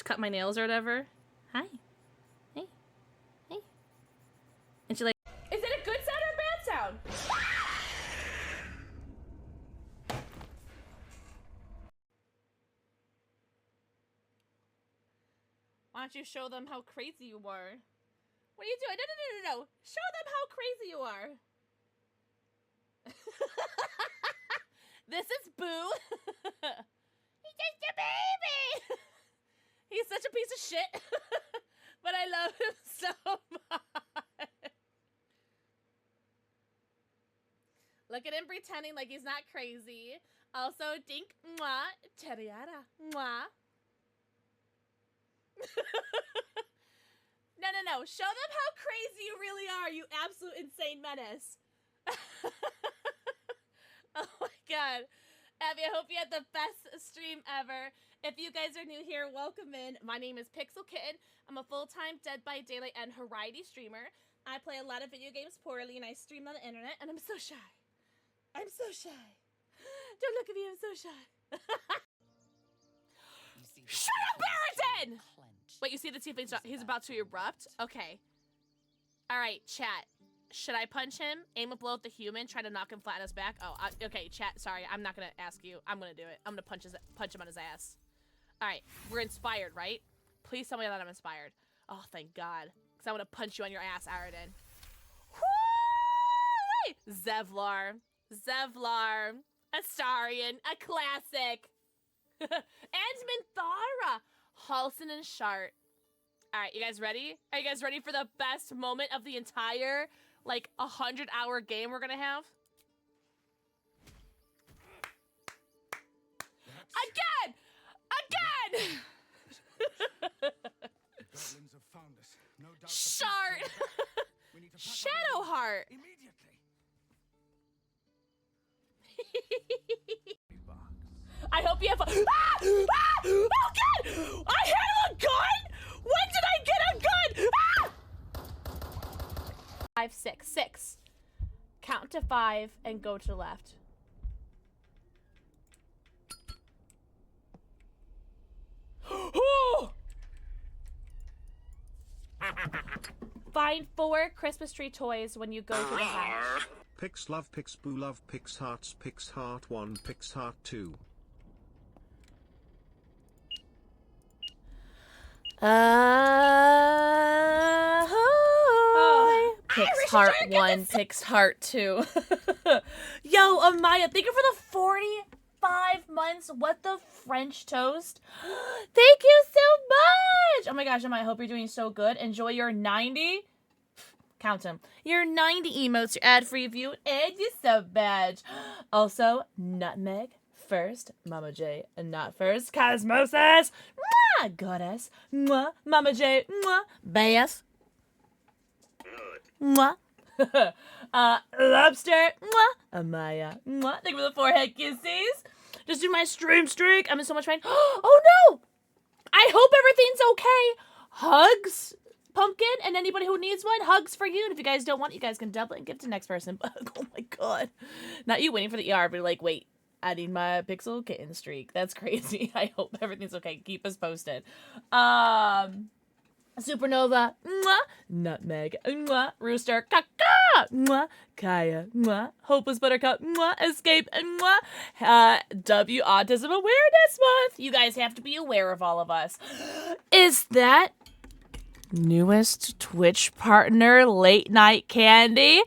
cut my nails or whatever. Hi. Hey. Hey. And she like, is it a good sound or a bad sound? Why don't you show them how crazy you are? What are you doing? No. Show them how crazy you are. This is Boo. He's just a baby. He's such a piece of shit. But I love him so much. Look at him pretending like he's not crazy. Also, dink, mwah, teriara, mwah. No. Show them how crazy you really are, you absolute insane menace. Oh my god. Abby, I hope you had the best stream ever. If you guys are new here, welcome in. My name is Pixel Kitten. I'm a full-time Dead by Daylight and variety streamer. I play a lot of video games poorly and I stream on the internet and I'm so shy. I'm so shy. Don't look at me, I'm so shy. Shut up, Barrington! Wait, you see the teeth he's about to erupt? Okay. Alright, chat. Should I punch him? Aim a blow at the human? Try to knock him flat on his back? Oh, okay, chat. Sorry, I'm not gonna ask you. I'm gonna do it. I'm gonna punch him on his ass. Alright, we're inspired, right? Please tell me that I'm inspired. Oh, thank God. Because I'm gonna punch you on your ass, Aridin. Zevlar. Astarion. A classic. And Minthara. Halsin and Shart. Alright, you guys ready? Are you guys ready for the best moment of the entire, like, 100-hour game we're gonna have? Again! Goblins have found us. No doubt. Shart! Shadowheart! I hope you have a- Oh God! I have a gun? When did I get a gun? 5, 6, 6. Count to 5 and go to the left. Find 4 Christmas tree toys when you go to the hatch. Pix love, Pix boo love, Pix hearts, Pix heart 1, Pix heart 2. Pix heart 1, Pix heart 2. Yo, Amaya, thank you for the 45 months. What the French toast? Thank you so much. Oh my gosh, Amaya, I hope you're doing so good. Enjoy your 90. Count them. Your 90 emotes, your ad-free view, and your sub badge. Also, Nutmeg. First, Mama J, and not first, Cosmosis. Mwah, Goddess. Mwah, Mama J. Mwah, Bass. Mwah. Lobster. Mwah, Amaya. Mwah. Thank you for the forehead kisses. Just do my stream streak. I'm in so much pain. Oh no! I hope everything's okay. Hugs, Pumpkin, and anybody who needs one, hugs for you. And if you guys don't want it, you guys can double it and give it to the next person. Oh my god. Not you waiting for the ER, but like, wait. I need my Pixel Kitten streak. That's crazy. I hope everything's okay. Keep us posted. Supernova. Mwah. Nutmeg. Mwah. Rooster. Kaka. Mwah. Kaya. Mwah. Hopeless Buttercup. Mwah. Escape. Mwah. W Autism Awareness Month. You guys have to be aware of all of us. Is that newest Twitch partner, Late Night Candy?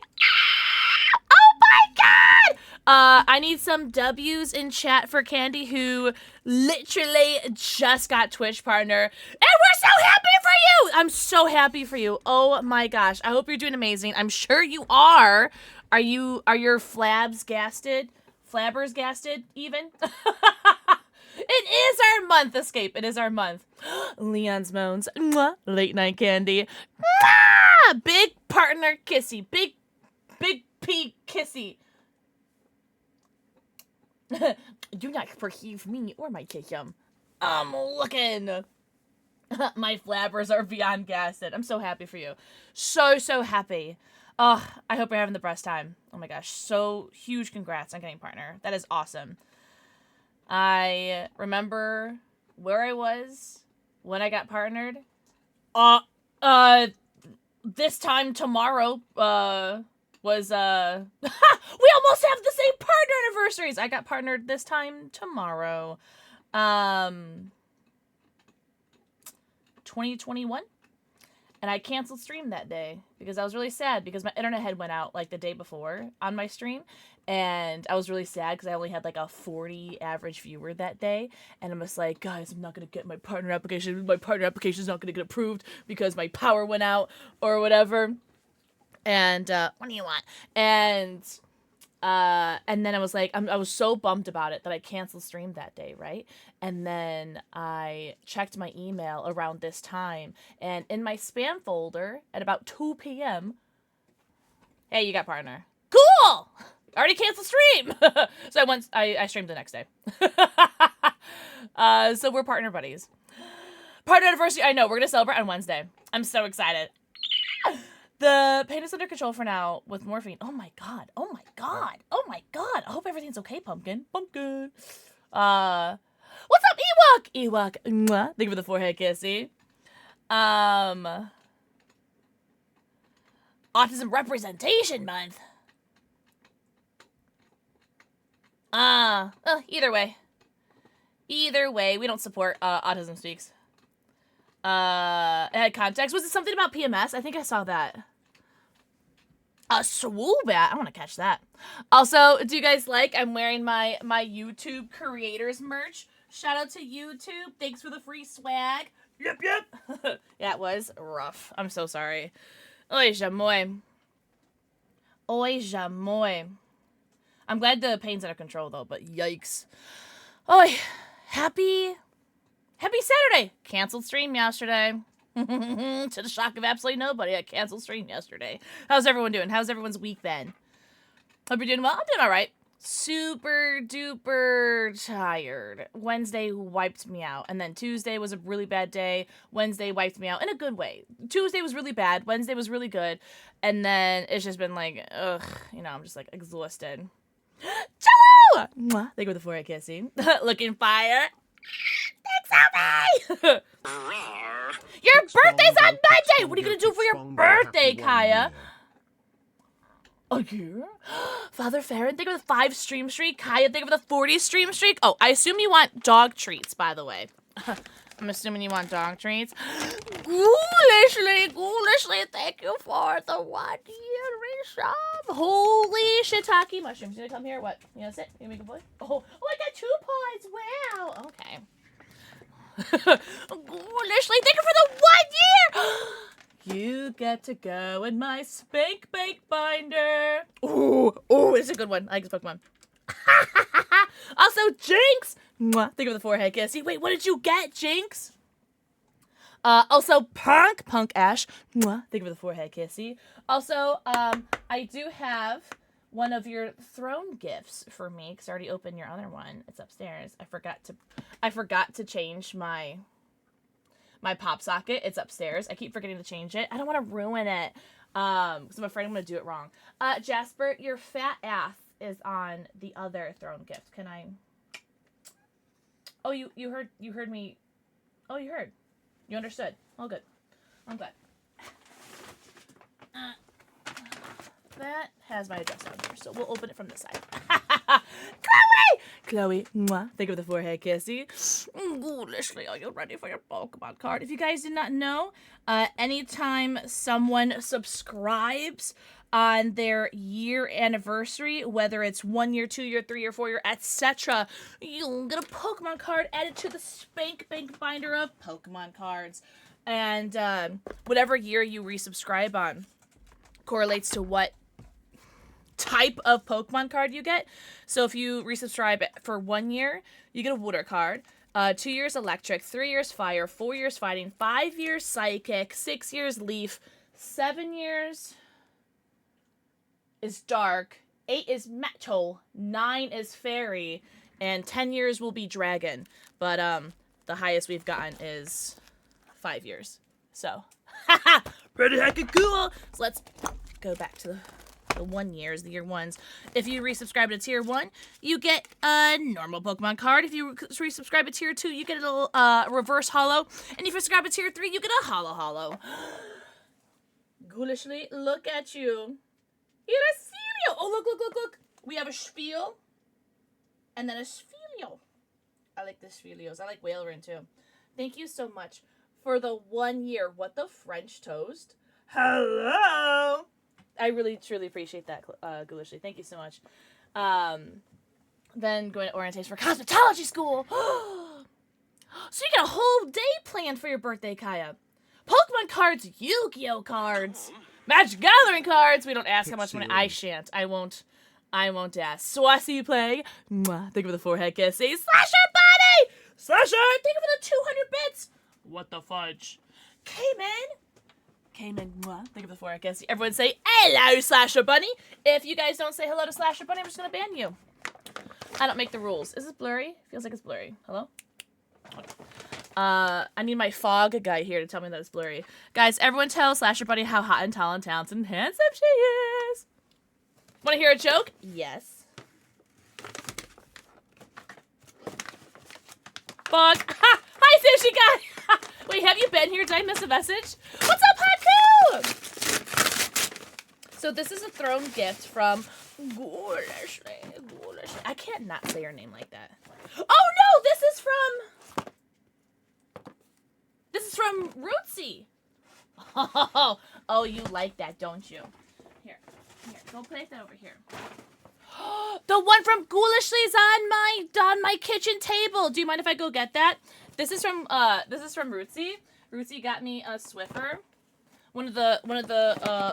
Oh my god! I need some W's in chat for Candy, who literally just got Twitch partner. And we're so happy for you! I'm so happy for you. Oh my gosh. I hope you're doing amazing. I'm sure you are. Are your flabs gasted? Flabbers gasted, even? It is our month, Escape. It is our month. Leon's moans. Mwah. Late Night Candy. Mwah. Big partner kissy. Big P kissy. Do not forgive me or my kingdom. I'm looking. My flabbers are beyond gasted. I'm so happy for you. So happy. Oh, I hope you're having the best time. Oh my gosh. So huge congrats on getting partner. That is awesome. I remember where I was when I got partnered, this time tomorrow, was, we almost have the same partner anniversaries. I got partnered this time tomorrow. 2021. And I canceled stream that day because I was really sad because my internet had went out like the day before on my stream. And I was really sad because I only had like a 40 average viewer that day. And I'm just like, guys, I'm not going to get my partner application. My partner application is not going to get approved because my power went out or whatever. And, what do you want? And then I was like, I was so bummed about it that I canceled stream that day, right? And then I checked my email around this time, and in my spam folder at about 2 p.m., hey, you got partner. Cool! Already canceled stream! So I streamed the next day. So we're partner buddies. Partner anniversary, I know, we're gonna celebrate on Wednesday. I'm so excited. The pain is under control for now with morphine. Oh my god. Oh my god. Oh my god. I hope everything's okay, Pumpkin. Pumpkin. What's up, Ewok? Ewok. Mwah. Thank you for the forehead kissy. Autism Representation Month. Either way. Either way, we don't support Autism Speaks. It had context. Was it something about PMS? I think I saw that. A Swoobat. I want to catch that. Also, do you guys like? I'm wearing my YouTube creators merch. Shout out to YouTube. Thanks for the free swag. Yep, yep. Yeah, it was rough. I'm so sorry. Oi, jamoy. Oi, jamoy. I'm glad the pain's under control though, but yikes. Oi, happy Saturday! Canceled stream yesterday. To the shock of absolutely nobody, I canceled stream yesterday. How's everyone doing? How's everyone's week been? Hope you're doing well. I'm doing alright. Super duper tired. Wednesday wiped me out. And then Tuesday was a really bad day. Wednesday wiped me out in a good way. Tuesday was really bad. Wednesday was really good. And then it's just been like, ugh. You know, I'm just like exhausted. Cello! Mwah. Thank you for the forehead kissing. Looking fire. Thanks, Elmy! Your birthday's on Monday! What are you gonna do for your birthday, Kaya? A year? Father Farron, thank you for the 5 stream streak. Kaya, thank you for the 40 stream streak. Oh, I assume you want dog treats, by the way. I'm assuming you want dog treats. Ghoulishly, thank you for the 1 year resub. Holy shiitake mushrooms. You gonna come here? What? You gonna sit? You gonna make a boy? Oh, I got 2 paws. Wow. Okay. Ghoulishly, thank you for the 1 year. You get to go in my spank bank binder. Ooh, it's a good one. I like this Pokemon. Also, Jinx. Mwah. Thank you for the forehead kiss. Wait, what did you get, Jinx? Also, Punk Ash. Mwah. Thank you for the forehead kissy. Also, I do have one of your throne gifts for me because I already opened your other one. It's upstairs. I forgot to change my pop socket. It's upstairs. I keep forgetting to change it. I don't want to ruin it because I'm afraid I'm going to do it wrong. Jasper, your fat ass is on the other throne gift. Can I? Oh, you heard me. Oh, you heard. You understood. Oh, good. I'm glad. That has my address on here, so we'll open it from this side. Chloe, mwah. Thank you for the forehead kissy. Ghoulishly, are you ready for your Pokemon card? If you guys did not know, anytime someone subscribes on their year anniversary, whether it's 1 year, 2 year, 3 year, 4 year, etc., you'll get a Pokemon card added to the Spank Bank binder of Pokemon cards. And whatever year you resubscribe on correlates to what type of Pokemon card you get. So if you resubscribe for 1 year, you get a water card. 2 years electric, 3 years fire, 4 years fighting, 5 years psychic, 6 years leaf, 7 years is dark, 8 is metal, 9 is fairy, and 10 years will be dragon. But the highest we've gotten is 5 years. So, pretty heckin' cool. So let's go back to the The 1 years, the year ones. If you resubscribe to tier 1, you get a normal Pokemon card. If you resubscribe to tier 2, you get a little reverse holo. And if you subscribe to tier 3, you get a holo. Ghoulishly, look at you. You're a Celio. Oh, look. We have a Spiel. And then a Sphelio. I like the Sphelios. I like Whaleren too. Thank you so much for the 1 year. What the French toast? Hello. I really, truly appreciate that, Ghoulishly. Thank you so much. Then going to orientation for cosmetology school. So you get a whole day planned for your birthday, Kaya. Pokemon cards, Yu-Gi-Oh cards, Magic Gathering cards. We don't ask how much money. I shan't. I won't ask. Swassi Plague. Mwah. Thank you for the forehead kiss. Say, Slasher Buddy! Slasher! Thank you for the 200 bits. What the fudge? Cayman. Mwah. Thank you for the forehead kiss. Everyone say, hello, Slasher Bunny. If you guys don't say hello to Slasher Bunny, I'm just going to ban you. I don't make the rules. Is this blurry? Feels like it's blurry. Hello? I need my fog guy here to tell me that it's blurry. Guys, everyone tell Slasher Bunny how hot and talented and handsome she is. Want to hear a joke? Yes. Fog. Ha! Hi, Sushi Guy! Wait, have you been here? Did I miss a message? What's up, Haku? So this is a thrown gift from Ghoulishly. I can't not say your name like that. Oh no! This is from Rootsy. Oh, you like that, don't you? Here, go place that over here. The one from Ghoulishly's on my kitchen table. Do you mind if I go get that? This is from Rootsy. Rootsy got me a Swiffer. One of the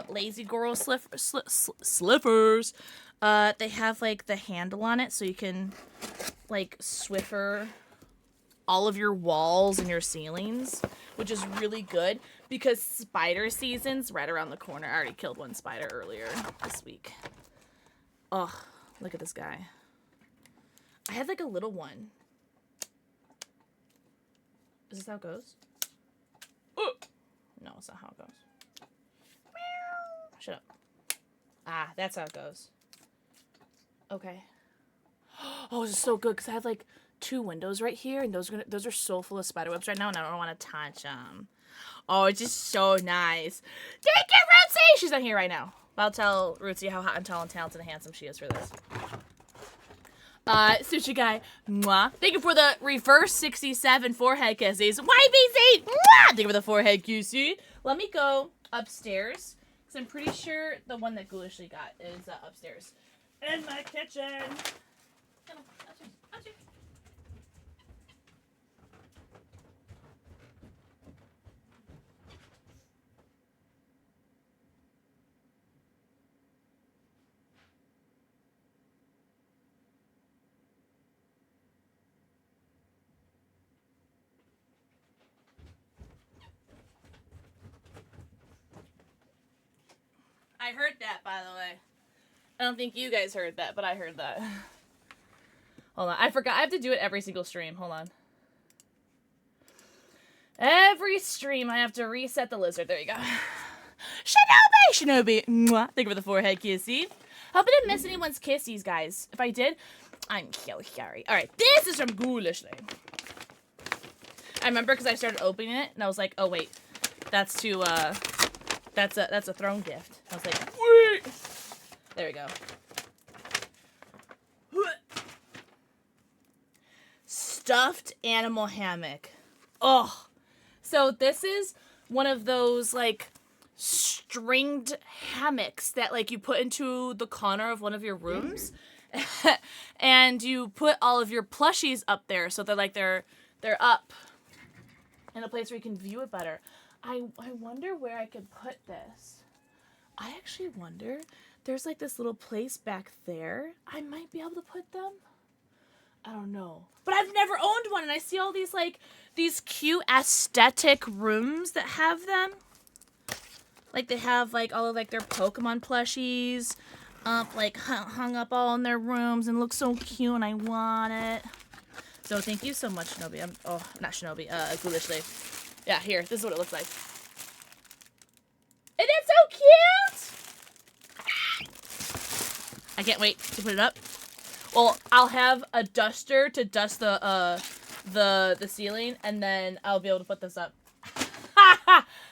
Lazy Girl slippers. They have like the handle on it so you can like Swiffer all of your walls and your ceilings, which is really good because spider season's right around the corner. I already killed one spider earlier this week. Ugh, look at this guy. I had like a little one. Is this how it goes? No, it's not how it goes. Shut up. Ah, that's how it goes. Okay. Oh, this is so good because I have like 2 windows right here, and those are so full of spider webs right now, and I don't want to touch them. Oh, it's just so nice. Thank you, Rootsy! She's not here right now. I'll tell Rootsy how hot and tall and talented and handsome she is for this. Sushi Guy, mwah. Thank you for the reverse 67 forehead kisses. YBZ, mwah! Thank you for the forehead kissy. Let me go upstairs, because I'm pretty sure the one that Ghoulishly got is upstairs. In my kitchen. Come on, upstairs. I heard that, by the way. I don't think you guys heard that, but I heard that. Hold on. I forgot. I have to do it every single stream. Hold on. Every stream, I have to reset the lizard. There you go. Shinobi! Mwah. Thank you for the forehead kissy. Hope I didn't miss anyone's kissies, guys. If I did, I'm so sorry. Alright, this is from Ghoulishly. I remember because I started opening it, and I was like, oh, wait. That's a throne gift. I was like, wait. There we go. Stuffed animal hammock. Oh. So this is one of those, like, stringed hammocks that, like, you put into the corner of one of your rooms. And you put all of your plushies up there so they're up in a place where you can view it better. I wonder where I could put this. I actually wonder. There's like this little place back there. I might be able to put them. I don't know. But I've never owned one, and I see all these like these cute aesthetic rooms that have them. Like they have like all of like their Pokemon plushies up like hung up all in their rooms and look so cute, and I want it. So thank you so much, Shinobi. Not Shinobi, Ghoulishly. Yeah, here, this is what it looks like. Isn't it so cute? I can't wait to put it up. Well, I'll have a duster to dust the ceiling, and then I'll be able to put this up.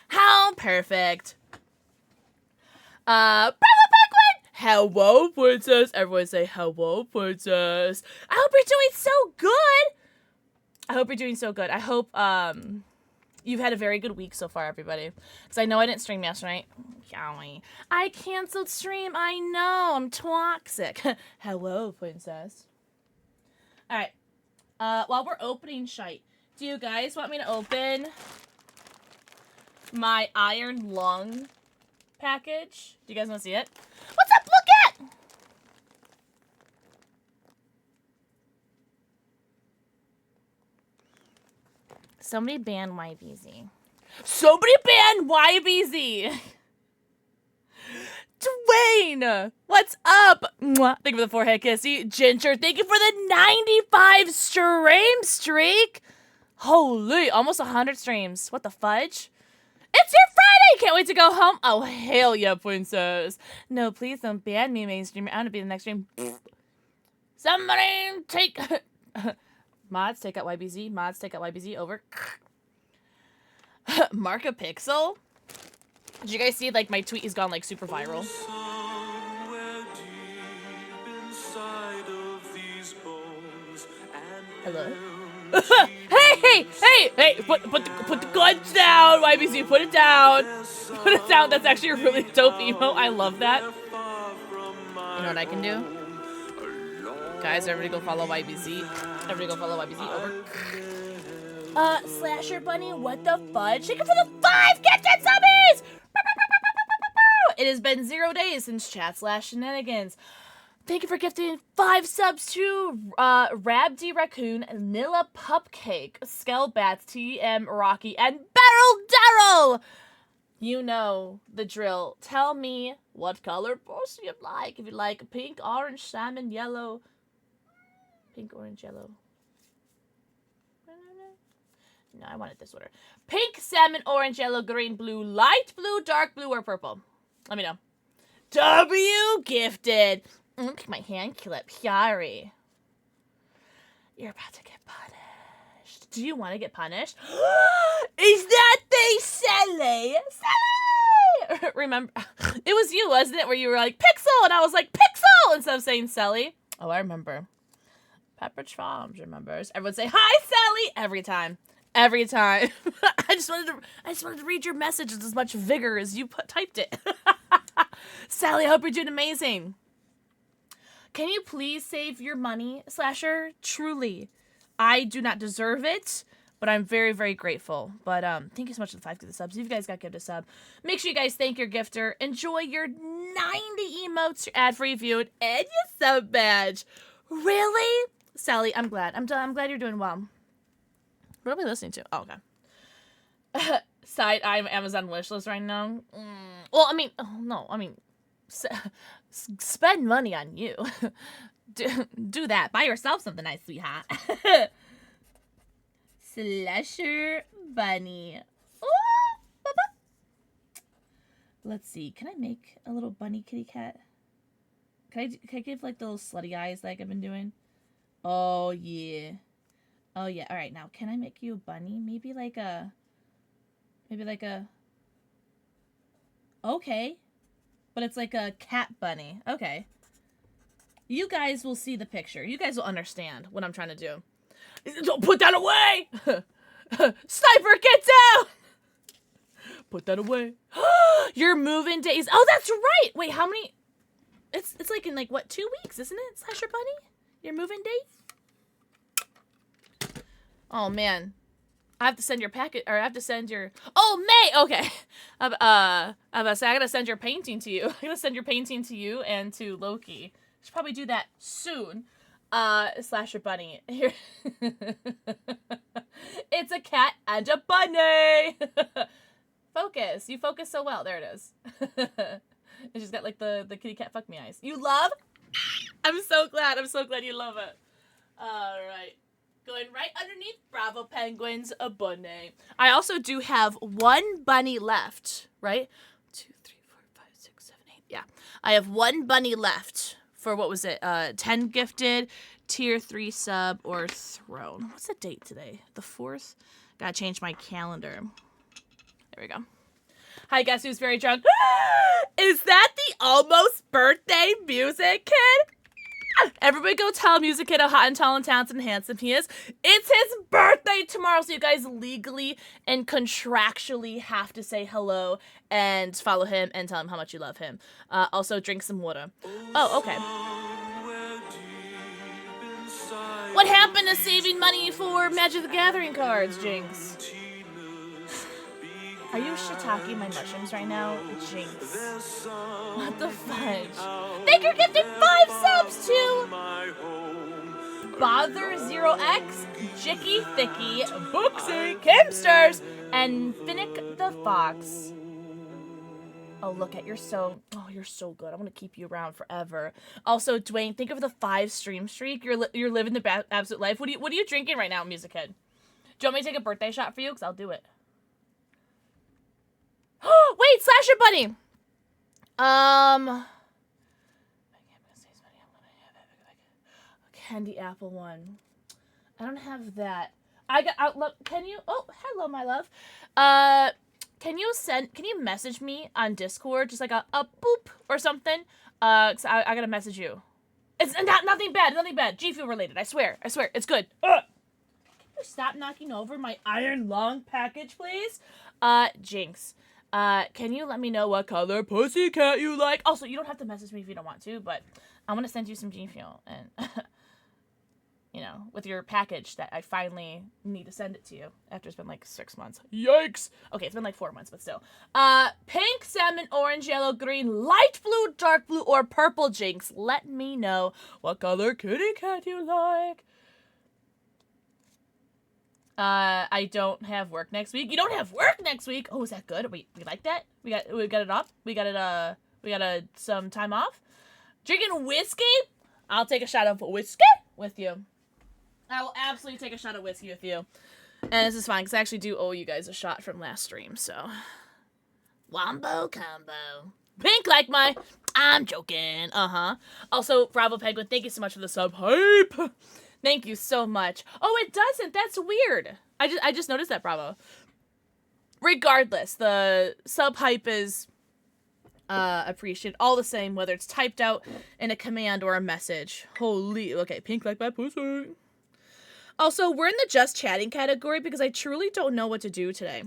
How perfect. Bravo Penguin! Hello, princess. Everyone say hello, princess. I hope you're doing so good. I hope you're doing so good. I hope you've had a very good week so far, everybody. Because I know I didn't stream yesterday. Yowie. I canceled stream. I know. I'm toxic. Hello, princess. All right. While we're opening shite, do you guys want me to open my iron lung package? Do you guys want to see it? What's up? Look at! Somebody ban YBZ. Somebody ban YBZ! Dwayne! What's up? Mwah. Thank you for the forehead kissy. Ginger, thank you for the 95 stream streak! Holy, almost 100 streams. What the fudge? It's your Friday! Can't wait to go home. Oh, hell yeah, princess. No, please don't ban me, mainstream. I want to be the next stream. Somebody take... Mods, take out YBZ. Mods, take out YBZ. Over. Mark a pixel? Did you guys see, like, my tweet has gone, like, super viral? Hello? hey! Put the guns down, YBZ. Put it down. Put it down. That's actually a really dope emo. I love that. You know what I can do? Guys, everybody go follow YBZ. Everybody go follow YBZ. Over. Slasher Bunny, what the fudge? Thank you for the 5 gifted subbies! It has been 0 days since Chat/Shenanigans. Thank you for gifting 5 subs to Rabdy Raccoon, Nilla Pupcake, Skellbats, TM Rocky, and Barrel Daryl! You know the drill. Tell me what color purse you like. If you like pink, orange, salmon, yellow. Pink, orange, yellow. No, I wanted this order. Pink, salmon, orange, yellow, green, blue, light blue, dark blue, or purple. Let me know. W gifted. Look at my hand clip. Yari. You're about to get punished. Do you want to get punished? Is that they Sally? Sally! Remember, it was you, wasn't it? Where you were like, Pixel! And I was like, Pixel! Instead of saying Sally. Oh, I remember. Pepperidge Farms remembers. Everyone say, hi, Sally! Every time. Every time. I just wanted to read your message with as much vigor as you typed it. Sally, I hope you're doing amazing. Can you please save your money, Slasher? Truly. I do not deserve it, but I'm very, very grateful. But thank you so much for the 5 gifted subs. If you guys got gifted a sub, make sure you guys thank your gifter. Enjoy your 90 emotes, your ad-free view, and your sub badge. Really? Sally, I'm glad. I'm glad you're doing well. What am I listening to? Oh, okay. Side eye Amazon wishlist right now. Well, I mean, spend money on you. do that. Buy yourself something nice, sweetheart. Slasher Bunny. Ooh, let's see. Can I make a little bunny kitty cat? Can I give like the little slutty eyes like I've been doing? Oh yeah. Oh yeah. All right. Now, can I make you a bunny? Maybe like a. Okay. But it's like a cat bunny. Okay. You guys will see the picture. You guys will understand what I'm trying to do. Don't put that away! Sniper, get down! Put that away. Your move-in days. Oh, that's right! Wait, how many? It's like in like, what, 2 weeks, isn't it, Slasher Bunny? Your move-in days? Oh, man. I have to send your packet, or I have to send your... Oh, May! Okay. I gotta send your painting to you. I gotta send your painting to you and to Loki. Should probably do that soon. Slasher Bunny. Here. It's a cat and a bunny! Focus. You focus so well. There it is. And she's got like the kitty cat fuck me eyes. You love? I'm so glad. I'm so glad you love it. Alright. Going right underneath Bravo Penguins, a bunny. I also do have one bunny left, right? 2, 3, 4, 5, 6, 7, 8. Yeah. I have one bunny left for what was it? 10 gifted, tier 3 sub, or throne. What's the date today? The 4th? Gotta change my calendar. There we go. Hi, guess who's very drunk? Is that the almost birthday Music Kid? Everybody go tell Music Kid how hot and tall and talented and handsome he is. It's his birthday tomorrow, so you guys legally and contractually have to say hello and follow him and tell him how much you love him. Also, drink some water. Oh, okay. What happened to saving money for Magic the Gathering cards, Jinx? Are you shiitake my mushrooms right now? Jinx. What the fudge? Thank you for gifting 5 subs to Bother 0x, Jicky Thicky, Booksy, Kimsters, and Finnick the Fox. Oh, look at you're so good. I want to keep you around forever. Also, Dwayne, think of the 5 stream streak. You're living the absolute life. What are you drinking right now, Music Kid? Do you want me to take a birthday shot for you? Because I'll do it. Wait, Slasher Bunny. Candy apple one. I don't have that. Can you? Oh, hello, my love. Can you message me on Discord, just like a boop or something? 'Cause I gotta message you. It's nothing bad. G Fuel related. I swear, it's good. Can you stop knocking over my iron lung package, please? Jinx. Can you let me know what color pussycat you like? Also, you don't have to message me if you don't want to, but I'm gonna send you some G Fuel and, with your package that I finally need to send it to you after it's been like 6 months. Yikes! Okay, it's been like 4 months, but still. Pink, salmon, orange, yellow, green, light blue, dark blue, or purple, Jinx. Let me know what color kitty cat you like. I don't have work next week. You don't have work next week? Oh, is that good? We like that? We got it up? We got some time off? Drinking whiskey? I'll take a shot of whiskey with you. I will absolutely take a shot of whiskey with you. And this is fine, because I actually do owe you guys a shot from last stream, so. Wombo combo. Pink like my... I'm joking. Also, Bravo Penguin, thank you so much for the sub hype. Thank you so much. Oh, it doesn't. That's weird. I just noticed that, Bravo. Regardless, the sub hype is appreciated all the same, whether it's typed out in a command or a message. Holy, okay, pink like my pussy. Also, we're in the just chatting category because I truly don't know what to do today.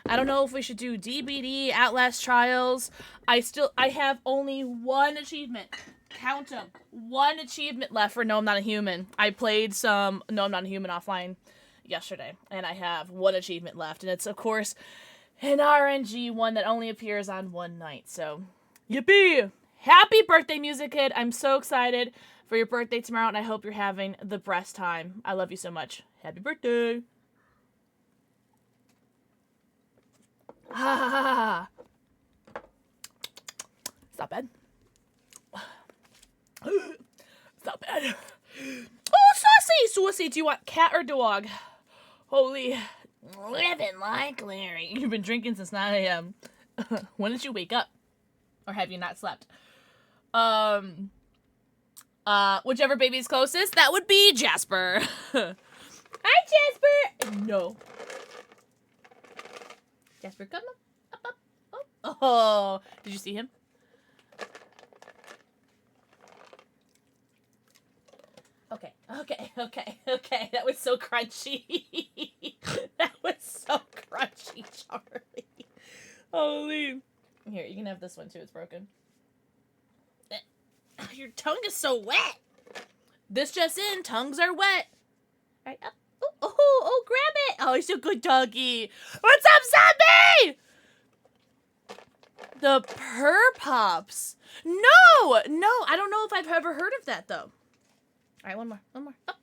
I don't know if we should do DBD, Outlast Trials. I have only one achievement. Count them. One achievement left for No, I'm Not a Human. I played some No, I'm Not a Human offline yesterday, and I have one achievement left, and it's, of course, an RNG one that only appears on one night, so yippee! Happy birthday, Music Kid! I'm so excited for your birthday tomorrow, and I hope you're having the best time. I love you so much. Happy birthday! Ah! It's not bad. It's not bad. Oh, Saucy, do you want cat or dog? Holy, living like Larry. You've been drinking since 9 a.m. When did you wake up? Or have you not slept? Whichever baby's closest, that would be Jasper. Hi, Jasper. No. Jasper, come up. Oh, did you see him? Okay. That was so crunchy. Charlie. Holy. Here, you can have this one too. It's broken. Your tongue is so wet. This just in. Tongues are wet. All right, up. Oh, grab it. Oh, he's a good doggy. What's up, Zombie? The Purr Pops. No. I don't know if I've ever heard of that, though. All right, one more. Up.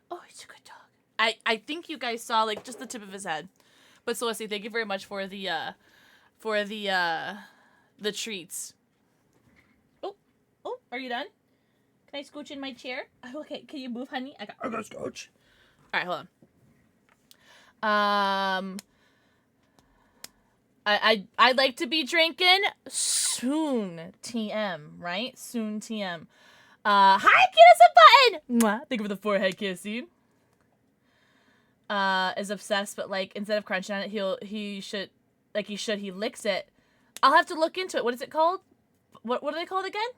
Oh, he's a good dog. I think you guys saw, like, just the tip of his head. But Celeste, thank you very much for the treats. Oh, are you done? Can I scooch in my chair? Okay, can you move, honey? I got scooch. All right, hold on. I'd like to be drinking soon. TM, right? Soon TM. Hi, Kiss a button. Mwah. Think of the forehead kissing. Is obsessed, but like instead of crunching on it, he licks it. I'll have to look into it. What is it called? What are they called again?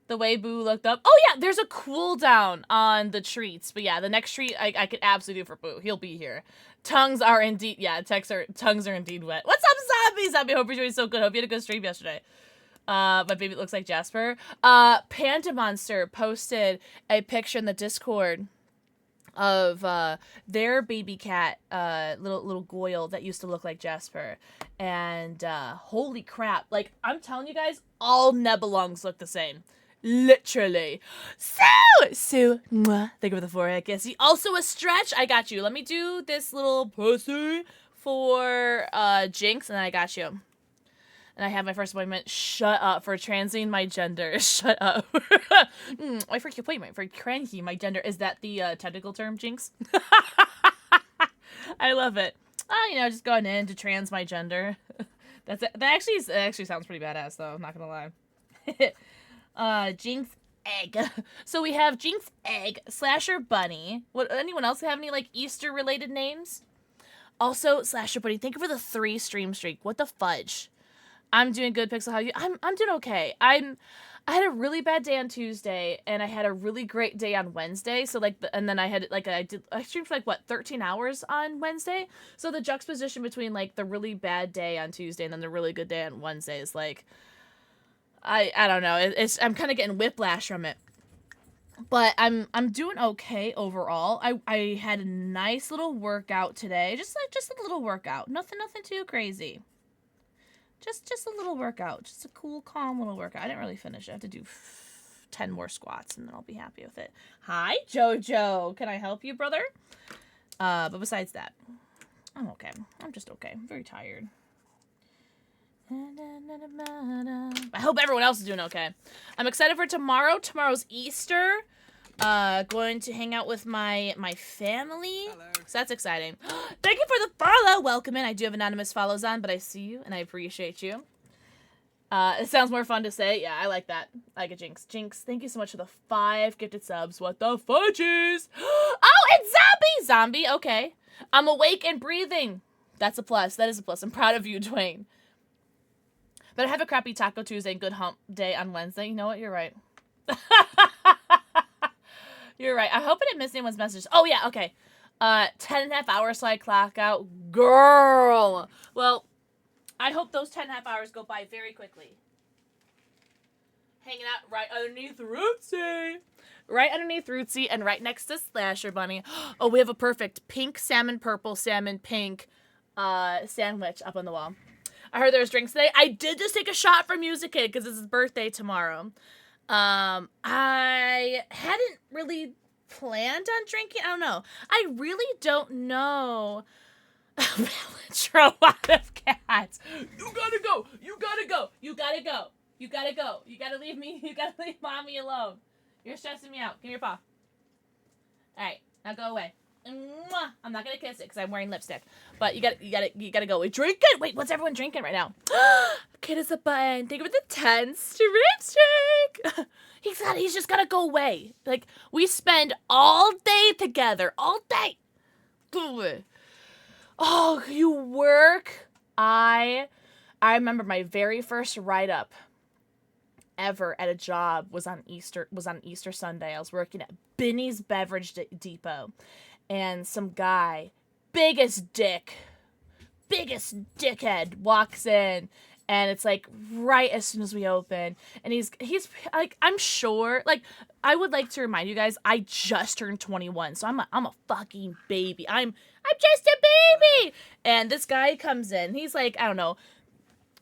The way Boo looked up. Oh yeah, there's a cooldown on the treats. But yeah, the next treat I could absolutely do for Boo. He'll be here. Tongues are indeed tongues are indeed wet. What's up, Zombie? Zombie, hope you're doing so good. Hope you had a good stream yesterday. My baby looks like Jasper. Panda Monster posted a picture in the Discord of their baby cat, little Goyle that used to look like Jasper. And holy crap, like I'm telling you guys, all Nebelongs look the same. Literally. So mwah, think of the forehead kiss. Also a stretch. I got you. Let me do this little pussy for Jinx, and I got you. And I have my first appointment. Shut up for transing my gender. Shut up. I forget. Wait, for cranky, my gender. Is that the technical term, Jinx? I love it. Just going in to trans my gender. That actually sounds pretty badass, though. I'm not gonna lie. Jinx Egg. So we have Jinx Egg, Slasher Bunny. Anyone else have any like Easter related names? Also, Slasher Bunny. Thank you for the 3 stream streak. What the fudge? I'm doing good, Pixel. How are you? I'm doing okay. I had a really bad day on Tuesday, and I had a really great day on Wednesday. So and then I streamed for 13 hours on Wednesday. So the juxtaposition between like the really bad day on Tuesday and then the really good day on Wednesday is like, I don't know. I'm kind of getting whiplash from it. But I'm doing okay overall. I had a nice little workout today. Just a little workout. Nothing too crazy. Just a little workout. Just a cool, calm little workout. I didn't really finish it. I have to do 10 more squats, and then I'll be happy with it. Hi, Jojo. Can I help you, brother? But besides that, I'm okay. I'm just okay. I'm very tired. I hope everyone else is doing okay. I'm excited for tomorrow. Tomorrow's Easter. Going to hang out with my family. Hello. So that's exciting. Thank you for the follow. Welcome in. I do have anonymous follows on, but I see you and I appreciate you. It sounds more fun to say. Yeah, I like that. I like it, Jinx. Jinx, thank you so much for the 5 gifted subs. What the fudges? Oh, it's Zombie! Zombie, okay. I'm awake and breathing. That's a plus. That is a plus. I'm proud of you, Dwayne. But I have a crappy Taco Tuesday and good hump day on Wednesday. You know what? You're right. You're right. I hope I didn't miss anyone's messages. Oh, yeah, okay. 10.5 hours so I clock out. Girl! Well, I hope those 10.5 hours go by very quickly. Hanging out right underneath Rootsy. Right underneath Rootsy and right next to Slasher Bunny. Oh, we have a perfect pink, salmon, purple, salmon, pink sandwich up on the wall. I heard there was drinks today. I did just take a shot for Music Kid because it's his birthday tomorrow. I hadn't really planned on drinking. I don't know. I really don't know. Valentro out of cats. You gotta go. You gotta go. You gotta go. You gotta go. You gotta leave me. You gotta leave mommy alone. You're stressing me out. Give me your paw. All right, now go away. Mwah. I'm not gonna kiss it because I'm wearing lipstick. But you gotta go. Wait, drink it. Wait, what's everyone drinking right now? Kid is a button. Thank you for the 10 stream streak. He's just gotta go away. Like we spend all day together, all day. Oh, you work. I remember my very first write up ever at a job was on Easter Sunday. I was working at Binny's Beverage Depot. And some guy, biggest dickhead, walks in, and it's like right as soon as we open, and he's like, I'm sure, like, I would like to remind you guys, I just turned 21, so I'm a fucking baby. I'm just a baby, and this guy comes in, he's like, I don't know,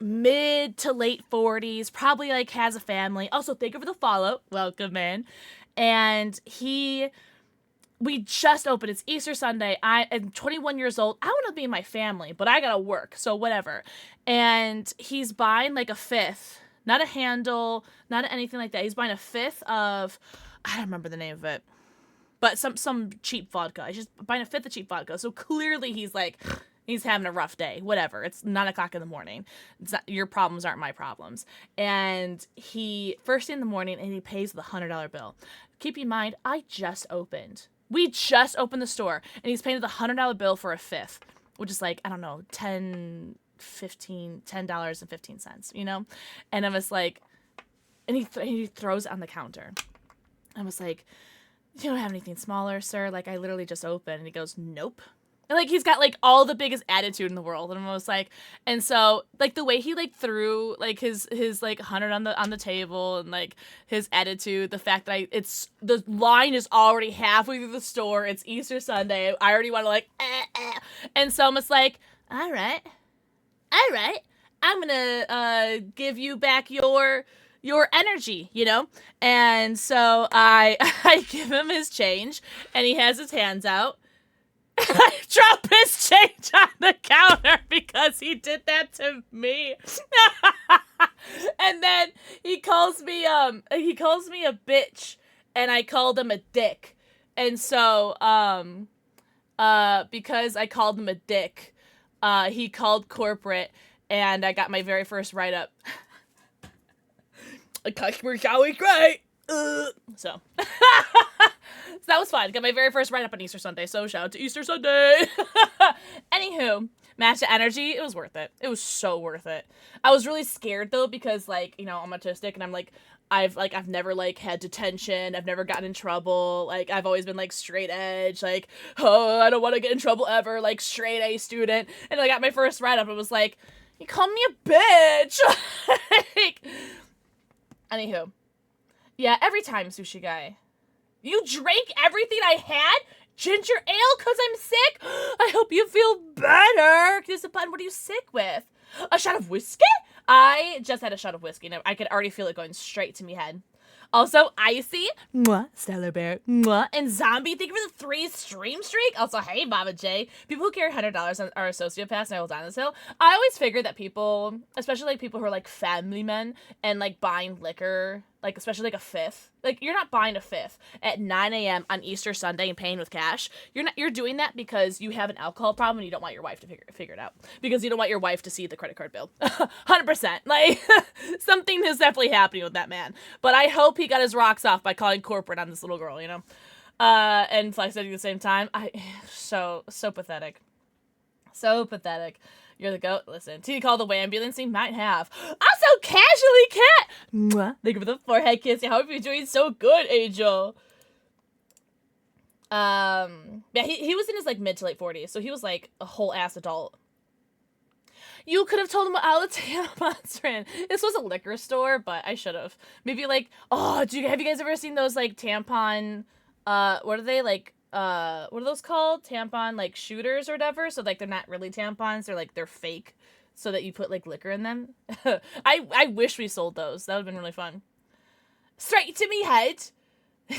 mid to late 40s, probably like has a family. Also, thank you for the follow. Welcome in, and we just opened. It's Easter Sunday. I'm 21 years old. I want to be in my family, but I gotta work, so whatever. And he's buying like a fifth, not a handle, not anything like that. He's buying a fifth of, I don't remember the name of it, but some cheap vodka. He's just buying a fifth of cheap vodka. So clearly he's like He's having a rough day. Whatever. It's 9 o'clock in the morning. It's not, your problems aren't my problems. And he, first thing in the morning, and he pays the $100 bill. Keep in mind, I just opened. We just opened the store, and he's paying the $100 bill for a fifth, which is like, I don't know, $10.15, you know? And I was like, and he throws it on the counter. I was like, you don't have anything smaller, sir? Like, I literally just opened. And he goes, nope. And, like, he's got, like, all the biggest attitude in the world. And I was like, and so, like, the way he, like, threw, like, his like, 100 on the table and, like, his attitude, the fact that the line is already halfway through the store. It's Easter Sunday. I already want to, like, And so I'm just like, all right. I'm going to give you back your energy, you know? And so I give him his change, and he has his hands out. I drop his change on the counter because he did that to me. And then he calls me a bitch, and I called him a dick. And so because I called him a dick, he called corporate, and I got my very first write-up. A customer's always great. So that was fun. Got my very first write-up on Easter Sunday, so shout out to Easter Sunday. Anywho, match the energy. It was worth it. It was so worth it. I was really scared, though, because, like, you know, I'm autistic, and I'm, like, I've never, like, had detention. I've never gotten in trouble. Like, I've always been, like, straight edge. Like, oh, I don't want to get in trouble ever. Like, straight A student. And I got my first write-up. It was like, you call me a bitch. Like, anywho. Yeah, every time, Sushi Guy. You drank everything I had? Ginger ale because I'm sick? I hope you feel better. What are you sick with? A shot of whiskey? I just had a shot of whiskey. Now I could already feel it going straight to me head. Also, Icy, mwah, Stellar Bear, mwah, and Zombie, thank you for the 3 stream streak. Also, hey, Mama J. People who carry $100 are sociopaths, and I will die on this hill. I always figured that people, especially, like, people who are, like, family men and, like, buying liquor, like, especially, like, a fifth. Like, you're not buying a fifth at 9 a.m. on Easter Sunday and paying with cash. You're doing that because you have an alcohol problem and you don't want your wife to figure it out. Because you don't want your wife to see the credit card bill. 100%. Like, something is definitely happening with that man. But I hope he got his rocks off by calling corporate on this little girl, you know? And flexing at the same time. So pathetic. So pathetic. You're the goat. Listen, till you call the ambulance, he might have. Also, casually cat. Mwah. Thank you for the forehead kiss. I hope you're doing so good, Angel. Yeah, he was in his, like, mid to late 40s, so he was, like, a whole ass adult. You could have told him what outlet tampons were in. This was a liquor store, but I should have. Maybe, like, have you guys ever seen those, like, tampon, what are they, like, what are those called? Tampon, like, shooters or whatever? So, like, they're not really tampons, they're fake, so that you put, like, liquor in them. I wish we sold those. That would have been really fun. Straight to me head.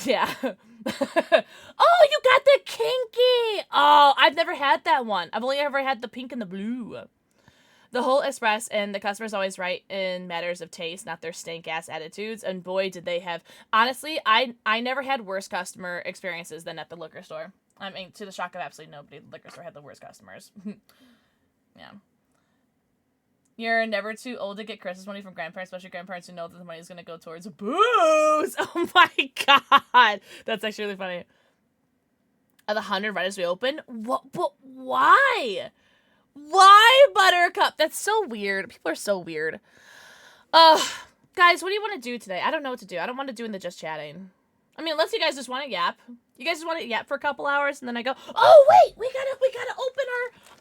Yeah. Oh, you got the kinky! Oh, I've never had that one. I've only ever had the pink and the blue. The whole express, and the customer's always right in matters of taste, not their stank-ass attitudes, and boy, did they have... Honestly, I never had worse customer experiences than at the liquor store. I mean, to the shock of absolutely nobody, the liquor store had the worst customers. Yeah. You're never too old to get Christmas money from grandparents, especially grandparents who know that the money is going to go towards booze! Oh my god! That's actually really funny. Are the 100 right as we open? What? Why? Why, Buttercup? That's so weird. People are so weird. Guys, what do you want to do today? I don't know what to do. I don't want to do in the just chatting. I mean, unless you guys just want to yap. You guys just want to yap for a couple hours, and then I go, oh, wait, we gotta open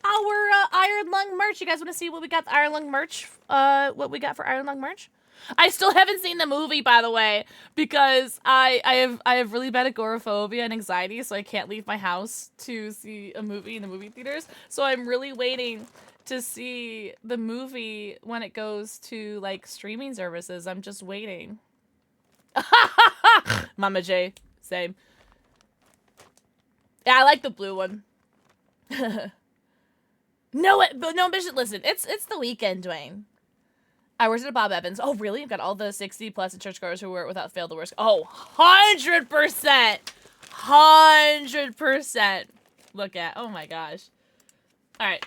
our Iron Lung merch. You guys want to see what we got the Iron Lung merch? What we got for Iron Lung merch? I still haven't seen the movie, by the way, because I have really bad agoraphobia and anxiety, so I can't leave my house to see a movie in the movie theaters. So I'm really waiting to see the movie when it goes to, like, streaming services. I'm just waiting. Mama J, same. Yeah, I like the blue one. No, but listen, it's the weekend, Dwayne. I worked at a Bob Evans. Oh, really? You've got all the 60-plus in churchgoers who were without fail the worst. Oh, 100%. 100%. Look at. Oh, my gosh. All right.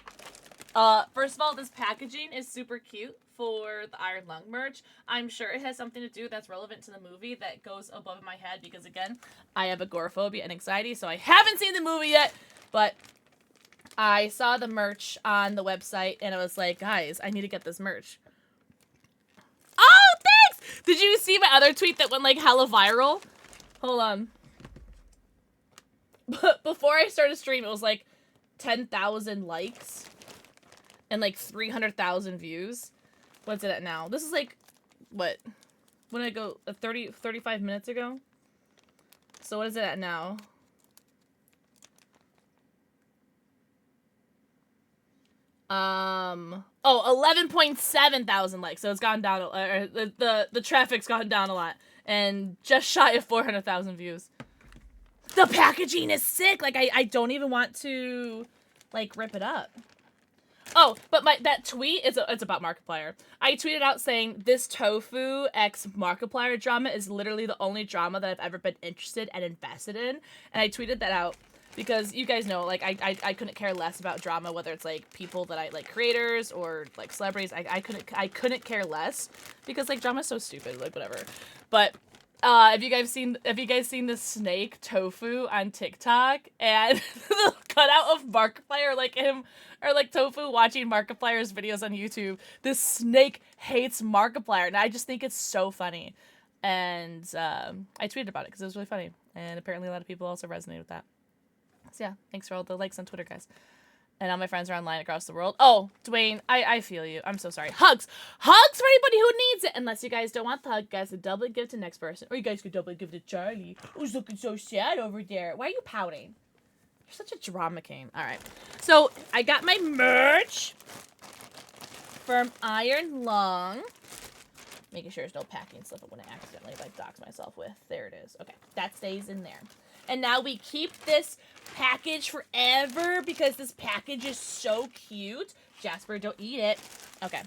First of all, this packaging is super cute for the Iron Lung merch. I'm sure it has something to do that's relevant to the movie that goes above my head because, again, I have agoraphobia and anxiety, so I haven't seen the movie yet, but I saw the merch on the website, and I was like, guys, I need to get this merch. Oh, thanks! Did you see my other tweet that went, like, hella viral? Hold on. But before I started stream, it was, like, 10,000 likes and, like, 300,000 views. What's it at now? This is, like, what? When did I go? 35 minutes ago? So what is it at now? Oh, 11.7 thousand likes. So it's gone down. The traffic's gone down a lot, and just shy of 400,000 views. The packaging is sick. Like I don't even want to, like, rip it up. Oh, but that tweet it's about Markiplier. I tweeted out saying this Tofu x Markiplier drama is literally the only drama that I've ever been interested and invested in, and I tweeted that out. Because you guys know, like, I couldn't care less about drama, whether it's, like, people that I, like, creators or, like, celebrities. I couldn't care less because, like, drama's so stupid, like, whatever. But, have you guys seen the snake Tofu on TikTok? And the cutout of Markiplier, like, him, or, like, Tofu watching Markiplier's videos on YouTube. This snake hates Markiplier, and I just think it's so funny. And, I tweeted about it because it was really funny. And apparently a lot of people also resonated with that. So yeah, thanks for all the likes on Twitter, guys. And all my friends are online across the world. Oh, Dwayne, I feel you. I'm so sorry. Hugs! Hugs for anybody who needs it! Unless you guys don't want the hug, guys, could doubly give it to the next person. Or you guys could doubly give it to Charlie, who's looking so sad over there. Why are you pouting? You're such a drama king. Alright. So, I got my merch from Iron Lung. Making sure there's no packing slip I'm going to accidentally, like, dox myself with. There it is. Okay, that stays in there. And now we keep this package forever because this package is so cute. Jasper, don't eat it. Okay.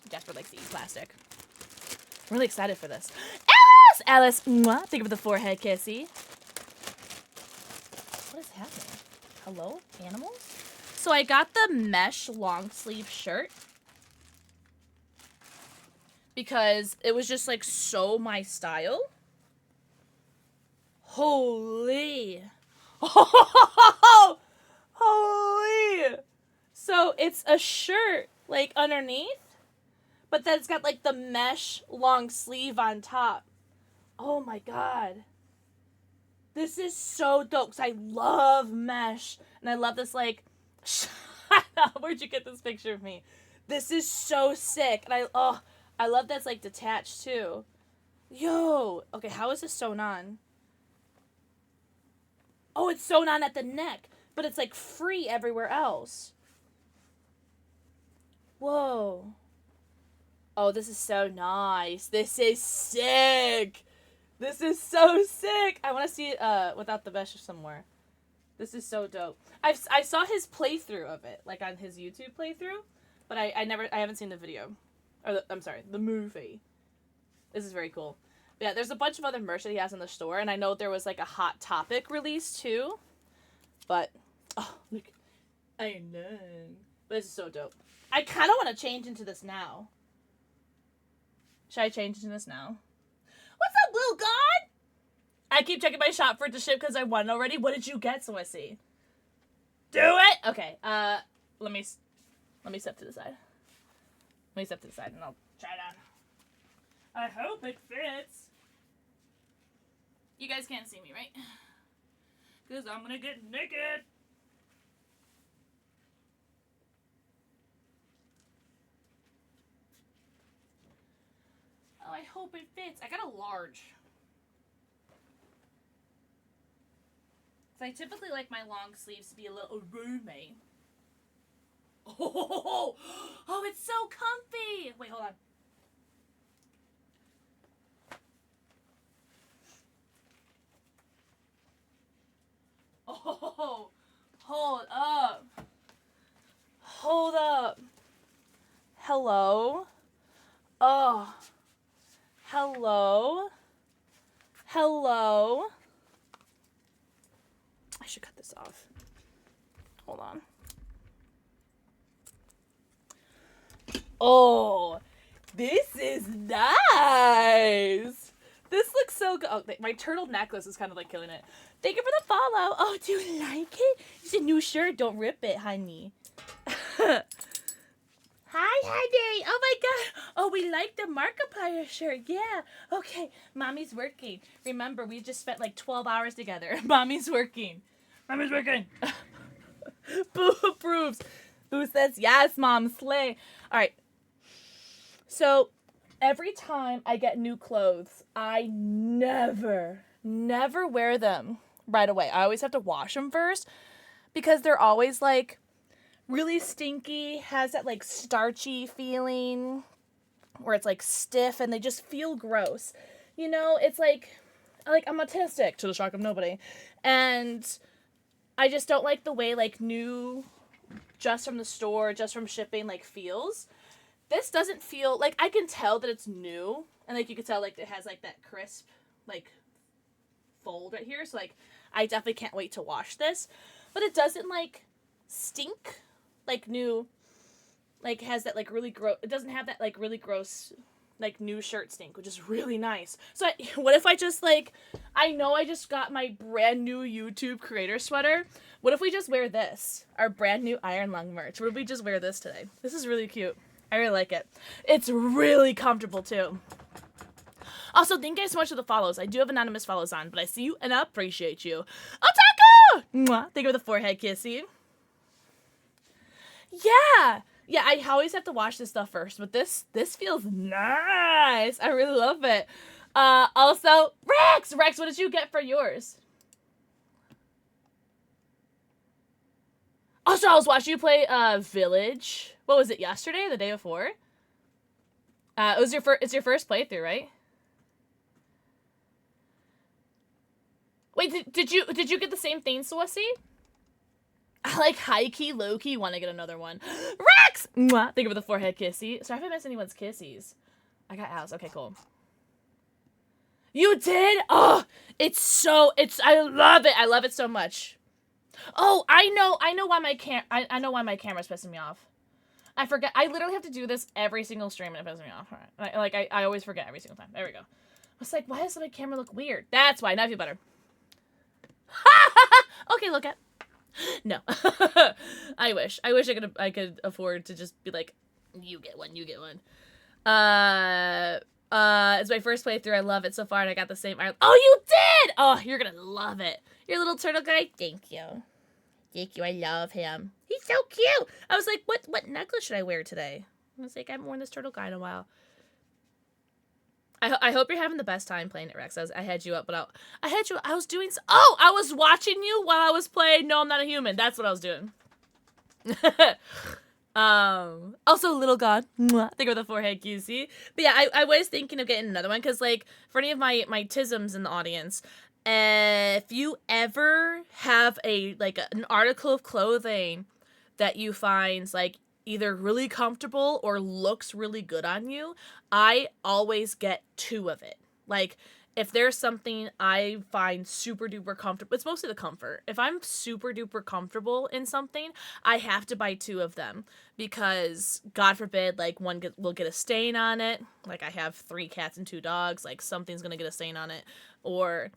Jasper likes to eat plastic. I'm really excited for this. Alice! Mwah. Thank you for the forehead kissy. What is happening? Hello, animals? So I got the mesh long sleeve shirt. Because it was just, like, so my style. Holy. Oh, holy. So it's a shirt, like, underneath. But then it's got, like, the mesh long sleeve on top. Oh, my God. This is so dope. Because I love mesh. And I love this, like... Shut up. Where'd you get this picture of me? This is so sick. And I love that's, like, detached, too. Yo! Okay, how is this sewn on? Oh, it's sewn on at the neck. But it's, like, free everywhere else. Whoa. Oh, this is so nice. This is sick! This is so sick! I want to see it, without the mesh somewhere. This is so dope. I saw his playthrough of it, like, on his YouTube playthrough. But I haven't seen the video. Or, I'm sorry, the movie. This is very cool. But yeah, there's a bunch of other merch that he has in the store, and I know there was, like, a Hot Topic release, too. But, oh, look. I know. But this is so dope. I kind of want to change into this now. Should I change into this now? What's up, Blue God? I keep checking my shop for it to ship because I won already. What did you get, so I see? Do it! Okay, let me step to the side. Let me step to the side and I'll try it on. I hope it fits. You guys can't see me, right? Because I'm gonna get naked. Oh, I hope it fits. I got a large. So I typically like my long sleeves to be a little roomy. Oh, it's so comfy. Wait, hold on. Oh, hold up. Hold up. Hello? Oh. Hello? Hello? I should cut this off. Hold on. Oh, this is nice. This looks so good. Oh, my turtle necklace is kind of like killing it. Thank you for the follow. Oh, do you like it? It's a new shirt. Don't rip it, honey. Hi, honey. Oh, my God. Oh, we like the Markiplier shirt. Yeah. Okay. Mommy's working. Remember, we just spent like 12 hours together. Mommy's working. Mommy's working. Boo approves. Boo says, yes, Mom, slay. All right. So every time I get new clothes, I never wear them right away. I always have to wash them first because they're always like really stinky, has that like starchy feeling where it's like stiff and they just feel gross. You know, it's like I'm autistic to the shock of nobody. And I just don't like the way like new just from the store, just from shipping like feels. This doesn't feel like I can tell that it's new, and like you can tell like it has like that crisp like fold right here, so like I definitely can't wait to wash this. But it doesn't like stink like new, like has that like really gross, it doesn't have that like really gross like new shirt stink, which is really nice. So what if I just like, I know I just got my brand new YouTube creator sweater. What if we just wear this, our brand new Iron Lung merch? What if we just wear this today? This is really cute. I really like it. It's really comfortable too. Also, thank you guys so much for the follows. I do have anonymous follows on, but I see you and I appreciate you. Otaku! Mwah. Thank you for the forehead kissy. Yeah. Yeah, I always have to wash this stuff first, but this feels nice. I really love it. Also, Rex, what did you get for yours? Also, I was watching you play Village. What was it, yesterday or the day before? It's your first playthrough, right? Wait, did you get the same thing, Swissy? I like high-key, low-key want to get another one. Rex! Mwah. Thank you for the forehead kissy. Sorry if I missed anyone's kissies. I got Alice. Okay, cool. You did? Oh, I love it. I love it so much. Oh, I know why I know why my camera's pissing me off. I forget. I literally have to do this every single stream and it pisses me off. All right. I always forget every single time. There we go. I was like, why does my camera look weird? That's why. Now I feel better. Okay, look at. No. I wish I could afford to just be like, you get one. It's my first playthrough. I love it so far, and I got the same. Oh, you did! Oh, you're gonna love it. Your little turtle guy. Thank you. I love him. He's so cute. I was like, what necklace should I wear today? I was like, I haven't worn this turtle guy in a while. I hope you're having the best time playing it, Rex. I had you up, but I was doing. Oh, I was watching you while I was playing. No, I'm not a human. That's what I was doing. Also, Little God. Think of the forehead, QC. But yeah, I was thinking of getting another one because, like, for any of my tisms in the audience, if you ever have an article of clothing that you find like either really comfortable or looks really good on you, I always get 2 of it. Like, if there's something I find super duper comfortable, it's mostly the comfort. If I'm super duper comfortable in something, I have to buy 2 of them because, God forbid, like, one will get a stain on it. Like, I have 3 cats and 2 dogs. Like, something's gonna get a stain on it, or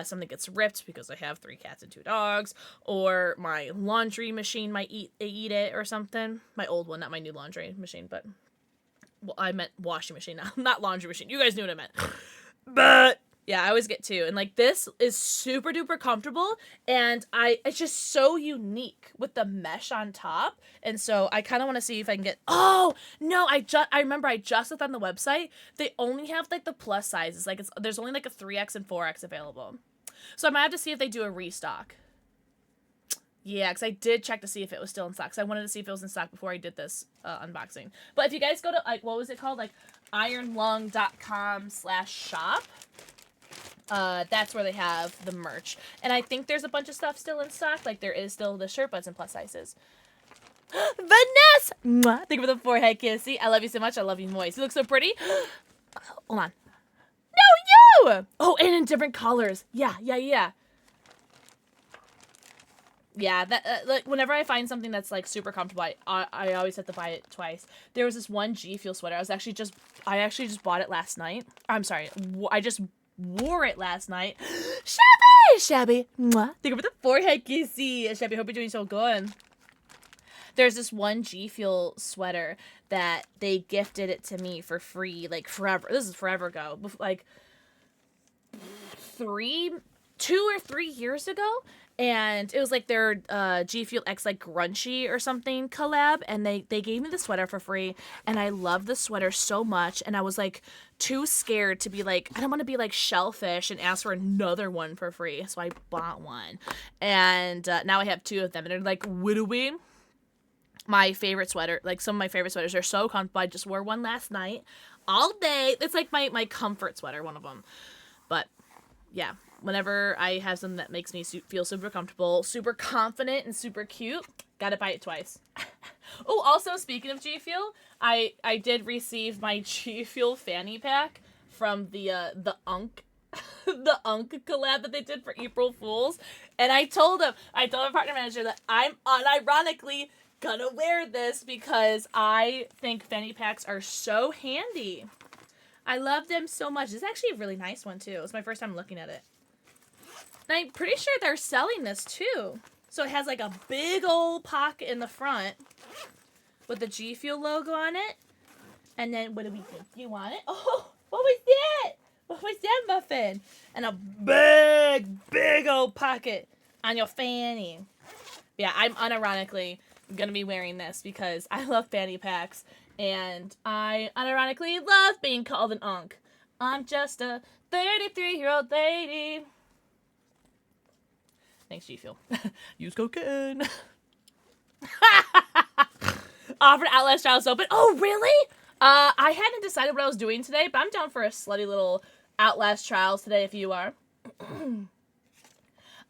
something gets ripped because I have 3 cats and 2 dogs, or my laundry machine might eat it or something. My old one, not my new laundry machine, but well, I meant washing machine, not laundry machine. You guys knew what I meant. But yeah, I always get 2, and like this is super duper comfortable, and it's just so unique with the mesh on top, and so I kind of want to see if I can get. Oh no, I remember I just looked on the website. They only have like the plus sizes, like there's only like a 3X and 4X available, so I might have to see if they do a restock. Yeah, because I did check to see if it was still in stock. Because I wanted to see if it was in stock before I did this unboxing. But if you guys go to, like, what was it called? Like, ironlung.com/shop. That's where they have the merch. And I think there's a bunch of stuff still in stock. Like, there is still the shirt, but it's in plus sizes. Vanessa! Mwah. Thank you for the forehead kissy. I love you so much. I love you moist. You look so pretty. Hold on. No, you! Oh, and in different colors. Yeah. Yeah, that like whenever I find something that's like super comfortable, I always have to buy it twice. There was this one G Fuel sweater. I actually just bought it last night. I'm sorry, I just wore it last night. Shabby. Mwah. Think of the forehead kissy. Shabby, hope you're doing so good. There's this one G Fuel sweater that they gifted it to me for free, like forever. This is forever ago, like 2 or 3 years ago. And it was like their G Fuel X like Grungy or something collab, and they gave me the sweater for free, and I love the sweater so much, and I was like too scared to be like, I don't want to be like shellfish and ask for another one for free, so I bought one, and now I have 2 of them, and they're like widowy. My favorite sweater, like some of my favorite sweaters, are so comfortable. I just wore one last night all day. It's like my comfort sweater, one of them, but yeah. Whenever I have something that makes me feel super comfortable, super confident, and super cute, gotta buy it twice. Oh, also, speaking of G Fuel, I did receive my G Fuel fanny pack from the Unk the Unk collab that they did for April Fools, and I told my partner manager that I'm unironically gonna wear this because I think fanny packs are so handy. I love them so much. It's actually a really nice one too. It's my first time looking at it. And I'm pretty sure they're selling this too. So it has like a big old pocket in the front with the G Fuel logo on it. And then what do we think? You want it? Oh, what was that? What was that, Muffin? And a big old pocket on your fanny. Yeah, I'm unironically gonna be wearing this because I love fanny packs. And I unironically love being called an unk. I'm just a 33-year-old lady. Thanks, G Fuel. Use cocaine. Offered Outlast Trials open. Oh, really? I hadn't decided what I was doing today, but I'm down for a slutty little Outlast Trials today if you are.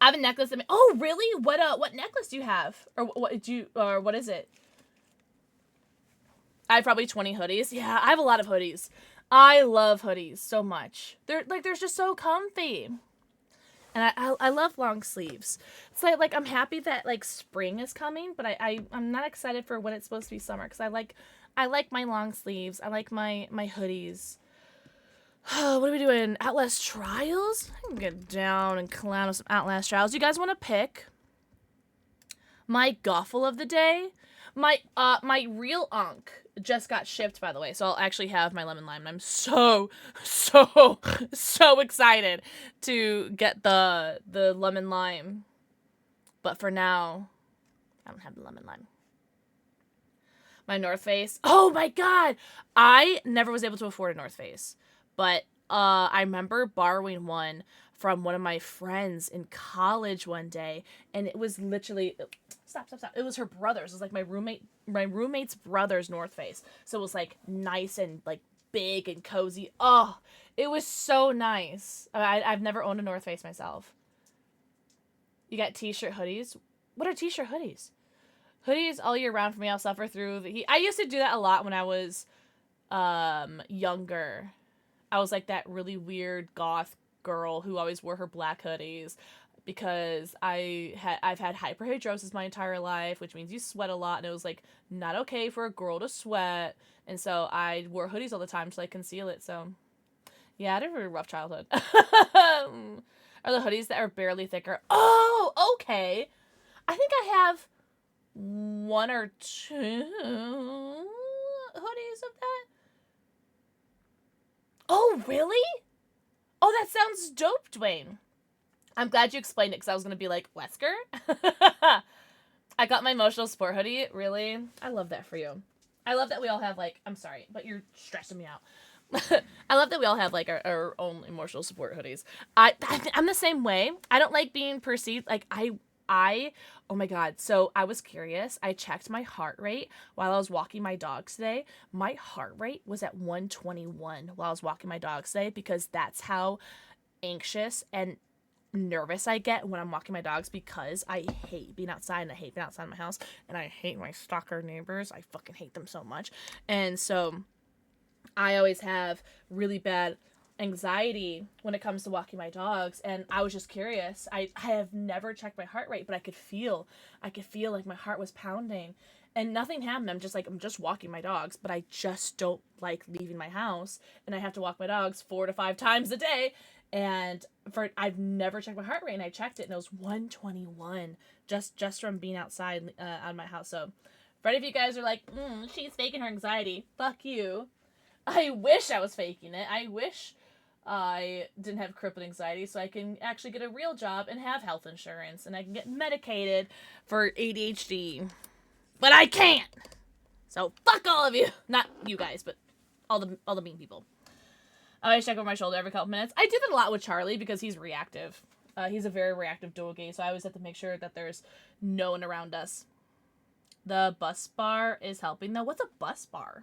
I have a necklace. Oh, really? What necklace do you have? Or what is it? I have probably 20 hoodies. Yeah, I have a lot of hoodies. I love hoodies so much. They're just so comfy. And I love long sleeves. It's like I'm happy that like spring is coming, but I'm not excited for when it's supposed to be summer because I like my long sleeves. I like my hoodies. What are we doing? Outlast Trials? I can get down and clown with some Outlast Trials. You guys want to pick my Guffle of the day? My real Unk just got shipped, by the way, so I'll actually have my lemon lime, and I'm so excited to get the lemon lime. But for now, I don't have the lemon lime. My North Face. Oh my god! I never was able to afford a North Face, but I remember borrowing one from one of my friends in college one day, and it was literally... Stop. It was her brother's. It was like my roommate's brother's North Face. So it was like nice and like big and cozy. Oh, it was so nice. I've never owned a North Face myself. You got t-shirt hoodies. What are t-shirt hoodies? Hoodies all year round for me. I'll suffer through the heat. I used to do that a lot when I was younger. I was like that really weird goth girl who always wore her black hoodies. Because I've had hyperhidrosis my entire life, which means you sweat a lot, and it was like not okay for a girl to sweat, and so I wore hoodies all the time to like conceal it. So yeah, I had a really rough childhood. Are the hoodies that are barely thicker? Oh, okay. I think I have 1 or 2 hoodies of that. Oh, really? Oh, that sounds dope, Dwayne. I'm glad you explained it because I was going to be like, Wesker? I got my emotional support hoodie. Really? I love that for you. I love that we all have like, I'm sorry, but you're stressing me out. I love that we all have like our own emotional support hoodies. I'm the same way. I don't like being perceived. Like oh my God. So I was curious. I checked my heart rate while I was walking my dogs today. My heart rate was at 121 while I was walking my dogs today because that's how anxious and nervous I get when I'm walking my dogs because I hate being outside and I hate being outside my house and I hate my stalker neighbors. I fucking hate them so much. And so I always have really bad anxiety when it comes to walking my dogs, and I was just curious. I have never checked my heart rate, but I could feel like my heart was pounding, and nothing happened. I'm just walking my dogs, but I just don't like leaving my house, and I have to walk my dogs 4 to 5 times a day. And I've never checked my heart rate, and I checked it, and it was 121 just from being outside on my house. So for any of you guys are like, she's faking her anxiety, fuck you. I wish I was faking it. I wish I didn't have crippling anxiety so I can actually get a real job and have health insurance and I can get medicated for ADHD. But I can't. So fuck all of you. Not you guys, but all the mean people. I always check over my shoulder every couple minutes. I do that a lot with Charlie because he's reactive. He's a very reactive doggy, so I always have to make sure that there's no one around us. The bus bar is helping though. What's a bus bar?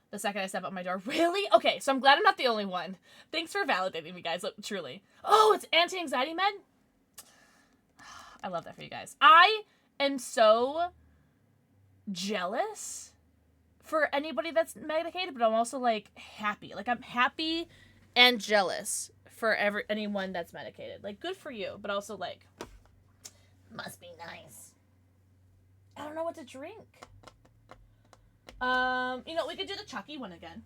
The second I step out my door. Really? Okay, so I'm glad I'm not the only one. Thanks for validating me, guys. Look, truly. Oh, it's anti-anxiety med? I love that for you guys. I am so jealous for anybody that's medicated, but I'm also, like, happy. Like, I'm happy and jealous for anyone that's medicated. Like, good for you, but also, like, must be nice. I don't know what to drink. We could do the Chucky one again.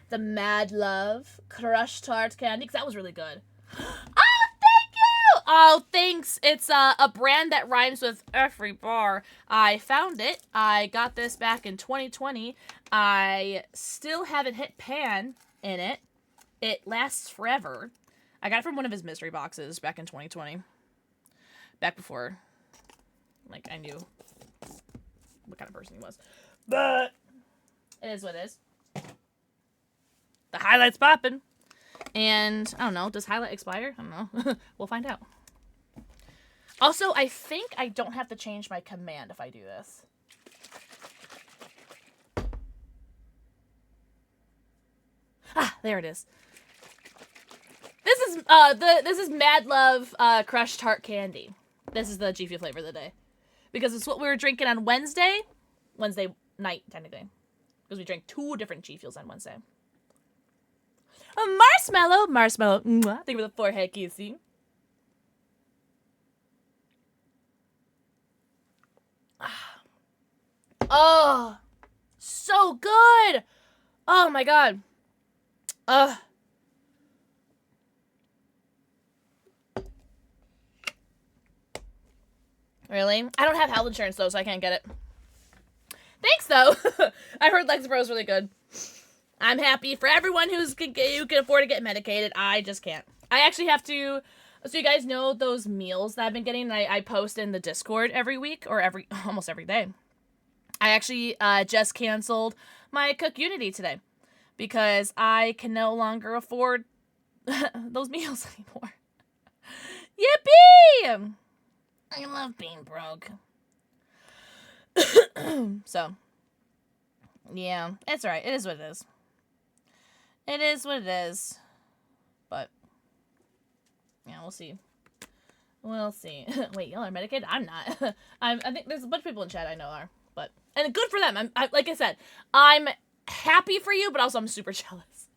The Mad Love Crushed Tart Candy, because that was really good. Oh, thank you! Oh, thanks. It's a brand that rhymes with every bar. I found it. I got this back in 2020. I still haven't hit pan in it. It lasts forever. I got it from one of his mystery boxes back in 2020. Back before, like, I knew what kind of person he was. But it is what it is. The highlight's popping. And, I don't know, does highlight expire? I don't know. We'll find out. Also, I think I don't have to change my command if I do this. Ah, there it is. This is Mad Love Crushed Tart Candy. This is the G Fuel flavor of the day. Because it's what we were drinking on Wednesday night, technically. Because we drank 2 different G Fuels on Wednesday. A marshmallow. Mwah. Thank you for the forehead kissing. Oh, so good. Oh my god. Really? I don't have health insurance though, so I can't get it. Thanks though. I heard Lexapro is really good. I'm happy for everyone who can afford to get medicated. I just can't. I actually have to. So you guys know those meals that I've been getting. I post in the Discord every week or almost every day. I actually just canceled my Cook Unity today because I can no longer afford those meals anymore. Yippee! I love being broke. So, yeah, it's alright. It is what it is. It is what it is. But, yeah, we'll see. We'll see. Wait, y'all are medicated? I'm not. I think there's a bunch of people in chat I know are. But, and good for them. Like I said, I'm happy for you, but also I'm super jealous.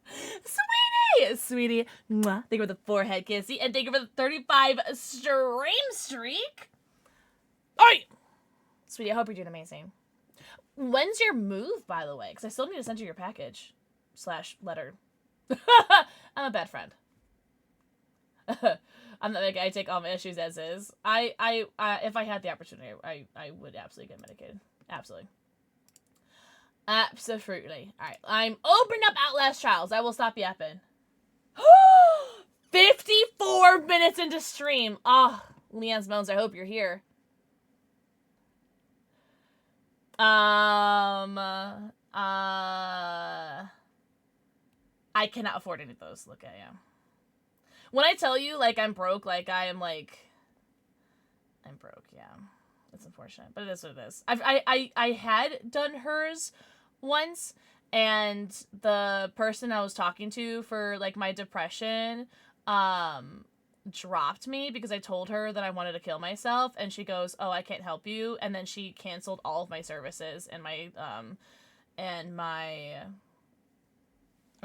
Sweetie, mwah. Thank you for the forehead kissy, and thank you for the 35 stream streak. Alright, sweetie, I hope you're doing amazing. When's your move, by the way? Because I still need to send you your package / letter. I'm a bad friend. I'm not like I take all my issues as is. I if I had the opportunity, I would absolutely get medicated. Absolutely. Absolutely. Alright, I'm opening up Outlast Trials. I will stop yapping. 54 minutes into stream. Oh, Leon's Bones, I hope you're here. I cannot afford any of those. Look at you. When I tell you, like, I'm broke, like, I'm broke, yeah. It's unfortunate, but it is what it is. I had done hers once, and the person I was talking to for, like, my depression, dropped me because I told her that I wanted to kill myself, and she goes, oh, I can't help you, and then she canceled all of my services and my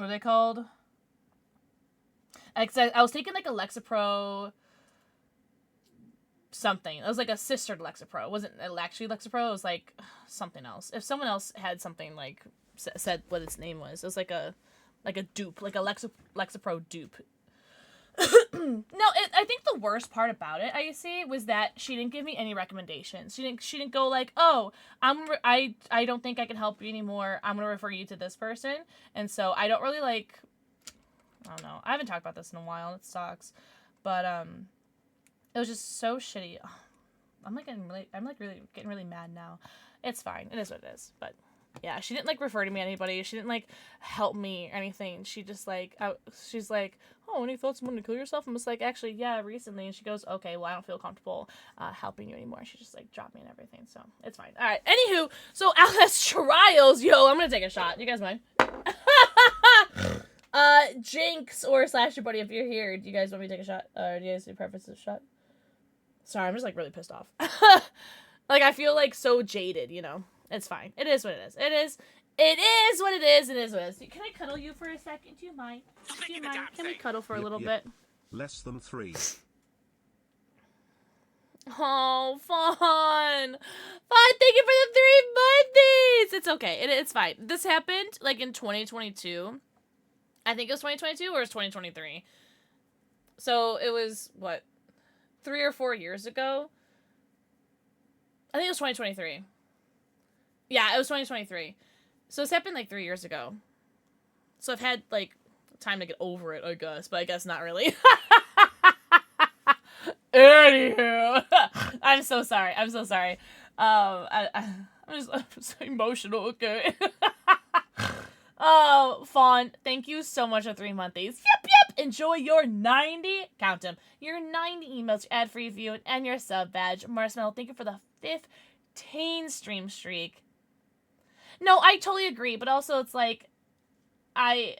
what are they called? I was taking like a Lexapro something. It was like a sister to Lexapro. It wasn't actually Lexapro. It was like something else. If someone else had something like said what its name was, it was like a dupe, like a Lexapro dupe. No, I think the worst part about it, I see, was that she didn't give me any recommendations. She didn't go like, oh, I don't think I can help you anymore. I'm gonna refer you to this person. And so I don't really like. I don't know. I haven't talked about this in a while. It sucks, but it was just so shitty. I'm really getting really mad now. It's fine. It is what it is. But yeah, she didn't like refer to me to anybody. She didn't like help me or anything. She just like she's like, oh, any thoughts on wanting to kill yourself? I'm just like, actually, yeah, recently. And she goes, okay, well, I don't feel comfortable helping you anymore. She just like dropped me and everything, so it's fine. All right. Anywho, so LS Trials, yo, I'm gonna take a shot. You guys mind? Jinx or Slasher Buddy, if you're here, do you guys want me to take a shot? Or do you guys preference a shot? Sorry, I'm just like really pissed off. Like I feel like so jaded, you know. It's fine. It is what it is. It is what it is. It is what it is. Can I cuddle you for a second? Do you mind? Do you mind? Can we cuddle for a little bit? Less than 3. Oh, fun. Thank you for the 3 months. It's okay. It's fine. This happened like in 2022. I think it was 2022 or it was 2023. So it was, what, 3 or 4 years ago? I think it was 2023. Yeah, it was 2023. So this happened like 3 years ago. So I've had like time to get over it, I guess, but I guess not really. Anywho, I'm so sorry. I'm so emotional. Okay. Oh, Fawn, thank you so much for 3 months. Yep. Enjoy your 90, count them, your 90 emails, your ad-free view, and your sub badge. Marshmallow, thank you for the 15 stream streak. No, I totally agree, but also it's like, there's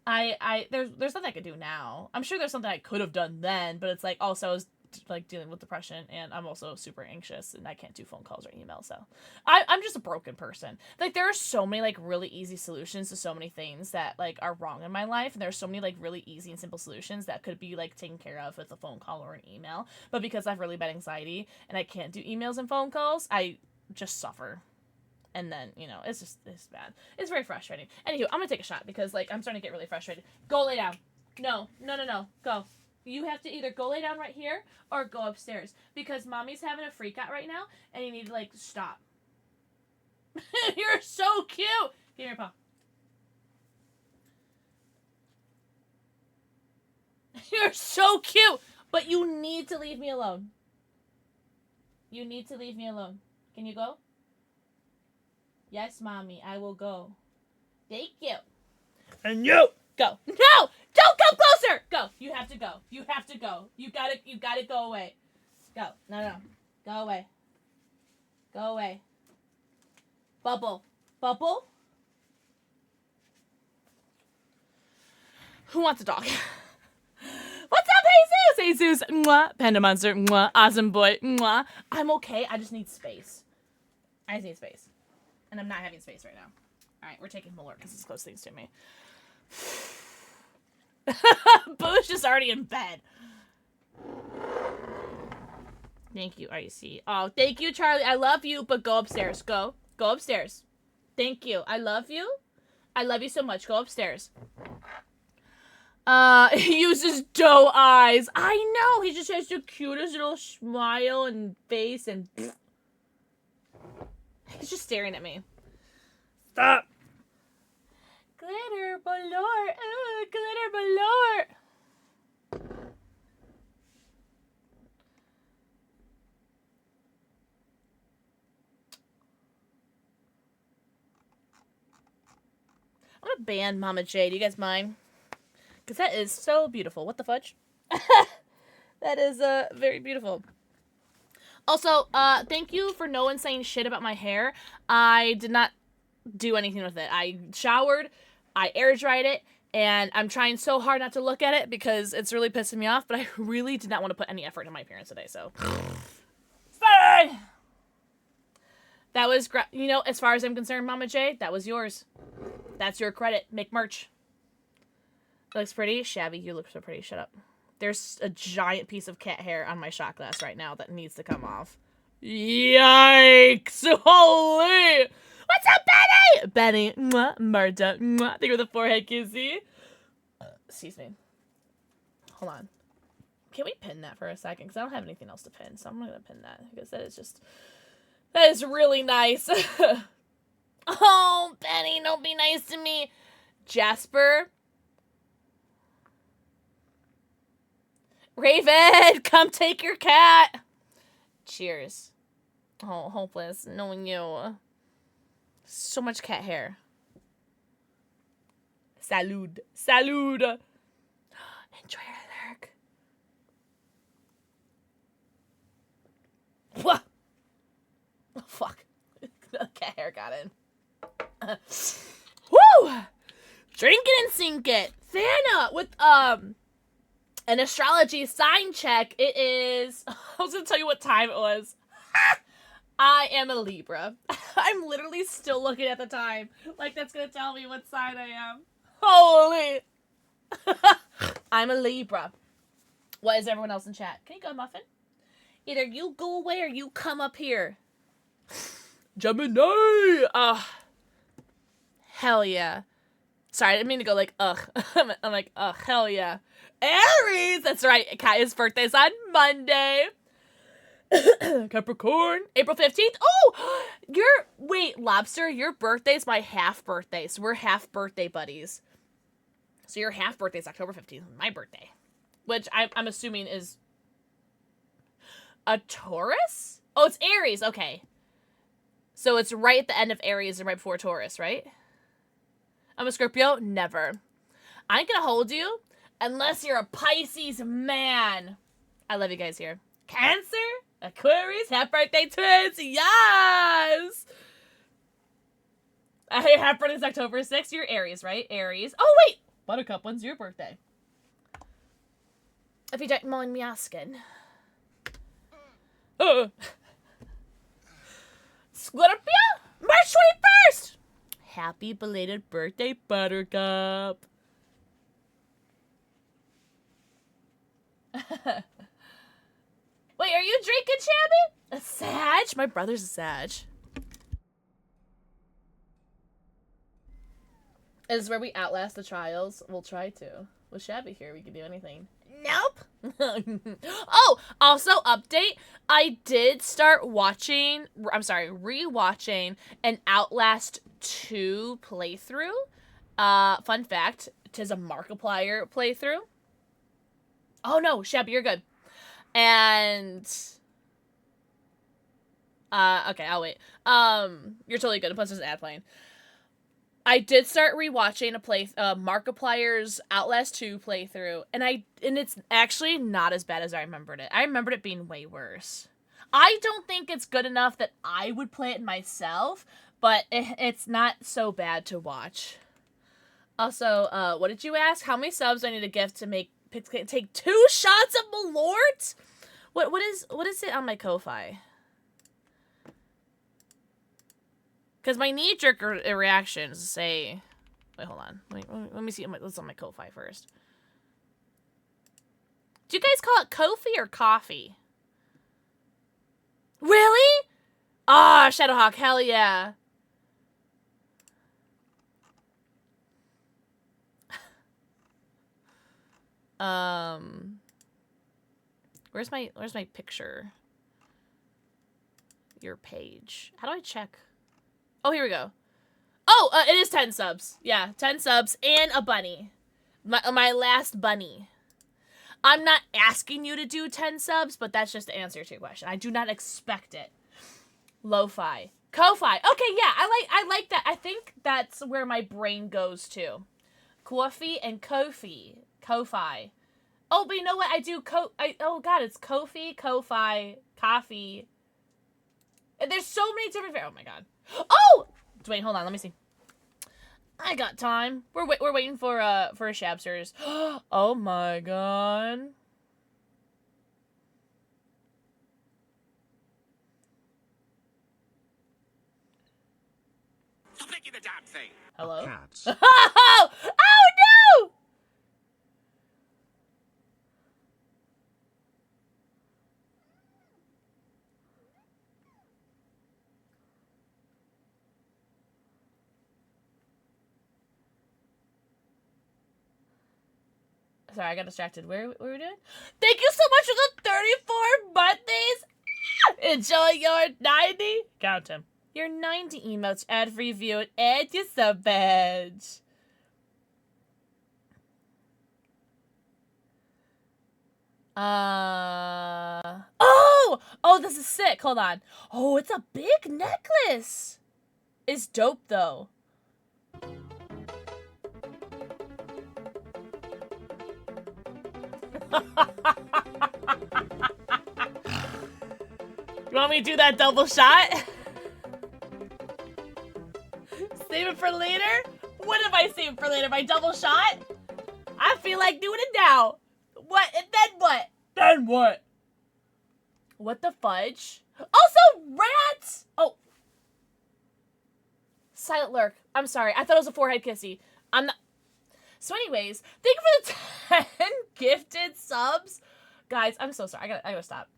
nothing I could do now. I'm sure there's something I could have done then, but it's like also I was like dealing with depression and I'm also super anxious and I can't do phone calls or emails, so I'm just a broken person. Like there are so many like really easy solutions to so many things that like are wrong in my life, and there's so many like really easy and simple solutions that could be like taken care of with a phone call or an email, but because I have really bad anxiety and I can't do emails and phone calls, I just suffer. And then, you know, it's bad. It's very frustrating. Anywho, I'm gonna take a shot because, like, I'm starting to get really frustrated. Go lay down. No. Go. You have to either go lay down right here or go upstairs. Because Mommy's having a freak out right now, and you need to, like, stop. You're so cute! Give me your paw. You're so cute! But you need to leave me alone. You need to leave me alone. Can you go? Yes, Mommy, I will go. Thank you. And you go. No! Don't come closer! Go. You have to go. You have to go. You gotta go away. Go. No. Go away. Go away. Bubble. Who wants a dog? What's up, Jesus? Mwah. Panda Monster. Mwah. Awesome boy. Mwah. I'm okay. I just need space. And I'm not having space right now. Alright, we're taking Malort because it's close things to me. Boo's just already in bed. Thank you, REC. Oh, thank you, Charlie. I love you, but go upstairs. Go upstairs. Thank you. I love you. I love you so much. Go upstairs. He uses doe eyes. I know. He just has the cutest little smile and face and... He's just staring at me. Stop. Glitter galore. Ooh, glitter galore. I'm gonna ban Mama J. Do you guys mind? Because that is so beautiful. What the fudge? That is very beautiful. Also, thank you for no one saying shit about my hair. I did not do anything with it. I showered, I air dried it, and I'm trying so hard not to look at it because it's really pissing me off, but I really did not want to put any effort in my appearance today, so. Fine! That was, you know, as far as I'm concerned, Mama J, that was yours. That's your credit. Make merch. It looks pretty. Shabby, you look so pretty. Shut up. There's a giant piece of cat hair on my shot glass right now that needs to come off. Yikes! Holy! What's up, Benny? Benny, mwah, Marta, mwah. Think of the forehead kissy. Excuse me. Hold on. Can we pin that for a second? Because I don't have anything else to pin, so I'm not gonna pin that because that is really nice. Oh, Benny, don't be nice to me. Jasper. Raven, come take your cat. Cheers. Oh, hopeless knowing you. So much cat hair. Salud. Salud. Enjoy your lurk. What? Oh, fuck. The cat hair got in. Woo! Drink it and sink it. Thana with, an astrology sign check. It is... I was gonna tell you what time it was. I am a Libra. I'm literally still looking at the time. Like, that's gonna tell me what sign I am. Holy! I'm a Libra. What is everyone else in chat? Can you go, Muffin? Either you go away or you come up here. Gemini! Hell yeah. Sorry, I didn't mean to go like, ugh. I'm like, ugh, hell yeah. Aries! That's right, Kaya's birthday's on Monday. Capricorn, April 15th. Oh! Wait, Lobster, your birthday's my half birthday, so we're half birthday buddies. So your half birthday's October 15th, my birthday. Which I'm assuming is a Taurus? Oh, it's Aries, okay. So it's right at the end of Aries and right before Taurus, right? I'm a Scorpio? Never. I ain't gonna hold you unless you're a Pisces man. I love you guys here. Cancer? Aquarius? Happy birthday, twins! Yes! Happy birthday's October 6th. You're Aries, right? Aries. Oh, wait! Buttercup, when's your birthday? If you don't mind me asking. Scorpio? March 21st! Happy belated birthday, Buttercup. Wait, are you drinking, Shabby? A Sag? My brother's a Sag. Is this where we outlast the trials? We'll try to. With Shabby here, we can do anything. Nope. Oh, also update. I did start rewatching an Outlast 2 playthrough. Fun fact, 'tis a Markiplier playthrough. Oh no, Shabby, you're good. And okay, I'll wait. You're totally good. Plus there's an ad playing. I did start rewatching Markiplier's Outlast 2 playthrough, and it's actually not as bad as I remembered it. I remembered it being way worse. I don't think it's good enough that I would play it myself, but it's not so bad to watch. Also, what did you ask? How many subs do I need to give to take 2 shots of Malort? What is it on my Ko-Fi? Because my knee-jerk reactions say... Wait, hold on. Let me see what's on my Ko-Fi first. Do you guys call it Ko-Fi or coffee? Really? Ah, Shadowhawk, hell yeah. Where's my picture? Your page. How do I check? Oh, here we go. Oh, it is 10 subs. Yeah, 10 subs and a bunny. My last bunny. I'm not asking you to do 10 subs, but that's just the answer to your question. I do not expect it. Lo-fi. Ko-fi. Okay, yeah, I like that. I think that's where my brain goes to. Coffee and Ko-fi. Ko-fi. Oh, but you know what? I do oh god, it's Ko-fi, Ko-fi, coffee. And there's so many different... Oh my god. Oh! Wait, hold on, let me see. I got time. We're waiting for a Shabsters. Oh my god. Stop making the damn thing. Hello? Cats. Oh no! Sorry, I got distracted. Where were we doing? Thank you so much for the 34 birthdays. Enjoy your 90. Count him. Your 90 emotes, ad-free view, and your sub badge. Oh, this is sick. Hold on. Oh, it's a big necklace. It's dope though. You want me to do that double shot? Save it for later? What if I save it for later? My double shot? I feel like doing it now. What? And then what? Then what? What the fudge? Also, rats! Oh. Silent Lurk. I'm sorry. I thought it was a forehead kissy. I'm not. So anyways, thank you for the 10 gifted subs. Guys, I'm so sorry. I gotta stop.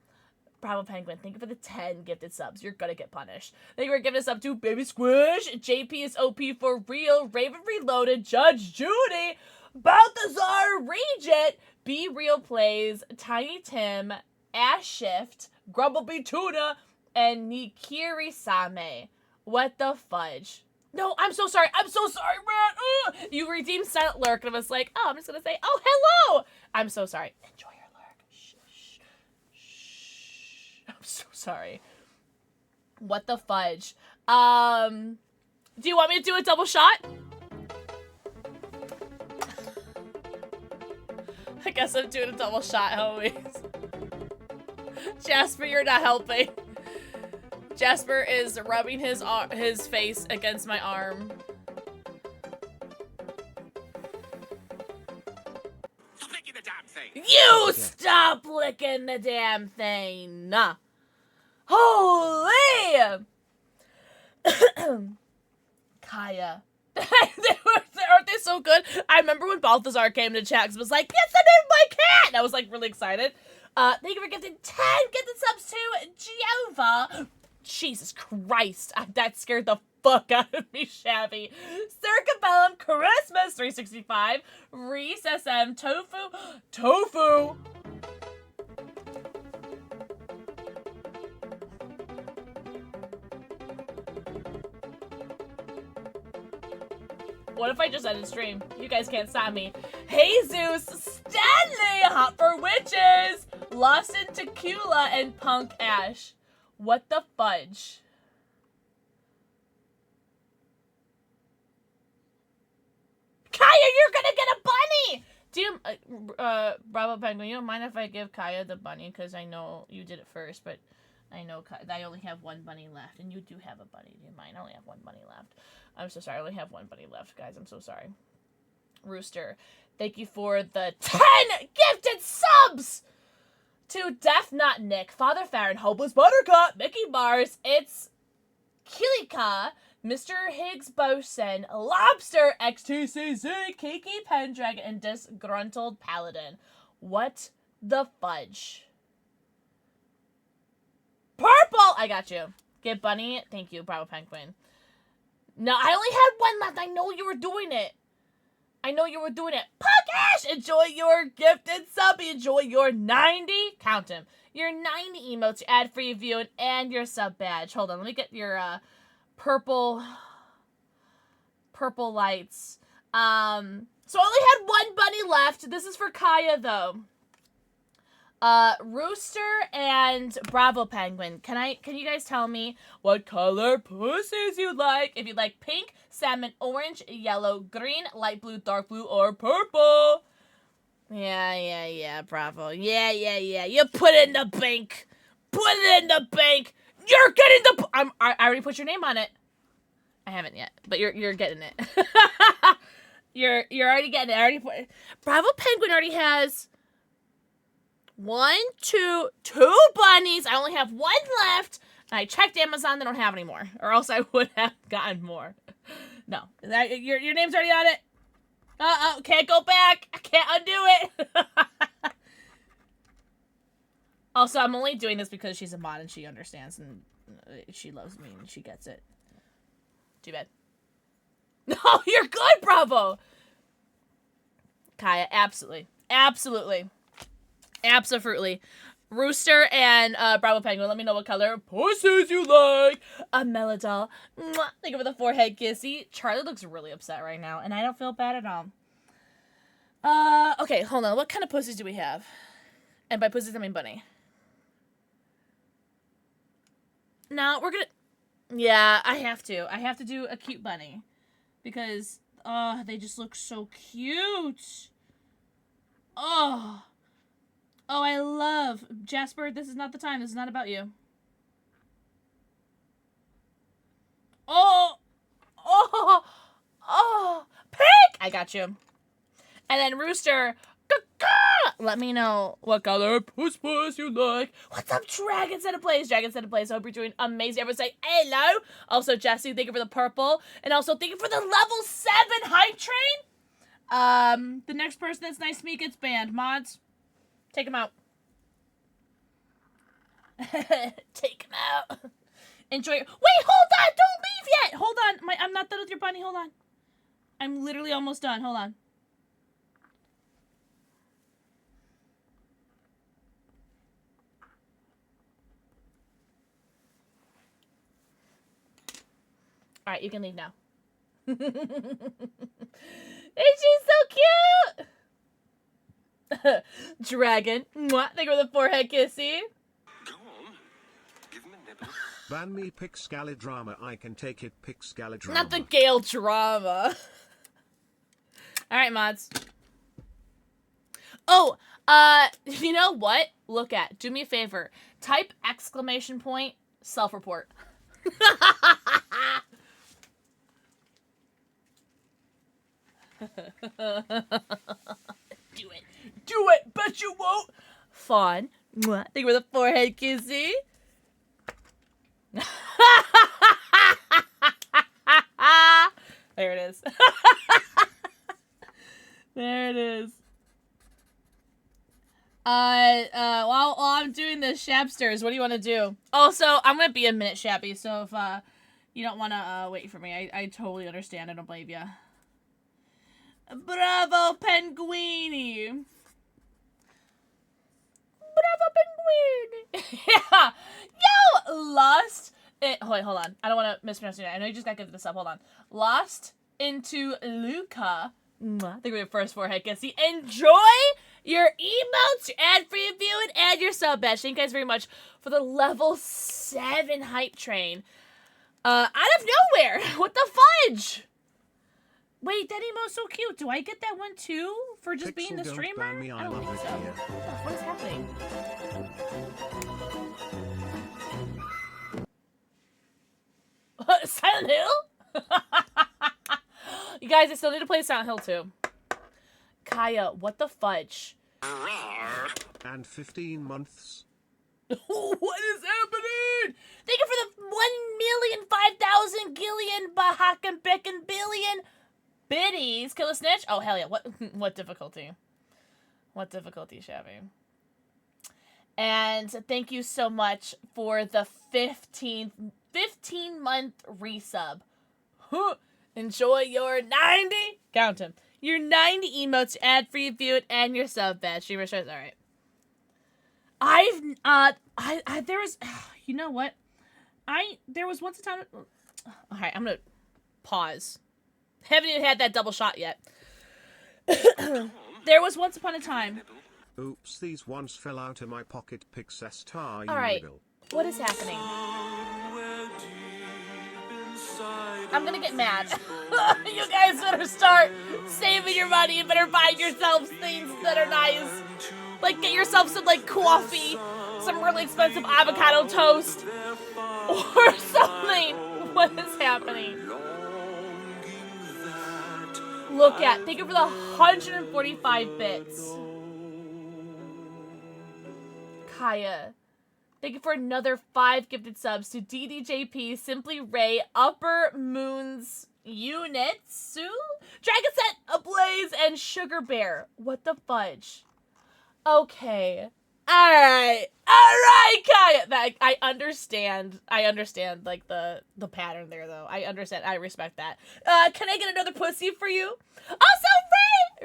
Bravo Penguin, thank you for the 10 gifted subs. You're gonna get punished. Thank you for giving us up to Baby Squish, JP is OP for real, Raven Reloaded, Judge Judy, Balthazar Regent, Be Real Plays, Tiny Tim, Ash Shift, Grumblebee Tuna, and Nikiri Same. What the fudge? No, I'm so sorry. I'm so sorry, man. Ugh. You redeemed Silent Lurk, and I was like, oh, I'm just gonna say, oh, hello. I'm so sorry. Enjoy your lurk. Shh, shh, shh. I'm so sorry. What the fudge? Do you want me to do a double shot? I guess I'm doing a double shot, homies. Jasper, you're not helping. Jasper is rubbing his face against my arm. Stop licking the damn thing. You stop licking the damn thing! Holy! Kaya. Aren't they so good? I remember when Balthazar came to chat and was like, yes, the name of my cat! And I was like really excited. Thank you for gifting 10 gifted subs to Jehovah. Jesus Christ, that scared the fuck out of me, Shabby. Circabellum, Christmas 365, Reese SM, Tofu. What if I just ended stream? You guys can't stop me. Jesus, Stanley, Hot for Witches, Lost in Tequila, and Punk Ash. What the fudge? Kaya, you're gonna get a bunny! Do you, Bravo Penguin, you don't mind if I give Kaya the bunny? Because I know you did it first, but I know I only have one bunny left, and you do have a bunny. Do you mind? I only have one bunny left. I'm so sorry. I only have one bunny left, guys. I'm so sorry. Rooster, thank you for the 10 gifted subs! To Def Not Nick, Father Farron, Hopeless Buttercup, Mickey Mars, It's Kilika, Mr. Higgs Bosun, Lobster, XTCZ, Kiki Pendragon, and Disgruntled Paladin. What the fudge? Purple! I got you. Get Bunny. Thank you, Bravo Penguin. No, I only had one left. I know you were doing it. Puckish! Enjoy your gifted sub. Enjoy your 90. Count him. Your 90 emotes, your ad-free viewing, and your sub badge. Hold on. Let me get your purple lights. So I only had one bunny left. This is for Kaya, though. Rooster and Bravo Penguin. Can you guys tell me what color pussies you like? If you like pink, salmon, orange, yellow, green, light blue, dark blue, or purple. Yeah, Bravo. Yeah. You put it in the bank. You're getting the. I already put your name on it. I haven't yet, but you're getting it. you're already getting it. I already put. Bravo Penguin already has. Two bunnies. I only have one left. And I checked Amazon. They don't have any more. Or else I would have gotten more. No, your name's already on it. Can't go back. I can't undo it. Also, I'm only doing this because she's a mod and she understands and she loves me and she gets it. Too bad. No, you're good, Bravo. Kaya, absolutely. Absolutely. Absolutely. Rooster and Bravo Penguin, let me know what color pussies you like. A Melodol. Mwah. Thank you for the forehead kissy. Charlie looks really upset right now, and I don't feel bad at all. Okay, hold on. What kind of pussies do we have? And by pussies, I mean bunny. No, we're gonna... Yeah, I have to. I have to do a cute bunny. Because, they just look so cute. Oh, I love... Jasper, this is not the time. This is not about you. Oh! Pink! I got you. And then Rooster, let me know what color puss you like. What's up, Dragon Set of Plays? Dragon Set of Plays. I hope you're doing amazing. Everyone say hello. Also, Jesse, thank you for the purple. And also, thank you for the level 7 hype train. The next person that's nice to me gets banned. Mods, take him out. Take him out. Enjoy. Wait, hold on. Don't leave yet. Hold on. I'm not done with your bunny. Hold on. I'm literally almost done. Hold on. All right, you can leave now. And she's so cute. Dragon. Mwah. Thank you for the forehead kissy. Go on. Give him a nibble. Ban me Pixgalidrama, I can take it Pixgalidrama. Not the Gale drama. All right, mods. Oh, you know what? Look at. Do me a favor. Type exclamation point self-report. Do it. Do it. Bet you won't. Fawn. Mwah. Thank you for the forehead kissy. There it is. There it is. While I'm doing the Shapsters, what do you want to do? Also, I'm gonna be a minute, Shappy, so if you don't want to wait for me, I totally understand. I don't blame you. Bravo, Penguini. Bravo, Penguini. Yeah. Yo, Lost. Wait, hold on. I don't want to mispronounce it. I know you just got to give this up. Hold on. Lost into Luca. I think we're your first forehead kissy. Enjoy your emotes, your ad-free viewing, and your sub badge. Thank you guys very much for the level 7 hype train. Out of nowhere. What the fudge? Wait, that emote's so cute. Do I get that one too for just being the don't streamer? ban me, I don't love think it so. here. What is happening? Silent Hill? You guys, I still need to play Silent Hill too. Kaya, what the fudge? And 15 months. What is happening? Thank you for the 1,005,000 gillion Bahakan Becken billion biddies. Kill a snitch? Oh, hell yeah. What difficulty? What difficulty, Shabby? And thank you so much for the 15-month resub. Enjoy your 90. Count him. Your 90 emotes, ad-free view it, and your sub badge. Streamer shows. All right. There was, you know what? There was once a time. All right, I'm gonna pause. Haven't even had that double shot yet. There was once upon a time. Oops, these ones fell out of my pocket. Pixestar, you All right, riddle. what is happening? I'm gonna get mad. You guys better start saving your money. You better buy yourselves things that are nice. Like, get yourself some, like, coffee, some really expensive avocado toast, or something. What is happening? Look at, thank you for the 145 bits. Kaya. Thank you for another 5 gifted subs to DDJP, Simply Ray, Upper Moons, Unitsu, Dragon Set, Ablaze, and Sugar Bear. What the fudge? Okay. Alright, Kaya. I understand, like, the pattern there, though. I understand, I respect that. Can I get another pussy for you? Also,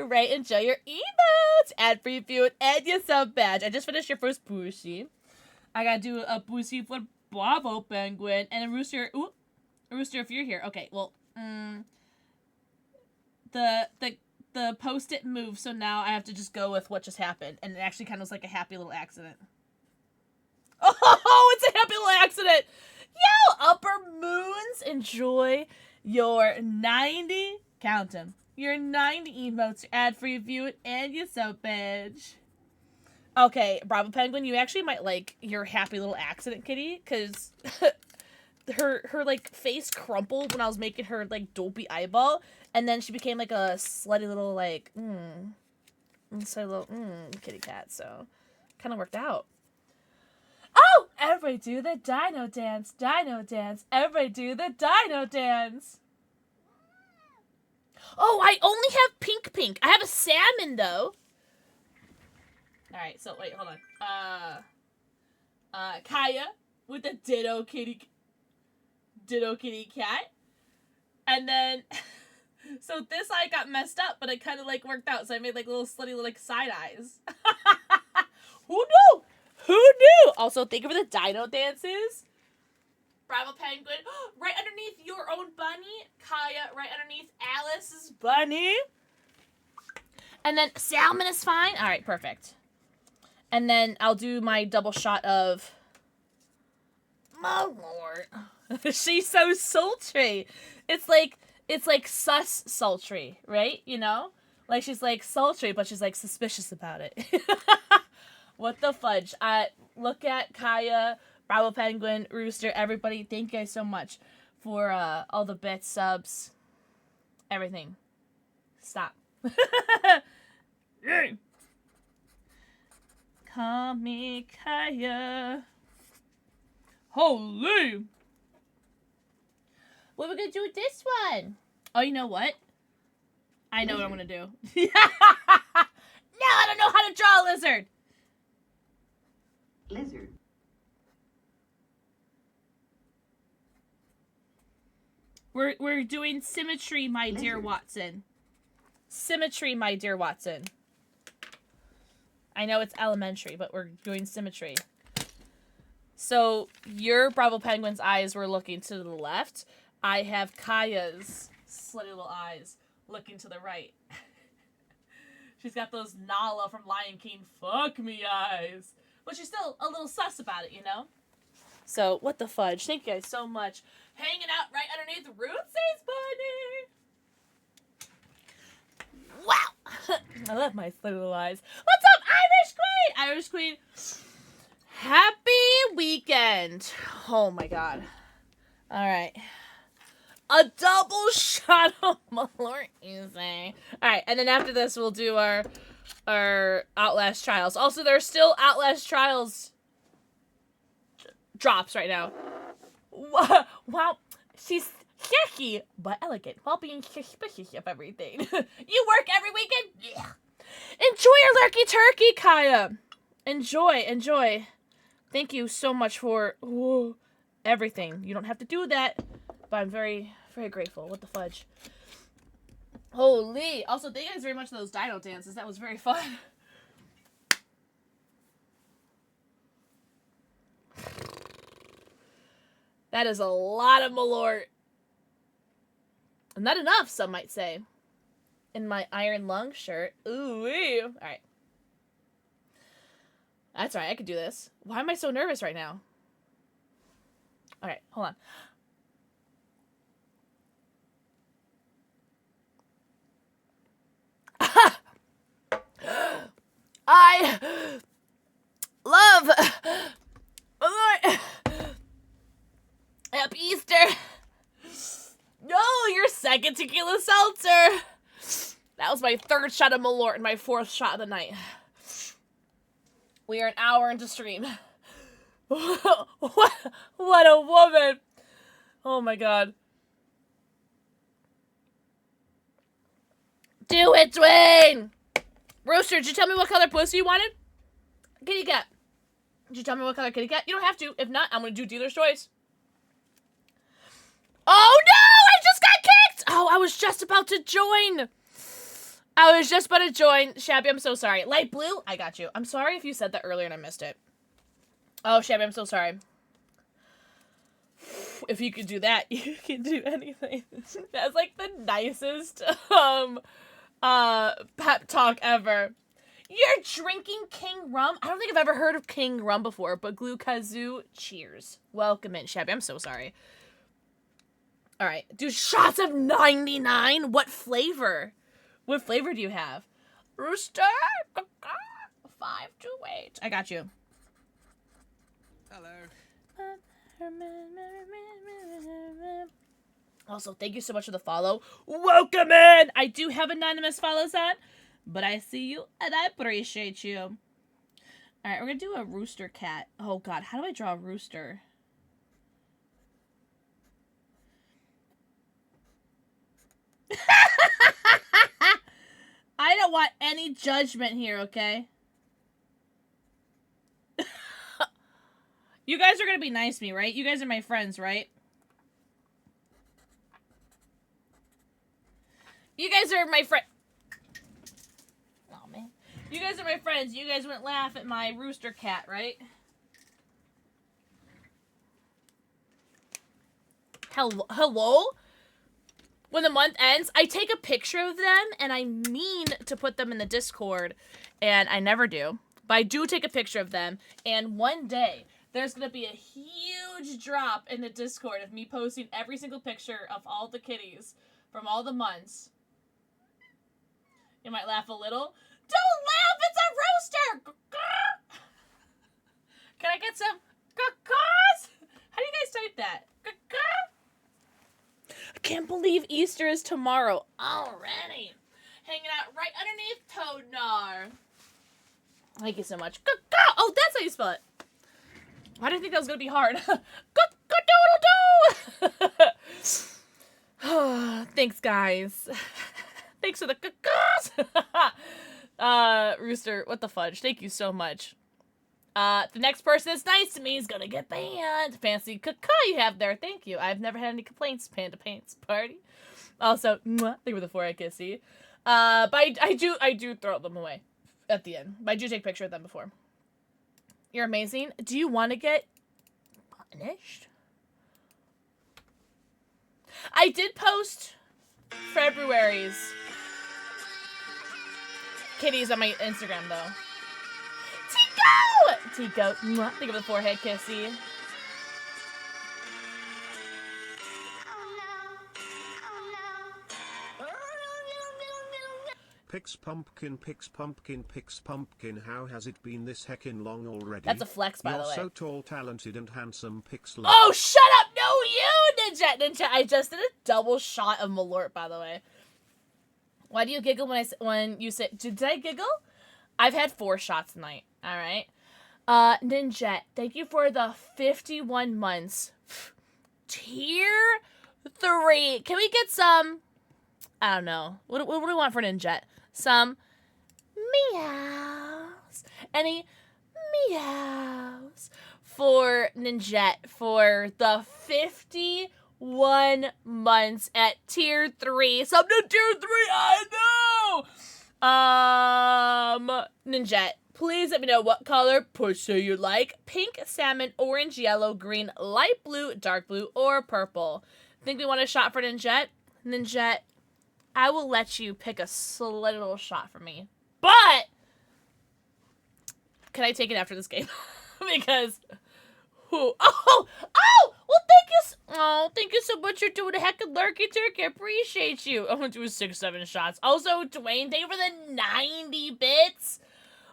Ray, enjoy your emotes. Ad free view and your sub badge. I just finished your first pussy. I gotta do a pussy for Bravo Penguin, and a Rooster, ooh, Rooster, if you're here. Okay, well, the post-it moved, so now I have to just go with what just happened, and it actually kind of was like a happy little accident. Oh, it's a happy little accident! Yo, Upper Moons, enjoy your 90, count 'em, your 90 emotes, ad-free view, and your soap badge. Okay, Bravo Penguin, you actually might like your happy little accident kitty, because her like face crumpled when I was making her like dopey eyeball, and then she became like a slutty little like kitty cat. So kind of worked out. Oh, everybody do the dino dance, everybody do the dino dance. Oh, I only have pink. I have a salmon though. All right, so wait, hold on. Kaya with the ditto kitty cat, and then so this eye got messed up, but it kind of like worked out, so I made like little slutty like side eyes. Who knew? Also, thank you for the dino dances. Bravo Penguin, right underneath your own bunny. Kaya, right underneath Alice's bunny. And then salmon is fine. All right, perfect. And then I'll do my double shot of my lord. She's so sultry. It's like sus sultry, right? You know? Like she's like sultry, but she's like suspicious about it. What the fudge? Look at Kaya, Bravo Penguin, Rooster, everybody. Thank you guys so much for all the bits, subs, everything. Stop. Call me Kaya. Holy! What are we gonna do with this one? Oh, you know what? I know what I'm gonna do. No, I don't know how to draw a lizard. Lizard. We're doing symmetry, my dear Watson. Symmetry, my dear Watson. I know it's elementary, but we're doing symmetry. So your Bravo Penguin's eyes were looking to the left. I have Kaya's slutty little eyes looking to the right. She's got those Nala from Lion King fuck me eyes. But she's still a little sus about it, you know? So, what the fudge? Thank you guys so much. Hanging out right underneath Rootsy's bunny. Wow. I love my slutty little eyes. What's up, Irish Queen? Irish Queen. Happy weekend. Oh my god. Alright. A double shot of Malort, you say. Alright, and then after this we'll do our Outlast Trials. Also, there's still Outlast Trials drops right now. Wow, she's shishy but elegant while being suspicious of everything. You work every weekend? Yeah. Enjoy your lurky turkey, Kaya. Enjoy. Thank you so much for everything. You don't have to do that, but I'm very, very grateful. What the fudge? Holy. Also, thank you guys very much for those dino dances. That was very fun. That is a lot of Malort. Not enough, some might say. In my Iron Lung shirt. Ooh-wee. Alright. That's right, I could do this. Why am I so nervous right now? Alright, hold on. I love Malort. Happy Easter. No, your second tequila seltzer. That was my third shot of Malort and my fourth shot of the night. We are an hour into stream. What a woman. Oh my god. Do it, Dwayne! Rooster, did you tell me what color pussy you wanted? Kitty cat. Did you tell me what color kitty cat? You don't have to. If not, I'm going to do dealer's choice. Oh, no! I just got kicked! Oh, I was just about to join. Shabby, I'm so sorry. Light blue? I got you. I'm sorry if you said that earlier and I missed it. Oh, Shabby, I'm so sorry. If you could do that, you can do anything. That's like the nicest pep talk ever. You're drinking King Rum? I don't think I've ever heard of King Rum before, but Glue Kazoo, cheers. Welcome in, Shabby. I'm so sorry. All right, do shots of 99? What flavor? What flavor do you have? Rooster, 528. I got you. Hello. Also, thank you so much for the follow. Welcome in! I do have anonymous follows on, but I see you and I appreciate you. All right, we're gonna do a rooster cat. Oh God, how do I draw a rooster? I don't want any judgment here, okay? You guys are gonna be nice to me, right? You guys are my friends, right? You guys are my friend. Oh, man. You guys are my friends. You guys wouldn't laugh at my rooster cat, right? Hello? When the month ends, I take a picture of them, and I mean to put them in the Discord, and I never do. But I do take a picture of them, and one day, there's going to be a huge drop in the Discord of me posting every single picture of all the kitties from all the months. You might laugh a little. Don't laugh, it's a rooster! Can I get some caws? How do you guys type that? I can't believe Easter is tomorrow already. Hanging out right underneath Toadnar. Thank you so much. Oh, that's how you spell it. I didn't think that was going to be hard. Thanks, guys. Thanks for the Rooster, what the fudge? Thank you so much. The next person that's nice to me is gonna get banned. Fancy caca you have there. Thank you. I've never had any complaints. Panda Paints Party. Also, thank you for the forehead kissy. But I do throw them away at the end. But I do take a picture of them before. You're amazing. Do you want to get punished? I did post February's kitties on my Instagram, though. Tico! Think of the forehead kissy. Pix pumpkin, how has it been this heckin' long already? That's a flex, by the way. You're so tall, talented, and handsome, Pix. Oh, shut up! No, you, Ninja! I just did a double shot of Malort, by the way. Why do you giggle when you say... Did I giggle? I've had 4 shots tonight, alright? Ninja, thank you for the 51 months. Tier 3. Can we get some... I don't know. What do we want for Ninja? Some meows. Any meows for Ninja for the 51 months at tier 3. Some to tier 3, I know! Ninja, please let me know what color pussy you like. Pink, salmon, orange, yellow, green, light blue, dark blue, or purple. Think we want a shot for Ninja? Ninja, I will let you pick a little shot for me. But can I take it after this game? Because well, thank you so much for doing a heck of lurky turkey. I appreciate you. I'm gonna do 6-7 shots. Also, Dwayne, thank you for the 90 bits.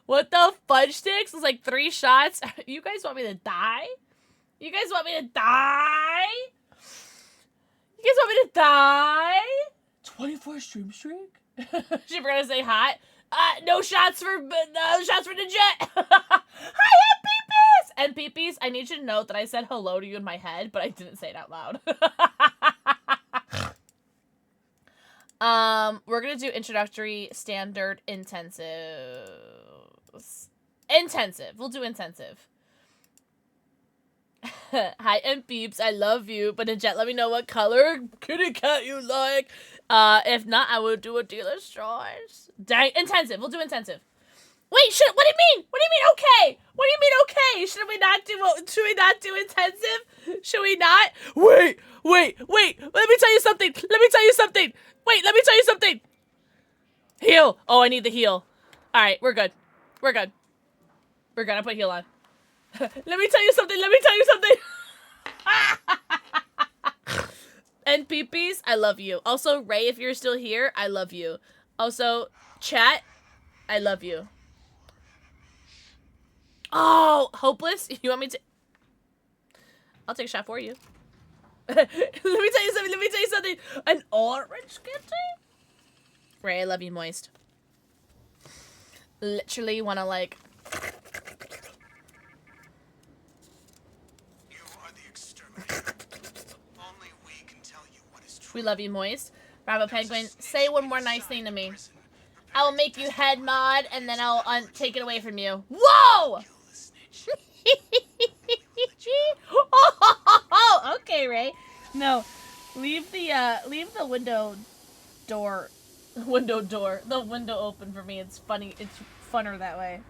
What the fudge sticks? It's like 3 shots. You guys want me to die? You guys want me to die? 24 stream streak? She forgot to say hot. No shots for the jet. Hi, Peepees! And Peepees, I need you to know that I said hello to you in my head, but I didn't say it out loud. We're gonna do introductory, standard, intensive. Intensive. We'll do intensive. Hi, and peeps, I love you. But in chat, let me know what color kitty cat you like. If not, I will do a dealer's choice. Dang, intensive. We'll do intensive. Wait, what do you mean? What do you mean okay? What do you mean okay? Should we not do intensive? Should we not? Wait. Let me tell you something. Wait, let me tell you something. Heal. Oh, I need the heal. All right, we're good. I put heal on. Let me tell you something. And peepees, I love you. Also, Ray, if you're still here, I love you. Also, chat, I love you. Oh, hopeless? You want me to? I'll take a shot for you. Let me tell you something. An orange kitty? Ray, I love you, moist. Literally want to like. You are the exterminator. Only we can tell you what is true. We love you, moist. Bravo Penguin, say one more nice thing to me. I will make you head mod, and then I'll take it away from you. Whoa! Oh, okay, Ray. No, leave the window open for me. It's funny. It's funner that way.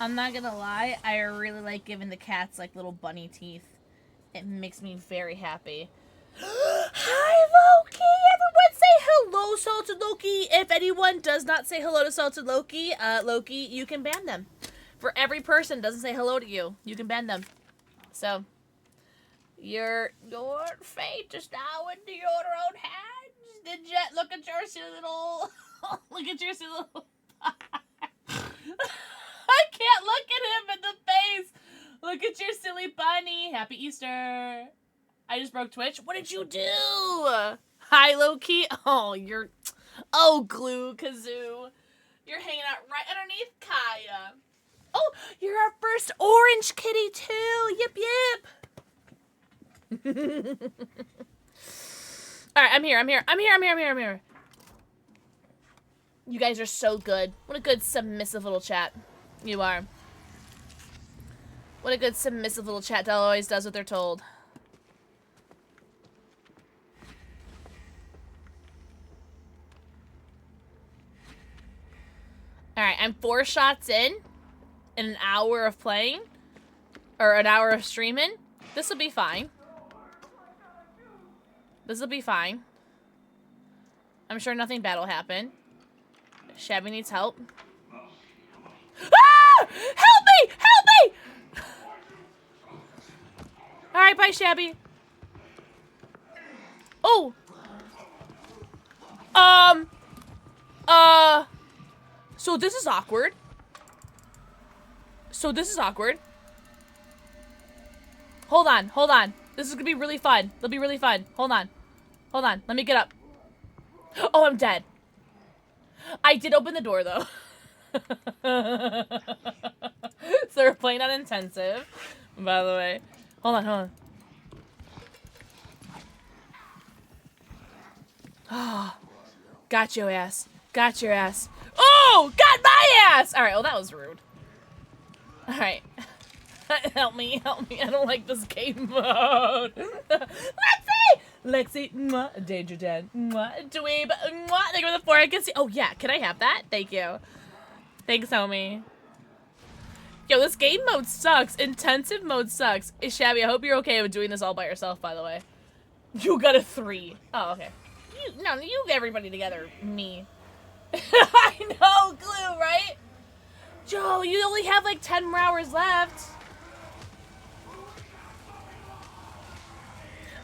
I'm not gonna lie, I really like giving the cats like little bunny teeth. It makes me very happy. Hi, Loki! Everyone say hello, Salted Loki! If anyone does not say hello to Salted Loki, Loki, you can ban them. For every person doesn't say hello to you, you can ban them. So, your fate is now into your own hands. Did you look at your silly little... look at your silly little... I can't look at him in the face. Look at your silly bunny. Happy Easter. I just broke Twitch. What did you do? Hi, Loki. Oh, you're... Oh, Glue Kazoo. You're hanging out right underneath Kaya. Oh, you're our first orange kitty, too. Yip, yip. All right, I'm here. You guys are so good. What a good submissive little chat. You are. What a good submissive little chat doll always does what they're told. Alright, I'm 4 shots in an hour of playing. Or an hour of streaming. This'll be fine. I'm sure nothing bad will happen. Shabby needs help. Ah! Help me! Alright, bye, Shabby. Oh! So this is awkward. Hold on. This is gonna be really fun. It'll be really fun. Hold on. Let me get up. Oh, I'm dead. I did open the door, though. So we're playing on intensive, by the way. Hold on. Oh, got your ass. Oh, got my ass! Alright, well, that was rude. Alright. Help me. I don't like this game mode. Lexi, mwah, Danger Dan, mwah, Dweeb, mwah, thank you for the 4. I can see. Oh, yeah, can I have that? Thank you. Thanks, homie. Yo, this game mode sucks. Intensive mode sucks. Hey, Shabby, I hope you're okay with doing this all by yourself, by the way. You got a 3. Oh, okay. You get everybody together. Me. I know, Glue, right? Joe, you only have like 10 more hours left.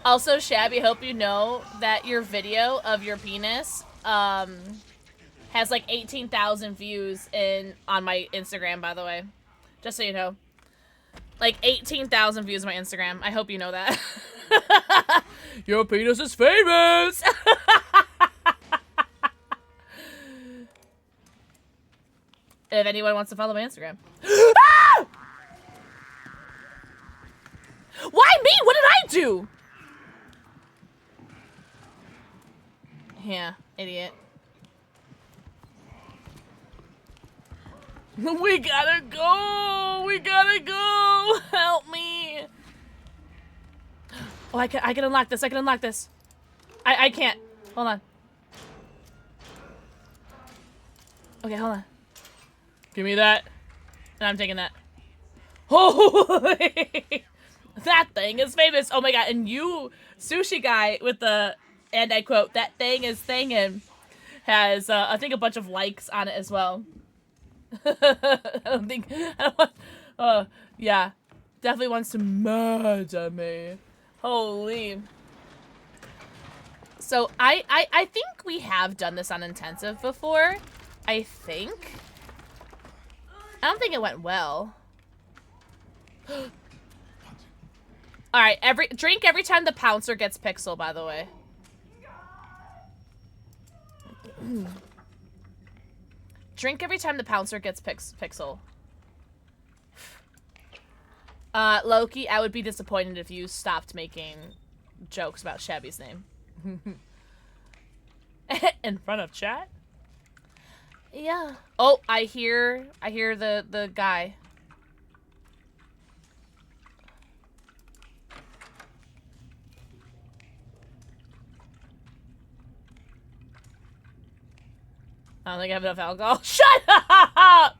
Also, Shabby, hope you know that your video of your penis has like 18,000 views on my Instagram, by the way. Just so you know. Like 18,000 views on my Instagram. I hope you know that. Your penis is famous! If anyone wants to follow my Instagram. Ah! Why me? What did I do? Yeah, idiot. We gotta go! We gotta go! Help me! Oh, I can unlock this. I can unlock this. I can't. Hold on. Okay, hold on. Give me that. And I'm taking that. Holy! That thing is famous. Oh my god. And you, sushi guy with the, and I quote, that thing is thingin', has, I think, a bunch of likes on it as well. Yeah. Definitely wants to murder me. Holy. So, I think we have done this on intensive before. I think. I don't think it went well. Alright, drink every time the pouncer gets pixel, by the way. Drink every time the pouncer gets pixel. Loki, I would be disappointed if you stopped making jokes about Shabby's name. In front of chat? Yeah. Oh, I hear the guy. I don't think I have enough alcohol. Shut up!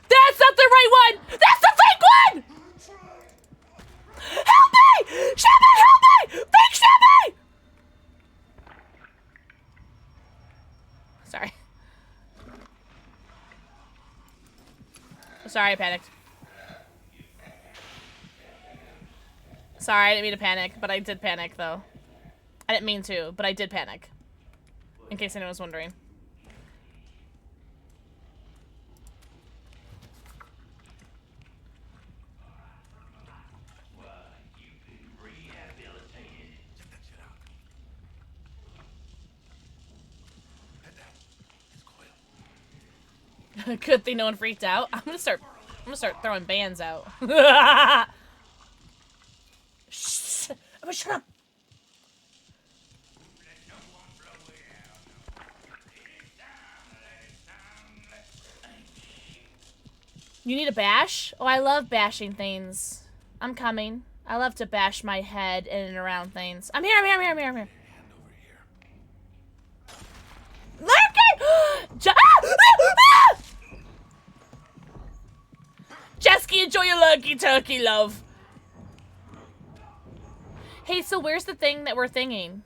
That's not the right one! That's the fake one! Help me! Shabby, help me! Fake Shabby! Sorry. Sorry, I panicked. Sorry, I didn't mean to panic, but I did panic, though. I didn't mean to, but I did panic. In case anyone was wondering. Good thing no one freaked out. I'm gonna start throwing bans out. Shh! Shut up! You need a bash? Oh, I love bashing things. I'm coming. I love to bash my head in and around things. I'm here, I'm here, I'm here, I'm here, I'm here. Lurking! Jesky, enjoy your lurky turkey, love. Hey, so where's the thing that we're thinging?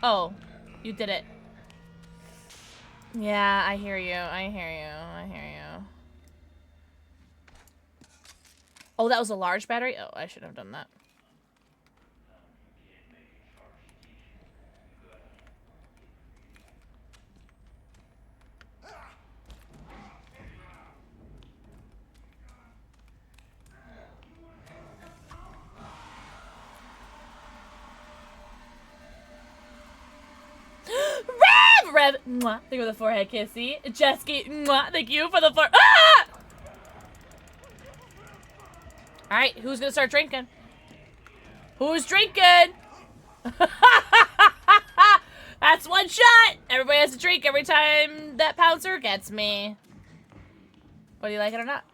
Oh, you did it. Yeah, I hear you. I hear you. I hear you. Oh, that was a large battery? Oh, I should have done that. Rev! Mwah. Thank you for the forehead kissy. Jesky, mwah. Thank you for the Ah! Alright, who's gonna start drinking? Who's drinking? That's one shot! Everybody has to drink every time that pouncer gets me. Whether you like it or not.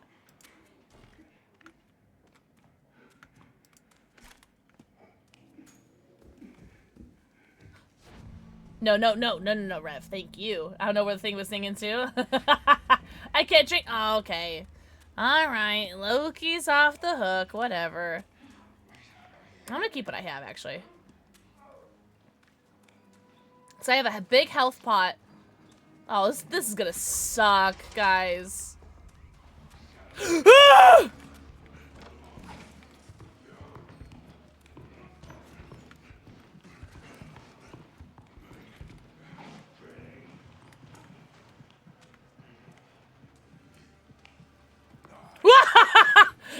No, Rev. Thank you. I don't know where the thing was singing to. I can't drink. Oh, okay. Alright. Loki's off the hook. Whatever. I'm gonna keep what I have, actually. So I have a big health pot. Oh, this is gonna suck, guys.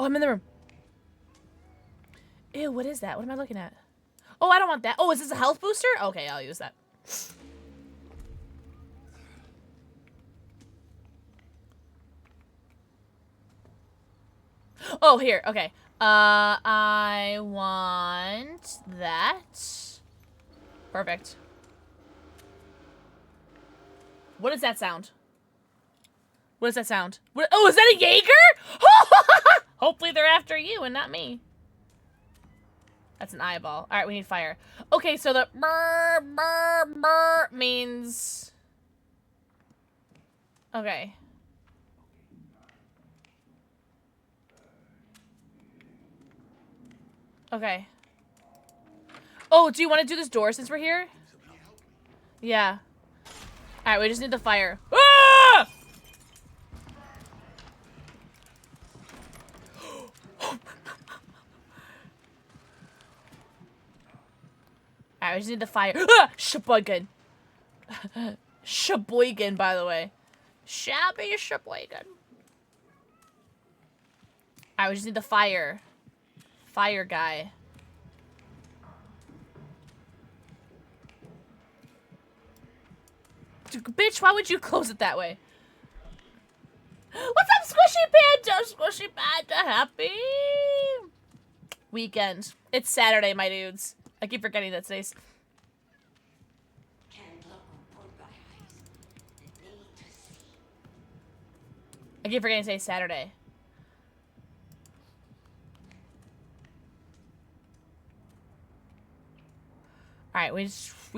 Oh, I'm in the room. Ew, what is that? What am I looking at? Oh, I don't want that. Oh, is this a health booster? Okay, I'll use that. Oh, here. Okay. I want that. Perfect. What does that sound? What does that sound? What, oh, is that a Jaeger? Hopefully they're after you and not me. That's an eyeball. All right, we need fire. Okay, so the brr, brr, brr means... Okay. Okay. Oh, do you want to do this door since we're here? Yeah. All right, we just need the fire. Ah! Alright, we just need the fire. Ah! Sheboygan. Sheboygan, by the way. Shabby Sheboygan. Alright, we just need the fire. Fire guy. Dude, bitch, why would you close it that way? What's up, Squishy Panda? Squishy Panda, happy weekend. It's Saturday, my dudes. I keep forgetting that today's. I keep forgetting today's Saturday. All right, we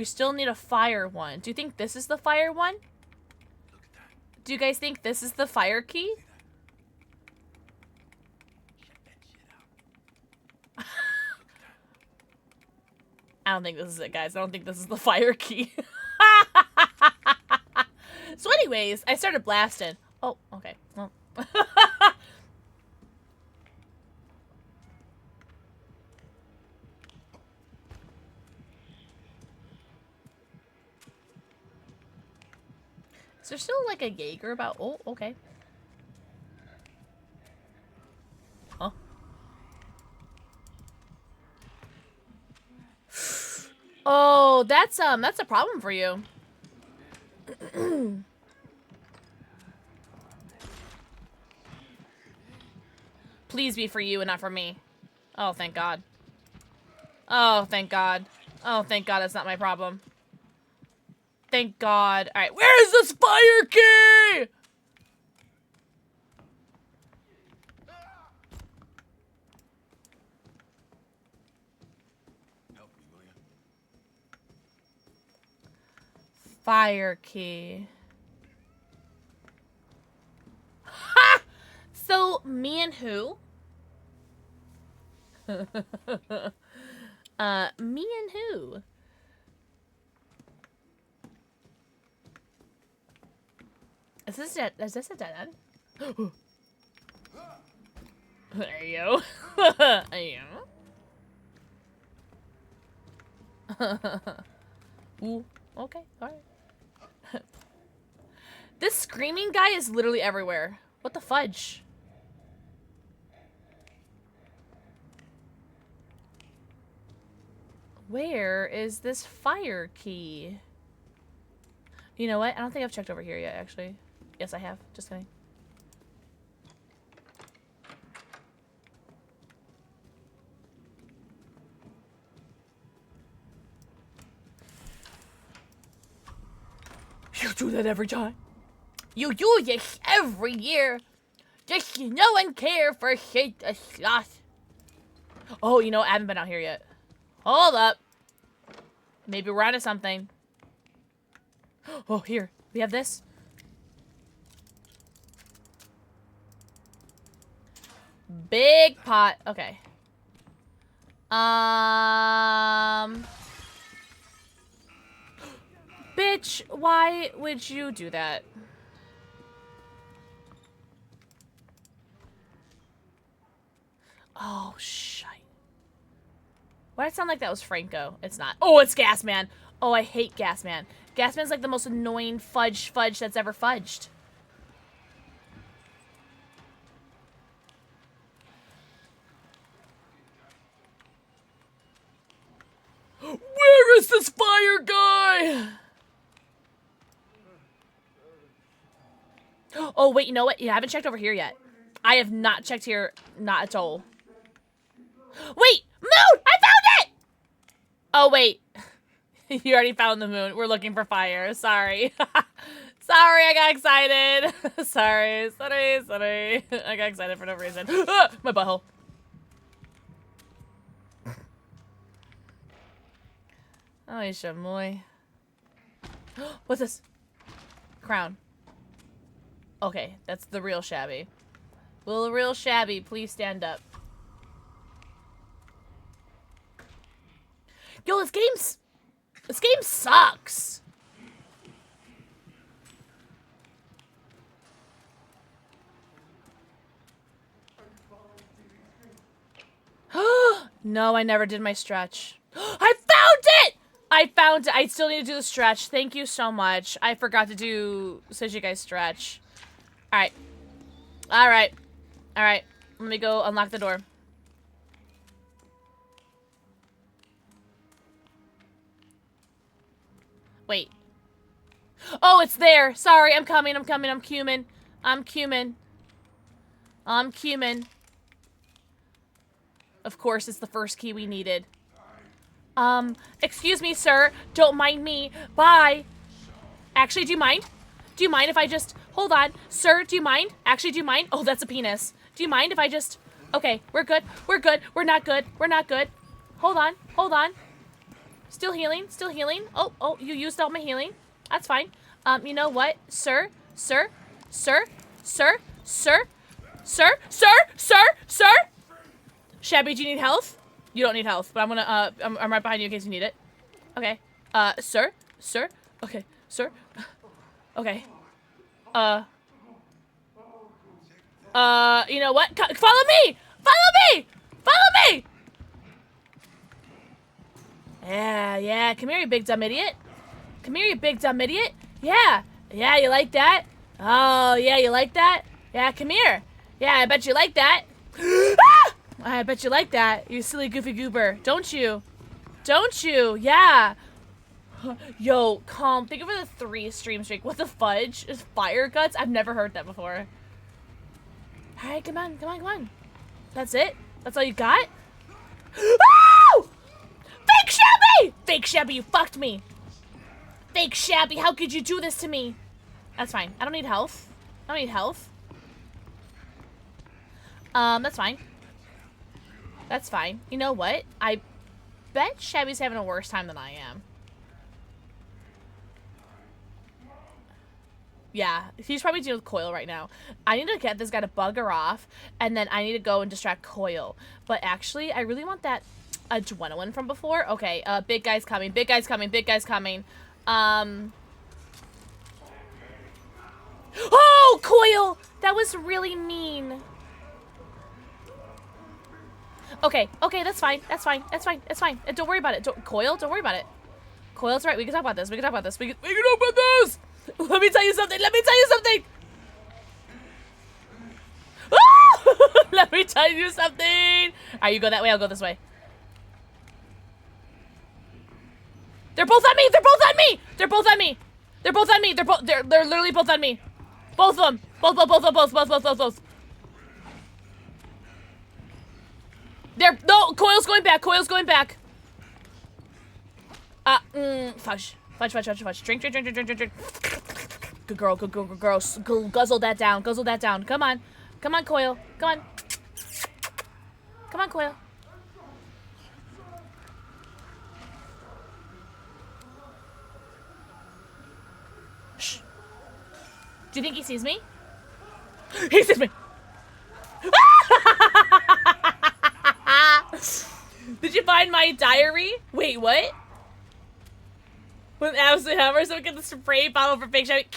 still need a fire one. Do you think this is the fire one? Do you guys think this is the fire key? I don't think this is it, guys. I don't think this is the fire key. So anyways, I started blasting. Oh, okay. Well. Is there still like a Jaeger about? Oh, okay. Huh? Oh, that's a problem for you. Please be for you and not for me. Oh, thank God. Oh, thank God. Oh, thank God that's not my problem. Thank God. All right, where is this fire key? Fire key. Ha! So, me and who? Me and who? Is this a dead end? There you go. There you go. Ooh, okay, alright. This screaming guy is literally everywhere. What the fudge? Where is this fire key? You know what? I don't think I've checked over here yet, actually. Yes, I have. Just kidding. You do that every time. You do this every year. Just no one care for shit a sloth. Oh, you know, I haven't been out here yet. Hold up. Maybe we're onto something. Oh, here. We have this. Big pot. Okay. Bitch, why would you do that? Oh, shite. Why did it sound like that was Franco? It's not. Oh, it's Gasman. Oh, I hate Gasman. Gasman's like the most annoying fudge that's ever fudged. It's this fire guy! Oh, wait, you know what? Yeah, I haven't checked over here yet. I have not checked here, not at all. Wait! Moon! I found it! Oh, wait. You already found the moon. We're looking for fire. Sorry. Sorry, I got excited. Sorry. I got excited for no reason. Ah, my butthole. Oh, chamoy. What's this? Crown. Okay, that's the real Shabby. Will the real Shabby please stand up? Yo, this game sucks. No, I never did my stretch. I found it! I found it. I still need to do the stretch. Thank you so much. I forgot to do such you guys stretch. Alright. Alright. Alright. Let me go unlock the door. Wait. Oh, it's there. Sorry, I'm coming. I'm cumin. I'm cumin. Of course, it's the first key we needed. Excuse me, sir. Don't mind me. Bye. Actually, do you mind? Do you mind if I just... Hold on. Sir, do you mind? Actually, do you mind? Oh, that's a penis. Do you mind if I just... Okay, we're good. We're good. We're not good. We're not good. Hold on. Hold on. Still healing. Still healing. Oh, you used all my healing. That's fine. You know what? Sir? Sir? Sir? Sir? Sir? Sir? Sir? Sir? Sir? Shabby, do you need health? You don't need health, but I'm gonna, I'm right behind you in case you need it. Okay. Sir? Sir? Okay. Sir? Okay. You know what? Follow me! Follow me! Follow me! Yeah. Come here, you big dumb idiot. Come here, you big dumb idiot. Yeah. Yeah, you like that? Oh, yeah, you like that? Yeah, come here. Yeah, I bet you like that. Ah! I bet you like that, you silly goofy goober. Don't you? Don't you? Yeah. Yo, calm. Think of it as a 3 stream streak. What the fudge? Is fire guts? I've never heard that before. Alright, come on. That's it? That's all you got? Oh! Fake Shabby! Fake Shabby, you fucked me. Fake Shabby, how could you do this to me? That's fine. I don't need health. That's fine. That's fine. You know what? I bet Shabby's having a worse time than I am. Yeah, he's probably dealing with Coil right now. I need to get this guy to bugger off, and then I need to go and distract Coil. But actually, I really want that adrenaline from before. Okay, big guy's coming. Oh, Coil! That was really mean. Okay, that's fine. Don't worry about it. Coil, don't worry about it. Coil's right. We can talk about this. We can talk about this. Let me tell you something. Ah! Let me tell you something. Alright, you go that way. I'll go this way. They're both on me. They're literally both on me. Both of them. Both. No, Coil's going back. Fudge. Drink. Good girl. Guzzle that down. Come on, Coil. Come on, Coil. Shh. Do you think he sees me? He sees me. Did you find my diary? Wait, what? With absolute hammer, so we get the spray bottle for Fake Shabby.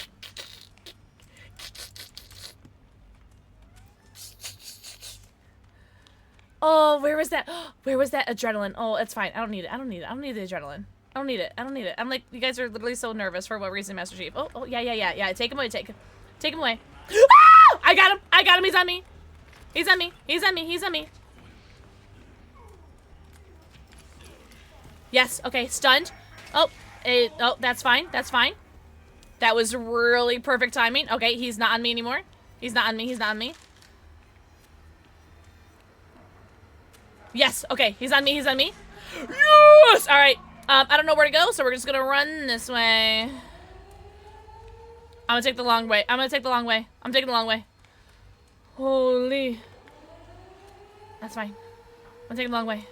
Oh, where was that? Where was that adrenaline? Oh, it's fine. I don't need it. I don't need the adrenaline. I don't need it. I'm like, you guys are literally so nervous for what reason, Master Chief? Oh, yeah. Take him away. Take him away. Ah! I got him. He's on me. Yes. Okay. Stunned. Oh, oh, that's fine. That's fine. That was really perfect timing. Okay, he's not on me anymore. He's not on me. He's not on me. Yes. Okay, he's on me. He's on me. Yes! All right. I don't know where to go, so we're just gonna run this way. I'm gonna take the long way. I'm gonna take the long way. I'm taking the long way. Holy. That's fine. I'm taking the long way.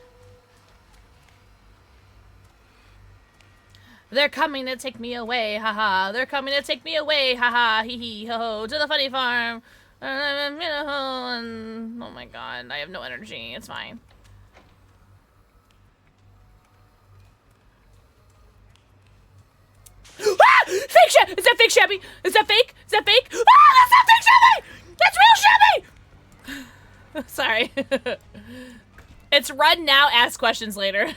They're coming to take me away, haha. They're coming to take me away, haha. Hee hee ho ho. To the funny farm. Oh my god, I have no energy. It's fine. Ah! Fake Shabby! Is that fake Shabby? Is that fake? Is that fake? Ah! That's not fake Shabby! That's real Shabby! Sorry. It's run now, ask questions later.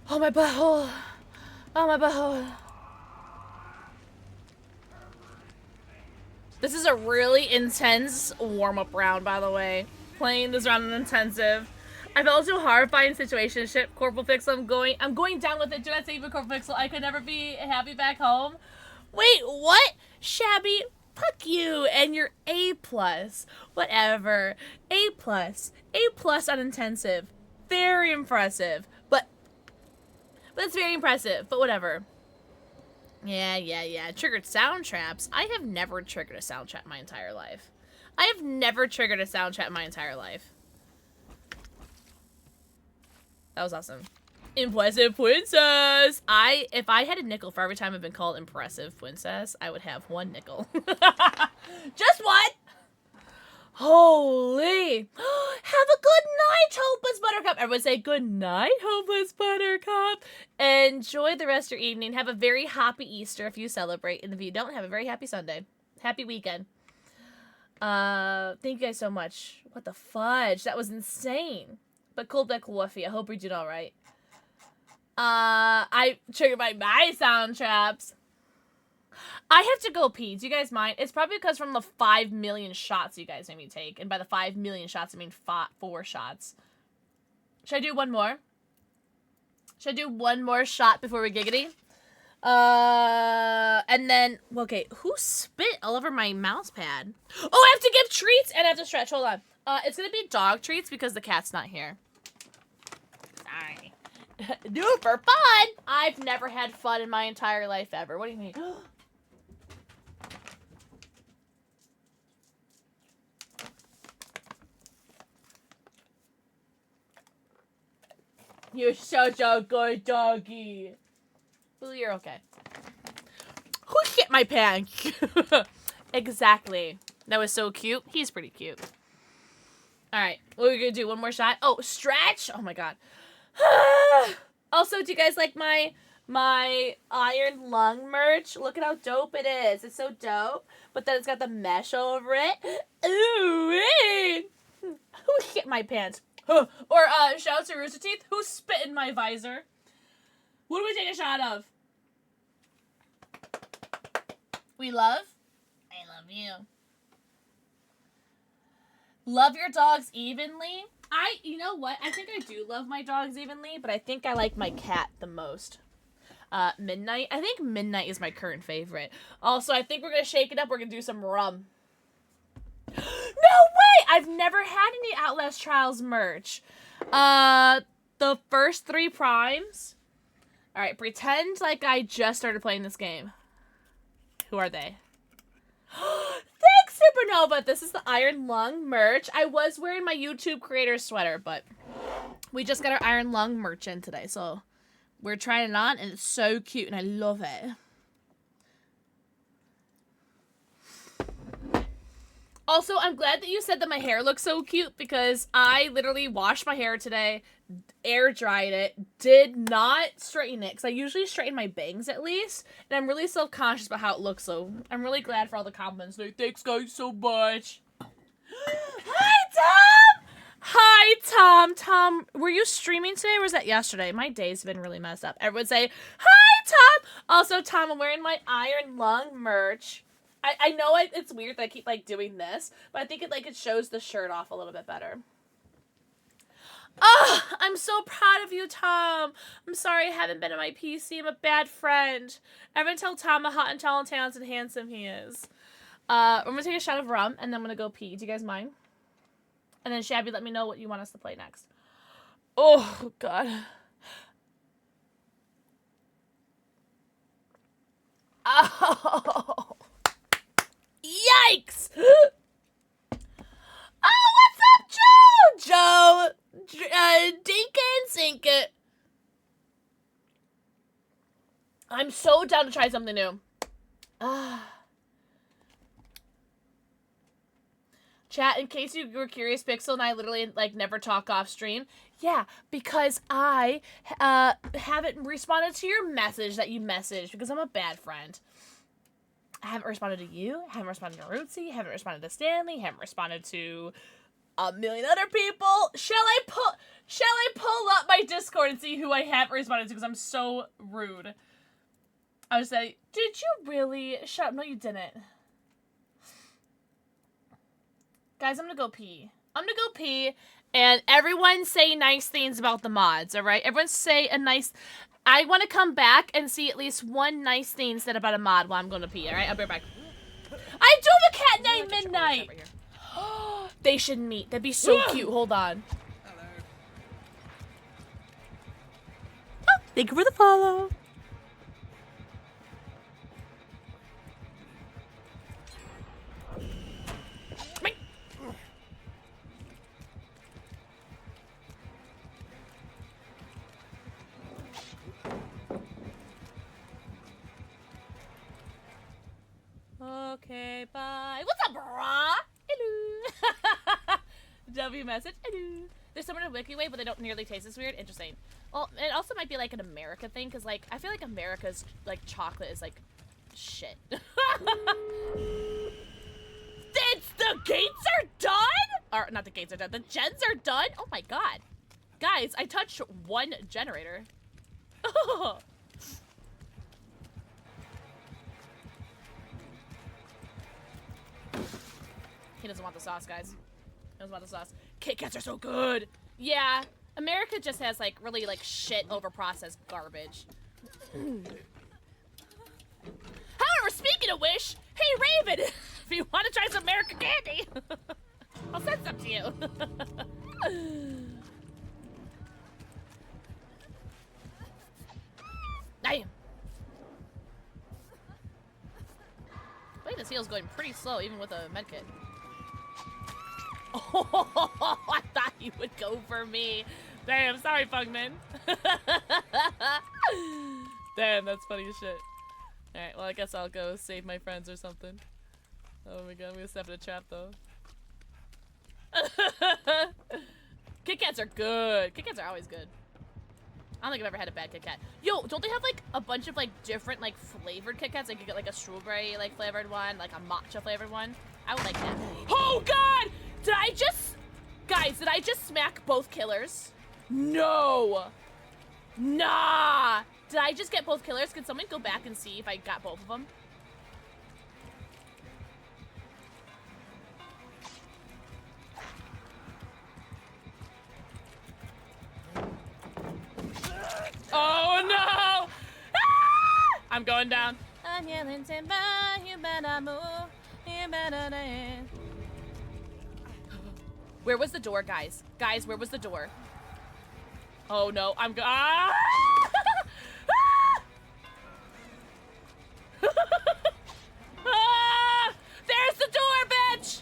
Oh, my butthole. Oh, my butthole. This is a really intense warm-up round, by the way. Playing this round in intensive. I felt so horrified in situationship. Corporal Pixel, I'm going down with it. Do not say even Corporal Pixel. I could never be happy back home. Wait, what? Shabby, fuck you and your A+. Whatever. A+. A+ on intensive. Very impressive. But it's very impressive. But whatever. Yeah. Triggered sound traps. I have never triggered a sound trap in my entire life. I have never triggered a sound trap in my entire life. That was awesome. Impressive princess. If I had a nickel for every time I've been called impressive princess, I would have 1 nickel. Just one. Holy. Have a good night, Hopeless Buttercup. Everyone say good night, Hopeless Buttercup. Enjoy the rest of your evening. Have a very happy Easter if you celebrate. And if you don't, have a very happy Sunday. Happy weekend. Thank you guys so much. What the fudge? That was insane. But Cold Black Woofy, I hope you're doing alright. I triggered by my sound traps. I have to go pee. Do you guys mind? It's probably because from the 5 million shots you guys made me take. And by the 5 million shots, I mean 4 shots. Should I do one more? Should I do one more shot before we giggity? And then, okay, who spit all over my mouse pad? Oh, I have to give treats and I have to stretch. Hold on. It's gonna be dog treats because the cat's not here. Sorry. Do it for fun. I've never had fun in my entire life ever. What do you mean? You're such a good doggy. Well, you're okay. Who hit my pants? Exactly. That was so cute. He's pretty cute. Alright, what are we gonna do? One more shot? Oh, stretch! Oh my god. Also, do you guys like my iron lung merch? Look at how dope it is. It's so dope. But then it's got the mesh over it. Ooh, wait. Who hit my pants? Or, shout out to Rooster Teeth. Who spit in my visor? What do we take a shot of? We love? I love you. Love your dogs evenly? You know what? I think I do love my dogs evenly, but I think I like my cat the most. Midnight. I think Midnight is my current favorite. Also, I think we're going to shake it up. We're going to do some rum. No way! I've never had any Outlast Trials merch. The first 3 primes. Alright, pretend like I just started playing this game. Who are they? Thanks, Supernova! This is the Iron Lung merch. I was wearing my YouTube creator sweater, but we just got our Iron Lung merch in today, so we're trying it on, and it's so cute, and I love it. Also, I'm glad that you said that my hair looks so cute because I literally washed my hair today, air dried it, did not straighten it because I usually straighten my bangs at least, and I'm really self-conscious about how it looks, so I'm really glad for all the compliments. Like, thanks guys so much. Hi, Tom! Hi, Tom. Tom, were you streaming today or was that yesterday? My day's been really messed up. Everyone say, hi, Tom? Also, Tom, I'm wearing my Iron Lung merch. I know it's weird that I keep, like, doing this, but I think it shows the shirt off a little bit better. Oh, I'm so proud of you, Tom. I'm sorry I haven't been on my PC. I'm a bad friend. Everyone tell Tom how hot and talented and handsome he is. I'm going to take a shot of rum, and then I'm going to go pee. Do you guys mind? And then, Shabby, let me know what you want us to play next. Oh, God. Oh. Yikes! Oh, what's up, Joe? Joe, dink it, sink it. I'm so down to try something new. Chat, in case you were curious, Pixel and I literally, like, never talk off stream. Yeah, because I haven't responded to your message that you messaged because I'm a bad friend. I haven't responded to you, haven't responded to Rootsy, haven't responded to Stanley, haven't responded to a million other people. Shall I pull up my Discord and see who I haven't responded to because I'm so rude. I would say, did you really? Shut up. No, you didn't. Guys, I'm gonna go pee. And everyone say nice things about the mods, alright? Everyone say a nice... I want to come back and see at least one nice thing said about a mod while I'm going to pee, alright? I'll be right back. I do have a cat named Midnight! They should meet. That'd be so cute. Hold on. Hello. Oh, thank you for the follow. Okay, bye. What's up, brah? Hello. W message. Hello. There's someone in WikiWay, but they don't nearly taste as weird. Interesting. Well, it also might be like an America thing, because like I feel like America's like chocolate is like shit. It's the gates are done? Or not the gates are done. The gens are done? Oh my god. Guys, I touched one generator. Oh. He doesn't want the sauce, guys. He doesn't want the sauce. Kit Kats are so good. Yeah, America just has like really like shit overprocessed garbage. However, speaking of which, hey Raven, if you want to try some American candy, I'll send some to you. Damn. Wait, this heal's going pretty slow, even with a medkit. Oh, I thought you would go for me. Damn, sorry, Pugman. Damn, that's funny as shit. Alright, well, I guess I'll go save my friends or something. Oh my god, I'm gonna step in a trap, though. Kit Kats are good. Kit Kats are always good. I don't think I've ever had a bad Kit Kat. Yo, don't they have, like, a bunch of, like, different, like, flavored Kit Kats? Like, you get, like, a strawberry, like, flavored one, like, a matcha flavored one. I would like that. Oh, God! Did I just... Guys, did I just smack both killers? No! Nah! Did I just get both killers? Can someone go back and see if I got both of them? Oh no! Ah! I'm going down. I'm yelling timber, you better move, you better dance. Where was the door, guys? Guys, where was the door? Oh no, I'm go- ah! Ah! There's the door, bitch!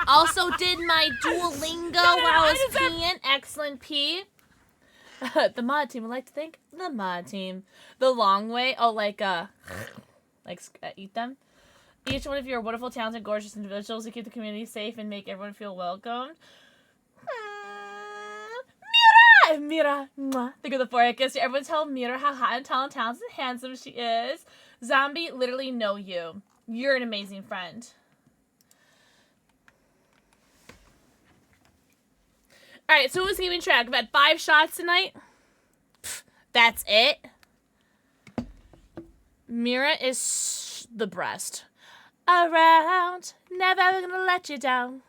Also did my Duolingo while I was peeing. Excellent pee. The mod team would like to thank the mod team. The long way. Oh, like, eat them. Each one of you are wonderful, talented, gorgeous individuals who keep the community safe and make everyone feel welcomed. Mira! Mira! Mwah. Think of the forehead kiss. Everyone tell Mira how hot and talented and handsome she is. Zombie, literally know you. You're an amazing friend. Alright, so who's keeping track? I've had 5 shots tonight. Pff, that's it. Mira is the breast. Around, never ever gonna let you down.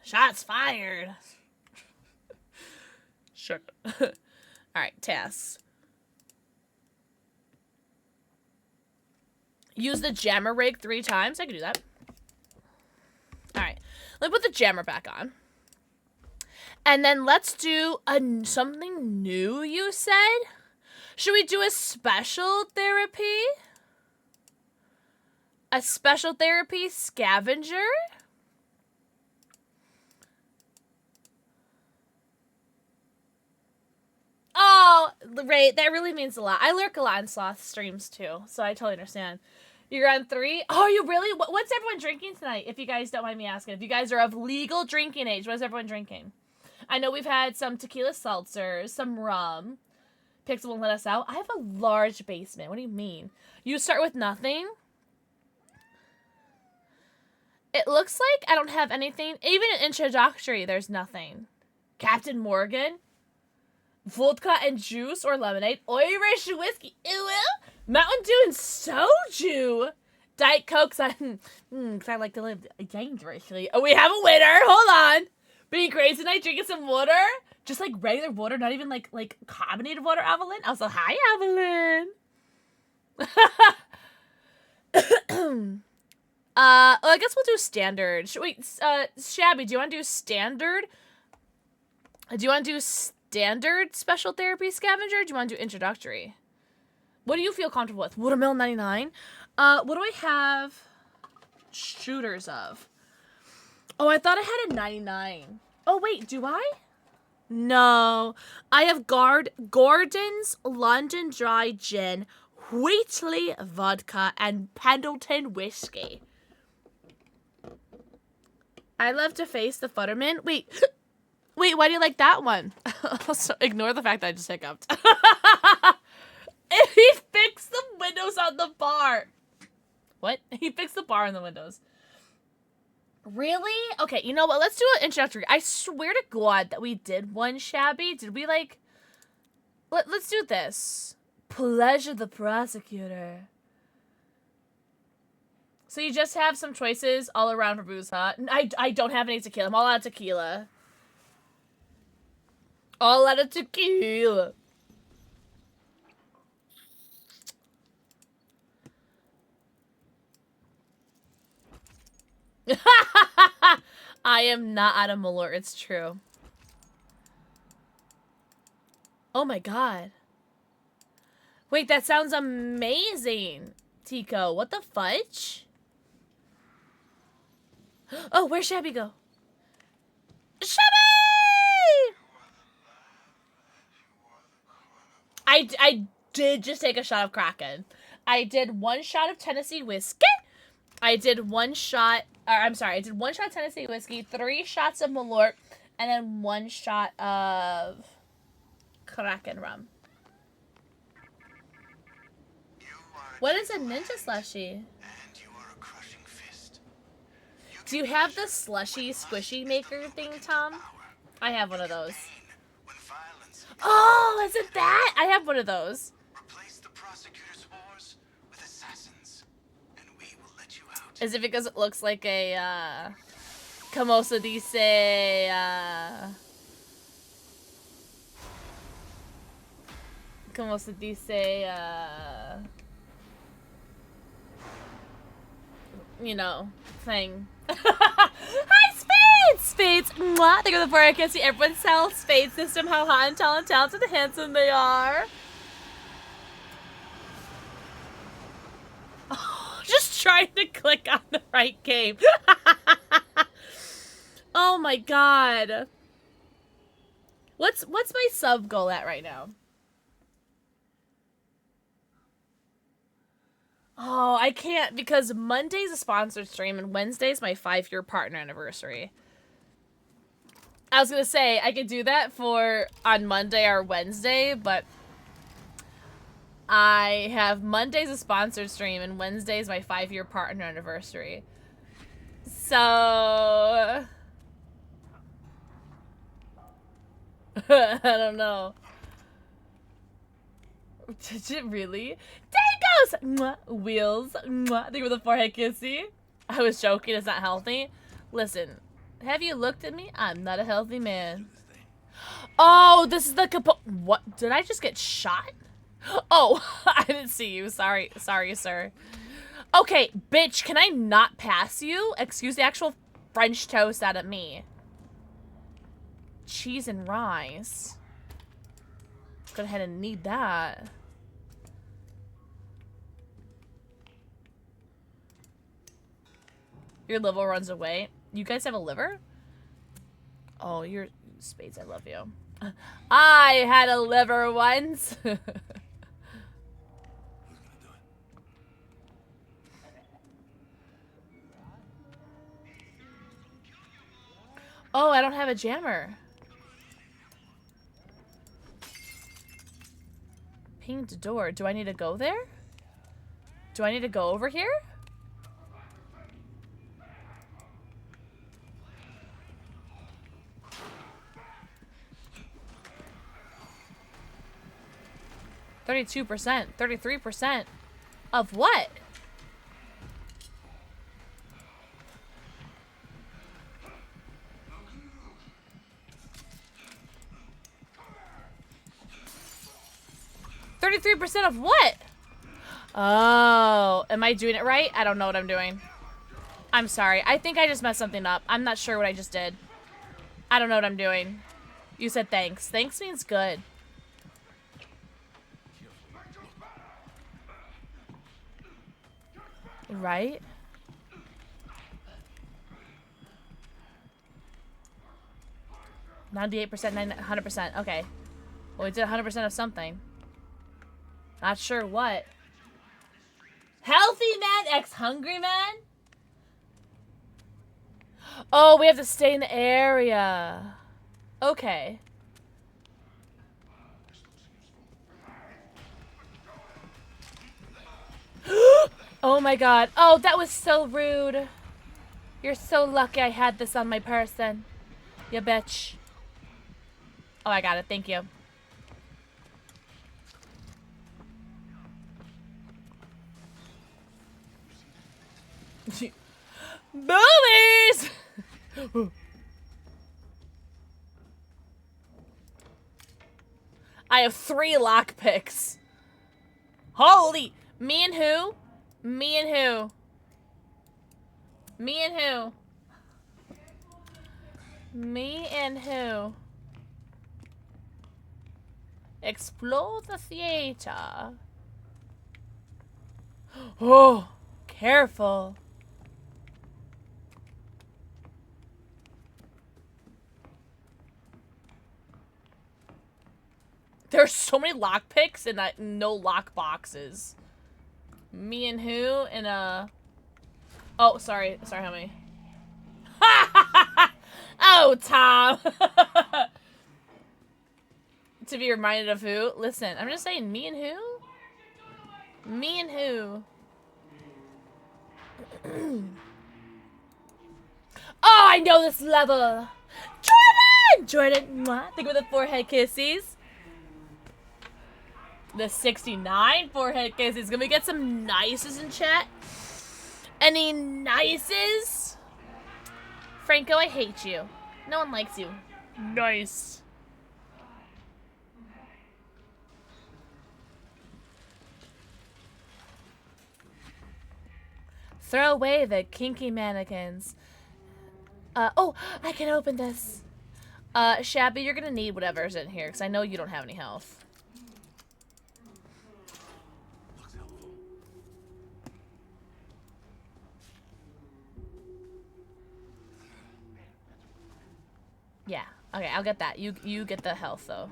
Shots fired. Sure. Alright, tasks. Use the jammer rig 3 times. I can do that. Alright. Let me put the jammer back on. And then let's do something new, you said? Should we do a special therapy? A special therapy scavenger? Oh, right. That really means a lot. I lurk a lot in Sloth streams too, so I totally understand. You're on 3? Oh, you really? What's everyone drinking tonight, if you guys don't mind me asking? If you guys are of legal drinking age, what is everyone drinking? I know we've had some tequila seltzers, some rum. Pixel won't let us out. I have a large basement. What do you mean? You start with nothing? It looks like I don't have anything. Even in introductory, there's nothing. Captain Morgan? Vodka and juice or lemonade? Irish whiskey? Ew. Mountain Dew and soju? Diet Coke, cause I like to live dangerously. Oh, we have a winner. Hold on. Being crazy tonight, drinking some water? Just like regular water, not even like carbonated water, Evelyn? Also, hi, Evelyn. I guess we'll do standard. Wait, Shabby, do you want to do standard? Do you want to do standard special therapy scavenger? Or do you want to do introductory? What do you feel comfortable with? Watermelon 99? What do I have shooters of? Oh, I thought I had a 99. Oh, wait, do I? No. I have Gordon's London Dry Gin, Wheatley Vodka, and Pendleton Whiskey. I love to face the Futterman. Wait, why do you like that one? Also, ignore the fact that I just hiccuped. He fixed the windows on the bar. What? He fixed the bar in the windows. Really? Okay, you know what? Let's do an introductory. I swear to God that we did one, Shabby. Did we, like... Let's do this. Pleasure the prosecutor. So you just have some choices all around for booze, huh? I don't have any tequila. I'm all out of tequila. All out of tequila. I am not out of Malort, it's true. Oh my god. Wait, that sounds amazing, Tico. What the fudge? Oh, where'd Shabby go? Shabby! I did just take a shot of Kraken. I did 1 shot of Tennessee whiskey. I did 1 shot, I did 1 shot of Tennessee whiskey, 3 shots of Malort, and then 1 shot of Kraken rum. What is a ninja slushie? Do you have the slushy squishy maker thing, Tom? I have one of those. Oh, is it that? I have one of those. Replace the prosecutor's wars with assassins, and we will let you out. Is it because it looks like a, como se dice, como se dice, you know, thing. Hi, Spades! Spades! Mwah! Thank you for the 4. I can't see everyone sell Spade system. How hot and tall and talented and handsome they are. Oh, just trying to click on the right game. Oh my god. What's my sub goal at right now? Oh, I can't because Monday's a sponsored stream and Wednesday's my 5-year partner anniversary. I was gonna say I could do that for on Monday or Wednesday, but I have Monday's a sponsored stream and Wednesday's my 5-year partner anniversary. So I don't know. Did it really? Dangos! Mwah. Wheels. Mwah. Think of the forehead kissy. I was joking. It's not healthy. Listen, have you looked at me? I'm not a healthy man. Oh, this is the what? Did I just get shot? Oh, I didn't see you. Sorry, sir. Okay, bitch, can I not pass you? Excuse the actual French toast out of me. Cheese and rice. Go ahead and need that. Your liver runs away. You guys have a liver? Oh, you're Spades, I love you. I had a liver once. Oh, I don't have a jammer. Pinged door. Do I need to go there? Do I need to go over here? %, 33%. Of what? %33 of what? Oh, am I doing it right? I don't know what I'm doing. I'm sorry. I think I just messed something up. I'm not sure what I just did. I don't know what I'm doing. You said thanks. Thanks means good. Right? %98, 100%. Okay. Well, we did 100% of something. Not sure what. Healthy man, ex-hungry man? Oh, we have to stay in the area. Okay. Oh my god. Oh, that was so rude. You're so lucky I had this on my person. You bitch. Oh, I got it. Thank you. Boobies! I have 3 lockpicks. Holy! Me and who? Me and who? Me and who? Me and who? Explore the theater. Oh, careful. There's so many lockpicks and no lock boxes. Me and who? And oh, sorry, homie. Oh, Tom. To be reminded of who? Listen, I'm just saying, me and who? Me and who? Oh, I know this level. Jordan, mwah. Think of the forehead kisses. The 69 forehead kisses. Can we get some nices in chat? Any nices? Franco, I hate you. No one likes you. Nice. Throw away the kinky mannequins. Oh, I can open this. Shabby, you're gonna need whatever's in here, because I know you don't have any health. Yeah. Okay, I'll get that. You get the health though.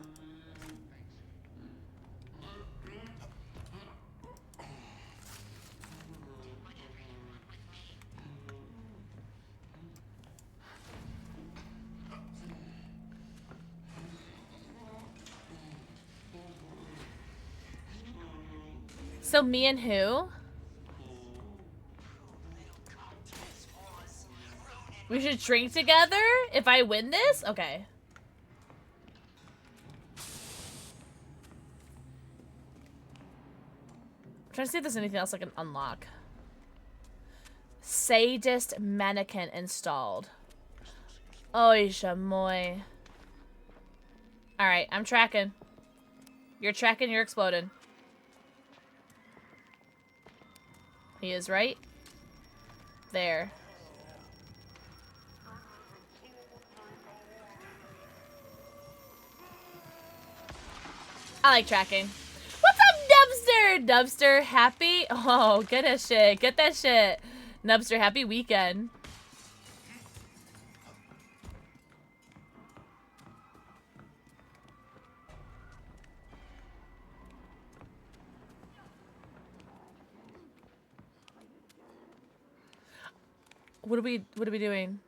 So me and who? We should drink together if I win this? Okay. I'm trying to see if there's anything else I can unlock. Sadist mannequin installed. Oy shamoy. Alright, I'm tracking. You're tracking, you're exploding. He is right there. I like tracking. What's up, Nubster? Nubster, happy? Oh, get that shit. Get that shit. Nubster, happy weekend. What are we doing?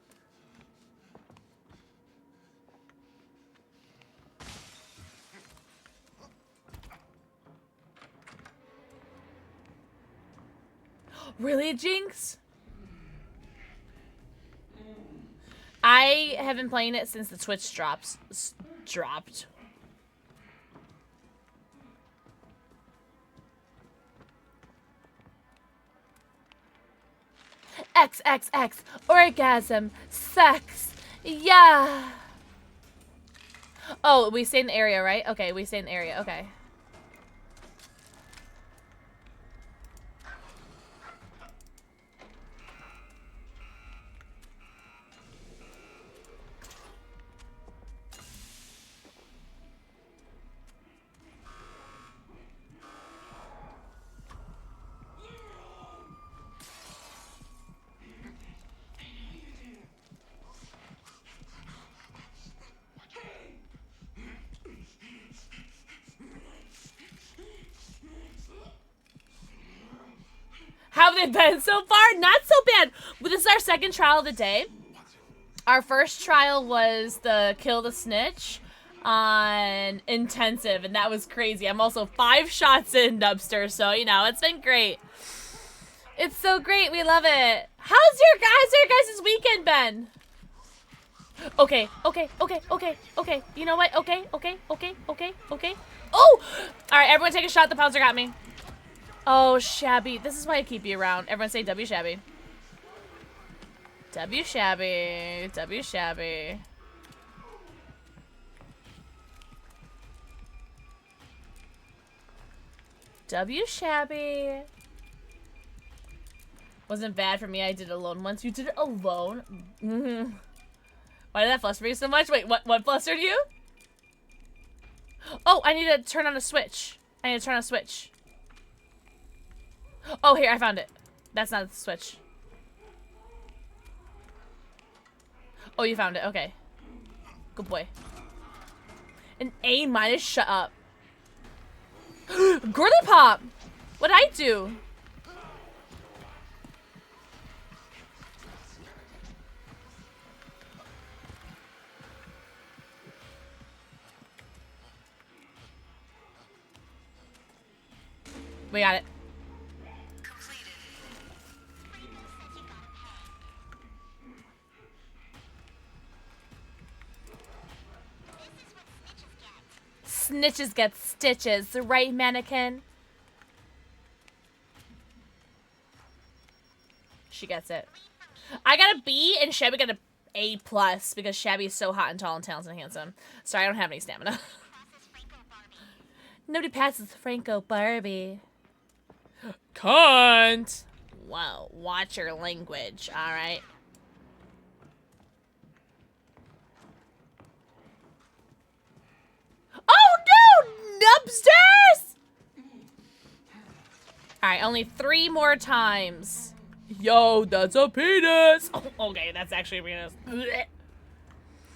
Really, Jinx? I have been playing it since the Twitch dropped. XXX orgasm sex. Yeah. Oh, we stay in the area, right? Okay, we stay in the area. Okay. How have they been so far? Not so bad. Well, this is our second trial of the day. Our first trial was the kill the snitch on intensive, and that was crazy. I'm also 5 shots in, Dubster, so, you know, it's been great. It's so great. We love it. How's your guys' weekend been? Okay. You know what? Okay. Oh! Alright, everyone take a shot. The Pouncer got me. Oh, Shabby. This is why I keep you around. Everyone say W Shabby. W Shabby. W Shabby. W Shabby. Wasn't bad for me. I did it alone once. You did it alone? Why did that fluster me so much? Wait, what flustered you? Oh, I need to turn on a switch. Oh, here, I found it. That's not the switch. Oh, you found it. Okay. Good boy. An A-, shut up. Girly Pop! What'd I do? We got it. Snitches get stitches, right, mannequin? She gets it. I got a B and Shabby got an A+ because Shabby is so hot and tall and talented and handsome. Sorry, I don't have any stamina. Nobody passes Franco Barbie. Cunt! Wow, watch your language, alright? Oh no! Nubsters! Alright, only 3 more times. Yo, that's a penis! Oh, okay, that's actually a penis. Blech.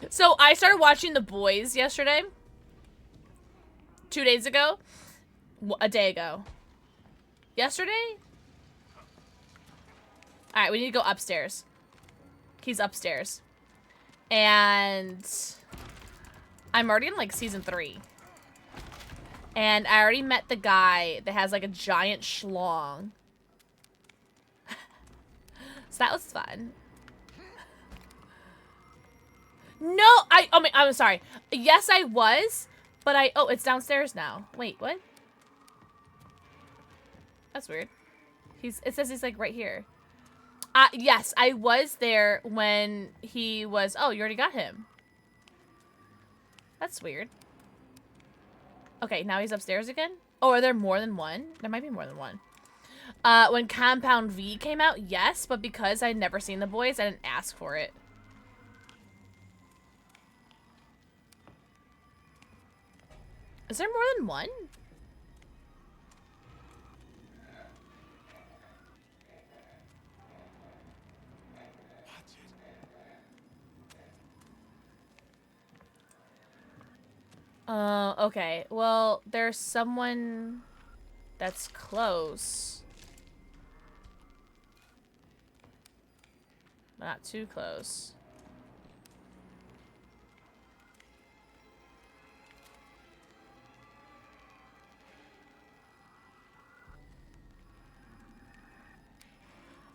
So, I started watching The Boys yesterday. 2 days ago. A day ago. Yesterday? Alright, we need to go upstairs. He's upstairs. And I'm already in, like, season 3. And I already met the guy that has, like, a giant schlong. So that was fun. No, I'm sorry. Yes, I was, but oh, it's downstairs now. Wait, what? That's weird. It says he's like right here. Yes, I was there when he was. Oh, you already got him. That's weird. Okay, now he's upstairs again. Oh, are there more than one? There might be more than one. When Compound V came out, yes, but because I'd never seen the boys, I didn't ask for it. Is there more than one? Okay. Well, there's someone that's close. Not too close.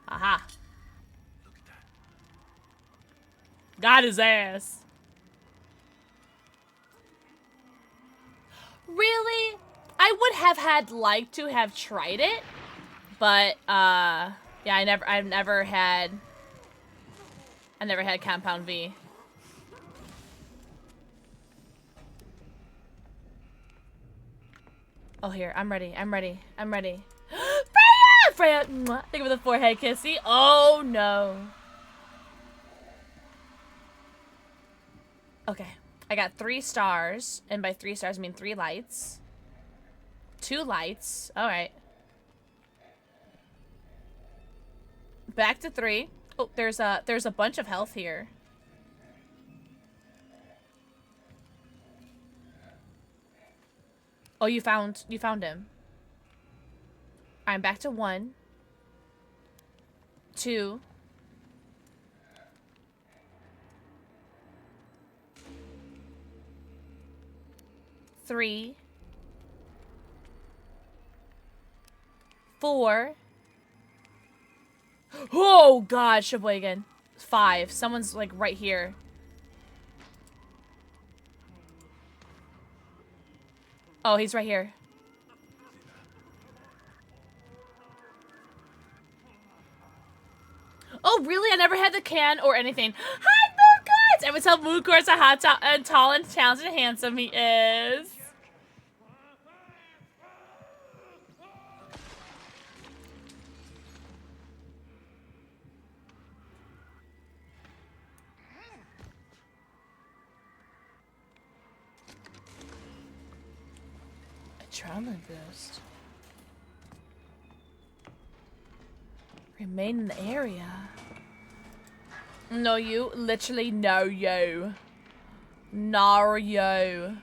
Aha. Look at that. Got his ass. Really? I would have liked to have tried it, but yeah, I never had Compound V. Oh, here, I'm ready. Freya! Freya! Mwah. Think of the forehead kissy. Oh no. Okay. I got 3 stars, and by 3 stars I mean 3 lights. 2 lights. Alright. Back to 3. Oh, there's a bunch of health here. Oh, you found him. I'm back to 1. 2. 3. 4. Oh god, Sheboygan. 5. Someone's like right here. Oh, he's right here. Oh, really? I never had the can or anything. Hi, Moon Courts! I would tell Moon Courts how tall and talented and handsome he is. Trauma boost. Remain in the area. No, you. Literally, no, you. No, you.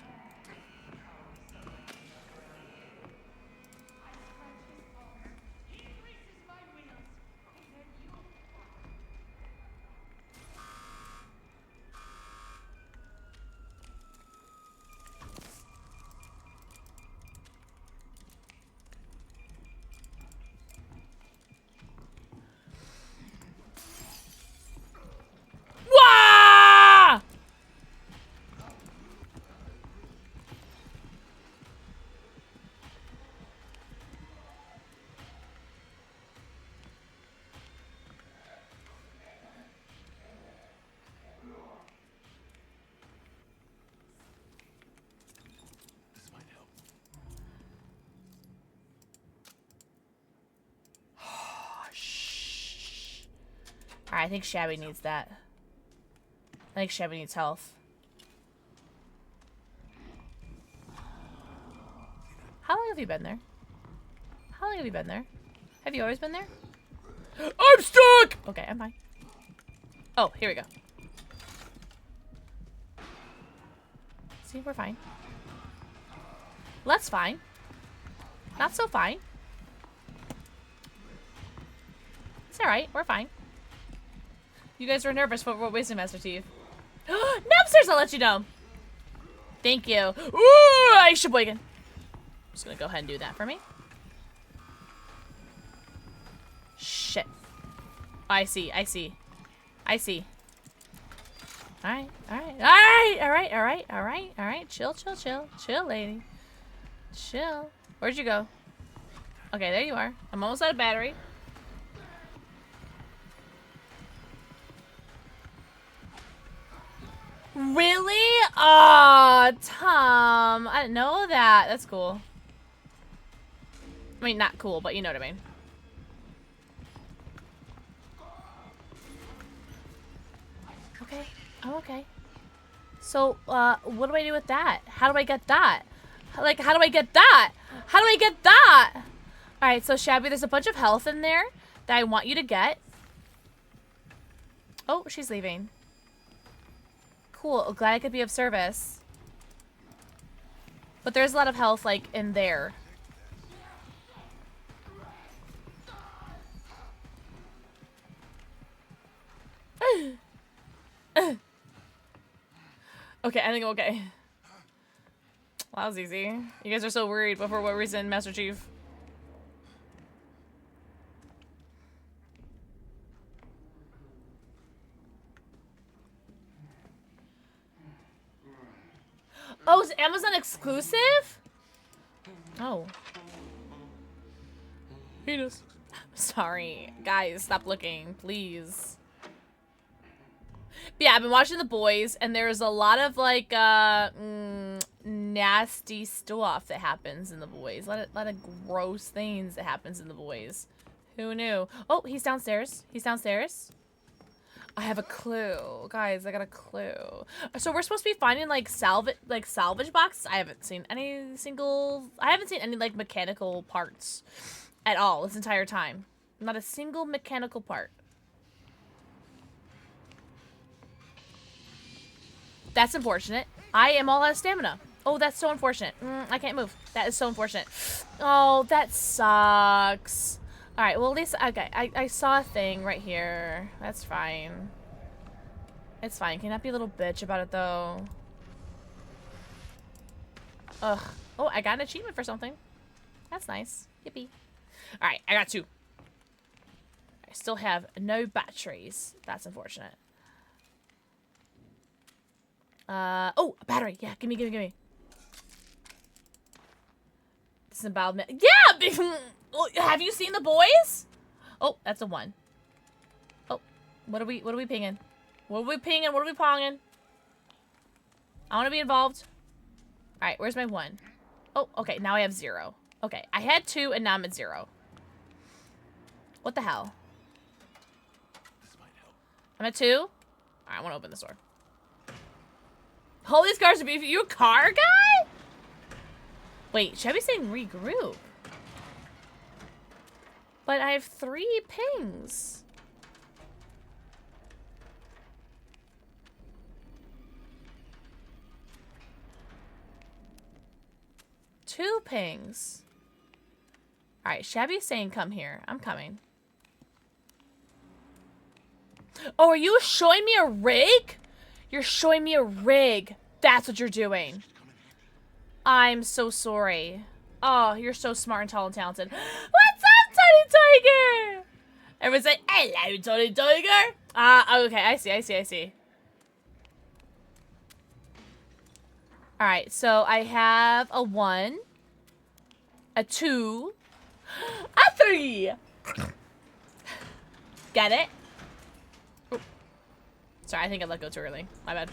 Wah! This might help. Shh. Alright, I think Shabby needs that. I think Shabby needs health. How long have you been there? How long have you been there? Have you always been there? I'm stuck! Okay, I'm fine. Oh, here we go. See, we're fine. Well, that's fine. Not so fine. It's alright, we're fine. You guys were nervous, but we're wasting Master Chief. Napsters, I'll let you know. Thank you. Ooh, I Sheboygan. Just gonna go ahead and do that for me. Shit. I see. Alright. Chill, lady. Chill. Where'd you go? Okay, there you are. I'm almost out of battery. Really? Aw, Tom. I didn't know that. That's cool. I mean, not cool, but you know what I mean. Okay. I'm okay. So, what do I do with that? How do I get that? Like, how do I get that? How do I get that? Alright, so Shabby, there's a bunch of health in there that I want you to get. Oh, she's leaving. Cool. Glad I could be of service. But there's a lot of health, like, in there. Okay, I think I'm okay. Well, that was easy. You guys are so worried, but for what reason, Master Chief? Oh, it's Amazon exclusive? Oh. Penis. Sorry. Guys, stop looking, please. But yeah, I've been watching The Boys, and there's a lot of, like, nasty stuff that happens in The Boys. A lot of gross things that happens in The Boys. Who knew? Oh, he's downstairs. He's downstairs. I have a clue. Guys, I got a clue. So we're supposed to be finding, like, salvage boxes. I haven't seen any, like, mechanical parts at all this entire time. Not a single mechanical part. That's unfortunate. I am all out of stamina. Oh, that's so unfortunate. I can't move. That is so unfortunate. Oh, that sucks. Alright, well, at least, okay, I saw a thing right here. That's fine. It's fine. Can I be a little bitch about it, though? Ugh. Oh, I got an achievement for something. That's nice. Yippee. Alright, I got 2. I still have no batteries. That's unfortunate. Oh, a battery. Yeah, gimme. This is about me. Yeah! Have you seen The Boys? Oh, that's a 1. Oh, what are we pinging? What are we pinging? What are we ponging? I want to be involved. Alright, where's my 1? Oh, okay, now I have 0. Okay, I had 2 and now I'm at 0. What the hell? I'm at 2? Alright, I want to open this door. All these cars are beefy. You a car guy? Wait, Chevy's saying regroup. But I have 3 pings. Two pings. Alright, Shabby's saying come here. I'm coming. Oh, are you showing me a rig? You're showing me a rig. That's what you're doing. I'm so sorry. Oh, you're so smart and tall and talented. What's up, Tony Tiger? Everyone say, hello, Tony Tiger. Okay, I see. Alright, so I have a 1, a 2, a 3. Get it? Ooh. Sorry, I think I let go too early. My bad.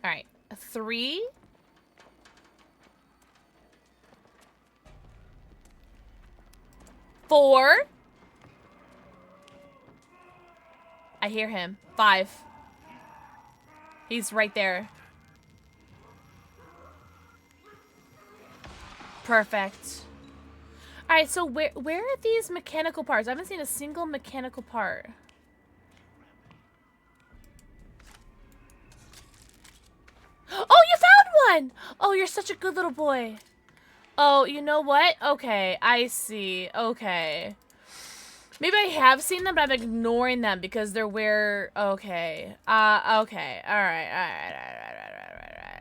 Alright, a 3. Four. I hear him. 5. He's right there. Perfect. Alright, so where are these mechanical parts? I haven't seen a single mechanical part. Oh, you found one! Oh, you're such a good little boy. Oh, you know what? Okay, I see. Okay. Maybe I have seen them, but I'm ignoring them because they're where... Okay. Okay.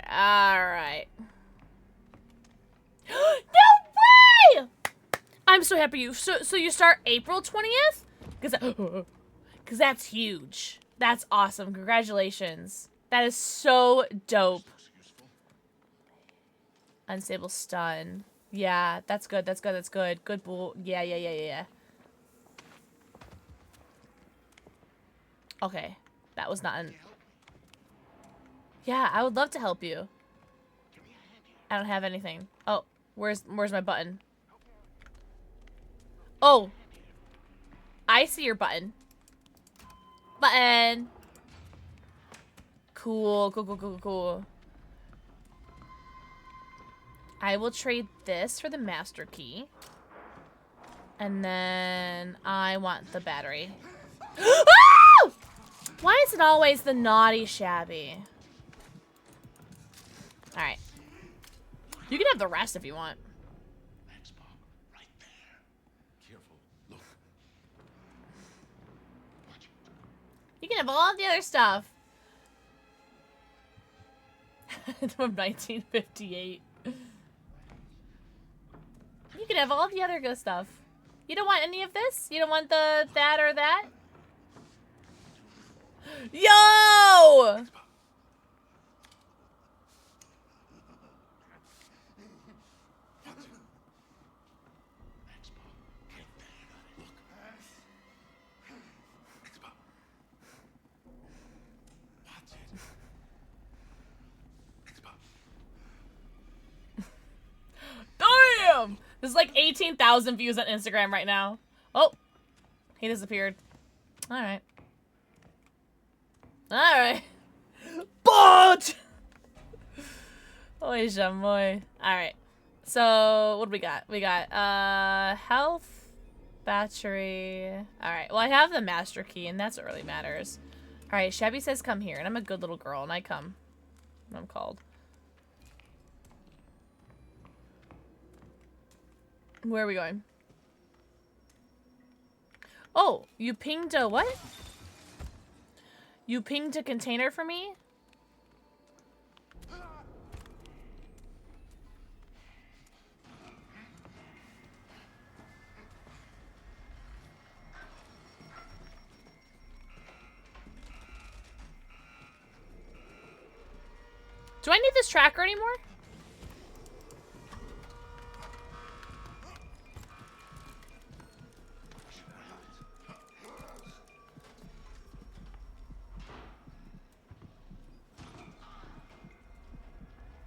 Alright. No way! I'm so happy you... So you start April 20th? Because that's huge. That's awesome. Congratulations. That is so dope. Unstable stun. Yeah, that's good. That's good. That's good. Good bull. Yeah, yeah, yeah, yeah, yeah. Okay. That was not an... Yeah, I would love to help you. I don't have anything. Oh, where's my button? Oh. I see your button. Button. Cool, cool, cool, cool, cool. I will trade this for the master key. And then I want the battery. Oh! Why is it always the naughty Shabby? Alright. You can have the rest if you want. Right there. Careful. Look. You can have all the other stuff. From 1958. You can have all the other good stuff. You don't want any of this? You don't want the that or that? Yo! Damn! There's like 18,000 views on Instagram right now. Oh, he disappeared. All right. All right. But. Oi, Jamoy. All right. So what do we got? We got health, battery. All right. Well, I have the master key, and that's what really matters. All right. Shabby says, "Come here," and I'm a good little girl, and I come. I'm called. Where are we going? Oh, you pinged a what? You pinged a container for me? Do I need this tracker anymore?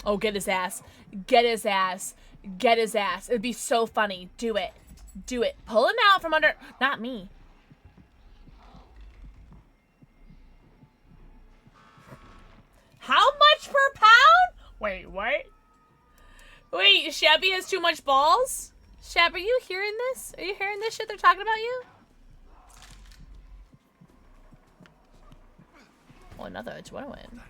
Oh, get his ass. Get his ass. Get his ass. It'd be so funny. Do it. Do it. Pull him out from under... Not me. How much per pound? Wait, what? Wait, Shabby has too much balls? Shab, are you hearing this? Are you hearing this shit they're talking about you? Oh, another adrenaline.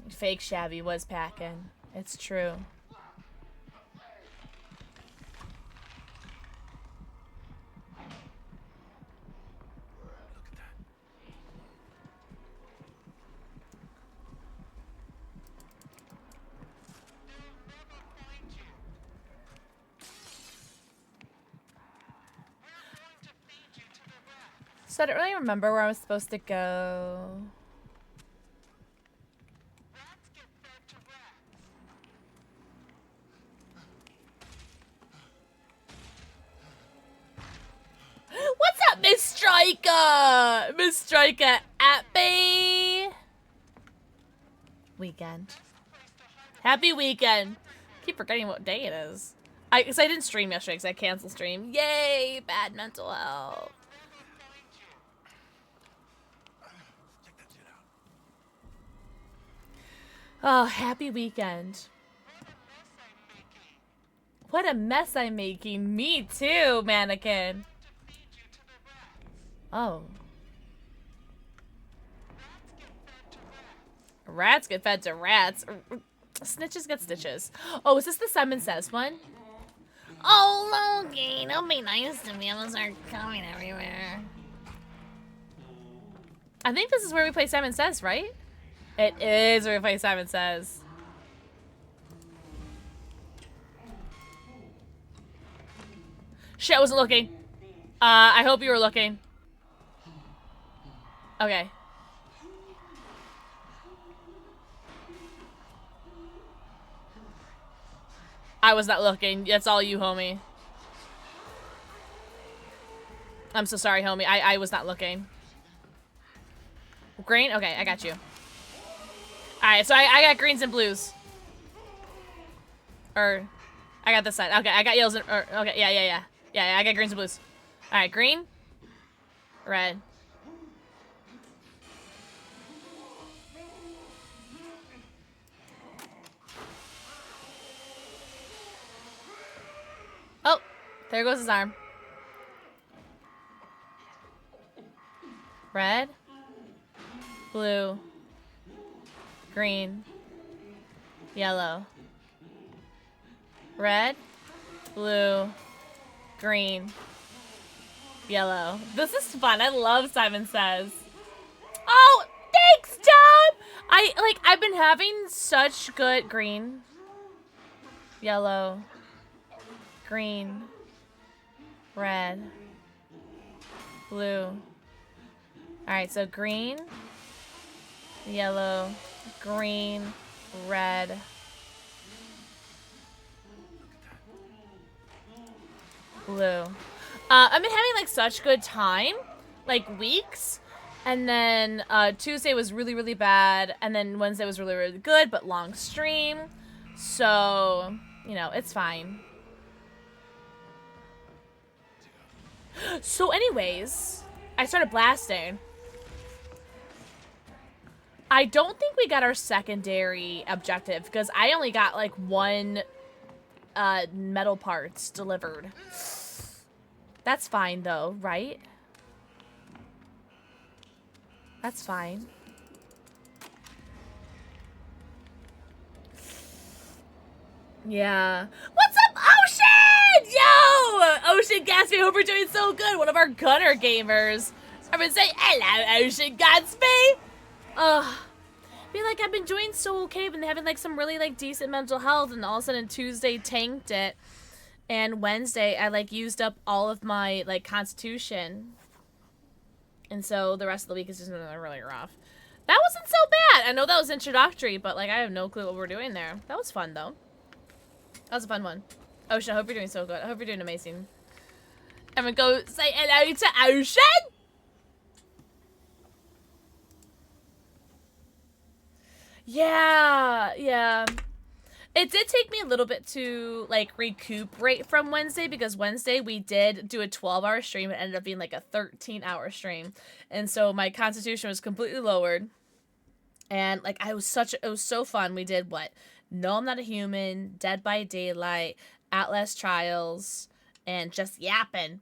Fake Shabby was packing. It's true. So I don't really remember where I was supposed to go. What's up, Miss Striker? Miss Striker happy weekend. Happy weekend. Keep forgetting what day it is. Because I didn't stream yesterday because I canceled stream. Yay, bad mental health. Oh, happy weekend. What a mess I'm making. Me too, mannequin. Oh. Rats get fed to rats. Snitches get stitches. Oh, is this the Simon Says one? Oh, Loki, don't be nice to me. I'm gonna start coming everywhere. I think this is where we play Simon Says, right? It is where we play Simon Says. Shit, I wasn't looking. I hope you were looking. Okay. I was not looking. That's all you, homie. I'm so sorry, homie. I was not looking. Green? Okay, I got you. Alright, so I got greens and blues. Or, I got this side. Okay, I got yellows and, okay, yeah. Yeah, I got greens and blues. Alright, green. Red. Oh, there goes his arm. Red. Blue. Green. Yellow. Red. Blue. Green. Yellow. This is fun. I love Simon Says. Oh, thanks, Tom! I've been having such good green. Yellow. Green. Red. Blue. Alright, so green. Yellow. Green. Red. Blue. I've been having like such good time, like weeks, and then Tuesday was really, really bad, and then Wednesday was really, really good, but long stream, so, you know, it's fine. So anyways, I started blasting. I don't think we got our secondary objective, because I only got like one metal parts delivered. That's fine though, right? That's fine. Yeah. What's up, Ocean? Yo! Ocean Gatsby, hope you're doing so good. One of our gunner gamers. I've been saying, hello, Ocean Gatsby. Be like, I've been doing so okay, been having like some really like decent mental health, and all of a sudden Tuesday tanked it. And Wednesday, I, like, used up all of my, like, constitution. And so the rest of the week is just really rough. That wasn't so bad. I know that was introductory, but, like, I have no clue what we're doing there. That was fun, though. That was a fun one. Ocean, I hope you're doing so good. I hope you're doing amazing. I'm gonna go say hello to Ocean! Yeah. It did take me a little bit to, like, recuperate from Wednesday, because Wednesday we did do a 12-hour stream. It ended up being, like, a 13-hour stream. And so my constitution was completely lowered. And, like, it was so fun. We did, what? No, I'm Not a Human, Dead by Daylight, Atlas Trials, and just yapping.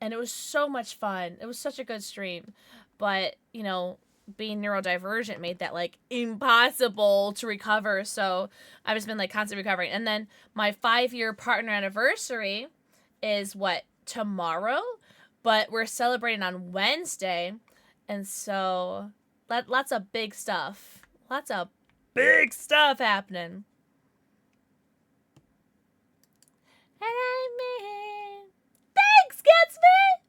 And it was so much fun. It was such a good stream. But, you know, being neurodivergent made that like impossible to recover, so I've just been like constantly recovering. And then my 5-year partner anniversary is what, tomorrow, but we're celebrating on Wednesday, and so lots of big stuff happening. And I mean, thanks, Gatsby.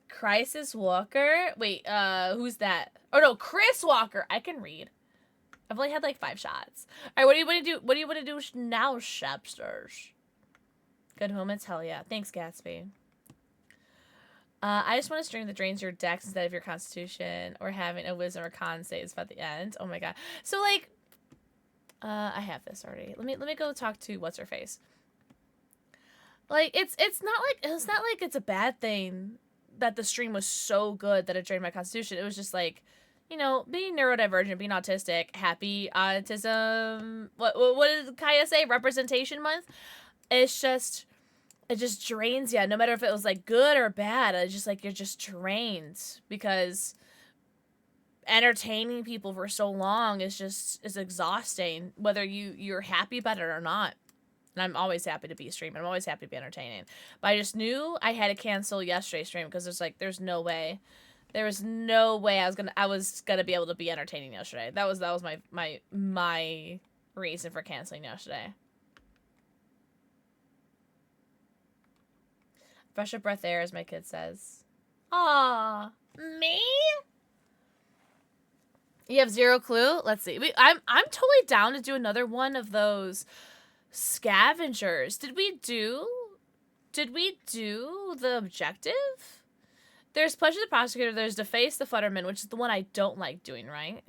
Crisis Walker. Wait, who's that? Oh no, Chris Walker. I can read. I've only had like 5 shots. All right, what do you want to do? What do you want to do now, Shapsters? Good moments, hell yeah. Thanks, Gatsby. I just want a string that drains your dex instead of your constitution, or having a wisdom or con saves at the end. Oh my god. So like, I have this already. Let me go talk to what's her face. Like it's not like it's a bad thing that the stream was so good that it drained my constitution. It was just like, you know, being neurodivergent, being autistic, happy autism. What did Kaya say? Representation month. It just drains you. No matter if it was like good or bad, it's just like you're just drained, because entertaining people for so long is exhausting, whether you're happy about it or not. And I'm always happy to be streaming. I'm always happy to be entertaining. But I just knew I had to cancel yesterday's stream because there's no way. There was no way I was gonna be able to be entertaining yesterday. That was my reason for canceling yesterday. Fresh up breath air, as my kid says. Aw, me? You have zero clue? Let's see. I'm totally down to do another one of those scavengers. Did we do the objective? There's Pledge of the Prosecutor, there's Deface the Futterman, which is the one I don't like doing, right?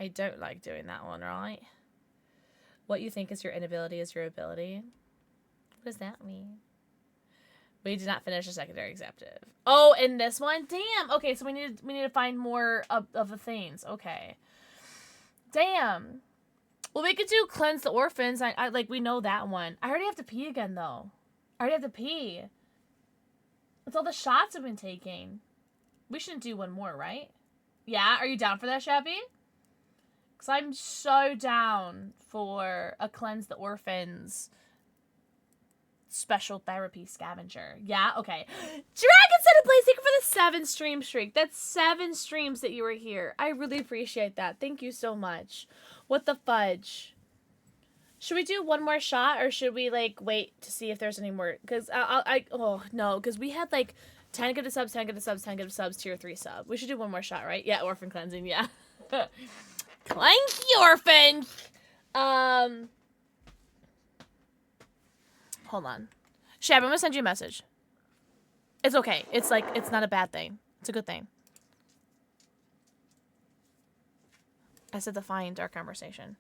I don't like doing that one, right? What you think is your inability is your ability. What does that mean? We did not finish the secondary objective. Oh, and this one? Damn! Okay, so we need to find more of the things. Okay. Damn. Well, we could do Cleanse the Orphans. I like, we know that one. I already have to pee again, though. I already have to pee. It's all the shots I've been taking. We shouldn't do one more, right? Yeah? Are you down for that, Shabby? Because I'm so down for a Cleanse the Orphans special therapy scavenger. Yeah? Okay. Dragon said a place. Thank you for the 7 stream streak. That's 7 streams that you were here. I really appreciate that. Thank you so much. What the fudge? Should we do one more shot, or should we, like, wait to see if there's any more? Because, oh, no, because we had, like, 10 gifted subs, 10 gifted subs, 10 gifted subs, tier 3 sub. We should do one more shot, right? Yeah, Orphan Cleansing, yeah. Clanky Orphan! Hold on. Shab, I'm gonna send you a message. It's okay. It's, like, it's not a bad thing. It's a good thing. I said find our conversation.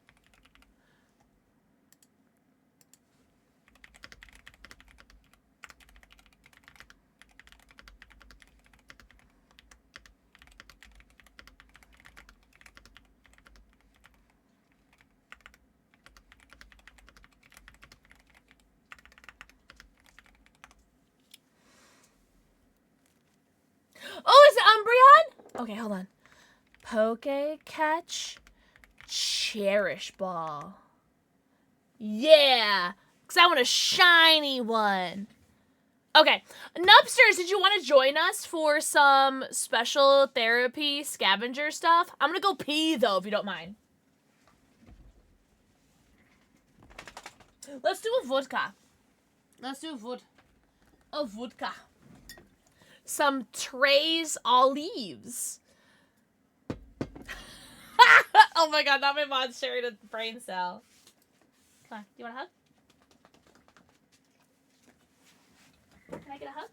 Oh, is it Umbreon? Okay, hold on. Poke Catch Cherish Ball. Yeah! Because I want a shiny one. Okay. Nubsters, did you want to join us for some special therapy scavenger stuff? I'm going to go pee, though, if you don't mind. Let's do a vodka. Let's do a vodka. Some Trays Olives. Oh my god, not my mom's sharing a brain cell. Come on, you want a hug? Can I get a hug?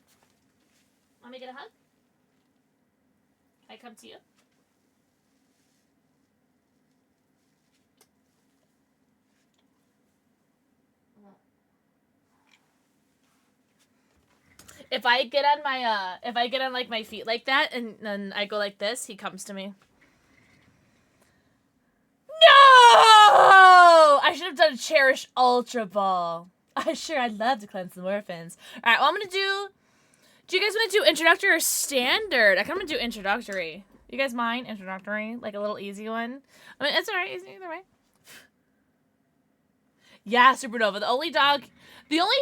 Want me to get a hug? Can I come to you? If I get on like my feet like that and then I go like this, he comes to me. No! I should have done Cherish Ultra Ball. I'd love to cleanse the orphans. Alright, well I'm gonna do you guys want to do introductory or standard? I kind of want to do introductory. You guys mind introductory? Like a little easy one? I mean, it's alright, either way. Yeah, Supernova. The only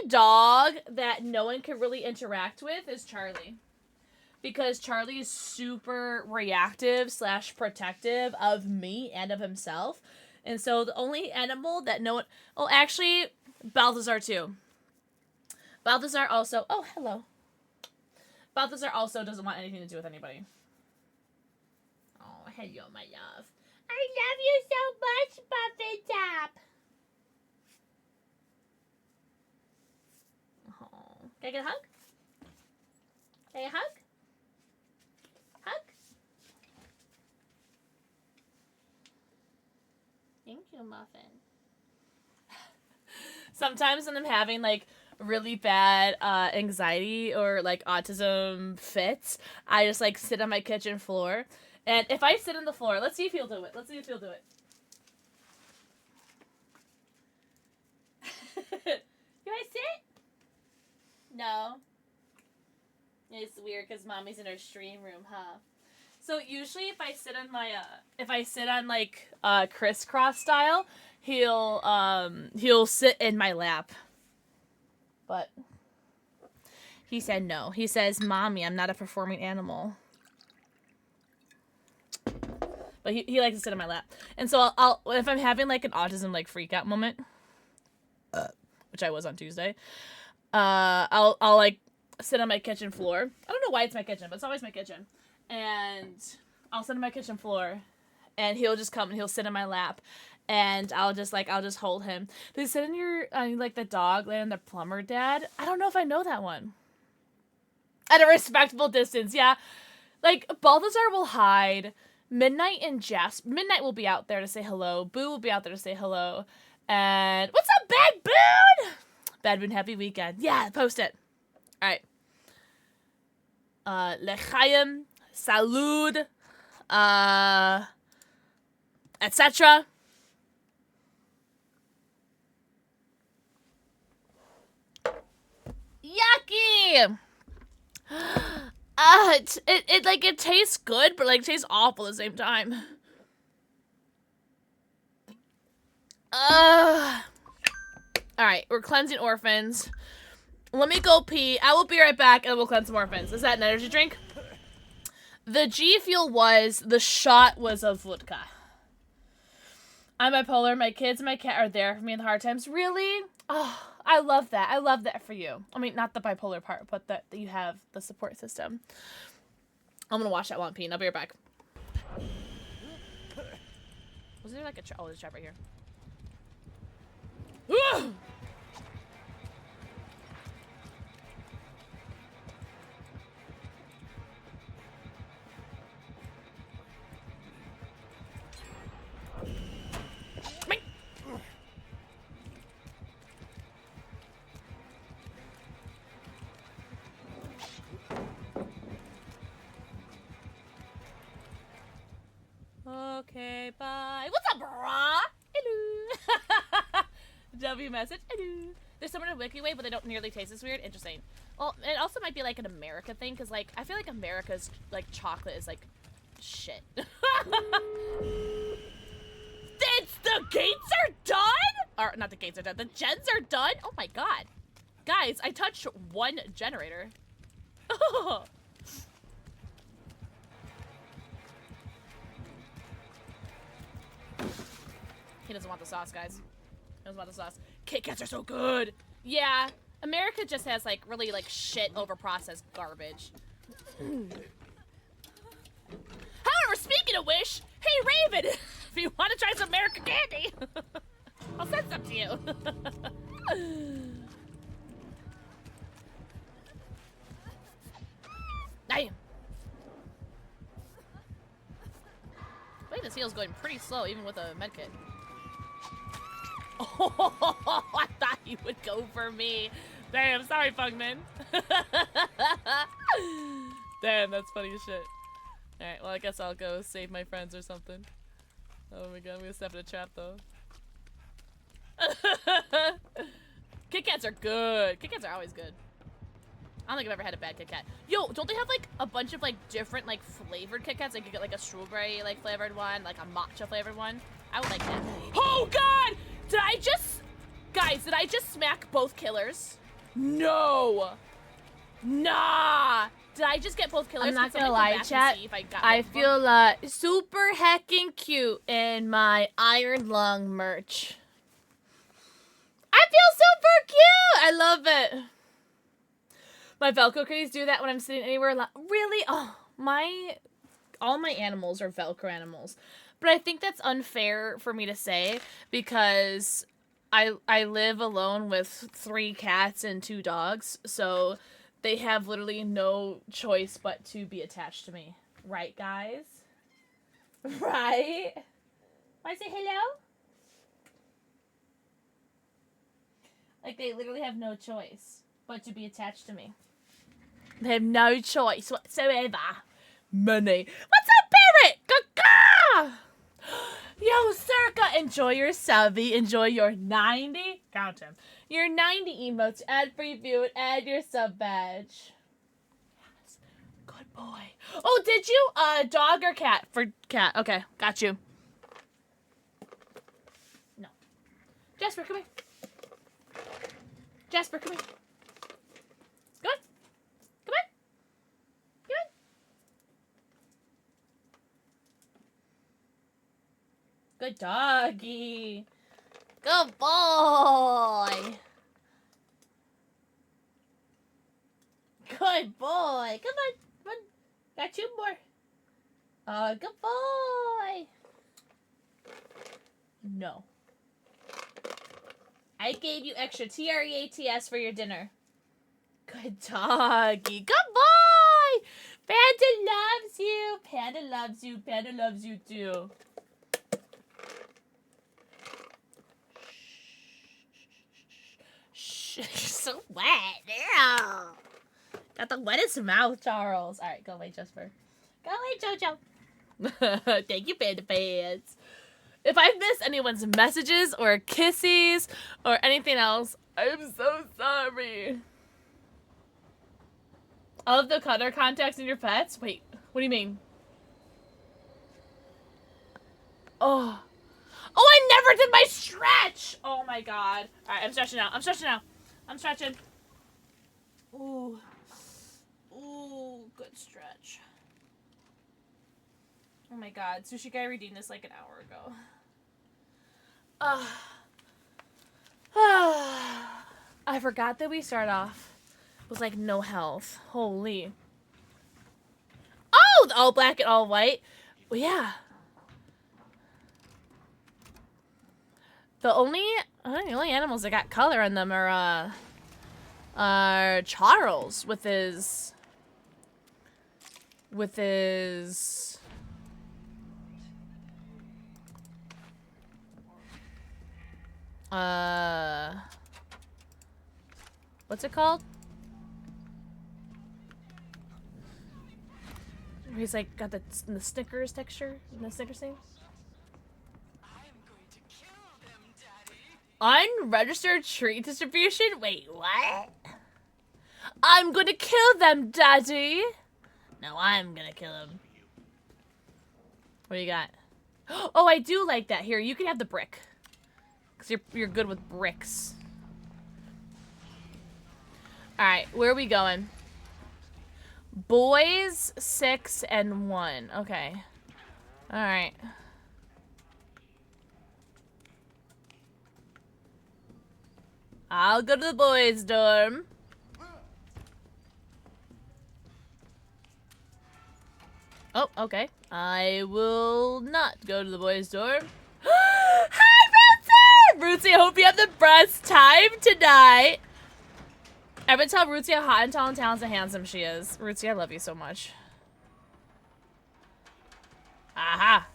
dog that no one can really interact with is Charlie. Because Charlie is super reactive / protective of me and of himself. And so the only animal that no one... Oh, actually, Balthazar too. Balthazar also... Oh, hello. Balthazar also doesn't want anything to do with anybody. Oh, hello, my love. I love you so much, Buffy Tap. Oh. Can I get a hug? Can I get a hug? Hug? Thank you, Muffin. Sometimes when I'm having, like, really bad anxiety or, like, autism fits, I just, like, sit on my kitchen floor. And if I sit on the floor, let's see if he'll do it. Can I sit? No. It's weird because Mommy's in her stream room, huh? So usually if I sit on like crisscross style, he'll sit in my lap. but he said no. He says, "Mommy, I'm not a performing animal." But he likes to sit on my lap. And so I'll if I'm having like an autism like freak out moment, which I was on Tuesday, I'll like sit on my kitchen floor. I don't know why it's my kitchen, but it's always my kitchen. And I'll sit on my kitchen floor, and he'll just come and he'll sit on my lap, and I'll just hold him. Does he sit in your like the dog laying on the plumber, Dad? I don't know if I know that one. At a respectable distance, yeah. Like Balthazar will hide. Midnight and Midnight will be out there to say hello. Boo will be out there to say hello. And what's up, Bad Boon? Bad Boon, happy weekend. Yeah, post it. All right. L'chaim, salud, etc. Yucky. It tastes good, but like tastes awful at the same time. All right, we're cleansing orphans. Let me go pee. I will be right back, and we'll cleanse some orphans. Is that an energy drink? The G Fuel the shot was of vodka. I'm bipolar. My kids and my cat are there for me in the hard times. Really? Oh, I love that. I love that for you. I mean, not the bipolar part, but that you have the support system. I'm gonna wash that while I'm peeing. I'll be right back. Was there like a trap? Oh, there's a trap right here. Okay, bye. What's up, brah? Hello. W message. Hello. There's someone in WikiWay, but they don't nearly taste as weird. Interesting. Well, it also might be like an America thing, because like I feel like America's like chocolate is like shit. The gates are done? Or not the gates are done. The gens are done? Oh my god. Guys, I touched one generator. Oh. He doesn't want the sauce, guys. He doesn't want the sauce. Kit Kats are so good. Yeah, America just has like really like shit overprocessed garbage. However, speaking of which, hey Raven, if you want to try some American candy, I'll send some to you. Damn. Wait, this heal's going pretty slow, even with a medkit. Oh, I thought you would go for me. Damn, sorry, Pugman. Damn, that's funny as shit. Alright, well, I guess I'll go save my friends or something. Oh my god, I'm gonna step in a trap, though. Kit Kats are good. Kit Kats are always good. I don't think I've ever had a bad Kit Kat. Yo, don't they have, like, a bunch of, like, different, like, flavored Kit Kats? Like, you get, like, a strawberry, like, flavored one, like, a matcha flavored one. I would like that. Oh, God! Did I just... Guys, did I just smack both killers? No! Nah! Did I just get both killers? I'm not gonna lie, chat. I feel super heckin' cute in my Iron Lung merch. I feel super cute! I love it. My Velcro kitties do that when I'm sitting anywhere. Really? Oh, all my animals are Velcro animals. But I think that's unfair for me to say because I live alone with 3 cats and 2 dogs, so they have literally no choice but to be attached to me. Right, guys? Right? Want to say hello? Like, they literally have no choice but to be attached to me. They have no choice whatsoever. Money. What's up, Barrett? Gaga! Yo, Circa, enjoy your subby. Enjoy your 90. Count him. Your 90 emotes. Add free view and add your sub badge. Yes. Good boy. Oh, did you? Dog or cat? For cat. Okay, got you. No. Jasper, come here. Jasper, come here. Good doggy. Good boy. Good boy. Come on. Come on. Got two more. Good boy. No. I gave you extra TREATS for your dinner. Good doggy. Good boy. Panda loves you. Panda loves you. Panda loves you too. Shh. You're so wet. Ew. Got the wettest mouth, Charles. All right, go away, Jasper. Go away, Jojo. Thank you, Panda Pants. If I've missed anyone's messages or kissies or anything else, I'm so sorry. All of the color contacts in your pets? Wait, what do you mean? Oh. Oh, I never did my stretch! Oh my god. Alright, I'm stretching out. I'm stretching out. I'm stretching. Ooh. Ooh, good stretch. Oh my god, Sushi Guy redeemed this like an hour ago. I forgot that we start off with like no health. Holy. Oh, the all black and all white. Well, yeah. The only animals that got color in them are Charles with his what's it called? Where he's like got the Snickers texture, the Snickers thing. Unregistered treat distribution? Wait, what? I'm gonna kill them, Daddy. No, I'm gonna kill him. What do you got? Oh, I do like that. Here, you can have the brick. Because you're good with bricks. Alright, where are we going? Boys, 6 and 1. Okay. Alright. I'll go to the boys' dorm. Oh, okay. I will not go to the boys' dorm. Hi, Rootsy! Rootsy, I hope you have the best time tonight. Everyone tell Rootsy how hot and tall and talented and handsome she is. Rootsy, I love you so much. Aha.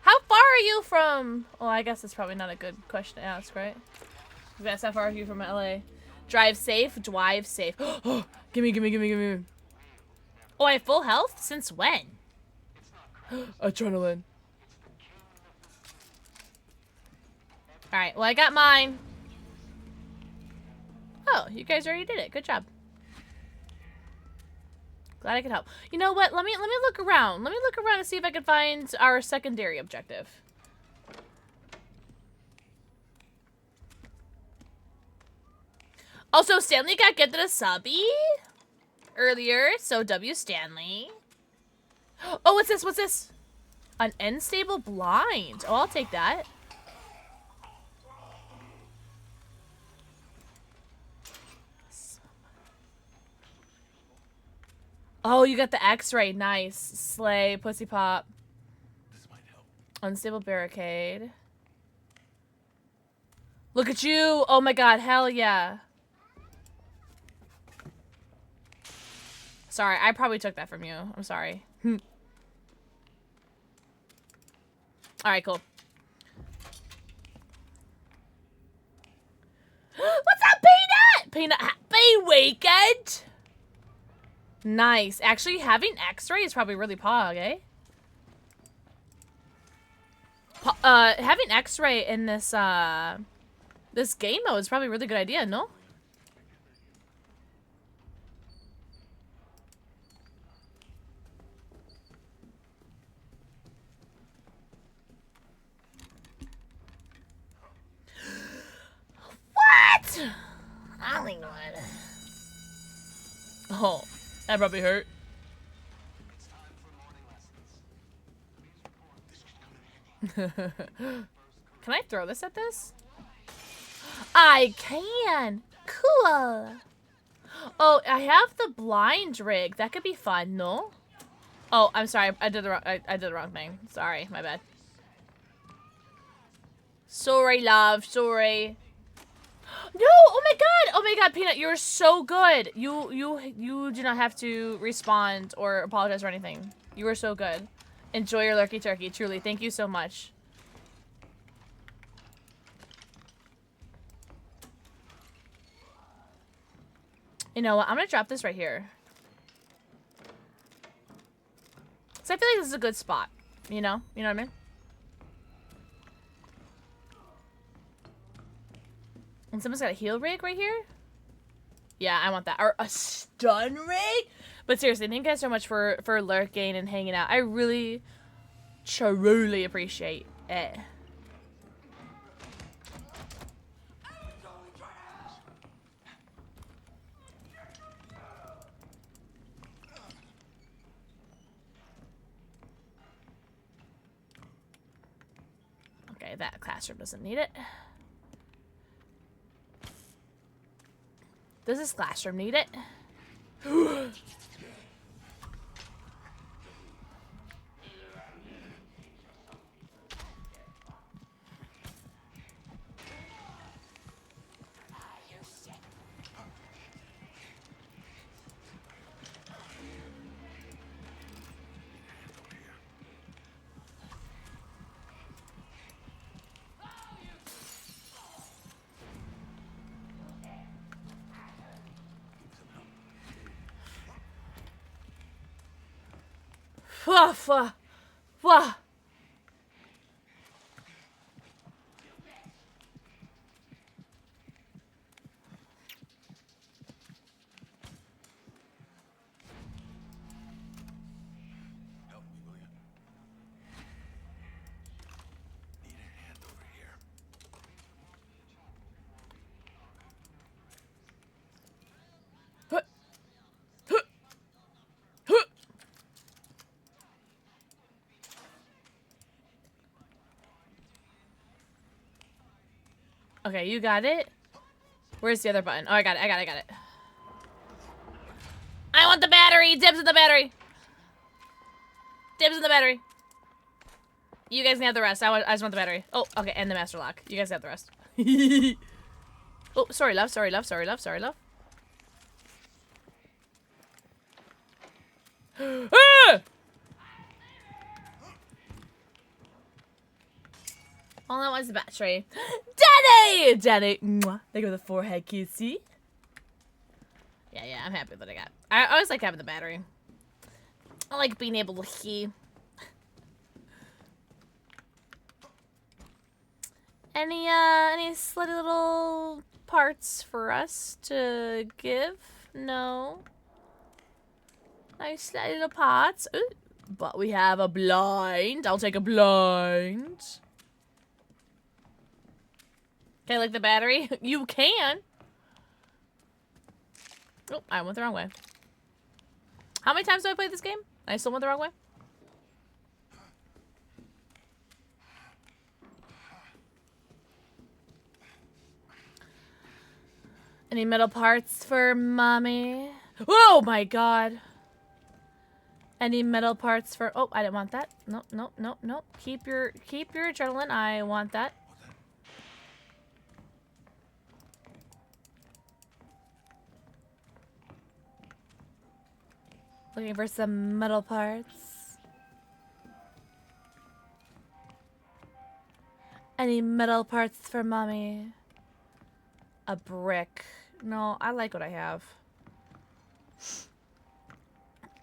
How far are you from... Well, I guess it's probably not a good question to ask, right? That's how far are you from LA? Drive safe? Drive safe. Gimme. Oh, I have full health? Since when? Adrenaline. Alright, well, I got mine. Oh, you guys already did it. Good job. Glad I could help. You know what? Let me look around. Let me look around and see if I can find our secondary objective. Also, Stanley got gifted a subby earlier, so W Stanley. Oh, what's this? What's this? An unstable blind. Oh, I'll take that. Oh, you got the X-ray. Nice. Slay, pussy pop. This might help. Unstable barricade. Look at you. Oh my god, hell yeah. Sorry, I probably took that from you. I'm sorry. Alright, cool. What's up, Peanut? Peanut, happy weekend! Nice. Actually, having X-ray is probably really pog, eh? Having X-ray in this, this game mode is probably a really good idea, no? Hollywood. Oh, that probably hurt. Can I throw this at this? I can. Cool. Oh, I have the blind rig. That could be fun, no? Oh, I'm sorry. I did the wrong. I did the wrong thing. Sorry, my bad. Sorry, love. Sorry. No! Oh my god! Oh my god, Peanut, you're so good. You do not have to respond or apologize for anything. You were so good. Enjoy your lurky turkey. Truly, thank you so much. You know what? I'm gonna drop this right here. So I feel like this is a good spot. You know? You know what I mean? And someone's got a heal rig right here? Yeah, I want that. Or a stun rig? But seriously, thank you guys so much for lurking and hanging out. I really, truly appreciate it. Okay, that classroom doesn't need it. Does this classroom need it? Wah, wah, wah. Help me, will you? Need a hand over here. Huh. Huh. Huh. Okay, you got it. Where's the other button? Oh, I got it. I got it. I got it. I want the battery. Dibs in the battery. Dibs in the battery. You guys can have the rest. I just want the battery. Oh, okay, and the master lock. You guys have the rest. Oh, sorry, love. Sorry, love. Sorry, love. Sorry, love. Ah! All I want is the battery. Danny! Danny! Mwah. They go the forehead kissy. Yeah, I'm happy with what I got. I always like having the battery. I like being able to see. Any slutty little parts for us to give? No. Nice slutty little parts. Ooh. But we have a blind. I'll take a blind. Can I like the battery? You can. Oh, I went the wrong way. How many times do I play this game? I still went the wrong way? Any metal parts for mommy? Oh my god. Any metal parts for... Oh, I didn't want that. Nope, nope, nope, nope. Keep your adrenaline. I want that. Looking for some metal parts. Any metal parts for mommy? A brick. No, I like what I have.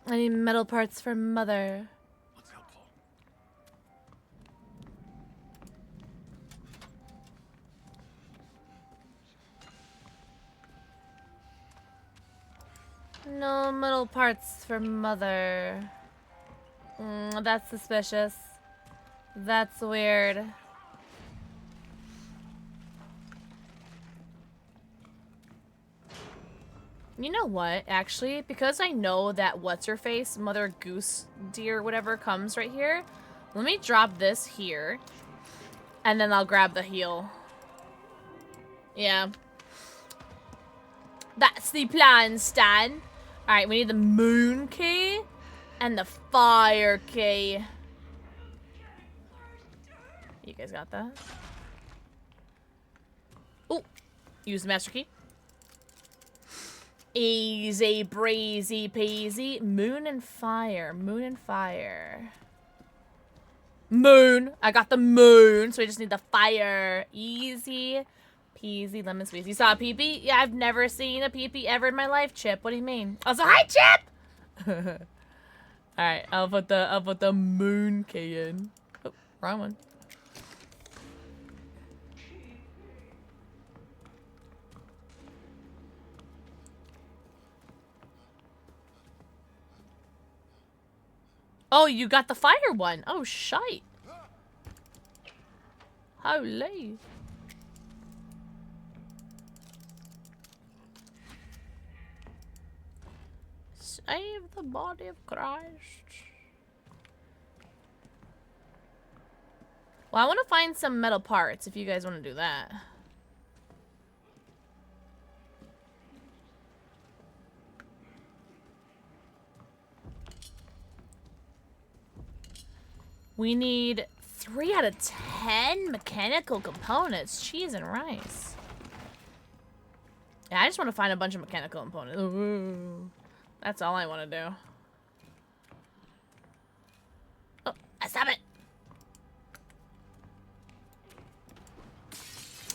Any metal parts for mother? What's helpful? No metal parts for mother. That's suspicious. That's weird. You know what, actually? Because I know that what's-her-face, Mother Goose Deer, whatever, comes right here. Let me drop this here. And then I'll grab the heal. Yeah. That's the plan, Stan. Alright, we need the moon key and the fire key. You guys got that? Oh, use the master key. Easy breezy peasy. Moon and fire. Moon and fire. Moon. I got the moon, so we just need the fire. Easy peasy lemon squeezy. You saw a peepee? Yeah, I've never seen a peepee ever in my life, Chip. What do you mean? Also, hi, Chip. All right, I'll put the moon key in. Oh, wrong one. Oh, you got the fire one. Oh, shite. Holy. Save the body of Christ. Well, I want to find some metal parts if you guys want to do that. We need 3 out of 10 mechanical components. Cheese and rice. Yeah, I just want to find a bunch of mechanical components. Ooh, that's all I want to do. Oh, stop it!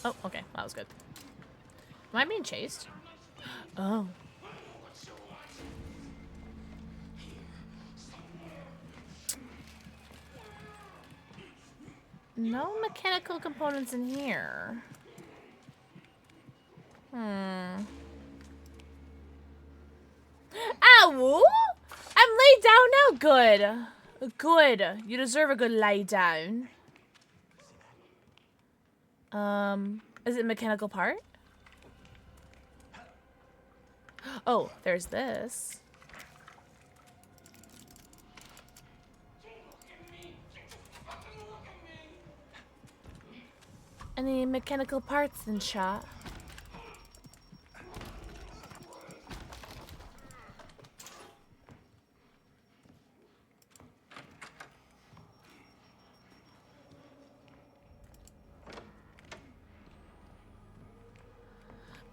Oh, okay. That was good. Am I being chased? Oh. No mechanical components in here. Ow! I'm laid down now. Good. Good. You deserve a good lay down. Is it a mechanical part? Oh, there's this. Any mechanical parts in shot?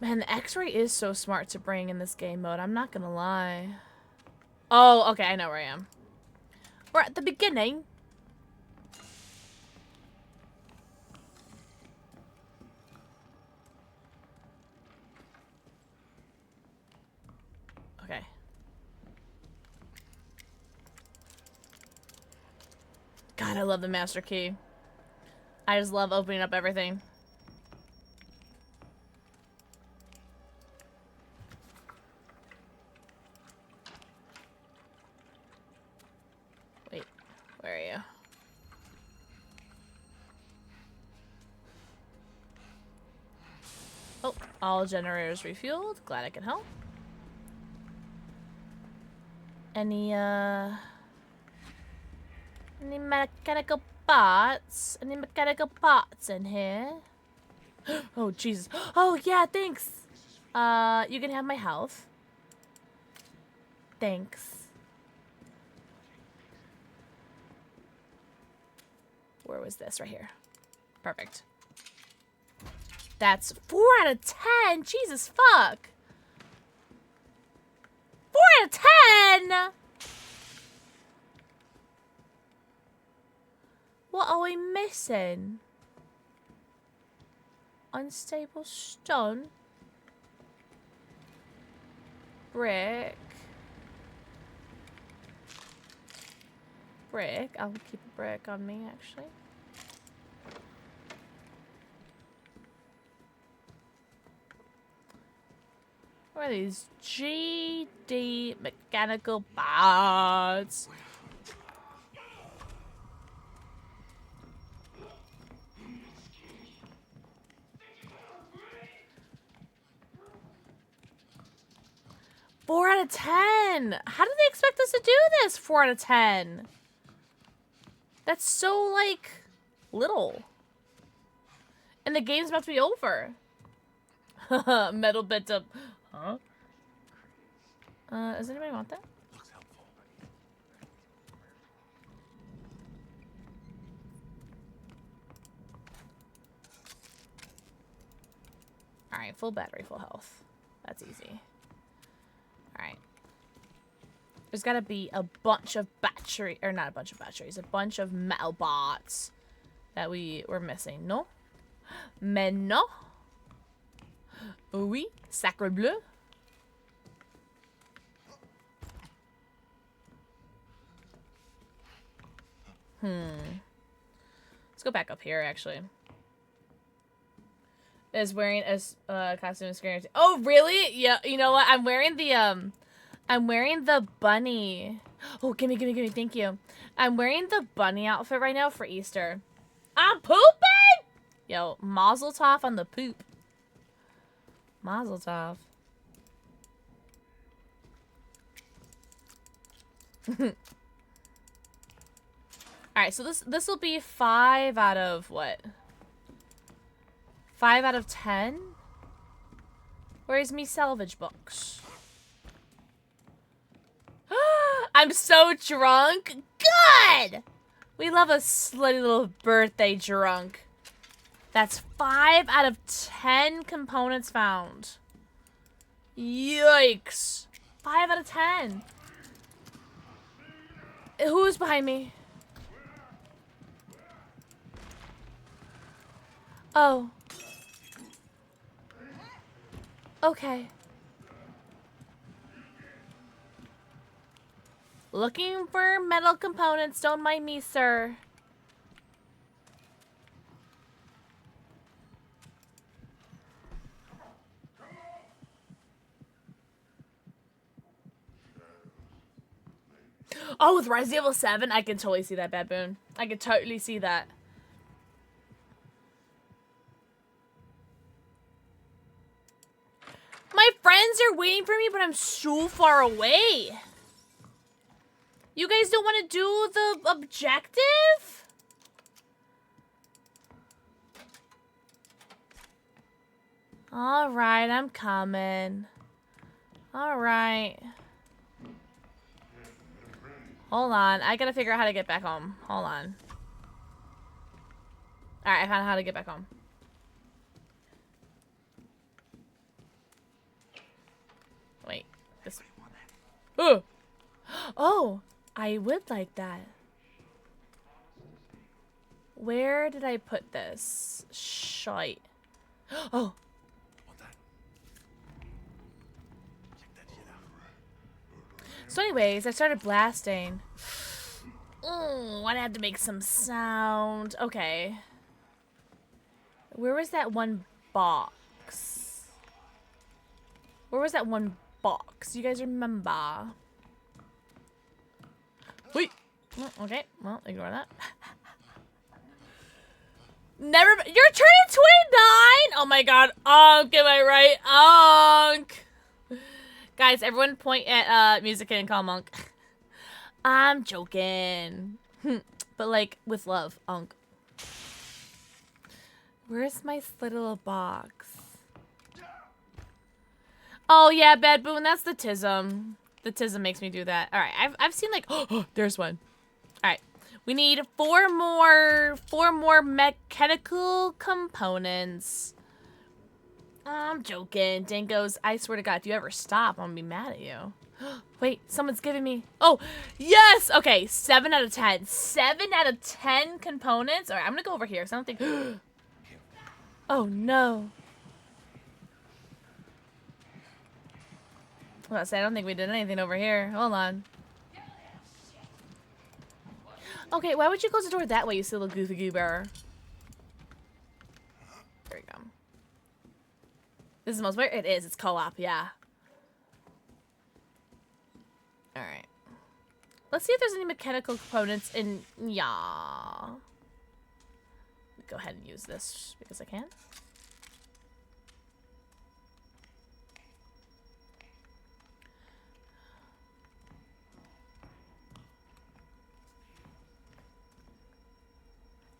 Man, the X-ray is so smart to bring in this game mode. I'm not gonna lie. Oh, okay, I know where I am. We're at the beginning. Okay. God, I love the master key. I just love opening up everything. Wait, where are you? Oh, all generators refueled. Glad I can help. Any mechanical parts? Any mechanical parts in here? Oh, Jesus. Oh, yeah, thanks. You can have my health. Thanks. Where was this? Right here. Perfect. That's 4 out of 10. Jesus fuck. 4 out of 10. What are we missing? Unstable stone. Brick. Brick. I'll keep a brick on me, actually. What are these? GD mechanical parts. 4 out of 10. How did they expect us to do this? 4 out of 10. That's so, like, little. And the game's about to be over. Metal bit up. Huh? Does anybody want that? Looks helpful. Alright, full battery, full health. That's easy. Alright. There's gotta be a bunch of battery, or not a bunch of batteries, a bunch of metal bots that we were missing. No? Mais non? Oui, sacre bleu. Let's go back up here, actually. Is wearing a costume scary. Oh, really? Yeah, you know what? I'm wearing the bunny. Oh, gimme, thank you. I'm wearing the bunny outfit right now for Easter. I'm pooping! Yo, mazel tov on the poop. Mazel tov. Alright, so this will be 5 out of what? 5 out of 10? Where's me salvage box? I'm so drunk. Good! We love a slutty little birthday drunk. That's 5 out of 10 components found. Yikes. 5 out of 10. Who's behind me? Oh. Okay. Looking for metal components. Don't mind me, sir. Oh, with Resident Evil 7, I can totally see that, Baboon. I can totally see that. My friends are waiting for me, but I'm so far away. You guys don't want to do the objective? Alright, I'm coming. Alright. Hold on, I gotta figure out how to get back home. Hold on. Alright, I found how to get back home. Wait. This. Oh! Oh! I would like that. Where did I put this? Shite. Oh! Want that? Check that shit out. So anyways, I started blasting. Oh, I had to make some sound. Okay. Where was that one box? Where was that one box? You guys remember? Wait. Oh, okay. Well, ignore that. Never. You're turning 29. Oh my God. Onk, am I right? Onk. Guys, everyone point at music and call Monk. I'm joking. But like with love, Onk. Where's my little box? Oh yeah, Bad Boon, that's the tism. The tism makes me do that. All right, I've seen like oh, there's one. All right, we need four more mechanical components. I'm joking, Dingoes. I swear to God, if you ever stop, I'm gonna be mad at you. Wait, someone's giving me. Oh, yes. Okay, 7 out of 10. 7 out of 10 components. All right, I'm gonna go over here. So I don't think. Oh no. Well, I don't think we did anything over here. Hold on. Okay, why would you close the door that way, you silly goofy goober? There we go. This is the most weird. It is. It's co-op. Yeah. All right. Let's see if there's any mechanical components in. Yeah. Go ahead and use this because I can.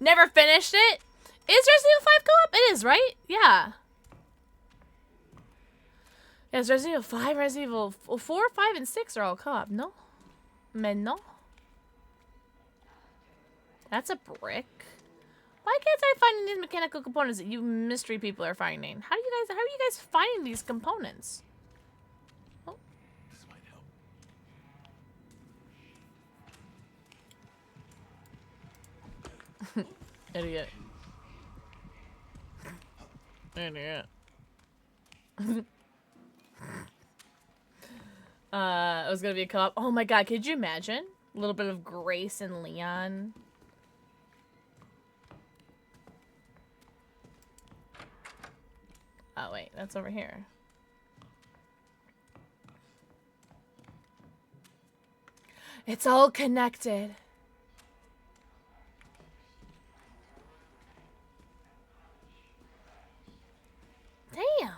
Never finished it? Is Resident Evil 5 co-op? It is, right? Yeah. Yes, Resident Evil 5, Resident Evil 4, 5, and 6 are all co-op. No? Mais non? That's a brick. Why can't I find these mechanical components that you mystery people are finding? How are you guys finding these components? Oh. This might help. Idiot. Idiot. It was gonna be a co-op. Oh my god, could you imagine? A little bit of Grace and Leon. Oh wait, that's over here. It's all connected. Damn.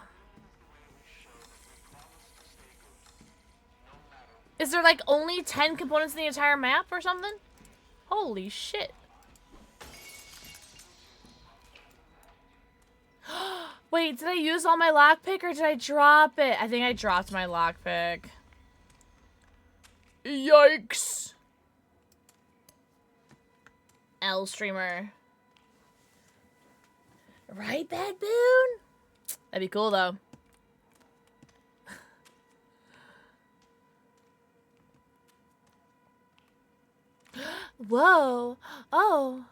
Is there like only 10 components in the entire map or something? Holy shit. Wait, did I use all my lockpick or did I drop it? I think I dropped my lockpick. Yikes. L streamer. Right, Bad Boon? That'd be cool though. Whoa. Oh.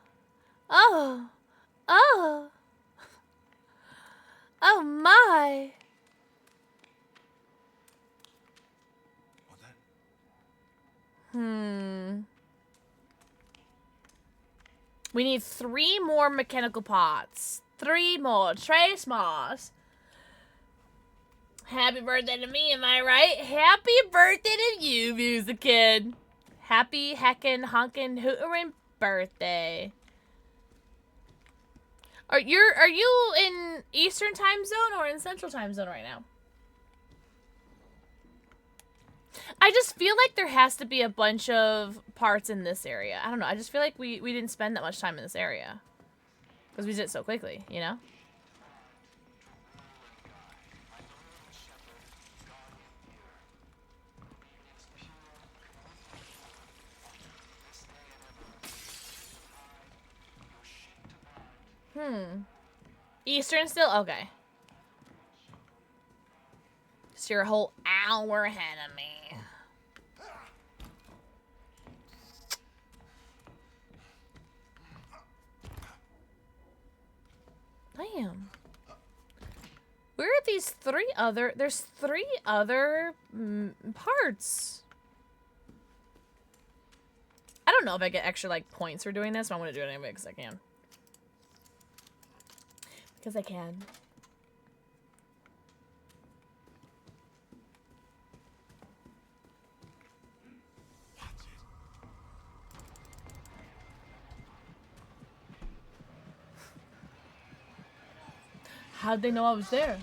Oh. Oh. Oh my. What that? We need 3 more mechanical pots. 3 more. 3 more. Happy birthday to me, am I right? Happy birthday to you, Music Kid. Happy heckin' honkin' hooterin' birthday. Are you in Eastern time zone or in Central time zone right now? I just feel like there has to be a bunch of parts in this area. I don't know. I just feel like we didn't spend that much time in this area. Because we did it so quickly, you know? Eastern still? Okay. So you're a whole hour ahead of me. Damn. Where are these 3 other... There's 3 other parts. I don't know if I get extra, like, points for doing this, but I'm gonna do it anyway because I can. Because I can. How'd they know I was there?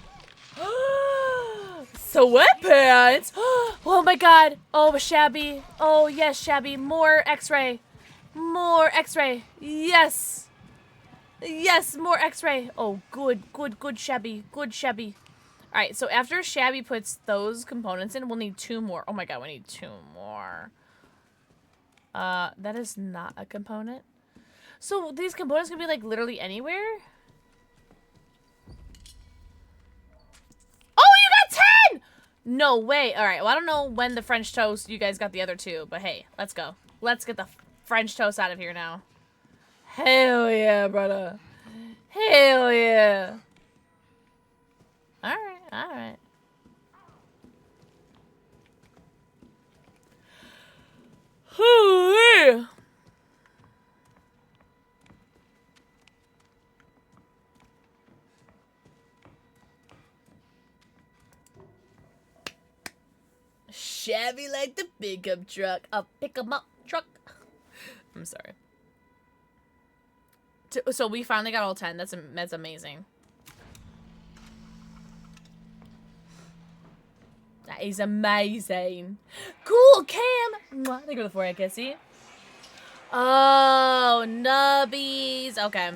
Sweatpants! Oh my god! Oh, Shabby! Oh, yes, Shabby! More X-ray! More X-ray! Yes! Yes, more X-ray! Oh, good, Shabby. Good, Shabby. Alright, so after Shabby puts those components in, we'll need 2 more. Oh my god, we need 2 more. That is not a component. So these components can be, like, literally anywhere? Oh, you got 10! No way. Alright, well, I don't know when the French toast you guys got the other 2, but hey, let's go. Let's get the French toast out of here now. Hell yeah, brother. Hell yeah. Alright, alright. Hoo-wee. Shabby like the pickup truck. A pick-em-up truck. I'm sorry. So we finally got all 10. That's amazing. That is amazing. Cool, Cam. Mwah. Thank you for the 4 kissy. Oh, nubbies. Okay.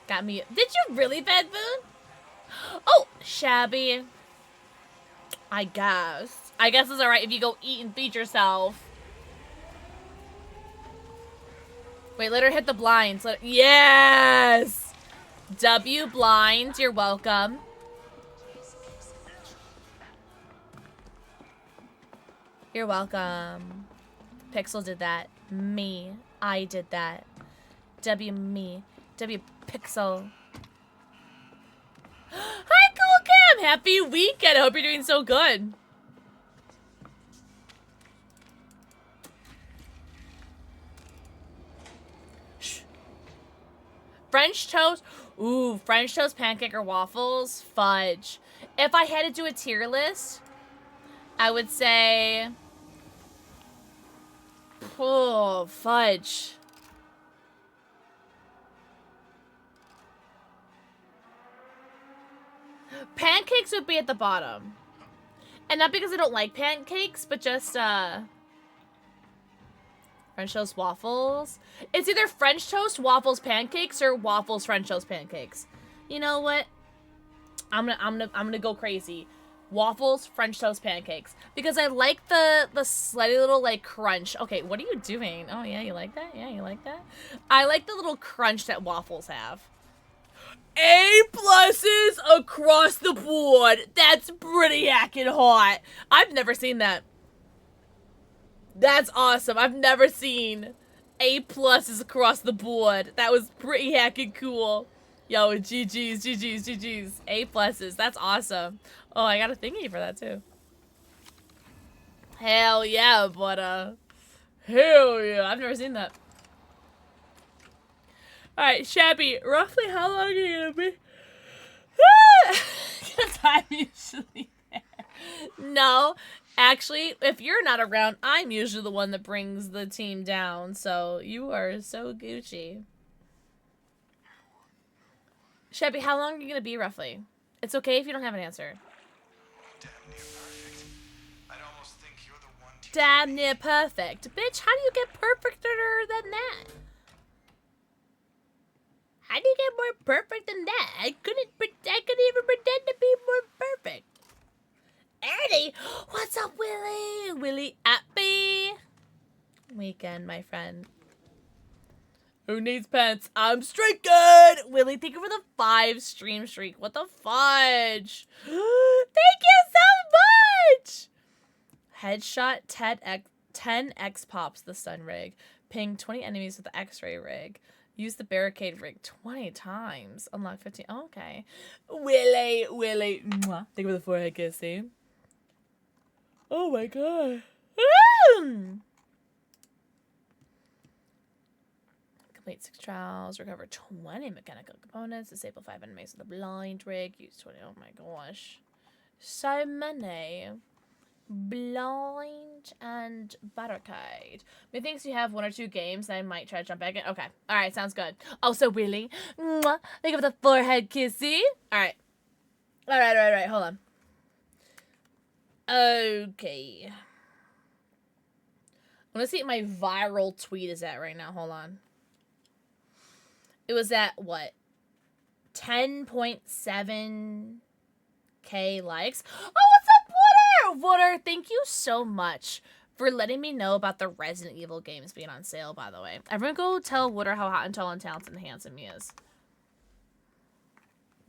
Got me. Did you really, Bad Boon? Oh, shabby. I guess. I guess it's alright if you go eat and feed yourself. Wait, let her hit the blinds. Yes! W blinds, you're welcome. You're welcome. Pixel did that. Me. I did that. W me. W Pixel. Hi, Cool Cam! Happy weekend! I hope you're doing so good. Shh. French toast. Ooh, French toast, pancake, or waffles? Fudge. If I had to do a tier list, I would say... Oh, fudge. Pancakes would be at the bottom. And not because I don't like pancakes, but just, French toast, waffles. It's either French toast, waffles, pancakes, or waffles, French toast, pancakes. You know what? I'm gonna go crazy. Waffles, French toast, pancakes. Because I like the slightly little, like, crunch. Okay, what are you doing? Oh, yeah, you like that? Yeah, you like that? I like the little crunch that waffles have. A pluses across the board. That's pretty hacking hot. I've never seen that. That's awesome. I've never seen A pluses across the board. That was pretty hacking cool. Yo, GG's, GG's, GG's. A pluses. That's awesome. Oh, I got a thingy for that too. Hell yeah, but hell yeah. I've never seen that. Alright, Shabby, roughly how long are you gonna be? Because I'm usually there. No, actually, if you're not around, I'm usually the one that brings the team down, so you are so Gucci. Shabby, how long are you gonna be roughly? It's okay if you don't have an answer. Damn near perfect. I'd almost think you're the one to... Damn near perfect. Bitch, how do you get perfecter than that? How do you get more perfect than that? I couldn't even pretend to be more perfect. Ernie, what's up, Willie? Willie Appy. Weekend, my friend. Who needs pants? I'm straight good. Willie, thank you for the 5 stream streak. What the fudge? Thank you so much. Headshot 10 X pops the stun rig. Ping 20 enemies with the X-ray rig. Use the barricade rig 20 times. Unlock 15. Oh, okay. Willie. Mwah. Think of the forehead kiss, see? Oh my god. Complete 6 trials. Recover 20 mechanical components. Disable 5 enemies with the blind rig. Use 20. Oh my gosh. So many. Blind and barricade. Methinks you have 1 or 2 games that I might try to jump back in. Okay. Alright, sounds good. Also, Willie. Mwah. Think of the forehead kissy. Alright. Alright. Hold on. Okay. I want to see what my viral tweet is at right now. Hold on. It was at, what? 10.7K likes. Oh, what's up, Water? Water, thank you so much for letting me know about the Resident Evil games being on sale, by the way. Everyone go tell Water how hot and tall and talented and handsome he is.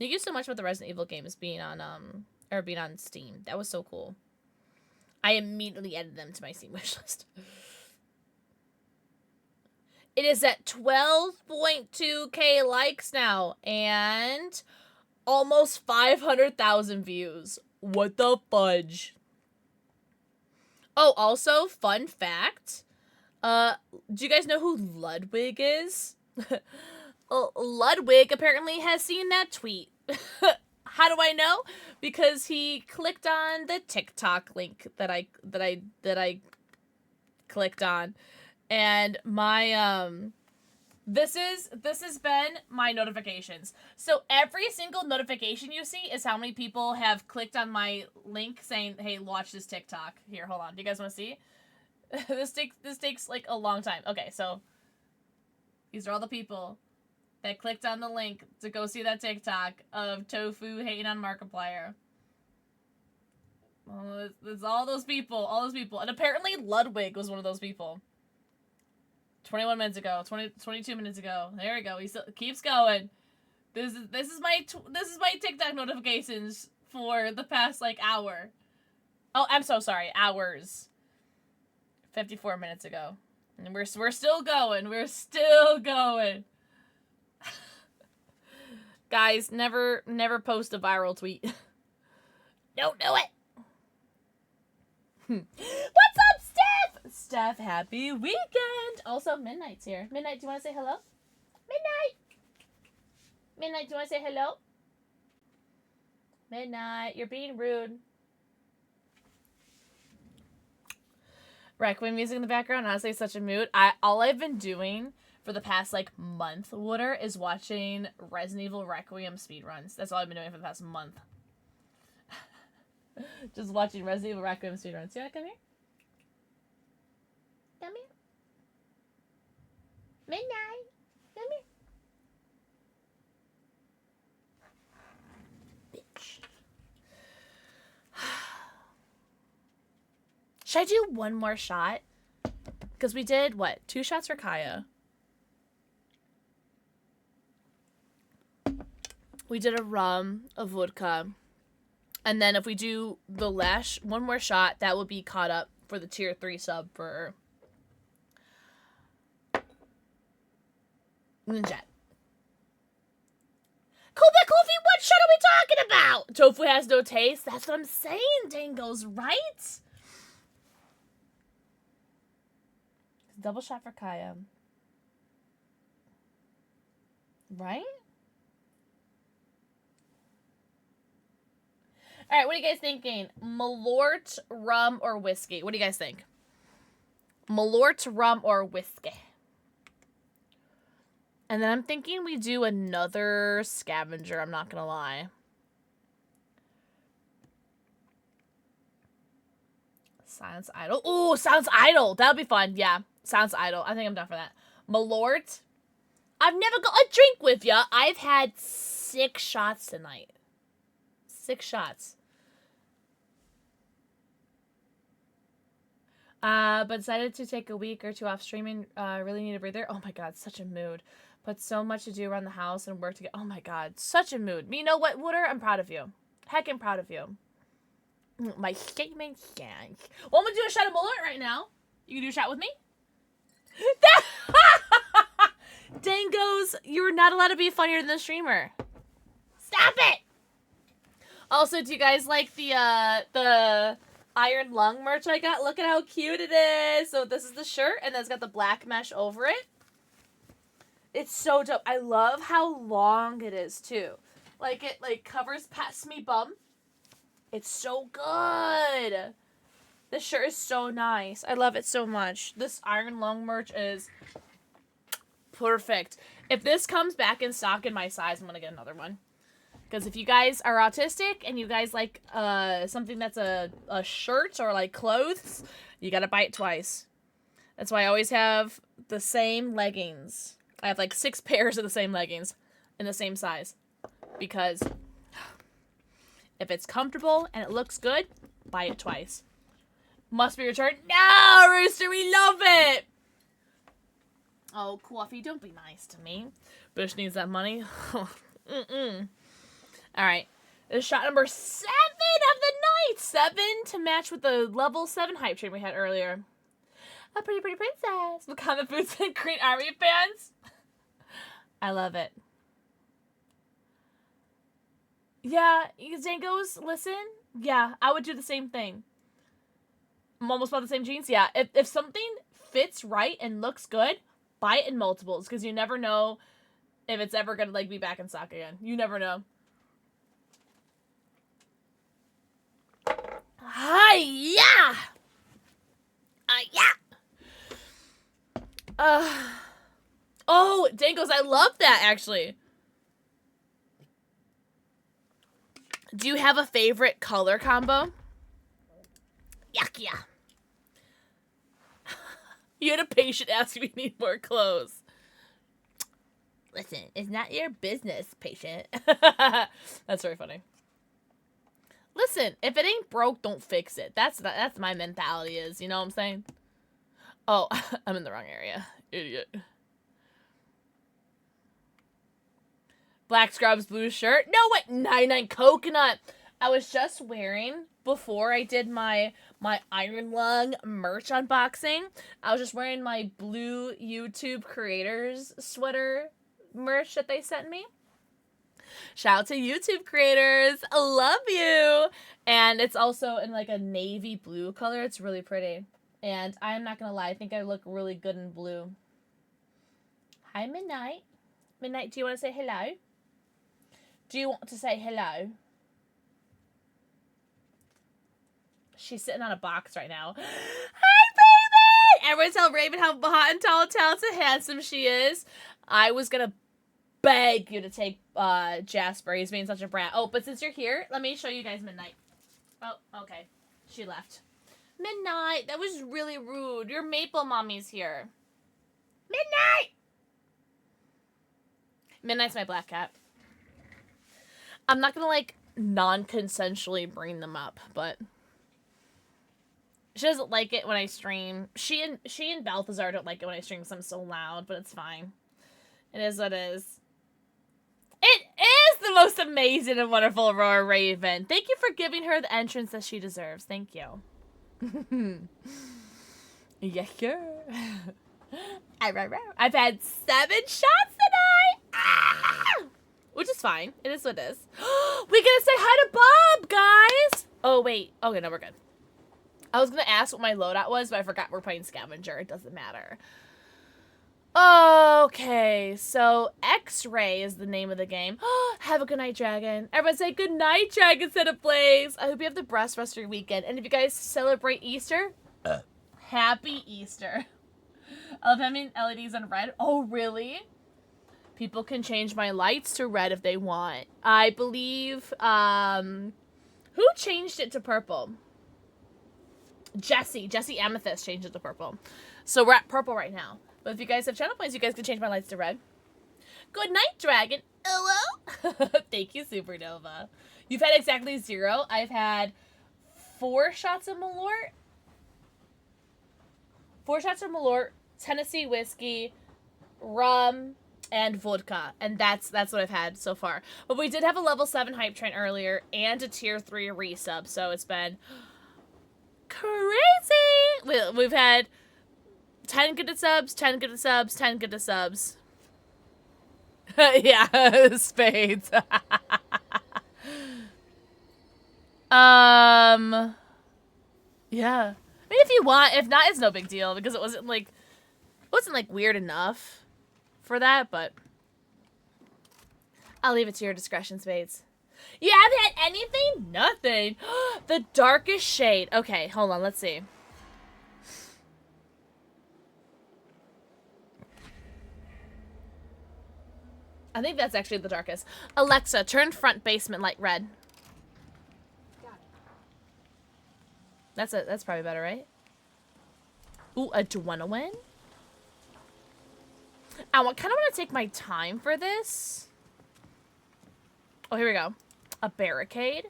Thank you so much for the Resident Evil games being on, being on Steam. That was so cool. I immediately added them to my Steam wishlist. It is at 12.2K likes now and almost 500,000 views. What the fudge? Oh, also, fun fact. Do you guys know who Ludwig is? Ludwig apparently has seen that tweet. How do I know? Because he clicked on the TikTok link that I clicked on. And my this has been my notifications. So every single notification you see is how many people have clicked on my link saying, "Hey, watch this TikTok." Here, hold on. Do you guys want to see? this takes like a long time. Okay, so these are all the people that clicked on the link to go see that TikTok of Tofu hating on Markiplier. Well, it's all those people, and apparently Ludwig was one of those people. 21 minutes ago, 22 minutes ago. There we go. He still keeps going. This is my TikTok notifications for the past like hour. Oh, I'm so sorry. Hours. 54 minutes ago. And we're still going. We're still going. Guys, never post a viral tweet. Don't do it. What's up, Steph? Steph, happy weekend. Also, Midnight's here. Midnight, do you want to say hello? Midnight. Midnight, do you want to say hello? Midnight, you're being rude. Requiem music in the background, honestly, such a mood. All I've been doing for the past like month, Water, is watching Resident Evil Requiem speedruns. That's all I've been doing for the past month. Just watching Resident Evil Requiem speedruns. You wanna come here? Come here. Midnight. Come here. Bitch. Should I do one more shot? Because we did, what, 2 shots for Kaya. We did a rum, a vodka. And then if we do the last, one more shot, that will be caught up for the tier 3 sub for Ninja. Kobe Kofi, what shot are we talking about? Tofu has no taste? That's what I'm saying, Dangos, right? Double shot for Kaya. Right? Alright, what are you guys thinking? Malort, rum, or whiskey? What do you guys think? Malort, rum, or whiskey? And then I'm thinking we do another scavenger, I'm not gonna lie. Silence Idol. Ooh, Silence Idol. That'll be fun. Yeah, Silence Idol. I think I'm down for that. Malort. I've never got a drink with ya. I've had 6 shots tonight. 6 shots. But decided to take a week or 2 off streaming. Really need a breather. Oh my god, such a mood. But so much to do around the house and work to get. Oh my god, such a mood. But you know what, Wooder? I'm proud of you. Heckin' proud of you. My statement stands. Well, I'm gonna do a shot of Malort right now. You can do a shot with me? Dangos, you're not allowed to be funnier than the streamer. Stop it! Also, do you guys like the Iron Lung merch I got? Look at how cute it is. So this is the shirt, and then it's got the black mesh over it. It's so dope. I love how long it is, too. Like, it, like, covers past me bum. It's so good. This shirt is so nice. I love it so much. This Iron Lung merch is perfect. If this comes back in stock in my size, I'm going to get another one. Because if you guys are autistic and you guys like something that's a shirt or like clothes, you got to buy it twice. That's why I always have the same leggings. I have like 6 pairs of the same leggings in the same size. Because if it's comfortable and it looks good, buy it twice. Must be returned. No, Rooster, we love it. Oh, Coffee, don't be nice to me. Bush needs that money. Mm-mm. All right. This is shot number 7 of the night. 7 to match with the level 7 hype train we had earlier. A pretty princess. Wakanda Boots and Green Army fans. I love it. Yeah, Zangos, listen. Yeah, I would do the same thing. I'm almost bought the same jeans. Yeah, if something fits right and looks good, buy it in multiples, because you never know if it's ever gonna like be back in stock again. You never know. Hi, yeah. Yeah. Oh, Dangos, I love that actually. Do you have a favorite color combo? Yuck, yeah. You had a patient ask if you need more clothes. Listen, it's not your business, patient. That's very funny. Listen, if it ain't broke, don't fix it. That's my mentality is, you know what I'm saying? Oh, I'm in the wrong area. Idiot. Black scrubs, blue shirt. No, what? 99 coconut. I was just wearing, before I did my Iron Lung merch unboxing, I was just wearing my blue YouTube creators sweater merch that they sent me. Shout out to YouTube creators. I love you. And it's also in like a navy blue color. It's really pretty. And I'm not going to lie. I think I look really good in blue. Hi, Midnight. Midnight, do you want to say hello? Do you want to say hello? She's sitting on a box right now. Hi, Raven! Everyone tell Raven how hot and tall, talented, handsome she is. I was going to beg you to take Jasper. He's being such a brat. Oh, but since you're here, let me show you guys Midnight. Oh, okay. She left. Midnight, that was really rude. Your Maple Mommy's here. Midnight! Midnight's my black cat. I'm not gonna, like, non-consensually bring them up, but she doesn't like it when I stream. She and Balthazar don't like it when I stream because I'm so loud, but it's fine. It is what it is. It is the most amazing and wonderful Aurora Raven. Thank you for giving her the entrance that she deserves. Thank you. Yeah, sure. I've had 7 shots tonight. Ah! Which is fine. It is what it is. We gotta say hi to Bob, guys. Oh, wait. Okay, no, we're good. I was gonna ask what my loadout was, but I forgot we're playing Scavenger. It doesn't matter. Okay, so X-Ray is the name of the game. Have a good night, Dragon. Everyone say good night, Dragon, said it Blaze. I hope you have the best rest of your weekend. And if you guys celebrate Easter, happy Easter. I love having LEDs on red. Oh, really? People can change my lights to red if they want. I believe, who changed it to purple? Jesse Amethyst changed it to purple. So we're at purple right now. But if you guys have channel points, you guys can change my lights to red. Good night, Dragon. Hello? Thank you, Supernova. You've had exactly 0. I've had 4 shots of Malort. 4 shots of Malort, Tennessee whiskey, rum, and vodka. And that's what I've had so far. But we did have a level 7 hype train earlier and a tier 3 resub. So it's been crazy. We've had 10 good subs, 10 good subs, 10 good subs. Yeah, spades. Yeah. I mean, if you want, if not, it's no big deal because it wasn't like weird enough for that, but I'll leave it to your discretion, Spades. You haven't had anything? Nothing. The darkest shade. Okay, hold on, let's see. I think that's actually the darkest. Alexa, turn front basement light red. That's probably better, right? Ooh, adrenaline. I kind of want to take my time for this. Oh, here we go. A barricade.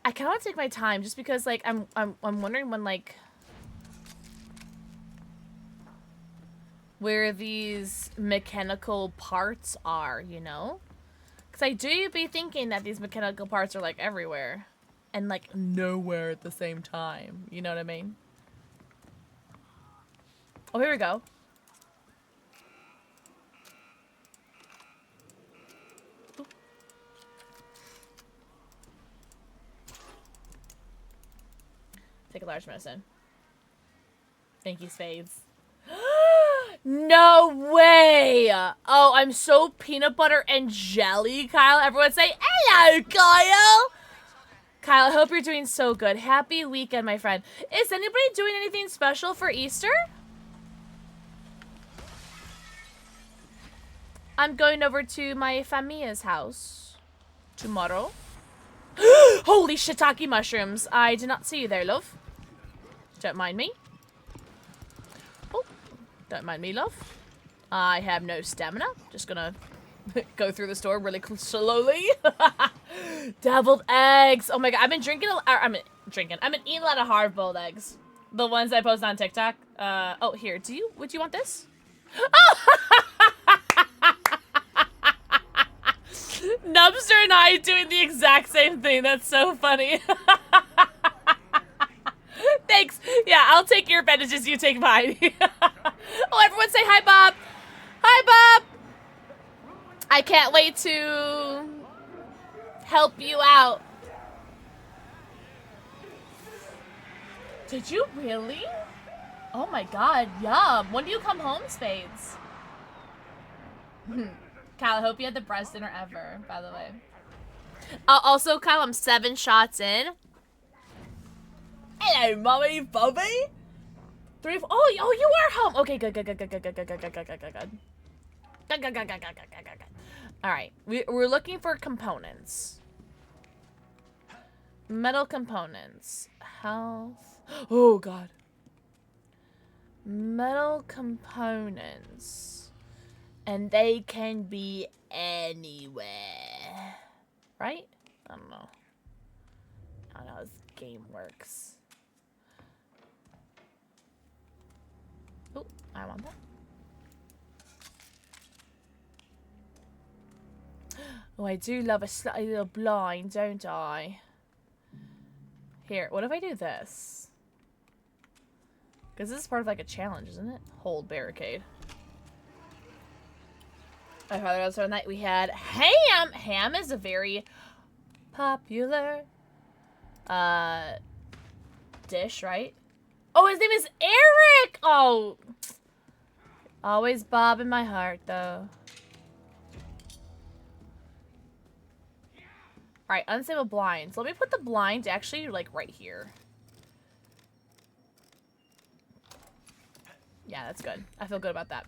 I kind of want to take my time just because, like, I'm wondering when, like, where these mechanical parts are, you know? Because I do be thinking that these mechanical parts are, like, everywhere. And, like, nowhere at the same time. You know what I mean? Oh, here we go. Ooh. Take a large medicine. Thank you, Spades. No way! Oh, I'm so peanut butter and jelly, Kyle. Everyone say, hello, Kyle! Kyle, I hope you're doing so good. Happy weekend, my friend. Is anybody doing anything special for Easter? I'm going over to my familla's house tomorrow. Holy shiitake mushrooms. I did not see you there, love. Don't mind me. Oh, don't mind me, love. I have no stamina. Just gonna go through the store really slowly. Deviled eggs. Oh my god, I've been eating a lot of hard-boiled eggs. The ones I post on TikTok. Oh, here. Would you want this? Nubster and I doing the exact same thing. That's so funny. Thanks. Yeah, I'll take your bandages, you take mine. Oh, everyone say hi, Bob. Hi, Bob. I can't wait to help you out. Did you really? Oh my god, yum. When do you come home, Spades? Kyle, I hope you had the best dinner ever, by the way. Also, Kyle, I'm 7 shots in. Hello, Mommy Bobby. 3, 4, oh, you are home. Okay, good. All right, we're looking for components. Metal components. Health. Oh, God. Metal components. And they can be anywhere. Right? I don't know. I don't know how this game works. Oh, I want that. Oh, I do love a slightly little blind, don't I? Here, what if I do this? Because this is part of like a challenge, isn't it? Hold barricade. I thought that was the night we had Ham. Ham is a very popular dish, right? Oh, his name is Eric. Oh, always Bob in my heart, though. All right, unstable blinds. Let me put the blind actually like right here. Yeah, that's good. I feel good about that.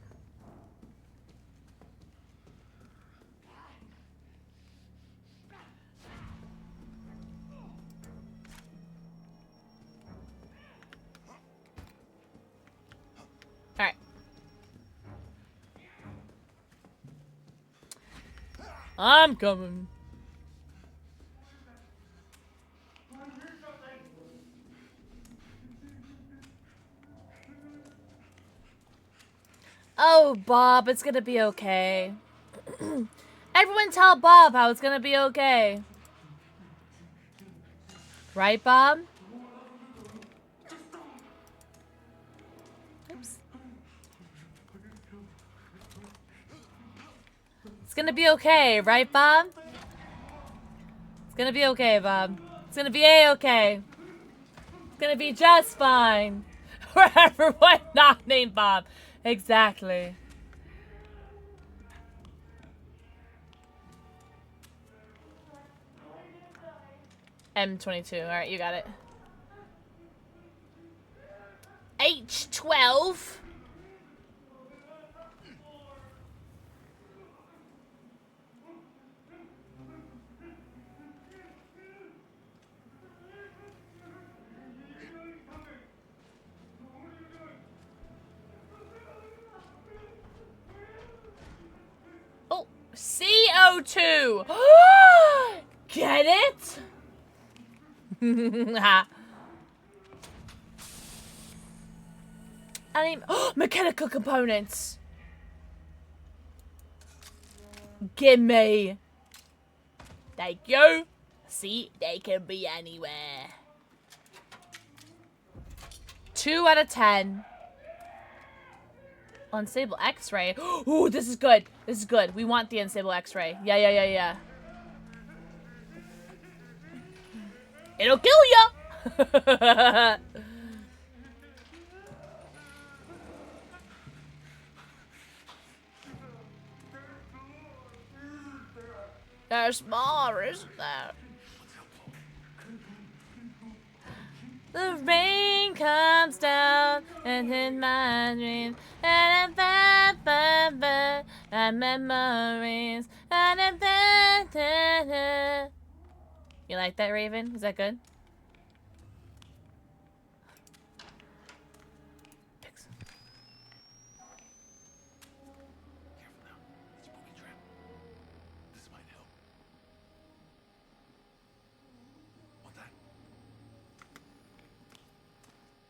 All right. I'm coming. Oh, Bob, it's gonna be okay. Everyone tell Bob how it's gonna be okay. Right, Bob? Oops. It's gonna be okay, right, Bob? It's gonna be okay, Bob. It's gonna be A-okay. It's gonna be just fine. For everyone not named Bob. Exactly. M22. Alright, you got it. H12. Oh, CO2. Get it? I need mechanical components. Gimme. Thank you. See, they can be anywhere. 2 out of 10. Unstable X-ray. Ooh, this is good. This is good. We want the unstable X-ray. Yeah. It'll kill ya. There's more, isn't there? The rain comes down and in my dreams, and memories, and You like that, Raven? Is that good? Pix. Careful now. It's a booby trap. This might help. Want that?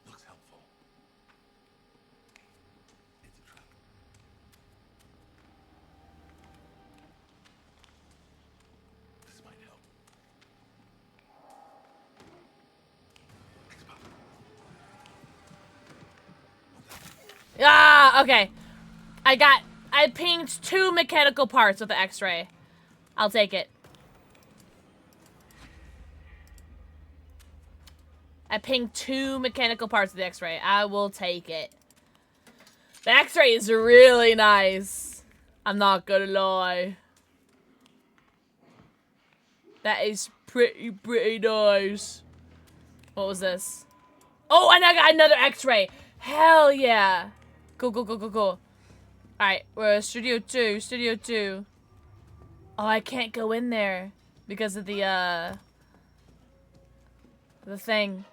Looks helpful. It's a trap. This might help. X-Pop. Ah, okay. I pinged 2 mechanical parts with the X-ray. I'll take it. I pinged 2 mechanical parts of the X-ray. I will take it. The X-ray is really nice. I'm not gonna lie. That is pretty nice. What was this? Oh, and I got another X-ray. Hell yeah. Cool. Alright, we're Studio 2. Oh, I can't go in there because of the thing.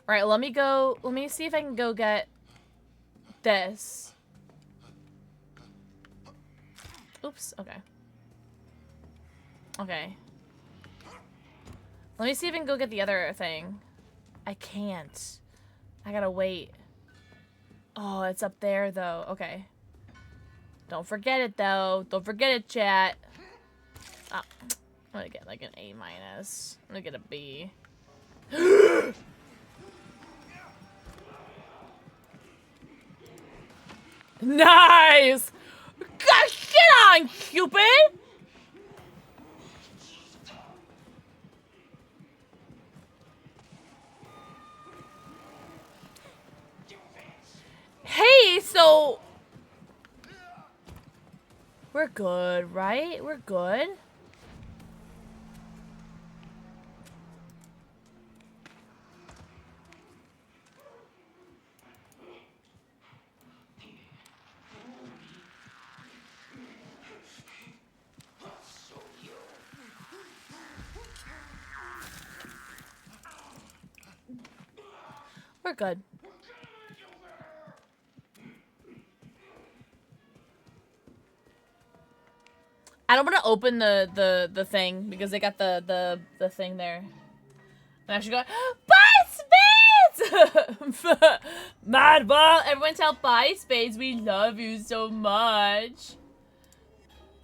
Alright, let me see if I can go get this. Oops, okay. Okay. Let me see if I can go get the other thing. I can't. I gotta wait. Oh, it's up there, though. Okay. Don't forget it, though. Don't forget it, chat. Oh, I'm gonna get, like, an A-. I'm gonna get a B. Nice! God, shit on, Cupid! Hey, so... We're good, right? We're good? We're good. I don't want to open the thing because they got the thing there. I'm actually going, bye, Spades! Mad Ball! Everyone tell bye, Spades. We love you so much.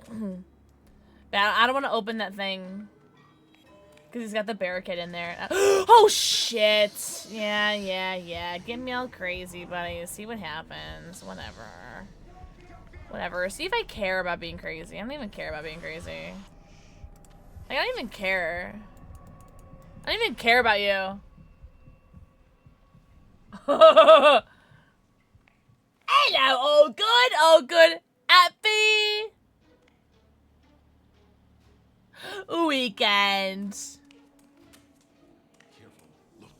But I don't want to open that thing. Because he's got the barricade in there. Oh, shit. Yeah. Get me all crazy, buddy. See what happens. Whatever. See if I care about being crazy. I don't even care about being crazy. I don't even care. I don't even care about you. Hello, all good. Happy weekend. Careful. Look.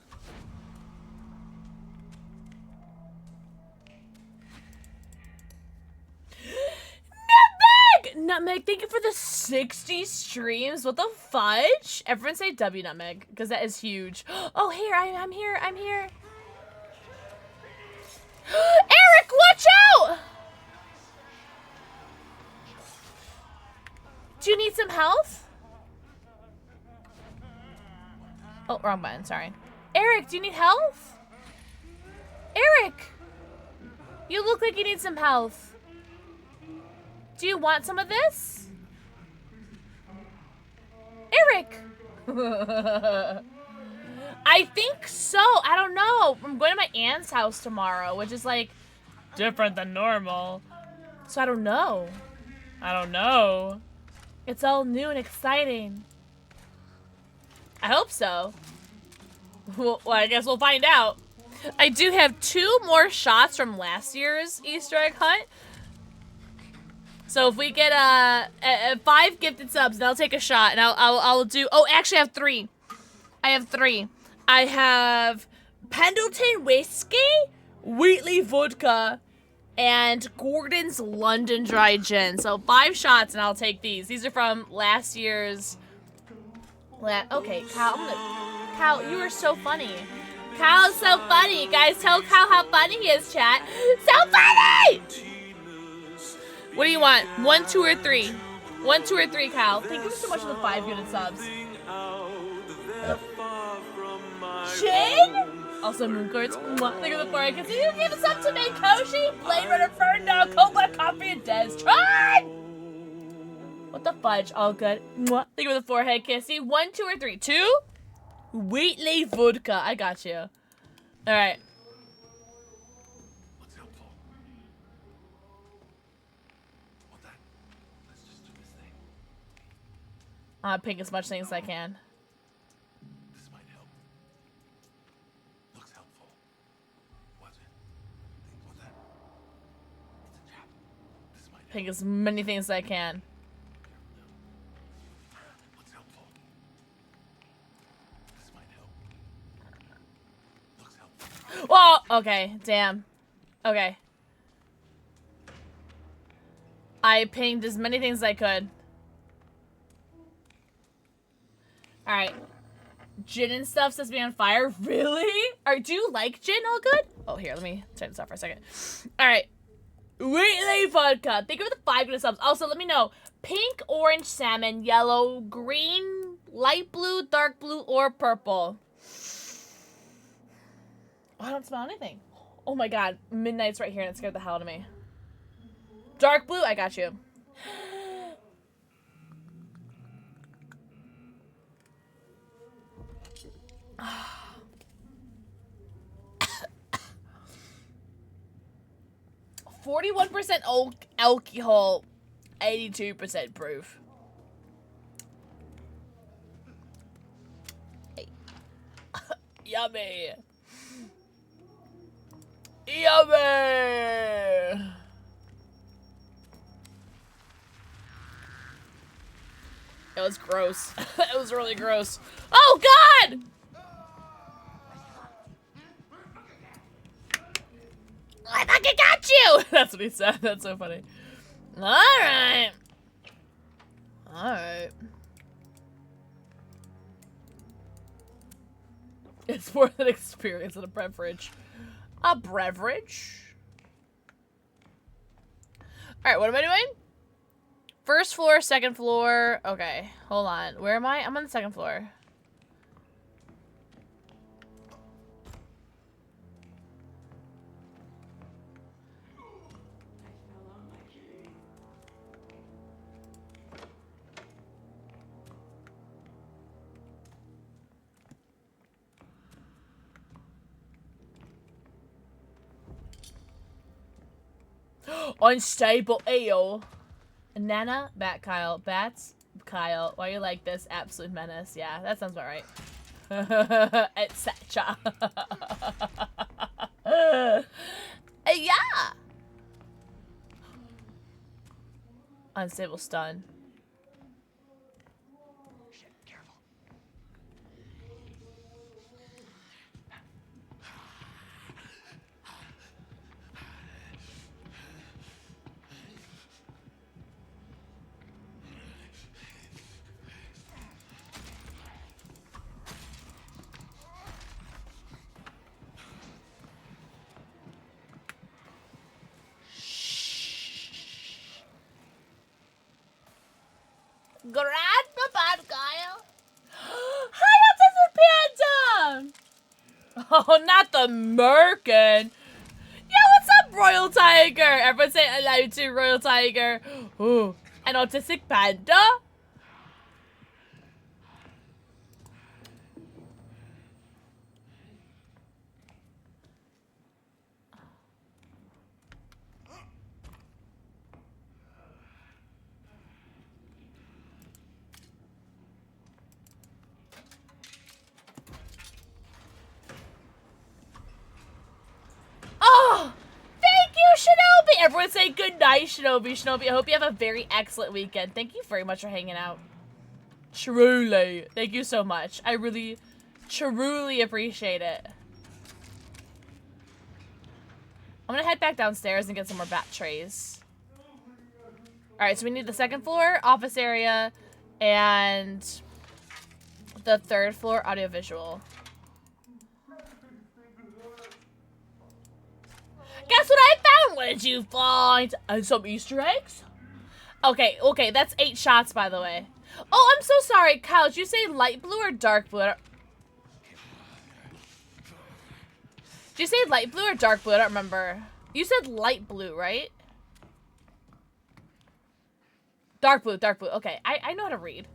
Nutmeg, thank you for the 60 streams. What the fudge? Everyone say W Nutmeg, because that is huge. Oh, here, I'm here. Eric, watch out! Do you need some health? Oh, wrong button, sorry. Eric, do you need health? Eric! You look like you need some health. Do you want some of this? Eric! I think so. I don't know. I'm going to my aunt's house tomorrow, which is like different than normal. So I don't know. It's all new and exciting. I hope so. Well, I guess we'll find out. I do have 2 more shots from last year's Easter egg hunt. So if we get 5 gifted subs, then I'll take a shot and I'll do. Oh, actually, I have 3. I have Pendleton whiskey, Wheatley vodka, and Gordon's London dry gin. So 5 shots and I'll take these. These are from last year's Okay, Kyle, Kyle, you are so funny. Kyle's so funny. Guys, tell Kyle how funny he is, chat. So funny! What do you want? 1, 2, or 3? 1, 2, or 3, Kyle. Thank you so much for the 5 unit subs. Chin? Also, Mooncourts. Thank you for the 4. I can see you give us up to me, Koshi, Blade Runner, Ferno, Cobra, Coffee, and Des. Try! What the fudge? All good. Thank you for the forehead kissy. 1, 2, or 3? 2? Wheatley vodka. I got you. All right. What's helpful? Well, let's just do this thing. I'll pink as much things as I can. This might help. Looks helpful. What's it? What's that? It's a trap. This might help. Pink as many things as I can. What's helpful? This might help. Looks helpful. Whoa! Okay, damn. Okay. I pinged as many things as I could. Alright. Gin and stuff says to be on fire. Really? Do you like gin all good? Oh, here, let me turn this off for a second. Alright. Wheatley vodka. Thank you for the 5 good subs. Also, let me know. Pink, orange, salmon, yellow, green, light blue, dark blue, or purple. Oh, I don't smell anything. Oh my god. Midnight's right here and it scared the hell out of me. Dark blue, I got you. 41% alcohol, 82% proof. Hey. Yummy. Yummy. It was gross. It was really gross. Oh God! I fucking got you! That's what he said. That's so funny. Alright. Alright. It's more than experience than a beverage. A beverage? Alright, what am I doing? First floor, second floor. Okay, hold on. Where am I? I'm on the second floor. Unstable eel. Nana, Bat Kyle. Bats, Kyle. Why you like this? Absolute menace. Yeah, that sounds about right. Etc. Yeah. Unstable stun. Shit, careful. Grandpa Bad Kyle. Hi, Autistic Panda! Oh, not the Merkin. Yeah, what's up, Royal Tiger? Everyone say hello to Royal Tiger. Ooh, an Autistic Panda? Oh, thank you, Shinobi. Everyone say good night, Shinobi. Shinobi, I hope you have a very excellent weekend. Thank you very much for hanging out. Truly. Thank you so much. I really, truly appreciate it. I'm gonna head back downstairs and get some more bat trays. Alright, so we need the second floor, office area, and The third floor audiovisual. Guess what I found? What did you find? And some Easter eggs? Okay, okay, that's 8 shots, by the way. Oh, I'm so sorry, Kyle. Did you say light blue or dark blue? Did you say light blue or dark blue? I don't remember. You said light blue, right? Dark blue, dark blue. Okay, I know how to read.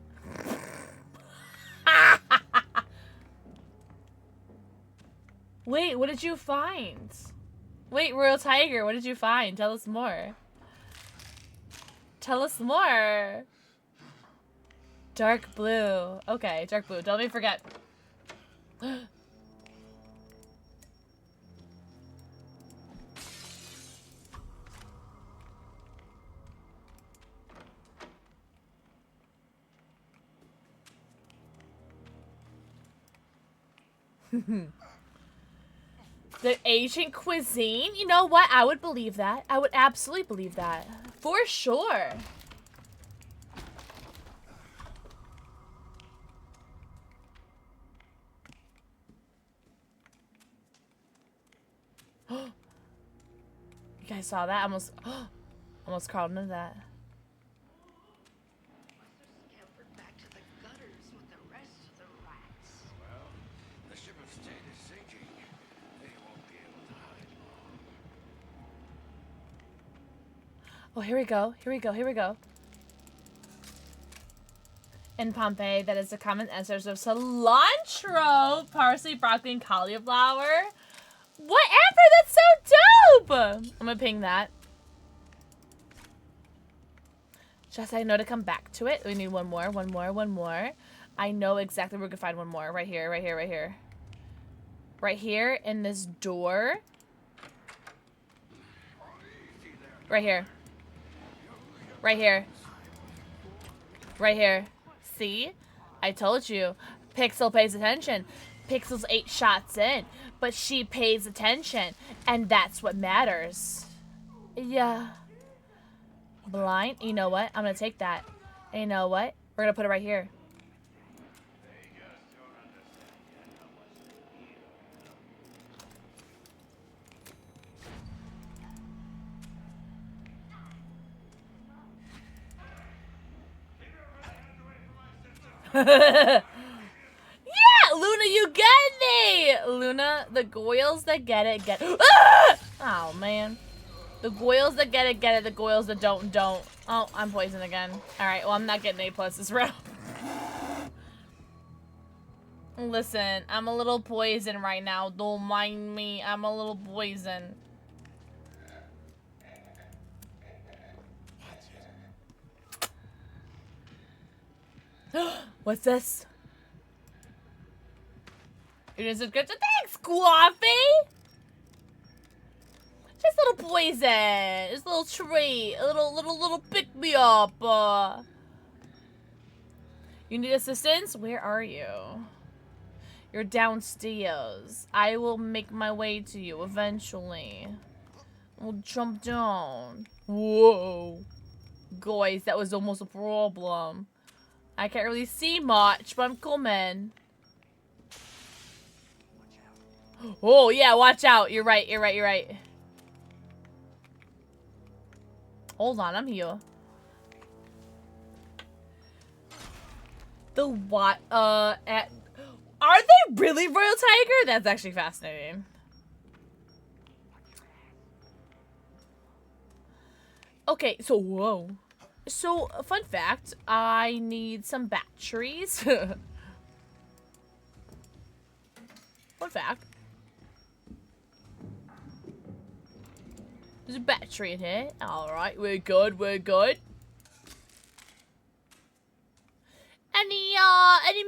Wait, what did you find? Wait, Royal Tiger, what did you find? Tell us more. Tell us more. Dark blue. Okay, dark blue. Don't let me forget. The Asian cuisine? You know what? I would believe that. I would absolutely believe that. For sure. You guys saw that? Almost crawled into that. Scampered back to the gutters with the rest of the rats. Well, the ship of state is sinking. They won't be able to hide long. Oh, here we go. Here we go. Here we go. In Pompeii, that is the common ancestors of cilantro, parsley, broccoli, and cauliflower. Whatever! That's so dope! I'm gonna ping that. Just I know to come back to it. We need one more, one more, one more. I know exactly where we can find one more. Right here, right here, right here. Right here in this door. Right here. Right here. Right here. See? I told you. Pixel pays attention. Pixel's 8 shots in, but she pays attention, and that's what matters. Yeah. Blind? You know what? I'm gonna take that. And you know what? We're gonna put it right here. Yeah, Luna, you get me! Luna, the goyles that get it, get it. Ah! Oh, man. The goyles that get it, get it. The goyles that don't. Oh, I'm poisoned again. Alright, well, I'm not getting A+ this round. Listen, I'm a little poisoned right now. Don't mind me. I'm a little poisoned. What's this? You're doing subscription? Thanks, Coffee! Just a little poison. Just a little treat. A little pick-me-up. You need assistance? Where are you? You're downstairs. I will make my way to you eventually. We'll jump down. Whoa. Guys, that was almost a problem. I can't really see much, but I'm coming. Oh, yeah, watch out. You're right, you're right, you're right. Hold on, I'm here. The what? Are they really Royal Tiger? That's actually fascinating. Okay, so, whoa. So, fun fact, I need some batteries. Fun fact. There's a battery in here. Alright, we're good, we're good. Any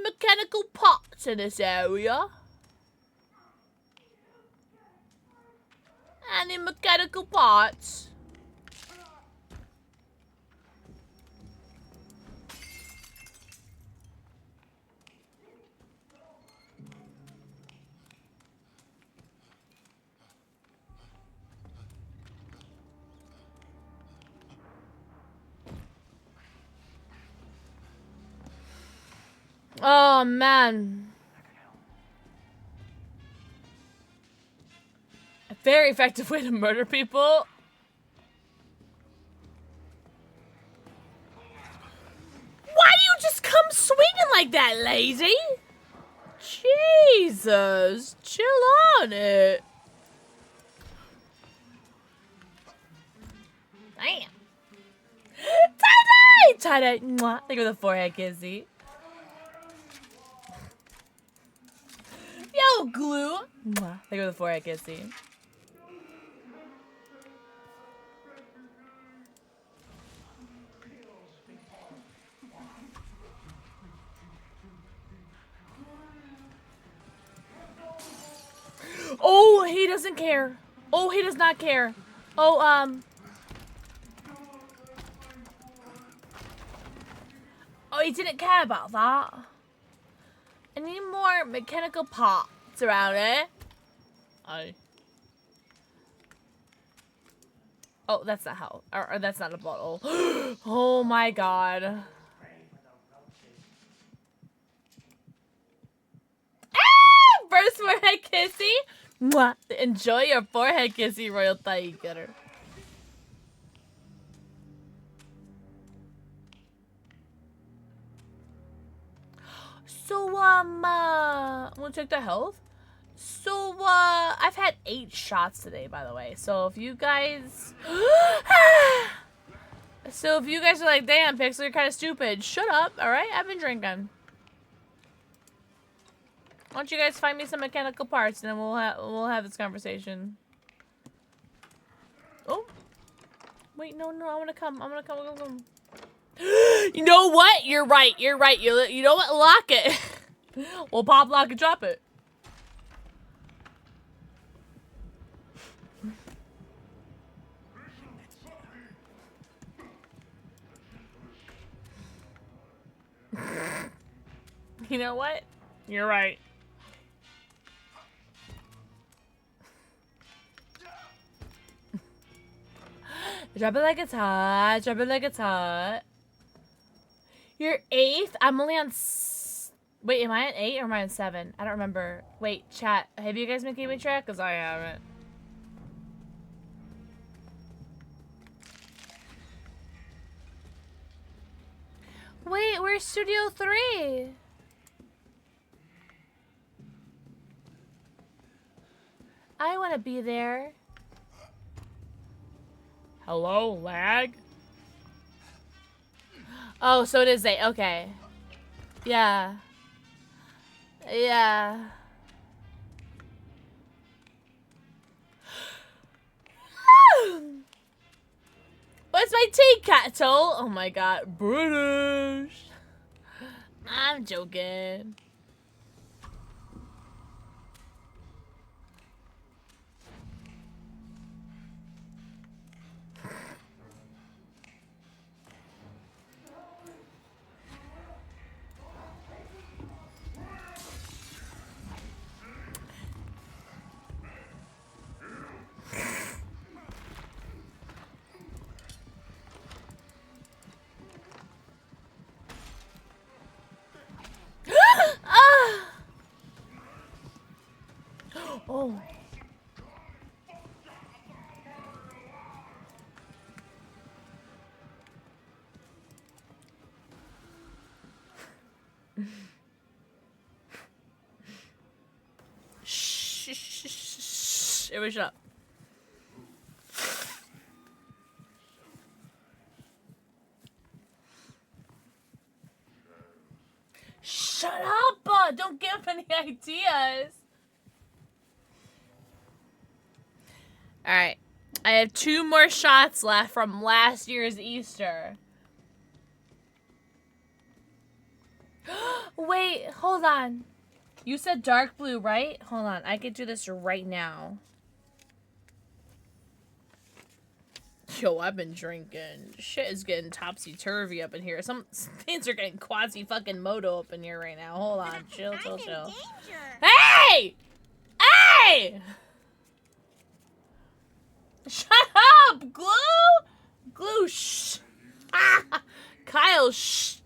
mechanical parts in this area? Any mechanical parts? Oh, man. A very effective way to murder people. Why do you just come swinging like that, lady? Jesus, chill on it. Damn. Tie-dye! Tie-dye. Mwah. Think of the forehead kissy. Yo, glue. Mwah. Think of the forehead kissy. Oh, he doesn't care. Oh, he does not care. Oh, oh, he didn't care about that. I need more mechanical parts around it. Oh, that's not how. Or that's not a bottle. Oh my god. Ah! First forehead kissy. Mwah. Enjoy your forehead kissy, Royal Thigh Getter. So, we'll check the health. So, I've had 8 shots today, by the way. So, if you guys... So, if you guys are like, damn, Pixel, you're kind of stupid. Shut up, alright? I've been drinking. Why don't you guys find me some mechanical parts, and then we'll have this conversation. Oh. Wait, no, I wanna come. I'm gonna come. You know what? You're right. You know what? Lock it. We'll pop, lock, and drop it. You know what? You're right. Drop it like it's hot. Drop it like it's hot. You're 8th? I'm only on... Wait, am I on 8 or am I on 7? I don't remember. Wait, chat. Have you guys been keeping track? Because I haven't. Wait, where's Studio 3? I want to be there. Hello, lag? Oh, so it is 8. Okay. Yeah. Yeah. What's my tea kettle? Oh my god. British. I'm joking. Oh. Shh. Everybody shut up. Shut up! Don't give any ideas. Alright. I have 2 more shots left from last year's Easter. Wait, hold on. You said dark blue, right? Hold on. I could do this right now. Yo, I've been drinking. Shit is getting topsy-turvy up in here. Some things are getting quasi-fucking-moto up in here right now. Hold on. Chill. Hey! Hey! Shut up! Glue, shh. Ah! Kyle, shh.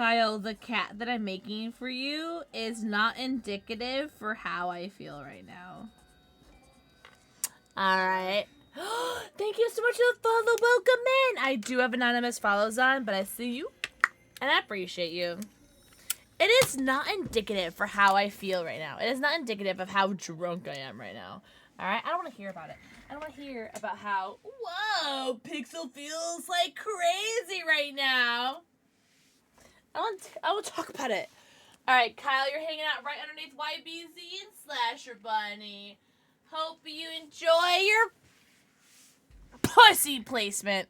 Kyle, the cat that I'm making for you is not indicative for how I feel right now. All right. Thank you so much for the follow. Welcome in. I do have anonymous follows on, but I see you, and I appreciate you. It is not indicative for how I feel right now. It is not indicative of how drunk I am right now. All right? I don't want to hear about it. I don't want to hear about how, whoa, Pixel feels like crazy right now. I want to talk about it. All right, Kyle, you're hanging out right underneath YBZ and Slasher Bunny. Hope you enjoy your pussy placement.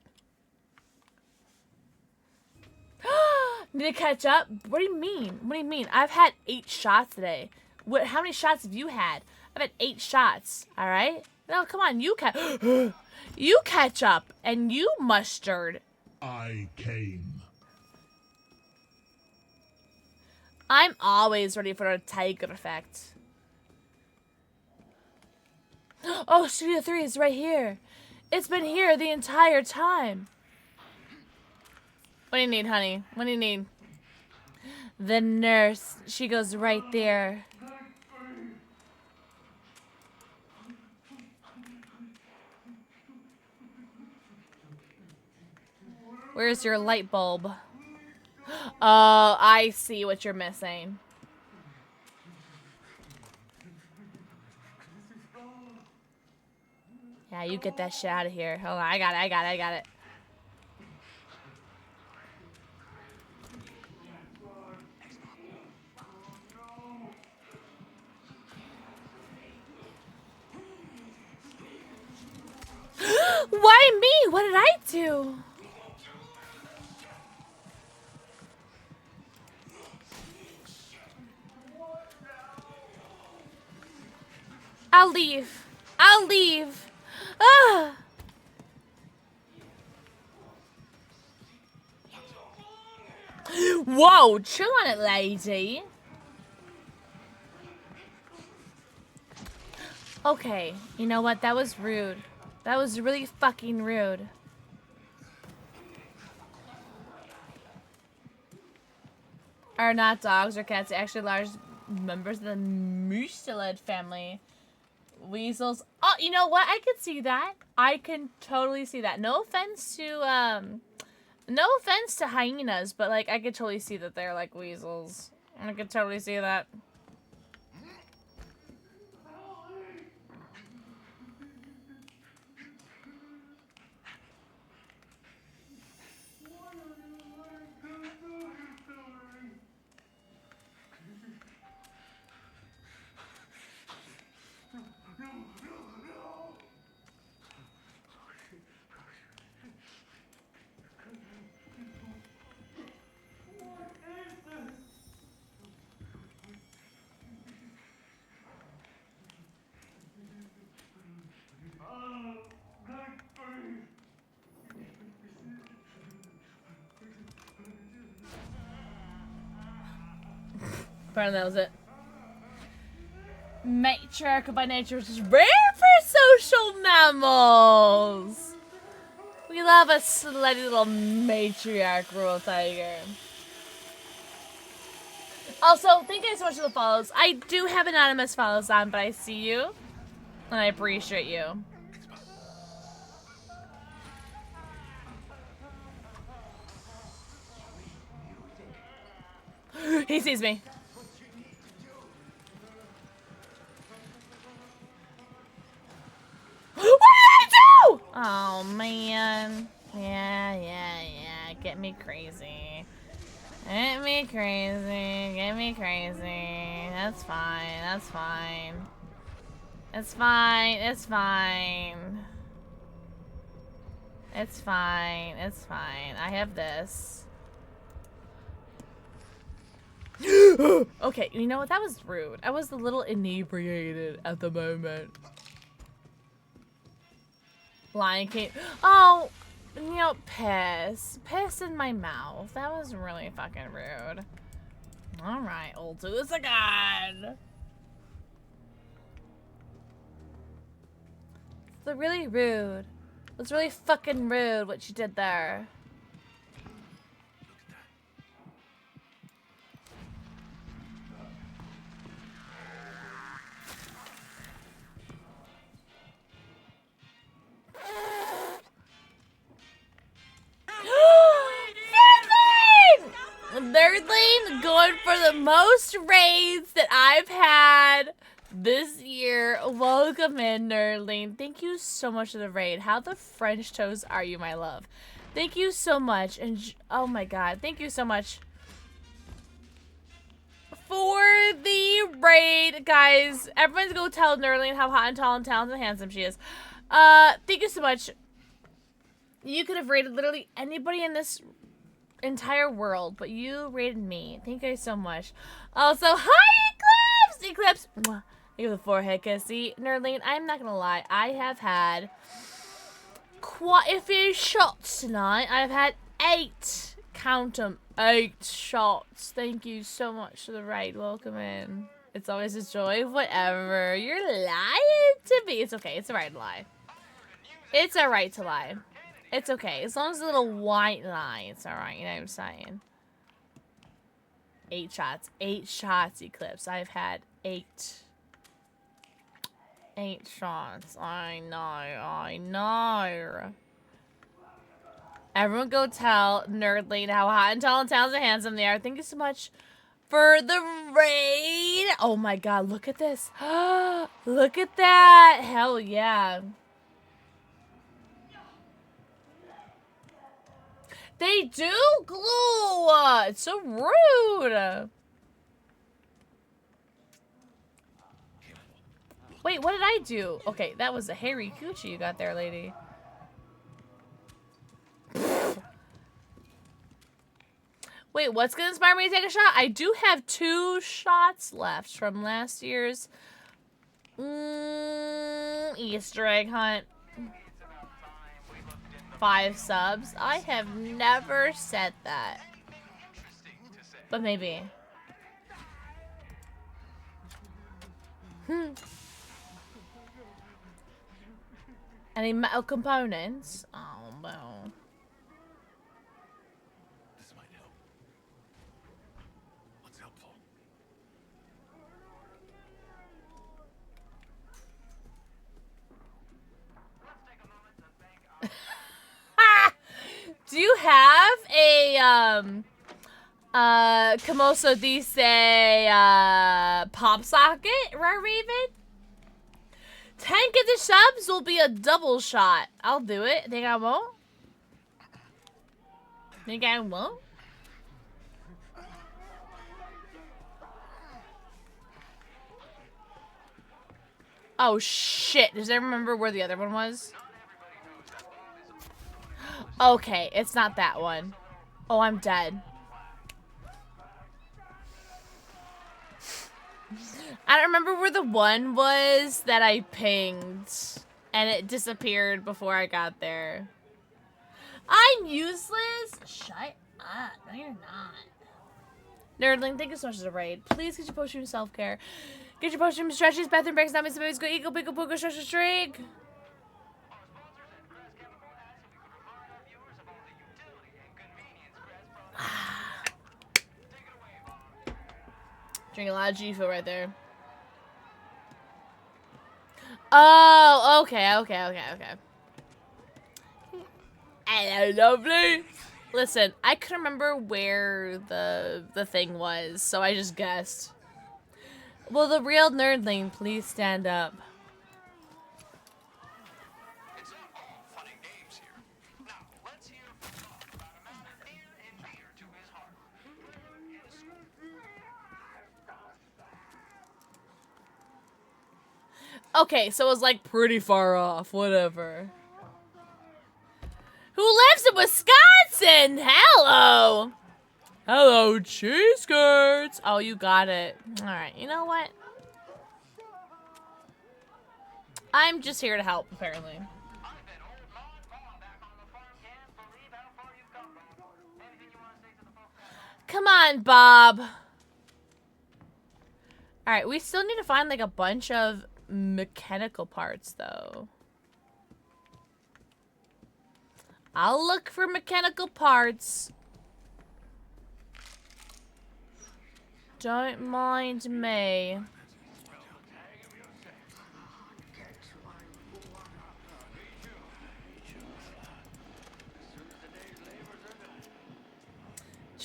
Need to catch up? What do you mean? What do you mean? I've had 8 shots today. How many shots have you had? I've had 8 shots. All right. No, come on. You catch up, and you mustard. I came. I'm always ready for a tiger effect. Oh, Studio 3 is right here. It's been here the entire time. What do you need, honey? What do you need? The nurse. She goes right there. Where's your light bulb? Oh, I see what you're missing. Yeah, you get that shit out of here. Hold on, I got it. Why me? What did I do? I'll leave. Ah. Whoa, chill on it, lady. Okay, you know what? That was rude. That was really fucking rude. Are not dogs or cats actually large members of the Mustelid family? Weasels. Oh, you know what? I could see that. I can totally see that. No offense to hyenas, but like I could totally see that they're like weasels. I could totally see that. Apparently that was it. Matriarch by nature is rare for social mammals. We love a slutty little matriarch rule tiger. Also, thank you so much for the follows. I do have anonymous follows on, but I see you. And I appreciate you. He sees me. What did I do? Oh, man. Yeah. Get me crazy. Get me crazy. That's fine. It's fine. I have this. Okay, you know what? That was rude. I was a little inebriated at the moment. Lion King. Oh, you know, piss. Piss in my mouth. That was really fucking rude. Alright, we'll do this again. It's really rude. It's really fucking rude what you did there. the most raids that I've had this year. Welcome in, Nerdling. Thank you so much for the raid. How the French toast are you, my love? Thank you so much. And oh my god, thank you so much for the raid, guys. Everyone's go tell Nerdling how hot and tall and talented and handsome she is. Thank you so much. You could have rated literally anybody in this entire world, but you rated me. Thank you so much. Also, hi, Eclipse! Eclipse! Mwah. Thank you for the forehead kiss. See, Nerdling, I'm not gonna lie. I have had quite a few shots tonight. I've had 8. Count them. 8 shots. Thank you so much for the raid. Welcome in. It's always a joy. Whatever. You're lying to me. It's okay. It's alright to lie. It's alright to lie. It's okay. As long as it's a little white lie, it's alright. You know what I'm saying? 8 shots. 8 shots, Eclipse. I've had 8. 8 shots. I know. Everyone go tell Nerdling how hot and tall and talented and handsome they are. Thank you so much for the raid. Oh my god, look at this. Look at that. Hell yeah. They do glue. It's so rude. Wait, what did I do? Okay, that was a hairy coochie you got there, lady. Wait, what's gonna inspire me to take a shot? I do have 2 shots left from last year's Easter egg hunt. 5 subs. I have never said that. But maybe. Any metal components? Oh, no. This might help. What's helpful? Do you have a Camoso Dice pop socket, Raven? 10 get the subs will be a double shot. I'll do it. Think I won't? Think I won't? Oh shit. Does anyone remember where the other one was? Okay, it's not that one. Oh, I'm dead. I don't remember where the one was that I pinged, and it disappeared before I got there. I'm useless? Shut up. No, you're not. Nerdling, thank you so much for the raid. Please get your potion self-care. Get your potion stretches, bathroom breaks, not somebody's go eagle, pickle, pogo, stretch, streak. Drink a lot of G-Fuel right there. Oh, okay. Hello, lovely. Listen, I couldn't remember where the thing was, so I just guessed. Will the real nerdling please stand up? It's not all fun and games here. Now, let's hear from talk about a matter near and dear to his heart. Okay, so it was like pretty far off, whatever. Who lives in Wisconsin? Hello! Hello, cheese curds! Oh, you got it. Alright, you know what? I'm just here to help, apparently. I've been old Mom back on the farm. Can't believe how far you've come. Anything you want to say to the folks? Come on, Bob. Alright, we still need to find like a bunch of mechanical parts, though. I'll look for mechanical parts. Don't mind me.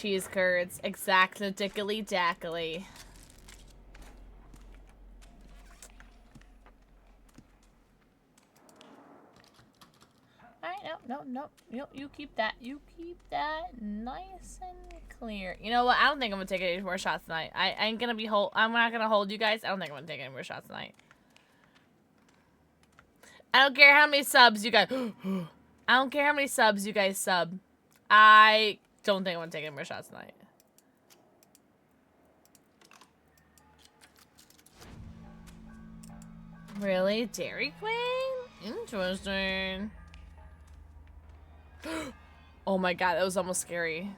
cheese curds. Exactly, dickily dackily. Alright, no. You keep that. You keep that nice and clear. You know what? I don't think I'm gonna take any more shots tonight. I ain't gonna be I'm not gonna hold you guys. I don't think I'm gonna take any more shots tonight. I don't care how many subs you guys. I don't care how many subs you guys sub. I don't think I'm gonna take any more shots tonight. Really? Dairy Queen? Interesting. Oh my god, that was almost scary.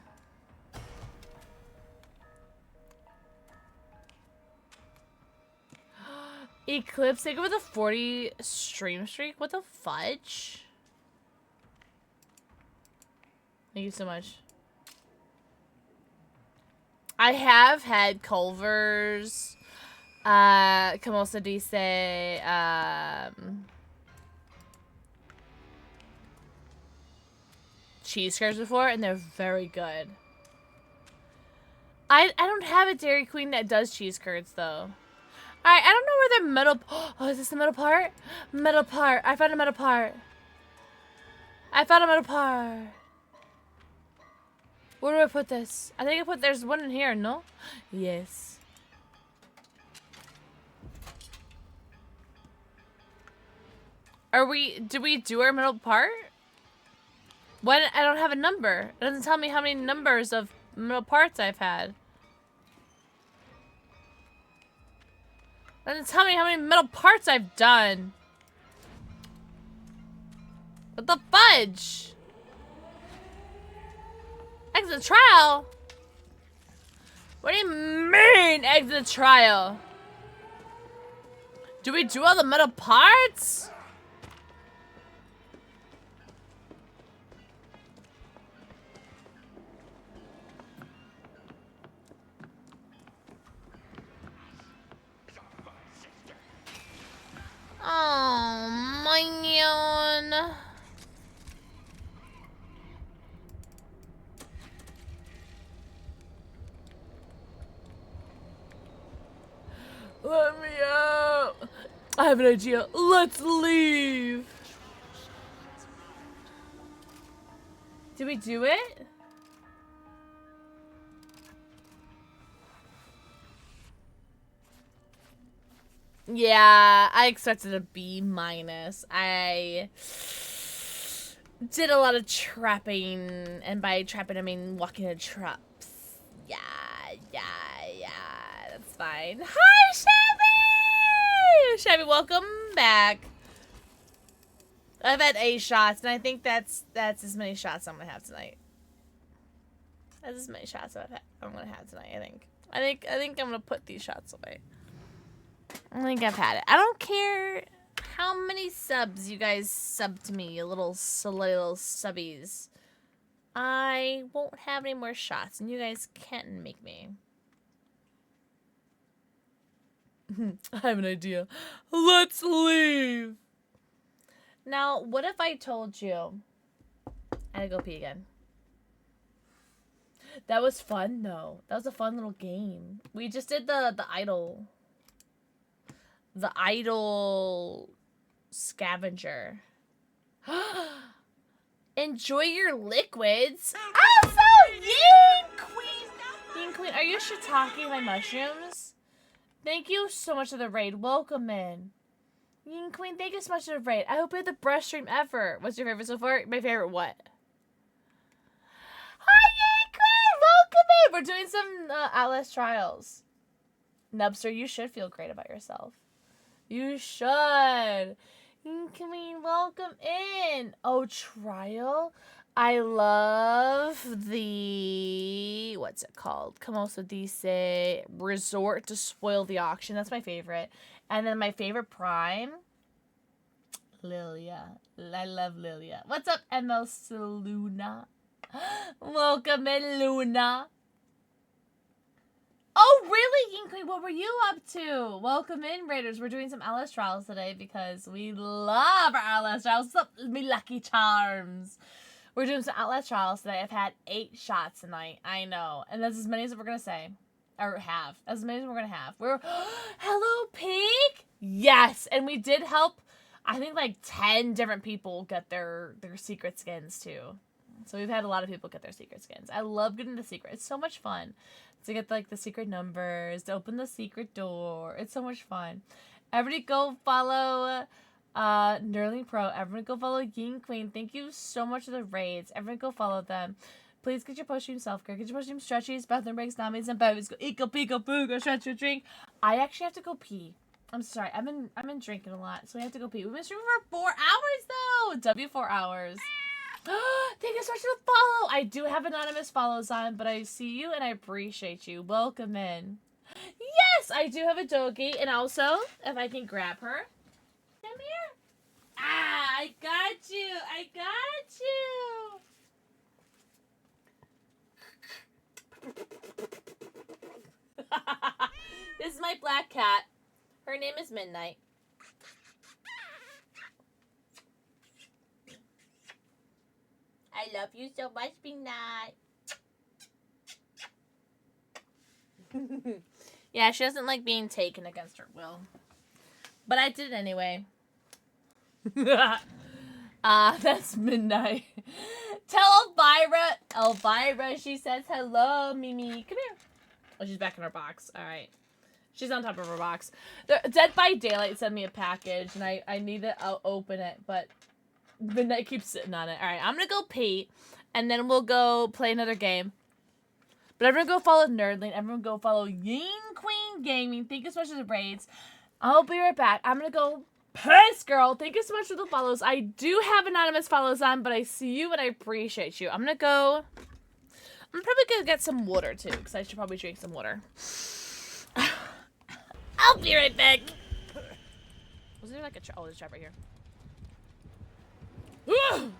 Eclipse, take over the 40 stream streak? What the fudge? Thank you so much. I have had Culver's, como se dice, cheese curds before, and they're very good. I don't have a Dairy Queen that does cheese curds, though. Alright, I don't know where the middle... Oh, is this the middle part? Middle part. I found a middle part. I found a middle part. Where do I put this? I think there's one in here, no? Yes. Did we do our middle part? What? I don't have a number. It doesn't tell me how many numbers of middle parts I've had. It doesn't tell me how many middle parts I've done. What the fudge? Exit trial? What do you mean, exit trial? Do we do all the middle parts? Oh, minion. Let me out. I have an idea. Let's leave. Did we do it? Yeah, I expected a B minus. I did a lot of trapping, and by trapping I mean walking in traps. Yeah, that's fine. Hi, Shabby! Shabby, welcome back. I've had 8 shots, and I think that's as many shots I'm gonna have tonight. That's as many shots I'm gonna have tonight. I think I'm gonna put these shots away. I think I've had it. I don't care how many subs you guys sub to me, you little subbies. I won't have any more shots, and you guys can't make me. I have an idea. Let's leave. Now, what if I told you... I gotta go pee again. That was fun, though. That was a fun little game. We just did the idol... The idol scavenger. Enjoy your liquids. Also, Yin Queen. Yin Queen, are you shiitake my mushrooms? Thank you so much for the raid. Welcome in. Yin Queen, thank you so much for the raid. I hope you had the best stream ever. What's your favorite so far? My favorite what? Hi, Yin Queen. Welcome in. We're doing some Outlast trials. Nubster, you should feel great about yourself. You should. Can we welcome in? Oh, trial. I love the, what's it called? Como se dice, resort to spoil the auction. That's my favorite. And then my favorite prime, Lilia. I love Lilia. What's up, ML Luna? Welcome in, Luna. Oh, really, King Queen? What were you up to? Welcome in, Raiders. We're doing some Outlast trials today because we love our Outlast trials. What's up, me lucky charms? We're doing some Outlast Trials today. I've had 8 shots tonight. I know. And that's as many as we're going to say. Or have. As many as we're going to have. We're... Hello, Peak? Yes. And we did help, I think, like 10 different people get their secret skins, too. So we've had a lot of people get their secret skins. I love getting the secret. It's so much fun to get, like, the secret numbers, to open the secret door. It's so much fun. Everybody go follow... Nerdling Pro. Everyone go follow Ying Queen. Thank you so much for the raids. Everyone go follow them. Please get your post-stream self-care. Get your post-stream stretchies, bathroom breaks, namis, and bows. Go eat, go pee, go boo, go stretch your drink. I actually have to go pee. I'm sorry. I've been drinking a lot, so I have to go pee. We've been streaming for 4 hours though. W4 hours. Thank you so much for the follow. I do have anonymous follows on, but I see you and I appreciate you. Welcome in. Yes, I do have a doggy, and also if I can grab her. Come here. Ah, I got you. I got you. This is my black cat. Her name is Midnight. I love you so much, Midnight. Yeah, she doesn't like being taken against her will. But I did it anyway. That's Midnight. Tell Elvira, she says hello, Mimi. Come here. Oh, she's back in her box. All right. She's on top of her box. Dead by Daylight sent me a package, and I need to open it, but Midnight keeps sitting on it. All right, I'm going to go pee, and then we'll go play another game. But everyone go follow Nerdling. Everyone go follow Ying Queen Gaming. Thank you so much for the raids. I'll be right back. I'm going to go piss, girl. Thank you so much for the follows. I do have anonymous follows on, but I see you and I appreciate you. I'm probably going to get some water, too, because I should probably drink some water. I'll be right back. Was there like a trap? Oh, there's a trap right here. Woo!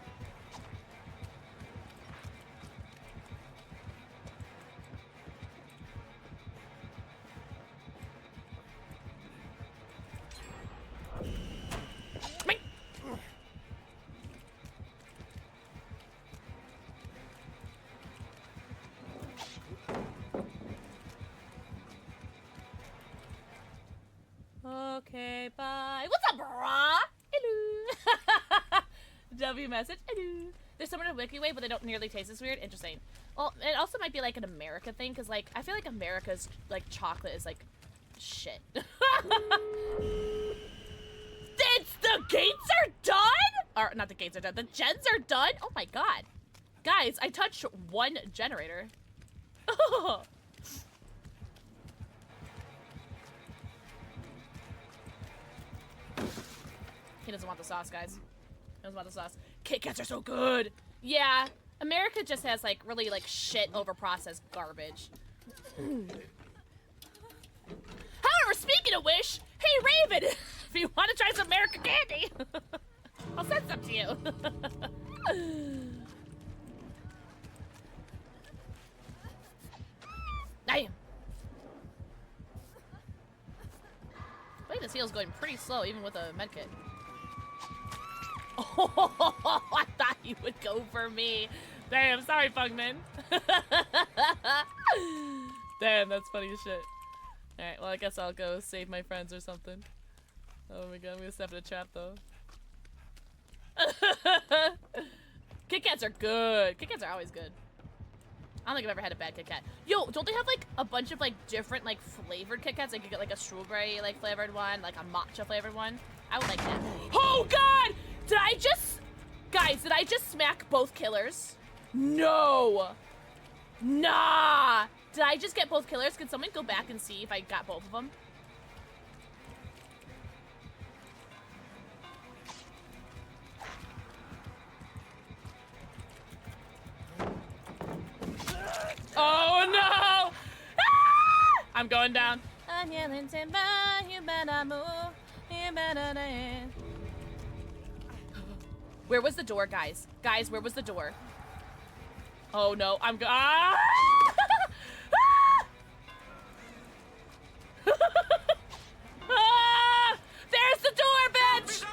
Okay, bye. What's up, brah? Hello. W message. Hello. There's someone in WikiWay, but they don't nearly taste as weird. Interesting. Well, it also might be like an America thing, because like I feel like America's like chocolate is like shit. The gates are done? Or not the gates are done. The gens are done? Oh my god. Guys, I touched one generator. Oh. He doesn't want the sauce, guys. He doesn't want the sauce. Kit Kats are so good. Yeah, America just has like really like shit overprocessed garbage. However, speaking of which, hey Raven, if you want to try some American candy, I'll send some to you. Damn. Wait, this heal's going pretty slow, even with a medkit. Oh, I thought you would go for me. Damn, sorry, Pugman. Damn, that's funny as shit. Alright, well, I guess I'll go save my friends or something. Oh my god, I'm gonna step in a trap, though. Kit Kats are good. Kit Kats are always good. I don't think I've ever had a bad Kit Kat. Yo, don't they have, like, a bunch of, like, different, like, flavored Kit Kats? Like, you get, like, a strawberry, like, flavored one, like, a matcha flavored one. I would like that. Oh, God! Guys, did I just smack both killers? No! Nah! Did I just get both killers? Can someone go back and see if I got both of them? Oh no! Ah! I'm going down. I'm yelling timber, you better move, you better dance. Where was the door, guys? Guys, where was the door? Oh no, I'm ah! Ah! There's the door, bitch!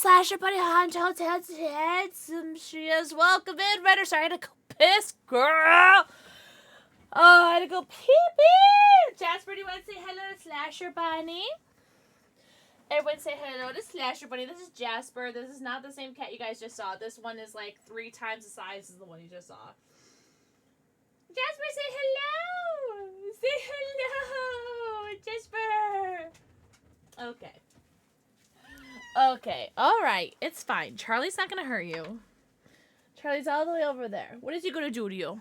Slasher Buddy Honcho Ted's handsome. She is welcome in. Redder, sorry, I had to go piss, girl. Oh, I had to go pee-pee. Jasper, do you want to say hello to Slasher Bunny? Everyone say hello to Slasher Bunny. This is Jasper. This is not the same cat you guys just saw. This one is like 3 times the size as the one you just saw. Jasper, say hello. Say hello, Jasper. Okay. Okay. All right. It's fine. Charlie's not going to hurt you. Charlie's all the way over there. What is he going to do to you?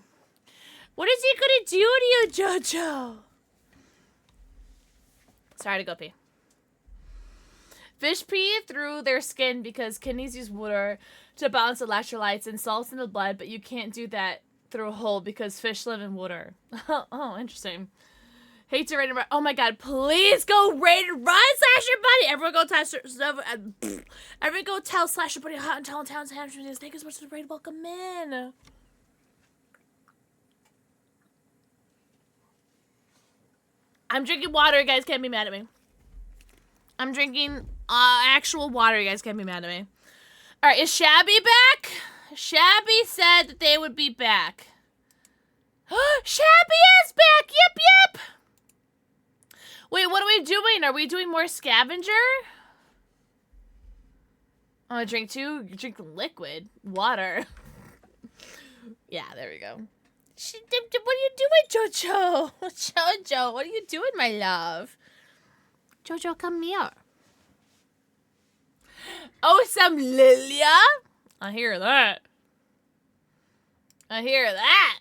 What is he going to do to you, Jojo? Sorry to go pee. Fish pee through their skin because kidneys use water to balance electrolytes and salts in the blood, but you can't do that through a hole because fish live in water. Oh, interesting. Hate to raid and run. Oh my god, please go raid and run, Slasher Buddy! Everyone go tell Slasher Buddy Hot and Tell Towns Hamsters. Thank you so much for the raid. Welcome in. I'm drinking water, you guys can't be mad at me. I'm drinking actual water, you guys can't be mad at me. Alright, is Shabby back? Shabby said that they would be back. Shabby is back! Yep, yep! Wait, what are we doing? Are we doing more scavenger? Oh, I drink two? You drink liquid. Water. Yeah, there we go. What are you doing, Jojo? Jojo, what are you doing, my love? Jojo, come here. Oh, some Lilia? I hear that. I hear that.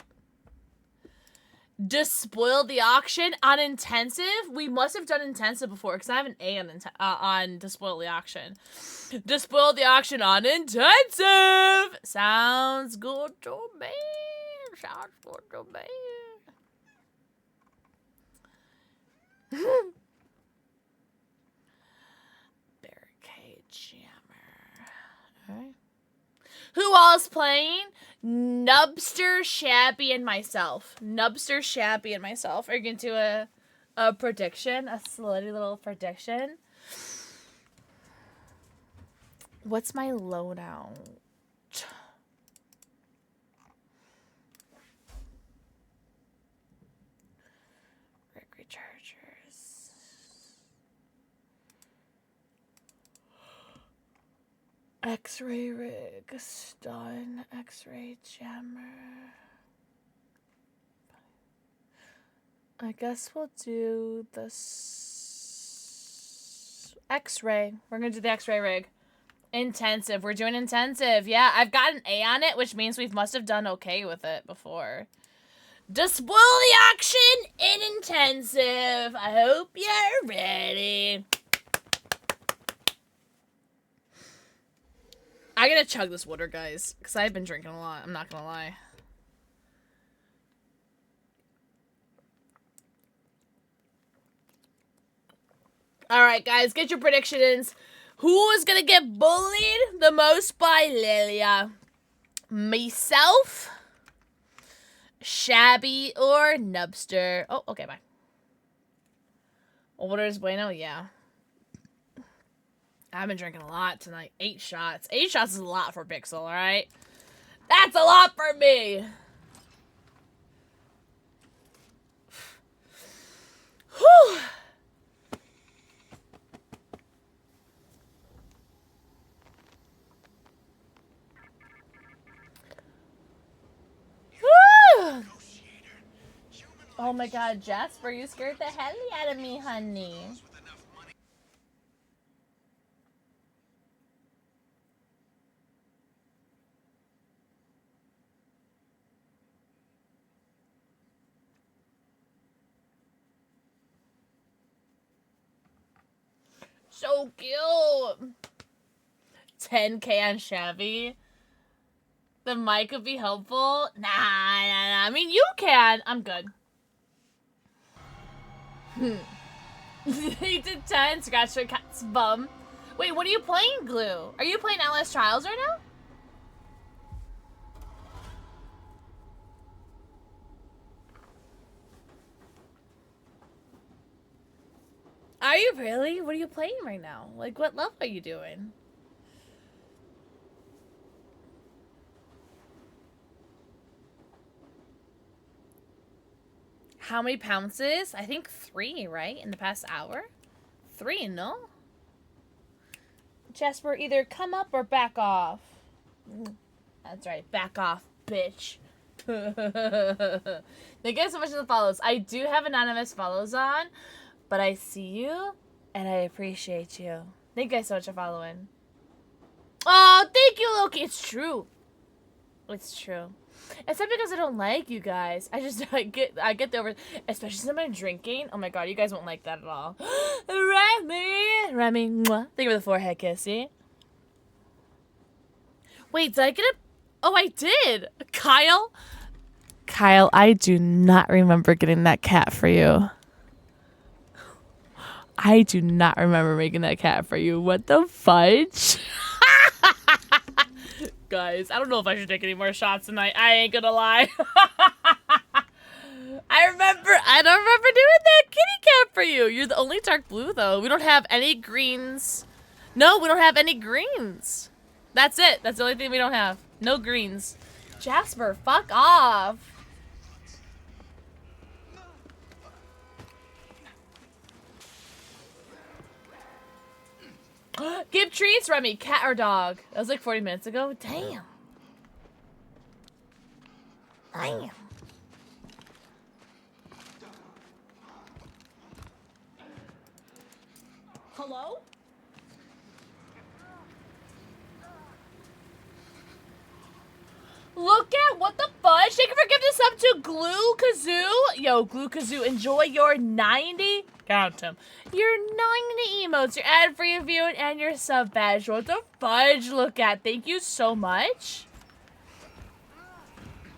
Despoil the auction on intensive? We must have done intensive before because I have an A on despoil the auction. Despoil the auction on intensive. Sounds good to me. Sounds good to me. Barricade jammer. Alright. Who all's playing? Nubster, Shabby, and myself. Nubster, Shabby, and myself are going to do a prediction. A slutty little prediction. What's my loadout? Rig rechargers. X-ray rig, stun, X-ray jammer. I guess we'll do this X-ray. We're gonna do the X-ray rig. Intensive. We're doing intensive. Yeah, I've got an A on it, which means we must have done okay with it before. Despoil the auction in intensive. I hope you're ready. I gotta chug this water, guys, because I've been drinking a lot. I'm not gonna lie. Alright, guys, get your predictions. Who is gonna get bullied the most by Lilia? Myself, Shabby, or Nubster? Oh, okay, bye. Water is bueno? Yeah. I've been drinking a lot tonight. 8 shots. 8 shots is a lot for Pixel, alright? That's a lot for me! Whew! Whew! Oh my god, Jasper, you scared the hell out of me, honey. So cute. 10K on Shabby. The mic would be helpful. Nah. I mean, you can. I'm good. He did 10. Scratch your cat's bum. Wait, what are you playing, Glue? Are you playing Atlas Trials right now? Are you really? What are you playing right now? Like, what level are you doing? How many pounces? I think 3, right? In the past hour? 3, no? Jasper, either come up or back off. That's right, back off, bitch. Thank you guys so much for the follows. I do have anonymous follows on, but I see you and I appreciate you. Thank you guys so much for following. Oh, thank you, Loki. It's true. It's true. It's not because I don't like you guys. I get over, especially since I'm drinking. Oh my god, you guys won't like that at all. Remy, mwah. Thank you for the forehead kiss, see? Wait, did I get a... Oh, I did. Kyle, I do not remember getting that cat for you. I do not remember making that cat for you. What the fudge? Guys, I don't know if I should take any more shots tonight. I ain't gonna lie. I don't remember doing that kitty cat for you. You're the only dark blue, though. We don't have any greens. No, we don't have any greens. That's it. That's the only thing we don't have. No greens. Jasper, fuck off. Give treats, Remy. Cat or dog? That was like 40 minutes ago. Damn. Damn. Hello? Look at what the fudge. Thank you for giving this up to Glue Kazoo. Yo, Glue Kazoo, enjoy your 90. Count them. Your 90 emotes, your ad-free viewing, and your sub badge. What the fudge? Look at. Thank you so much.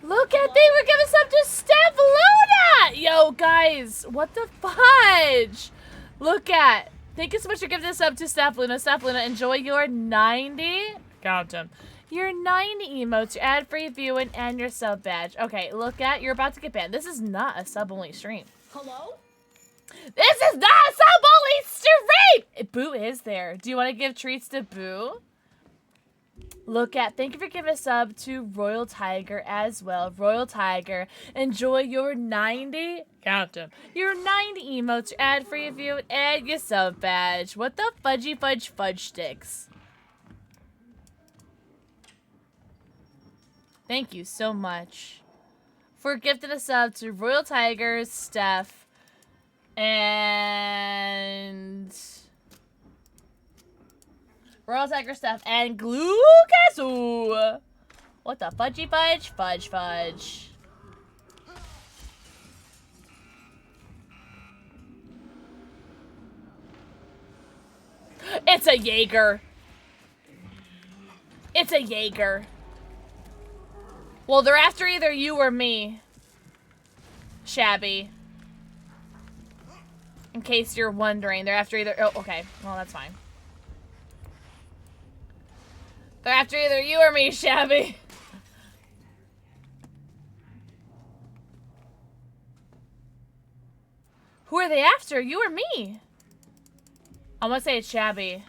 Look at. They were giving this up to Steph Luna. Yo, guys, what the fudge? Look at. Thank you so much for giving this up to Steph Luna. Steph Luna, enjoy your 90. Count them. Your 90 emotes, your ad-free viewing, and your sub badge. Okay, look at. You're about to get banned. This is not a sub-only stream. Hello? This is not a sub-only stream! Boo is there. Do you want to give treats to Boo? Look at. Thank you for giving a sub to Royal Tiger as well. Royal Tiger, enjoy your 90. Count them. Your 90 emotes, your ad-free viewing, and your sub badge. What the fudgy fudge sticks? Thank you so much for gifting a sub to Royal Tigers, Steph, and Royal Tiger, Steph, and Glue Kazoo. What the fudgy fudge? It's a Jaeger. It's a Jaeger. Well, they're after either you or me, Shabby. In case you're wondering, they're after either... Oh, okay. Well, that's fine. They're after either you or me, Shabby. Who are they after? You or me? I'm gonna say it's Shabby.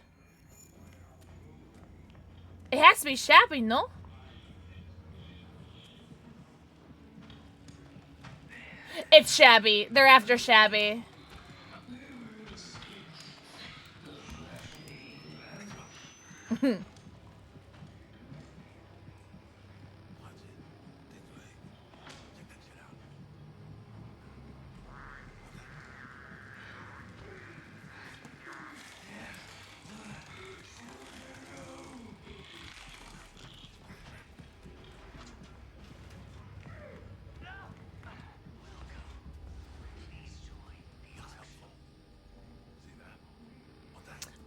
It has to be Shabby, no? It's Shabby. They're after Shabby.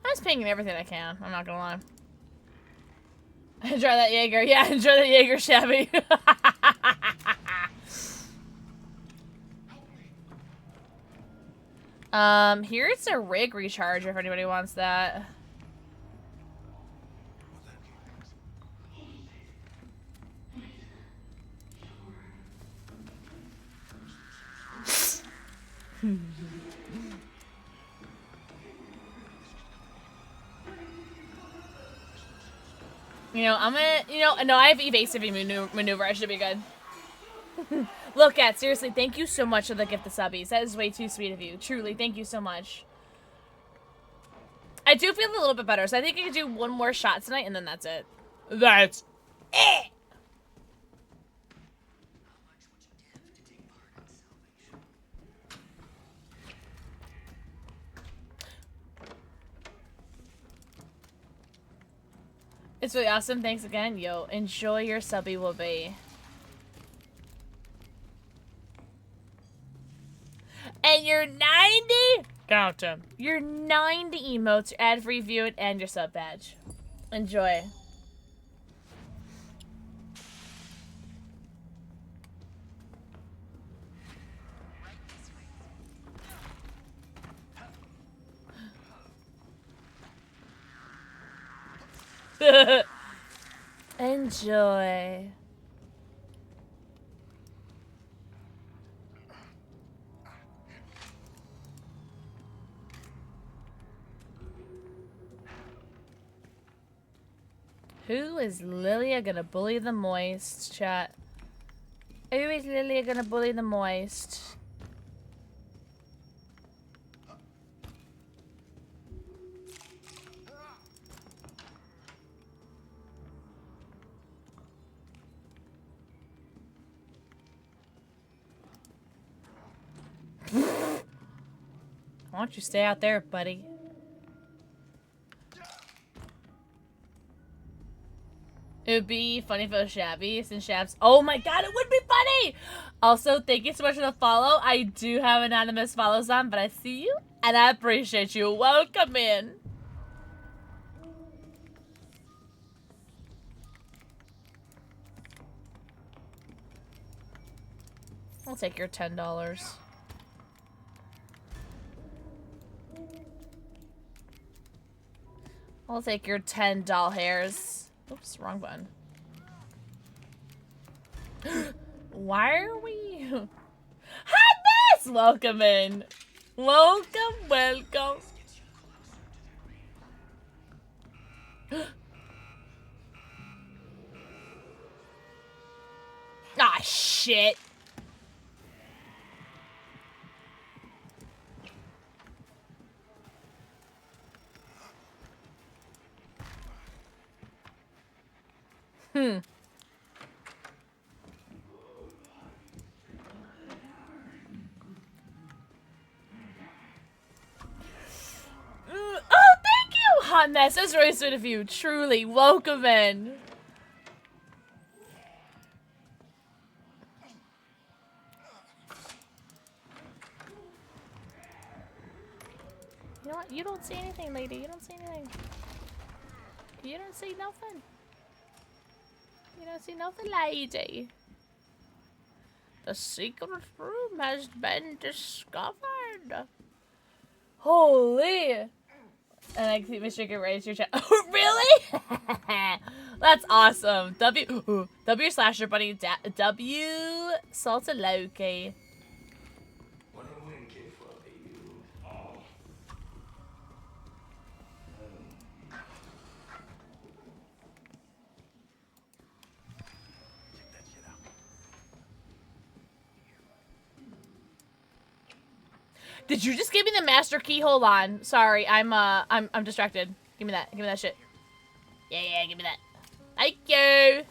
I'm just pinging everything I can. I'm not gonna lie. Enjoy that Jaeger. Yeah, enjoy that Jaeger, Shabby. Here's a rig recharge if anybody wants that. You know, I'm gonna, no, I have evasive maneuver. I should be good. Look at, seriously, thank you so much for the gift of subbies. That is way too sweet of you. Truly, thank you so much. I do feel a little bit better, so I think I can do one more shot tonight, and then that's it. That's it! It's really awesome. Thanks again. Yo, enjoy your subby will be. And you're 90? Count them. Your 90 emotes, your ad-free view, and your sub badge. Enjoy. Enjoy. Who is Lilia gonna bully the moist, chat? Who is Lilia gonna bully the moist? Why don't you stay out there, buddy? It would be funny if it was Shabby, since Shab's— oh my god, it would be funny! Also, thank you so much for the follow. I do have anonymous follows on, but I see you, and I appreciate you. Welcome in. I'll take your $10. I'll take your 10 doll hairs. Oops, wrong button. Why are we... Hotness! Welcome in. Welcome, welcome. Ah, shit. Oh, thank you, Hot Mess. That's really sweet of you. Truly, welcome in. You know what? You don't see anything, lady. You don't see anything. You don't see nothing. You don't see nothing, lady. The secret room has been discovered. Holy. And I see Mr. Get raised your chat. Oh, really? That's awesome. W Slasher Bunny. W Salsa Loki. Did you just give me the master key? Hold on. Sorry, I'm distracted. Give me that. Give me that shit. Yeah, give me that. Thank you.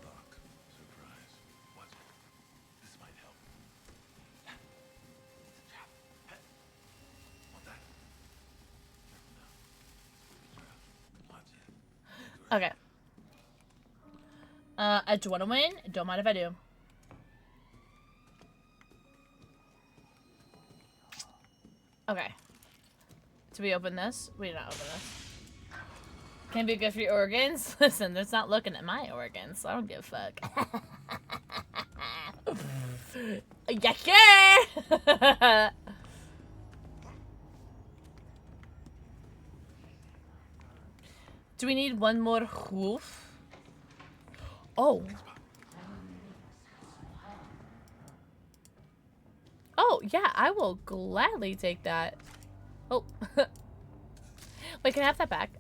Look, surprise. What's it? This might help. It's a trap. Want that? Watch it. Okay. I do want to win. Don't mind if I do. Okay. Do we open this? We did not open this. Can be good for your organs? Listen, it's not looking at my organs, so I don't give a fuck. Yeah. Do we need one more hoof? Oh. Oh, yeah, I will gladly take that. Oh. Wait, can I have that back?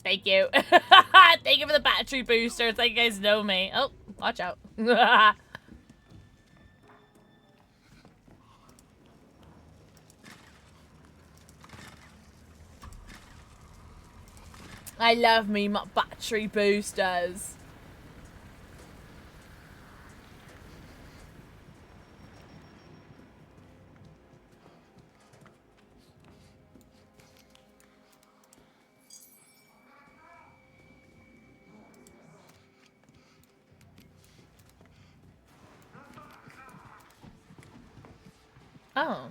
Thank you. Thank you for the battery booster. It's like you guys know me. Oh, watch out. I love me my battery boosters. Oh.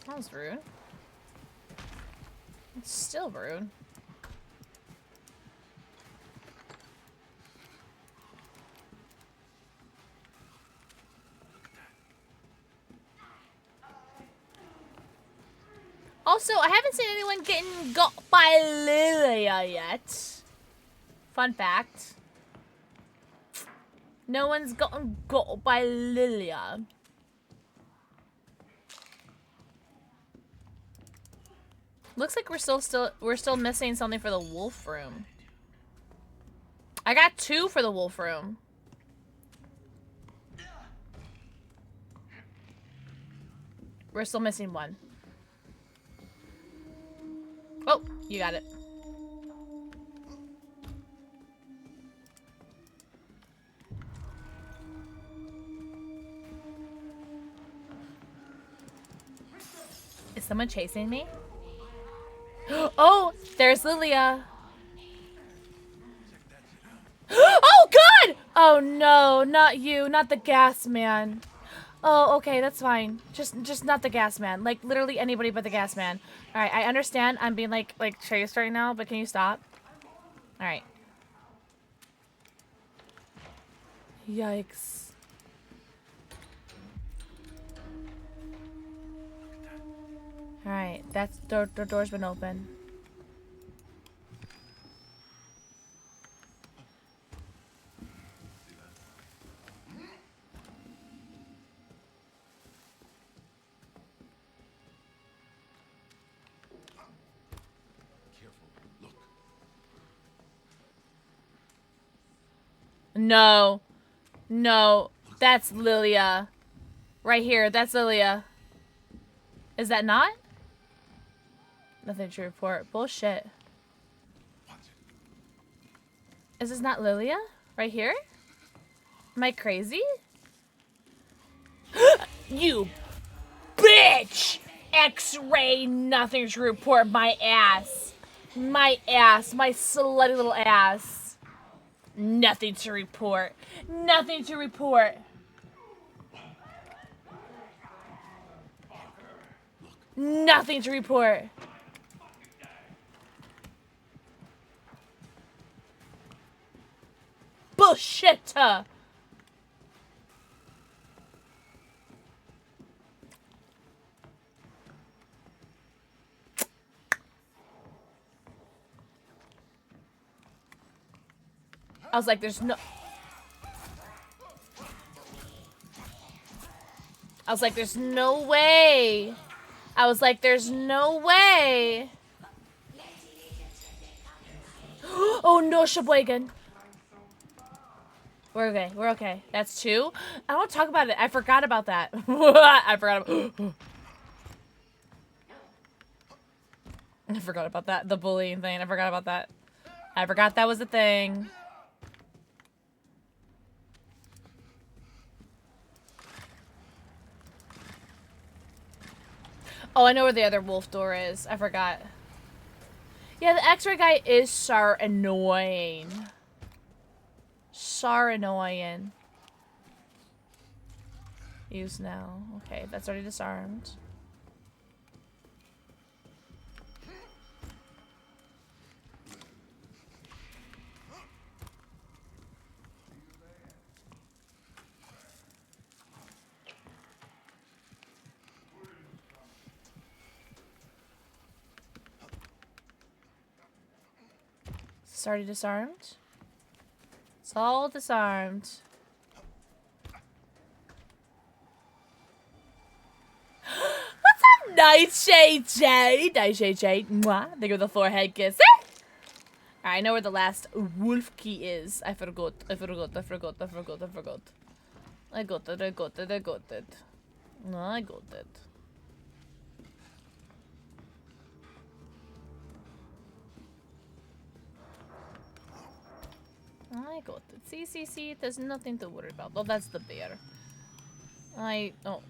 That was rude. It's still rude. Also, I haven't seen anyone getting got by Lilia yet. Fun fact. No one's gotten got by Lilia. Looks like we're still missing something for the wolf room. I got 2 for the wolf room. We're still missing 1. Oh, you got it. Is someone chasing me? Oh, there's Lilia. Oh, God! Oh, no, not you. Not the gas man. Oh, okay, that's fine. Just not the gas man. Like, literally anybody but the gas man. Alright, I understand I'm being, like chased right now, but can you stop? Alright. Yikes. Alright, that's the door's been open. Careful. Look. No. No. That's Lilia. Right here, that's Lilia. Is that not? Nothing to report. Bullshit. Watch it. Is this not Lilia? Right here? Am I crazy? You bitch! X-ray, nothing to report. My ass. My ass. My slutty little ass. Nothing to report. Nothing to report. Nothing to report. Bullshit. I was like, there's no... I was like, there's no way. I was like, there's no way. Oh no, Sheboygan. We're okay. We're okay. That's 2. I don't want to talk about it. I forgot about that. I forgot about... I forgot about that. The bullying thing. I forgot about that. I forgot that was a thing. Oh, I know where the other wolf door is. I forgot. Yeah, the X-ray guy is so annoying. So annoying. Use now. Okay, that's already disarmed. It's already disarmed. It's all disarmed. What's up, Nightshade J? Nightshade J. Mwah. Think of the forehead kiss. I know where the last wolf key is. I forgot. I got it. I got it. No, I got it. I got it. See, there's nothing to worry about. Oh, that's the bear. Oh.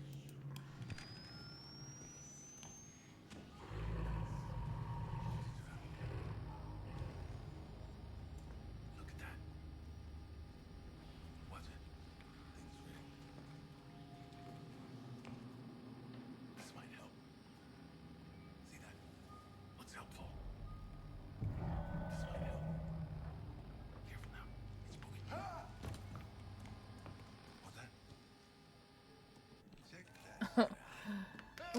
Look at that. What's it? Things reading. This might help. See that? Looks helpful. This might help. Careful now. It's moving. What's that? Check that.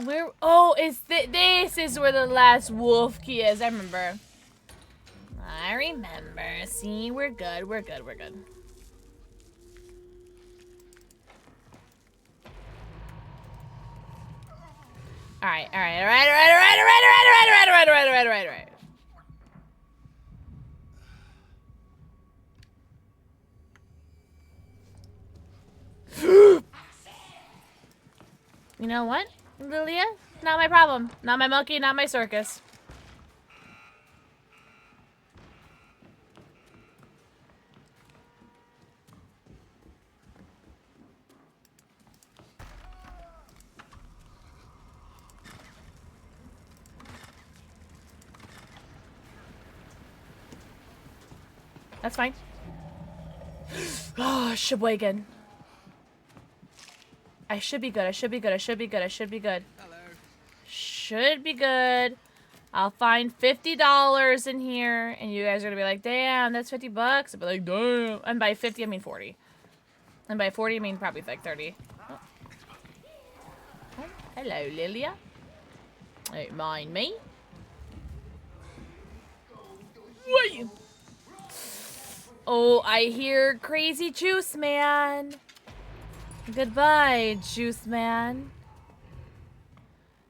Where? Oh, this is where the last wolf key is. I remember. See, we're good. We're good. All right. You know what, Lilia? Not my problem. Not my monkey, not my circus. That's fine. Oh, Sheboygan. I should be good. Should be good. I'll find $50 in here, and you guys are gonna be like, damn, that's $50. I'll be like, damn. And by 50, I mean 40. And by 40, I mean probably like 30. Oh. Oh, hello, Lilia. Don't mind me. Wait. Oh, I hear Crazy Juice Man. Goodbye, Juice Man.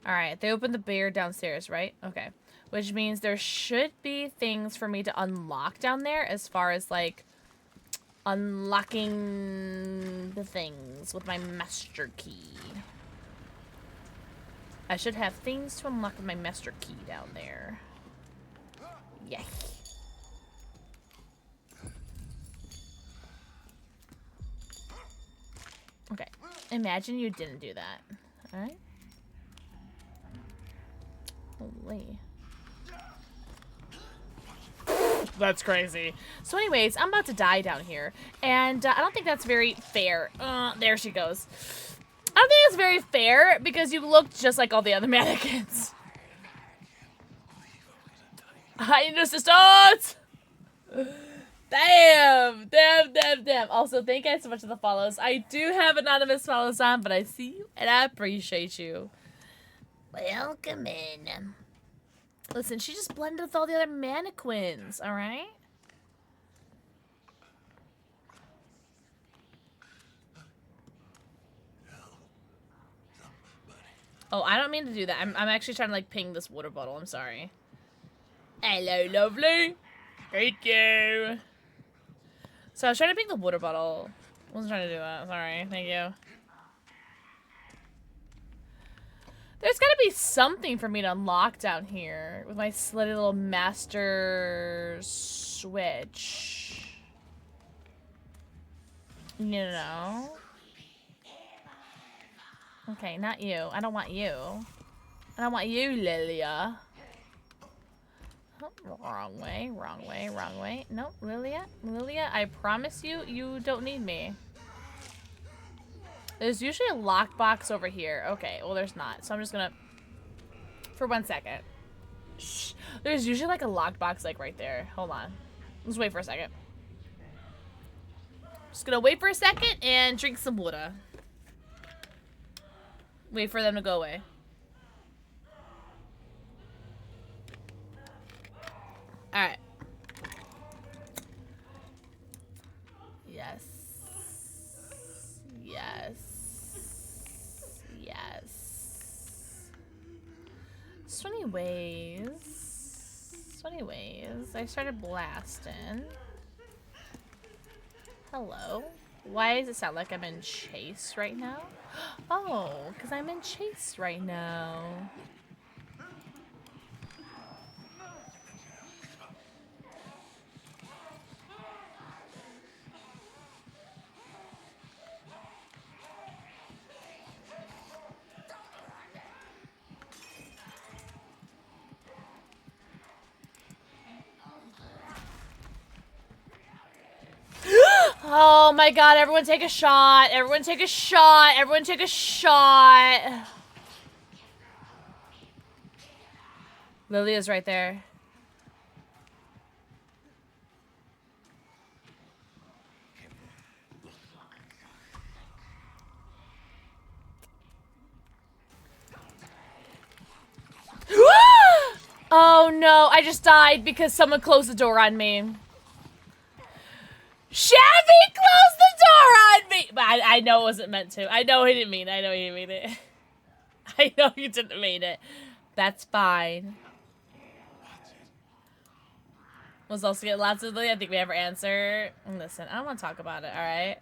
Alright, they opened the bear downstairs, right? Okay. Which means there should be things for me to unlock down there as far as, like, unlocking the things with my master key. I should have things to unlock with my master key down there. Yes. Okay. Imagine you didn't do that. Alright? Holy. That's crazy. So anyways, I'm about to die down here. And I don't think that's very fair. There she goes. I don't think it's very fair because you look just like all the other mannequins. Hi, assistant! Damn! Also, thank you guys so much for the follows. I do have anonymous follows on, but I see you and I appreciate you. Welcome in. Listen, she just blended with all the other mannequins, alright? Oh, I don't mean to do that. I'm actually trying to, like, ping this water bottle. I'm sorry. Hello, lovely. Thank you. So I was trying to ping the water bottle. Wasn't trying to do that. Sorry. Thank you. There's gotta be something for me to unlock down here with my slutty little master switch. No. Okay, not you. I don't want you. I don't want you, Lilia. Oh, wrong way. Nope, Lilia, I promise you, you don't need me. There's usually a lockbox over here. Okay, well there's not. So I'm just gonna... For 1 second. Shh. There's usually like a lockbox like right there. Hold on. Let's wait for a second. Just gonna wait for a second and drink some water. Wait for them to go away. Alright. Yes. So anyways, So anyways, I started blasting. Hello. Why does it sound like I'm in chase right now? Oh, because I'm in chase right now. Oh my god, everyone take a shot. Everyone take a shot. Everyone take a shot. Lilia's right there. Oh no, I just died because someone closed the door on me. Shabby closed the door on me! But I know it wasn't meant to. I know he didn't mean it. I know he didn't mean it. I know you didn't mean it. That's fine. Was also get lots of I think we have our answer. Listen, I don't want to talk about it, alright?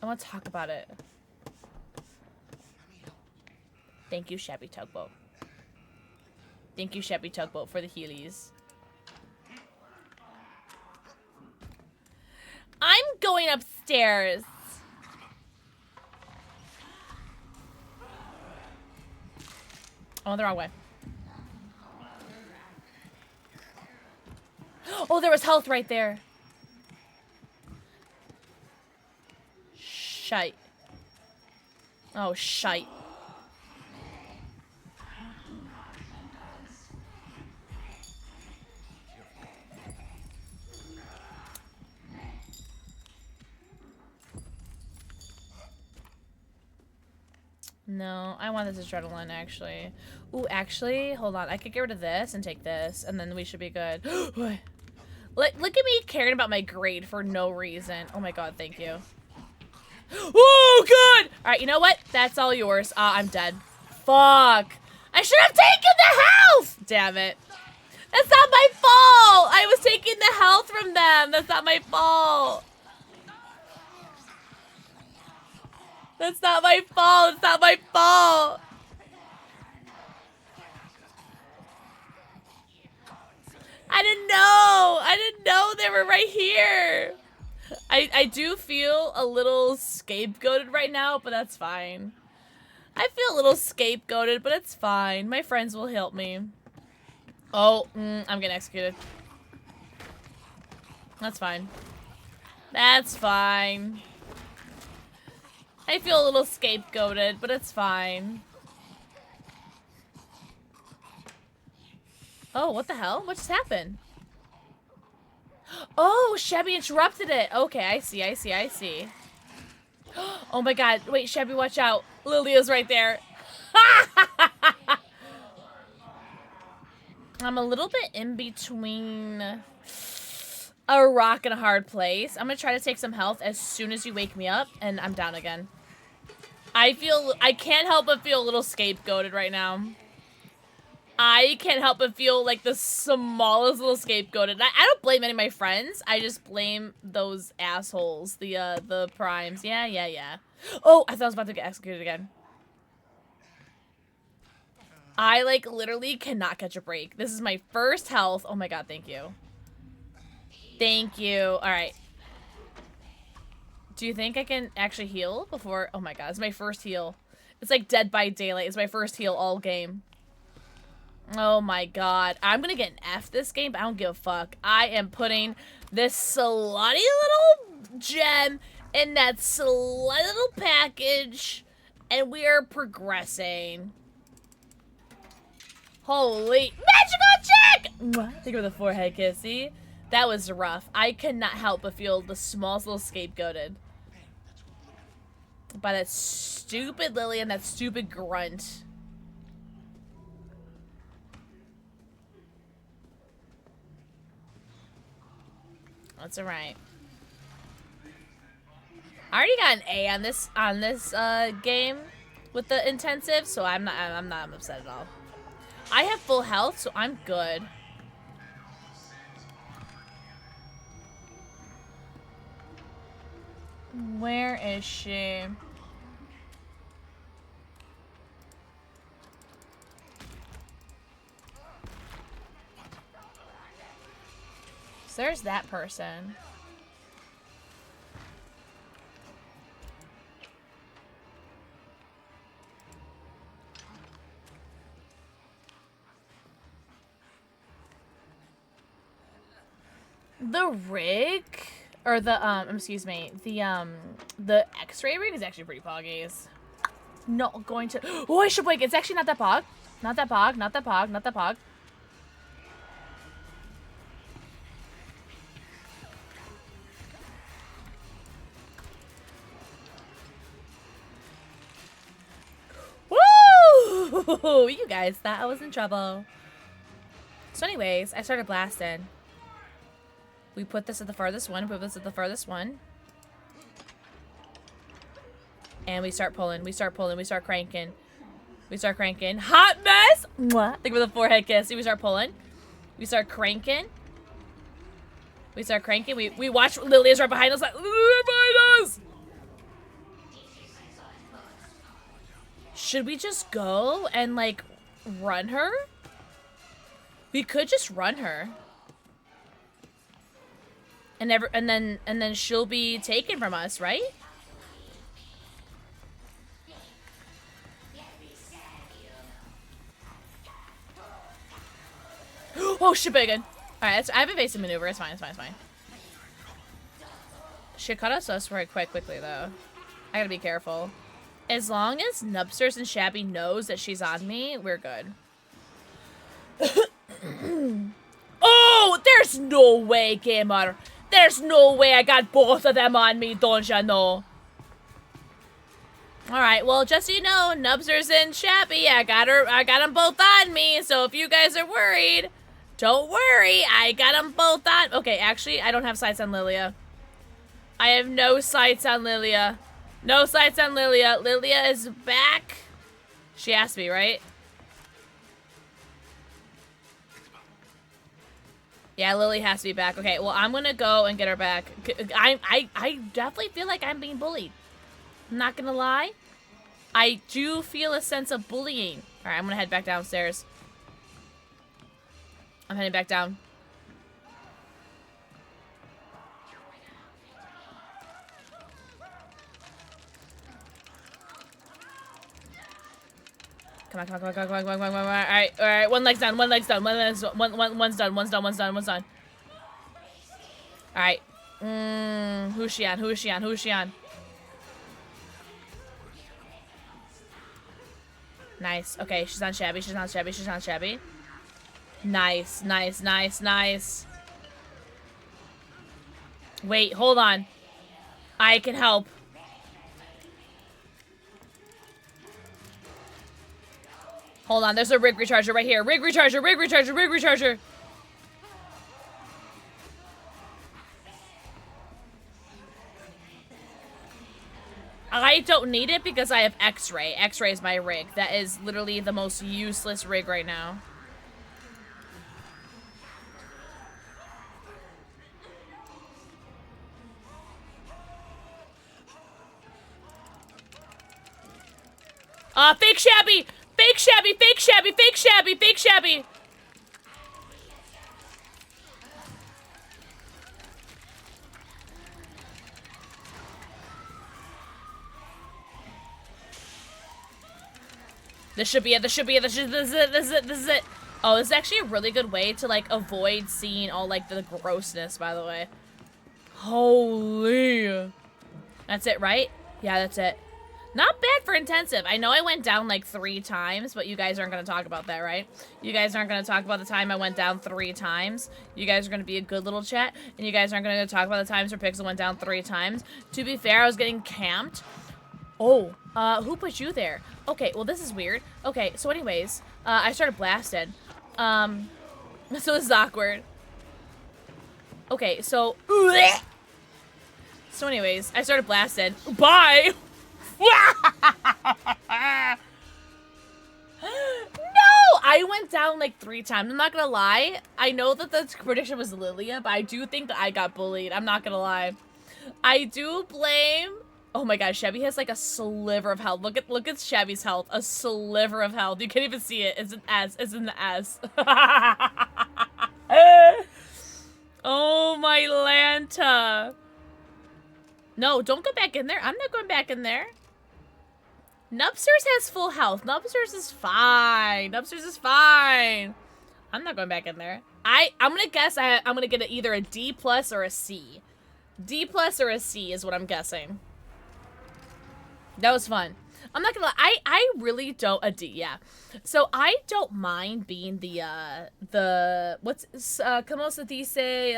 I want to talk about it. Thank you, Shabby Tugboat. Thank you, Shabby Tugboat, for the Heelys. I'm going upstairs. I went the wrong way. Oh, there was health right there. Shite. Oh, shite. No, I want this adrenaline, actually. Ooh, actually, hold on. I could get rid of this and take this, and then we should be good. Look at me caring about my grade for no reason. Oh my god, thank you. Oh, good! Alright, you know what? That's all yours. I'm dead. Fuck. I should have taken the health! Damn it. That's not my fault! I was taking the health from them. That's not my fault. That's not my fault. It's not my fault. I didn't know. I didn't know they were right here. I do feel a little scapegoated right now, but that's fine. I feel a little scapegoated, but it's fine. My friends will help me. Oh, I'm getting executed. That's fine. That's fine. I feel a little scapegoated, but it's fine. Oh, what the hell? What just happened? Oh, Shabby interrupted it. Okay, I see, I see, I see. Oh my god. Wait, Shabby, watch out. Lilia's right there. I'm a little bit in between a rock and a hard place. I'm gonna try to take some health as soon as you wake me up, and I'm down again. I can't help but feel a little scapegoated right now. I can't help but feel like the smallest little scapegoated. I don't blame any of my friends. I just blame those assholes, the primes. Yeah. Oh, I thought I was about to get executed again. I, like, literally cannot catch a break. This is my first health. Oh my god, thank you. Thank you. Alright. Do you think I can actually heal before? Oh my god, it's my first heal. It's like Dead by Daylight. It's my first heal all game. Oh my god. I'm gonna get an F this game, but I don't give a fuck. I am putting this slutty little gem in that slutty little package, and we are progressing. Holy magical check! Mwah. Think of the forehead kiss. See? That was rough. I cannot help but feel the smallest little scapegoated by that stupid Lily and that stupid grunt. That's alright. I already got an A on this game with the intensive, so I'm not upset at all. I have full health, so I'm good. Where is she? So there's that person. The rig, or the excuse me, the X-ray rig is actually pretty poggies. Not going to. Oh, I should wait. It's actually not that pog. Not that pog. Not that pog. Not that pog. Woo! You guys thought I was in trouble. So anyways, I started blasting. We put this at the farthest one, put this at the farthest one. And we start pulling, we start pulling, we start cranking. We start cranking. Hot mess! Mwah. Think of the forehead kiss. We start pulling. We start cranking. We start cranking. We watch Lilia's right behind us, like, Lilia behind us! Should we just go and, like, run her? We could just run her. And then she'll be taken from us, right? Oh shit, bacon. Alright, I have evasive maneuver. It's fine, it's fine, it's fine. She cut us quite quickly though. I gotta be careful. As long as Nubsters and Shabby knows that she's on me, we're good. Oh, there's no way, gamer. There's no way I got both of them on me, don't ya know? Alright, well, just so you know, Nubsters and Shabby, I got them both on me, so if you guys are worried, don't worry, I got them both on. Okay, actually, I don't have sights on Lilia. I have no sights on Lilia. No sights on Lilia. Lilia is back. She asked me, right? Yeah, Lily has to be back. Okay, well, I'm gonna go and get her back. I definitely feel like I'm being bullied. I'm not gonna lie. I do feel a sense of bullying. Alright, I'm gonna head back downstairs. I'm heading back down. Come on, come on, come on, come on, come on, come on, come on. Alright, one leg's done, one's done, one's done. Alright. Who's she on? Nice. Okay, she's on Shabby. Nice. Wait, hold on. I can help. Hold on, there's a rig recharger right here. Rig recharger. I don't need it because I have X-ray. X-ray is my rig. That is literally the most useless rig right now. Fake Shabby! Fake Shabby! This is it. Oh, this is actually a really good way to, like, avoid seeing all, like, the grossness, by the way. Holy. That's it, right? Yeah, that's it. Not bad for intensive. I know I went down like 3 times, but you guys aren't going to talk about that, right? You guys aren't going to talk about the time I went down 3 times. You guys are going to be a good little chat, and you guys aren't going to talk about the times where Pixel went down 3 times. To be fair, I was getting camped. Oh, who put you there? Okay, well, this is weird. Okay, so anyways, I started blasting. So this is awkward. Okay, so... So anyways, I started blasting. Bye! No! I went down like 3 times. I'm not gonna lie. I know that the prediction was Lilia, but I do think that I got bullied. I'm not gonna lie. I do blame. Oh my god, Chevy has like a sliver of health. Look at Chevy's health. A sliver of health. You can't even see it. It's an S. It's in the S. Oh my Lanta. No, don't go back in there. I'm not going back in there. Nubsters has full health. Nubsters is fine. Nubsters is fine. I'm not going back in there. I'm gonna guess I'm gonna get either a D plus or a C. D plus or a C is what I'm guessing. That was fun. I'm not gonna lie, I really don't, a D, yeah. So I don't mind being the what's, como se dice,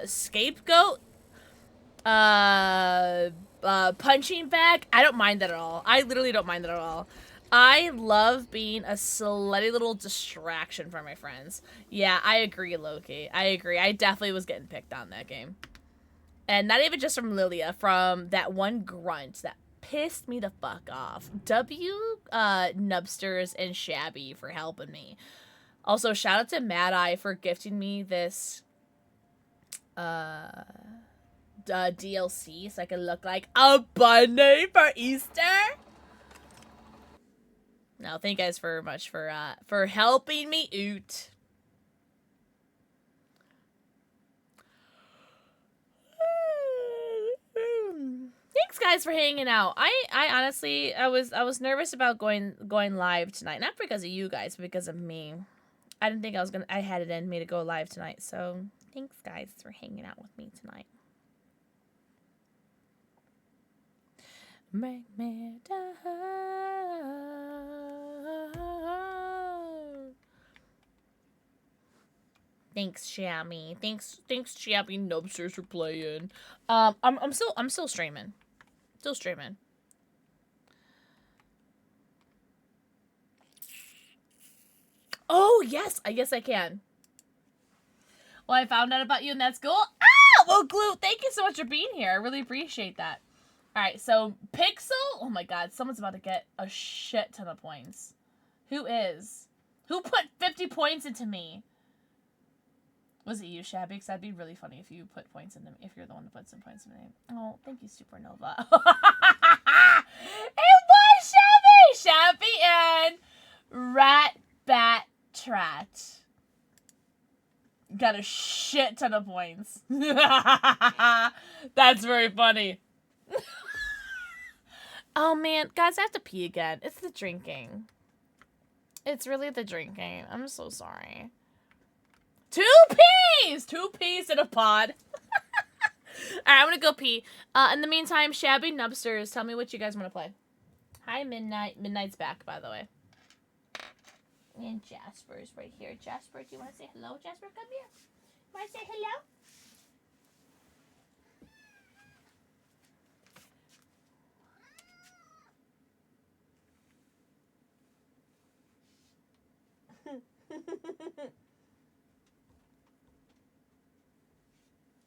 scapegoat? Punching bag. I don't mind that at all. I literally don't mind that at all. I love being a slutty little distraction for my friends. Yeah, I agree, Loki. I agree. I definitely was getting picked on that game. And not even just from Lilia, from that one grunt that pissed me the fuck off. Nubsters and Shabby for helping me. Also, shout out to Mad Eye for gifting me this DLC so I can look like a bunny for Easter. No, thank you guys very much for helping me out. Thanks guys for hanging out. I honestly I was nervous about going live tonight. Not because of you guys, but because of me. I didn't think I had it in me to go live tonight. So thanks guys for hanging out with me tonight. Make me down. Thanks, Shabby. Thanks, Shabby Nubsters for playing. I'm still streaming. Still streaming. Oh yes, I guess I can. Well, I found out about you, and that's cool. Ah, well, Glue, thank you so much for being here. I really appreciate that. All right, so Pixel. Oh my God, someone's about to get a shit ton of points. Who is? Who put 50 points into me? Was it you, Shabby? Because that'd be really funny if you put points in them. If you're the one to put some points in the name. Oh, thank you, Supernova. It was Shabby and Rat Bat Trat. Got a shit ton of points. That's very funny. Oh man, guys, I have to pee again. It's the drinking. It's really the drinking. I'm so sorry. 2 peas! 2 peas in a pod. Alright, I'm gonna go pee. In the meantime, Shabby Nubsters, tell me what you guys want to play. Hi, Midnight. Midnight's back, by the way. And Jasper's right here. Jasper, do you want to say hello? Jasper, come here. Want to say hello?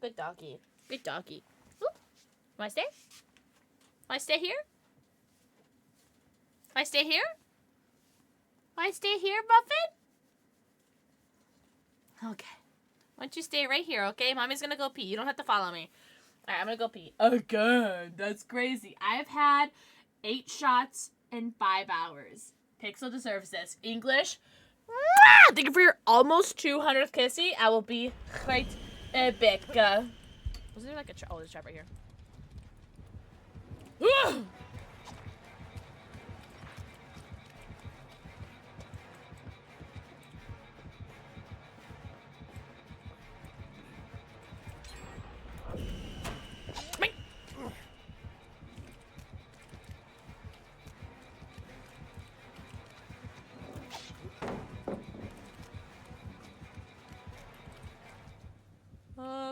Good doggy. Good doggy. Ooh. Want to stay? Want to stay here? Want to stay here? Want to stay here, Muffin? Okay. Why don't you stay right here, okay? Mommy's gonna go pee. You don't have to follow me. Alright, I'm gonna go pee. Again. That's crazy. I've had 8 shots in 5 hours. Pixel deserves this. English. Thank you for your almost 200th kissy. I will be quite epic. Was there like a trap? Oh, there's a trap right here.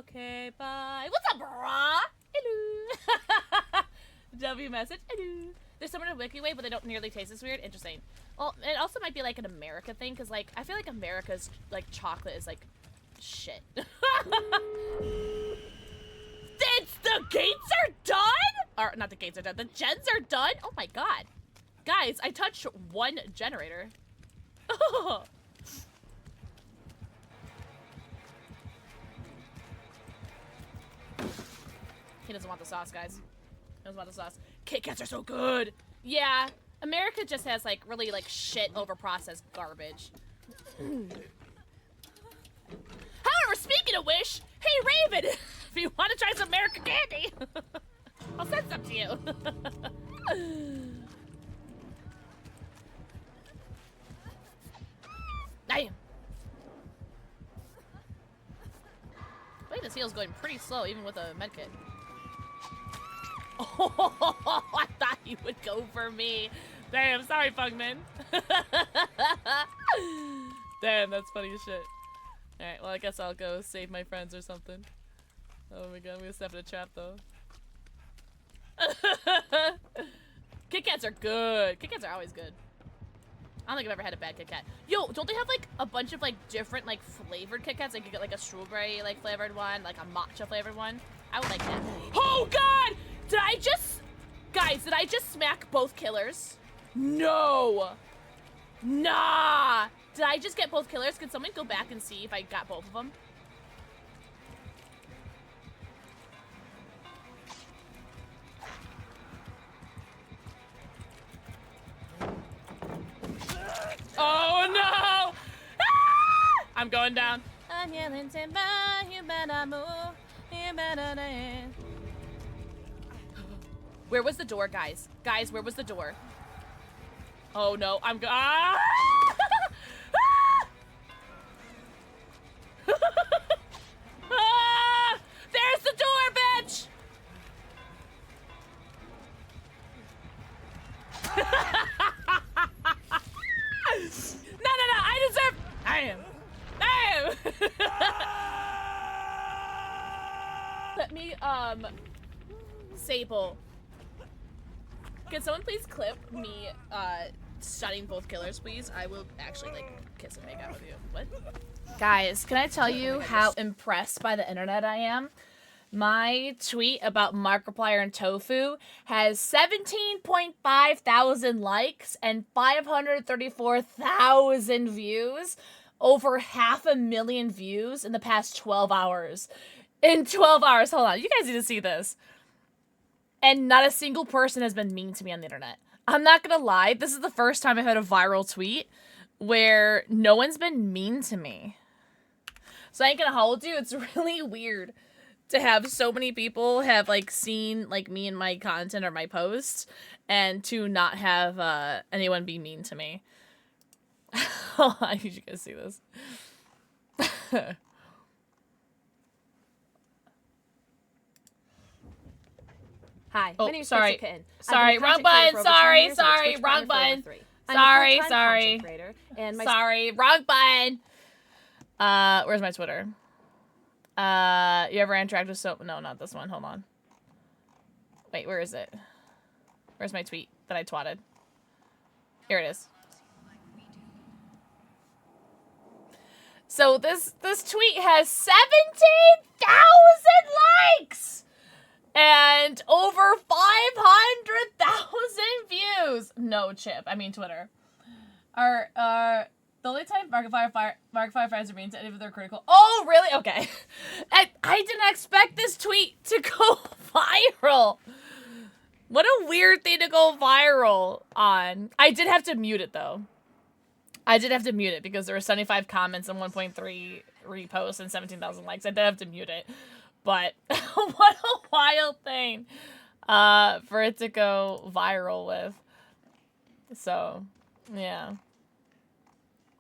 Okay, bye. What's up, brah? Hello. W message. Hello. There's someone in WikiWay, but they don't nearly taste as weird. Interesting. Well, it also might be like an America thing, because like I feel like America's like chocolate is like shit. The gates are done? Or not the gates are done. The gens are done? Oh my god. Guys, I touched 1 generator. Oh. He doesn't want the sauce, guys. He doesn't want the sauce. Kit Kats are so good. Yeah, America just has like really like shit overprocessed garbage. However, speaking of which, hey Raven, if you want to try some American candy, I'll send some to you. Damn. I think this heal's going pretty slow, even with a medkit. Oh, I thought you would go for me. Damn, sorry, Pugman. Damn, that's funny as shit. Alright, well, I guess I'll go save my friends or something. Oh my god, I'm gonna step in a trap, though. Kit Kats are good. Kit Kats are always good. I don't think I've ever had a bad Kit Kat. Yo, don't they have, like, a bunch of, like, different, like, flavored Kit Kats? Like, you get, like, a strawberry, like, flavored one, like, a matcha flavored one. I would like that. Oh, God! Did I just... Guys, did I just smack both killers? No! Nah! Did I just get both killers? Can someone go back and see if I got both of them? Oh no! Ah! I'm going down. I'm yelling timber, you better move, you better dance. Where was the door, guys? Guys, where was the door? Oh no, I'm ah! Ah! There's the door, bitch! No, I deserve... Let me, Sable. Can someone please clip me, stunning both killers, please? I will actually, like, kiss and make out with you. What? Guys, can I tell you how impressed by the internet I am? My tweet about Markiplier and Tofu has 17.5 thousand likes and 534,000 views. Over 500,000 views in the past 12 hours. In 12 hours, hold on, you guys need to see this. And not a single person has been mean to me on the internet. I'm not gonna lie, this is the first time I've had a viral tweet where no one's been mean to me. So I ain't gonna hold you, it's really weird to have so many people have like seen like me and my content or my posts and to not have anyone be mean to me. I need you guys to see this. Hi, Oh, my name's sorry. Kitsy Kitten. Sorry, I've been a wrong content button. creator for over 10 Sorry, years and a sorry, Twitch wrong partner for over button. 3. I'm Sorry, a full-time sorry. content creator, and my Sorry, wrong button. Where's my Twitter? You ever interact with no, not this one. Hold on. Wait, where is it? Where's my tweet that I twatted? Here it is. So this tweet has 17,000 likes and over 500,000 views. No, Chip. I mean Twitter. The only time Markiplier fans are mean to any of their critical. Oh, really? Okay. I didn't expect this tweet to go viral. What a weird thing to go viral on. I did have to mute it, though. I did have to mute it because there were 75 comments and 1.3 reposts and 17,000 likes. I did have to mute it. But what a wild thing for it to go viral with. So, yeah.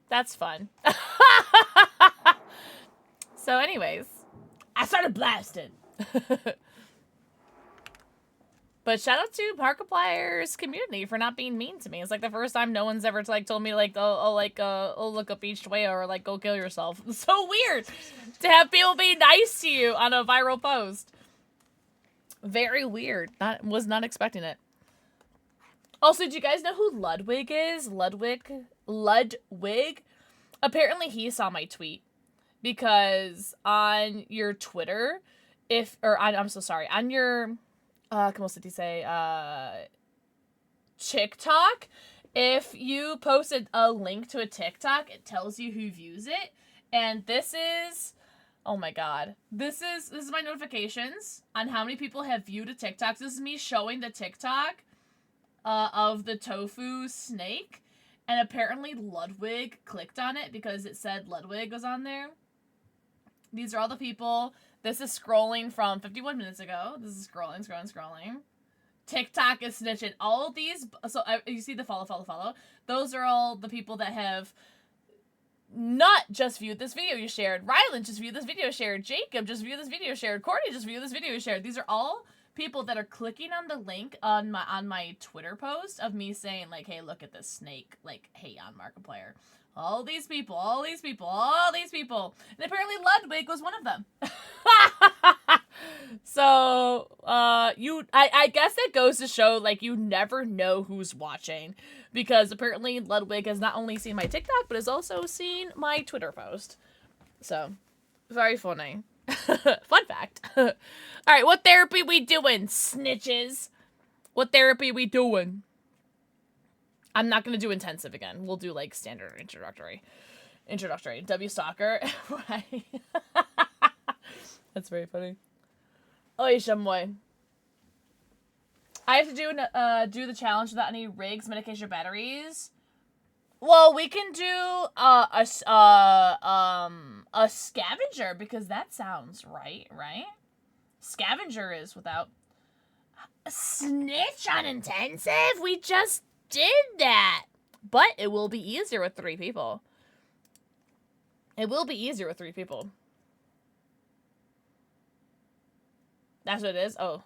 That's fun. So anyways, I started blasting. But shout out to Markiplier's community for not being mean to me. It's like the first time no one's ever like told me like, oh look up each way or like go kill yourself. It's so weird to have people be nice to you on a viral post. Very weird. Was not expecting it. Also, do you guys know who Ludwig is? Ludwig. Apparently he saw my tweet because on your Twitter, on your, como se dice, TikTok, if you posted a link to a TikTok, it tells you who views it. And this is, oh my god, this is my notifications on how many people have viewed a TikTok. This is me showing the TikTok of the tofu snake, and apparently Ludwig clicked on it because it said Ludwig was on there. These are all the people. This is scrolling from 51 minutes ago. This is scrolling. TikTok is snitching. All of these, so you see the follow. Those are all the people that have not just viewed this video you shared. Rylan just viewed this video shared. Jacob just viewed this video shared. Courtney just viewed this video shared. These are all people that are clicking on the link on my Twitter post of me saying, like, hey, look at this snake. Like, hey, on Markiplier. All these people. And apparently Ludwig was one of them. So, I guess that goes to show, like, you never know who's watching. Because apparently Ludwig has not only seen my TikTok, but has also seen my Twitter post. So, very funny. Fun fact. Alright, what therapy we doing, snitches? What therapy we doing? I'm not gonna do intensive again. We'll do, like, standard introductory. W stalker. Right. That's very funny. Oi, Shamoy. I have to do the challenge without any rigs, medication, or batteries. Well, we can do a scavenger because that sounds right? Scavenger is without a snitch on intensive. We just did that, but it will be easier with 3 people. That's what it is? Oh.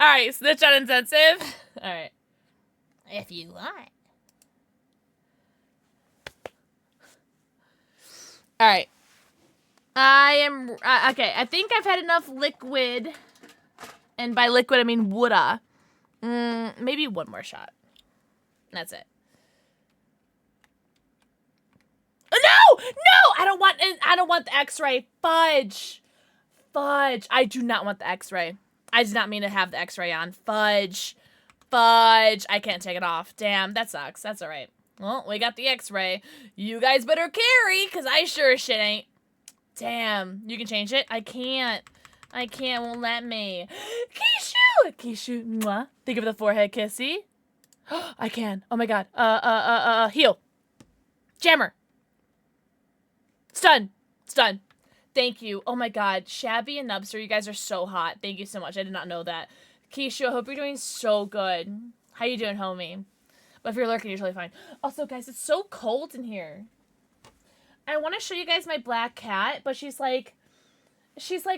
Alright, snitch on intensive. Alright. If you want. Alright. I am... okay, I think I've had enough liquid. And by liquid, I mean woulda. Maybe one more shot. That's it. No! I don't want the X-ray. Fudge. I do not want the X-ray. I did not mean to have the X-ray on. Fudge. I can't take it off. Damn, that sucks. That's alright. Well, we got the X-ray. You guys better carry, because I sure as shit ain't. Damn. You can change it? I can't. Won't let me. Kishu, mwah. Think of the forehead kissy. I can. Oh my god. Heal. Jammer. Stun. Thank you. Oh my god. Shabby and Nubster, you guys are so hot. Thank you so much. I did not know that. Kishu, I hope you're doing so good. How you doing, homie? But if you're lurking, you're totally fine. Also, guys, it's so cold in here. I want to show you guys my black cat, but she's like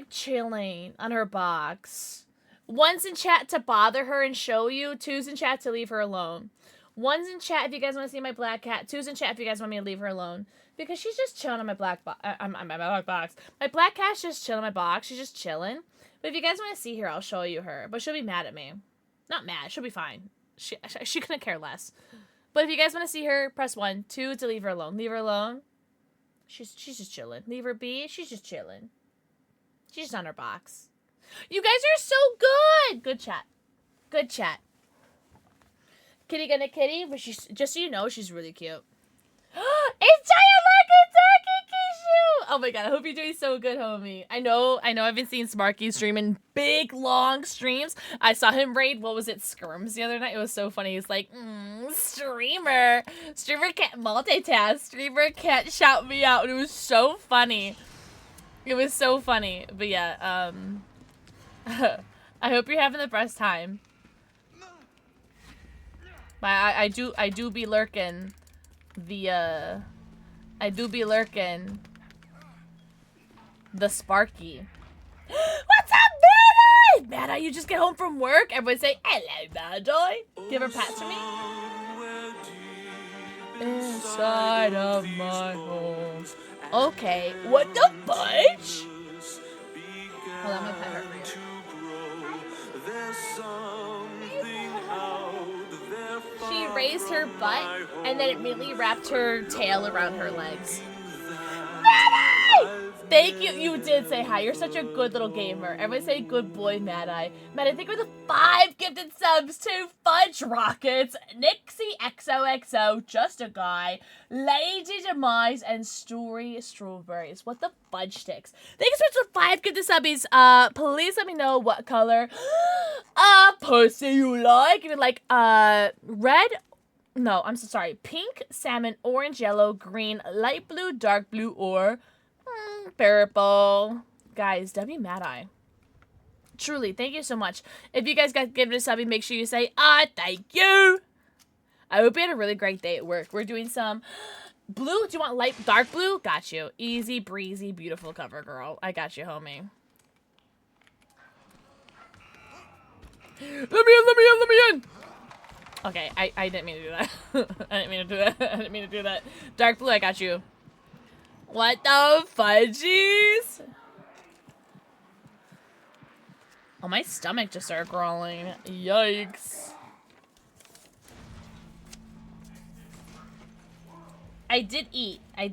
chilling on her box. 1's in chat to bother her and show you. 2's in chat to leave her alone. 1's in chat if you guys want to see my black cat. 2's in chat if you guys want me to leave her alone. Because she's just chilling on my black box. My black box. My black cat's just chilling on my box. She's just chilling. But if you guys want to see her, I'll show you her. But she'll be mad at me. Not mad. She'll be fine. She couldn't care less. But if you guys want to see her, press 1. 2 to leave her alone. Leave her alone. She's just chilling. Leave her be. She's just chilling. She's just on her box. You guys are so good. Good chat. Kitty gonna kitty, but she's just so you know, she's really cute. It's Giant Lucky Kishu! Oh my god, I hope you're doing so good, homie. I know I've been seeing Smarky streaming big, long streams. I saw him raid, what was it, Skirms the other night? It was so funny. He's like, streamer can't multitask. Streamer can't shout me out. And it was so funny. But yeah, I hope you're having the best time. I do be lurking. The Sparky. What's up, Bad Eye? You just get home from work? Everybody say, hello, Bad Eye. Give her pats for me. Inside of my home. Okay, what the fudge? Hold on, I'm gonna pet her for you. She raised her butt and then immediately wrapped her tail around her legs. Thank you. You did say hi. You're such a good little gamer. Everybody say good boy, Mad Eye. Mad Eye, thank you for the 5 gifted subs to Fudge Rockets, Nixie XOXO, Just a Guy, Lady Demise, and Story Strawberries. What the fudge sticks? Thank you so much for 5 gifted subbies. Please let me know what color pussy you like. If you like red. No, I'm so sorry. Pink, salmon, orange, yellow, green, light blue, dark blue, or purple. Guys, W Mad Eye. Truly, thank you so much. If you guys got given a subby, make sure you say, thank you. I hope you had a really great day at work. We're doing some blue. Do you want light, dark blue? Got you. Easy breezy, beautiful cover girl. I got you, homie. Let me in. Okay, I didn't mean to do that. I didn't mean to do that. Dark blue, I got you. What the fudgies? Oh, my stomach just started growling. Yikes. I did eat. I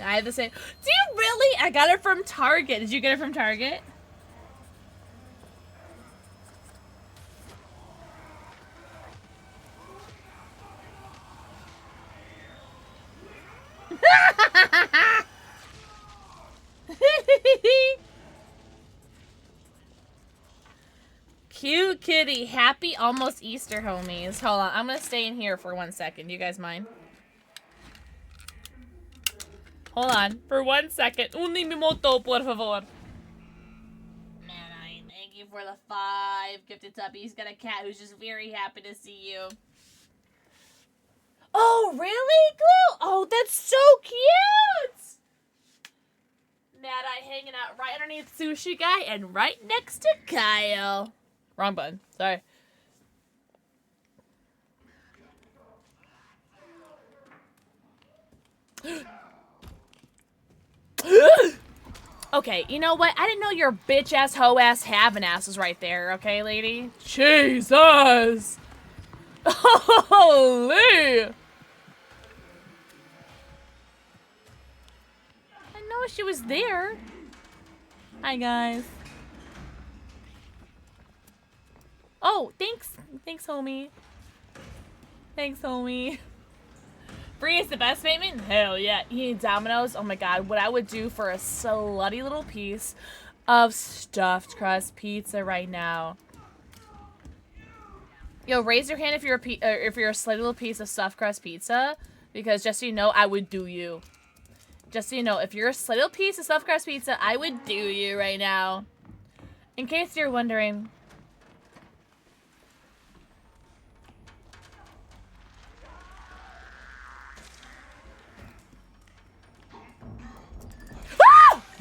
have the same. Do you really? I got it from Target. Did you get it from Target? Cute kitty. Happy almost Easter, homies. Hold on. I'm going to stay in here for 1 second. You guys mind? Hold on. For 1 second. Un minuto, por favor. Man, I thank you for the 5 gifted subbies. He's got a cat who's just very happy to see you. Oh, really, Glue? Oh, that's so cute! Mad Eye hanging out right underneath Sushi Guy and right next to Kyle. Wrong button. Sorry. Okay, you know what? I didn't know your bitch-ass, hoe-ass, having-ass was right there, okay, lady? Jesus! Holy! I know she was there. Hi, guys. Oh, thanks. Thanks, homie. Thanks, homie. Free is the best payment? Hell yeah. Eating Domino's? Oh my god. What I would do for a slutty little piece of stuffed crust pizza right now. Yo, raise your hand if you're a slutty little piece of stuffed crust pizza. Because just so you know, I would do you. Just so you know, if you're a slutty little piece of stuffed crust pizza, I would do you right now. In case you're wondering.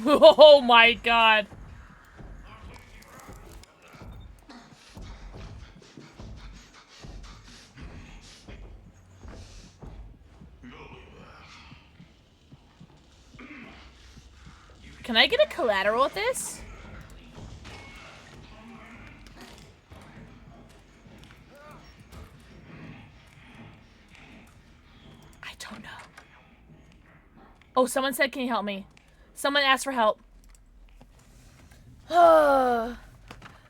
Oh my god. Can I get a collateral with this? I don't know. Oh, someone said, can you help me? Someone asked for help.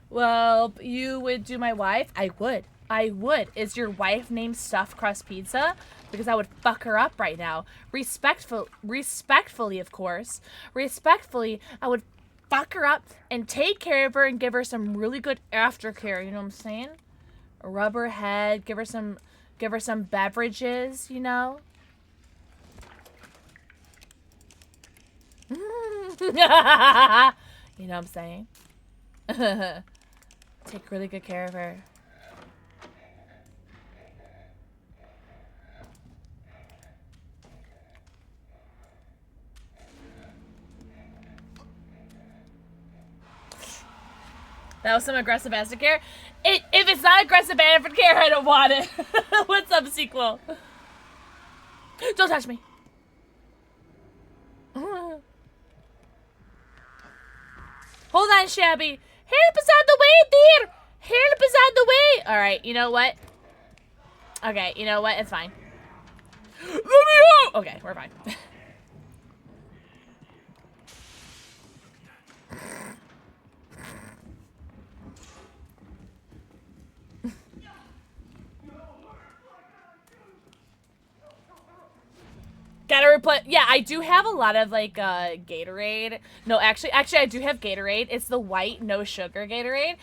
Well, you would do my wife? I would. I would. Is your wife named Stuffed Crust Pizza? Because I would fuck her up right now. Respectfully, of course. Respectfully, I would fuck her up and take care of her and give her some really good aftercare. You know what I'm saying? Rub her head. Give her some beverages. You know. You know what I'm saying? Take really good care of her. That was some aggressive aftercare. If it's not aggressive aftercare, I don't want it. What's up, sequel? Don't touch me. Hold on, Shabby. Help us out the way there. Help is on the way. All right, you know what? Okay, you know what? It's fine. Let me out! Okay, we're fine. Gotta replace. Yeah, I do have a lot of like Gatorade. No, actually, I do have Gatorade. It's the white, no sugar Gatorade,